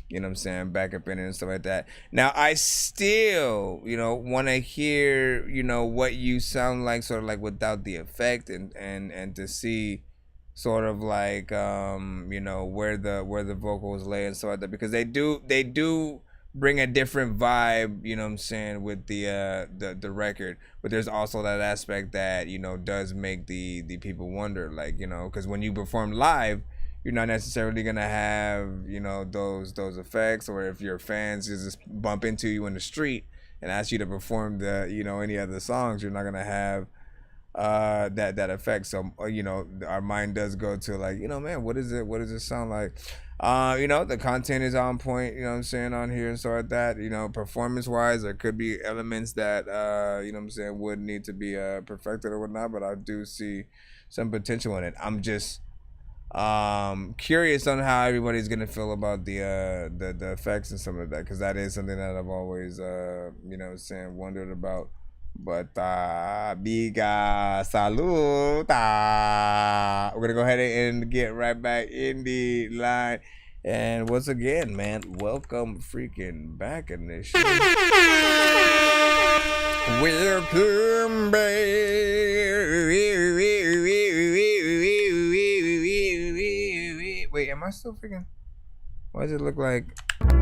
you know what I'm saying, back up in it and stuff like that. Now, I still, you know, want to hear, you know, what you sound like, sort of like without the effect and to see sort of like, you know, where the vocals lay and stuff like that. Because they do bring a different vibe, you know what I'm saying, with the record, but there's also that aspect that, you know, does make the people wonder, like, you know, because when you perform live, you're not necessarily gonna have, you know, those effects, or if your fans just bump into you in the street and ask you to perform you know, any other songs, you're not gonna have that effect. So, you know, our mind does go to like, you know, man, what does it sound like? You know, the content is on point, you know what I'm saying, on here and stuff like that. You know, performance wise, there could be elements that you know what I'm saying, would need to be perfected or whatnot, but I do see some potential in it. I'm just curious on how everybody's gonna feel about the effects and some of that, because that is something that I've always you know what I'm saying, wondered about. But biga salud. We're gonna go ahead and get right back in the line. And once again, man, welcome freaking back in this shit. Welcome back. Wait, am I still freaking? Why does it look like?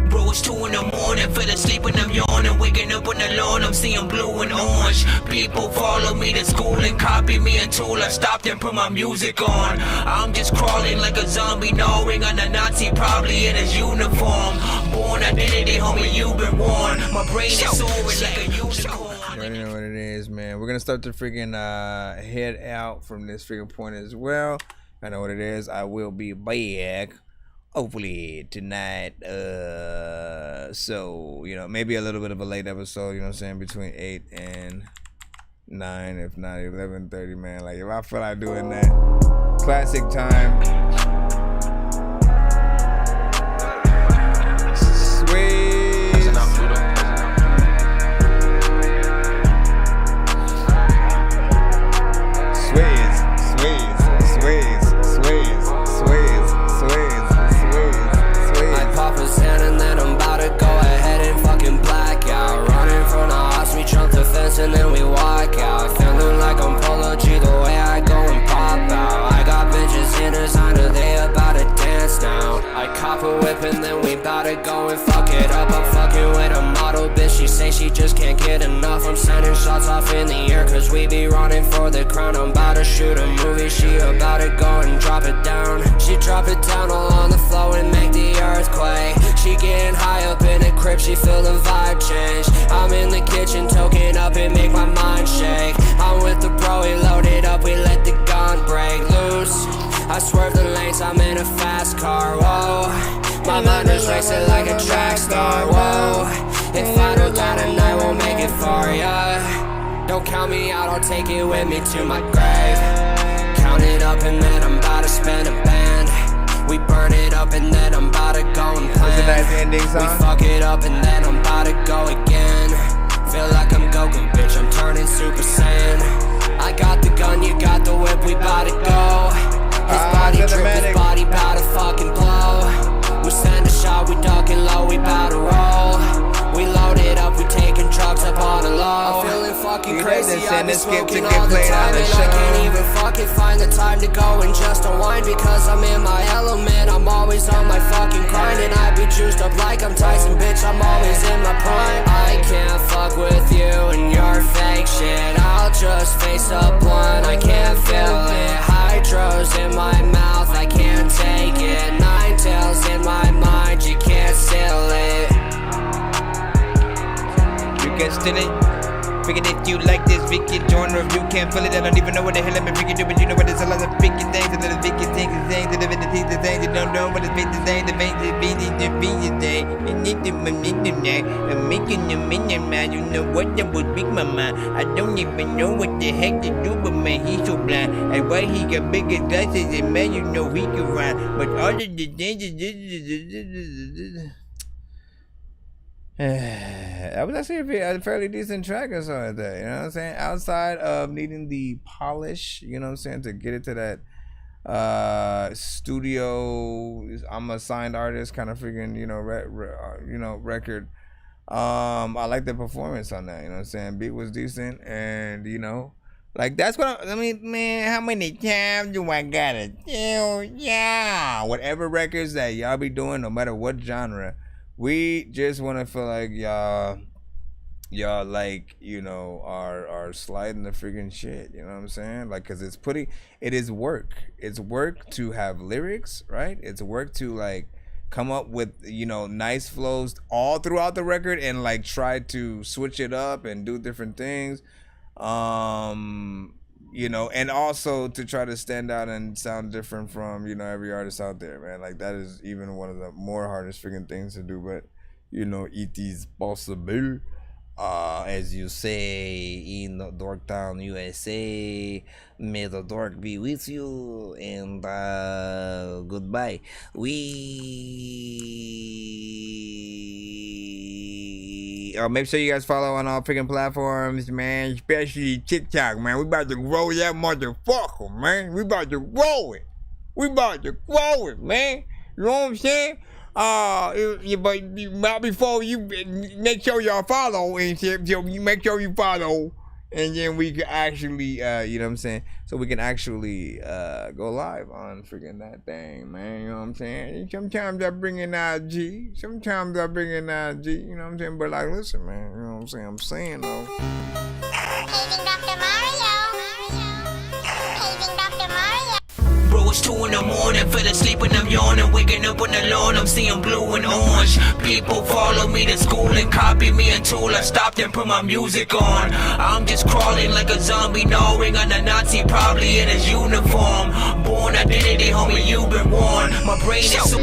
Bro, it's 2 in the morning, fell asleep and I'm yawning. Waking up on the lawn, I'm seeing blue and orange. People follow me to school and copy me until I stopped and put my music on. I'm just crawling like a zombie, gnawing on a Nazi, probably in his uniform. Born identity, homie, you've been warned. My brain is soaring like a unicorn. You already know what it is, man. We're gonna start to freaking head out from this freaking point as well. I know what it is. I will be back hopefully tonight. So, you know, maybe a little bit of a late episode, you know what I'm saying, between 8 and 9, if not 11:30, man. Like, if I feel like doing that classic time, sweet. And then we walk out, feeling like I'm Polo G the way I go and pop out. I got bitches in designer, they about to dance now. I cop a whip and then we bout to go and fuck it up. I'm fucking with a model bitch, she say she just can't get enough. I'm sending shots off in the air cause we be running for the crown. I'm about to shoot a movie, she about to go and drop it down. She drop it down all on the floor and make the earthquake. She getting high up in the crib, she feel the vibe change. I'm in the kitchen toking up and make my mind shake. I'm with the bro, we loaded up, we let the gun break loose. I swerve the lanes, I'm in a fast car, whoa. My mind is racing like a track star, whoa. If I don't die tonight, won't make it far, yeah. Don't count me out, I'll take it with me to my grave. Count it up and then I'm about to spend a band. We burn it up and then I'm about to go and plan. We fuck it up and then I'm about to go again. Feel like I'm Goku, bitch, I'm turning Super Saiyan. I got the gun, you got the whip, we bout to go. His body drip, his body bout to fucking blow. We send a shot, we ducking low, we bout to roll. We loaded up, we taking drugs up on the low. I'm feeling fucking crazy, I've been smoking all the time. And I can't even fucking find the time to go and just unwind. Because I'm in my element, I'm always on my fucking grind. And I be juiced up like I'm Tyson, bitch, I'm always in my prime. I can't fuck with you and your fake shit. I'll just face up blunt, I can't feel it. Hydros in my mouth, I can't take it. 9 tails still it. Freaking if you like this freaking genre, if you can't feel it, I don't even know what the hell I'm freaking do, but you know what, there's a lot of freaking things, a little freaking things, the things you don't know what it's been today, the things that be today, and need to make them there, I'm making them in your mind, you know what, that would make my mind, I don't even know what the heck to do with man, he's so blind, and why he got bigger glasses, and man, you know he can rhyme, but all of the things, that was actually a fairly decent track or something like that, you know what I'm saying? Outside of needing the polish, you know what I'm saying, to get it to that studio, I'm a signed artist kind of freaking, you know, record. I like the performance on that, you know what I'm saying? Beat was decent, and you know, like that's what I mean, man. How many times do I gotta tell y'all? Whatever records that y'all be doing, no matter what genre, we just want to feel like y'all like, you know, are sliding the freaking shit, you know what I'm saying? Like, cause it is work. It's work to have lyrics, right? It's work to like come up with, you know, nice flows all throughout the record and like try to switch it up and do different things. You know, and also to try to stand out and sound different from, you know, every artist out there, man. Like that is even one of the more hardest freaking things to do, but you know, it is possible. As you say in Dorktown, USA, may the Dork be with you, and goodbye. Make sure you guys follow on all freaking platforms, man, especially TikTok, man. We about to grow that motherfucker, man. We about to grow it. Man. You know what I'm saying? But before you make sure y'all follow and shit, so you make sure you follow, and then we can actually, you know what I'm saying? So we can actually go live on freaking that thing, man. You know what I'm saying? Sometimes I bring in IG, you know what I'm saying? But like, listen, man, you know what I'm saying though. Paging Dr. Mario. Paging Dr. Mario. Bro, it's 2 in the morning, fell asleep and I'm yawning, waking up on the lawn, I'm seeing blue and orange. People follow me to school and copy me until I stopped and put my music on. I'm just crawling like a zombie, gnawing on a Nazi, probably in his uniform. Born identity, homie, you've been warned. My brain is so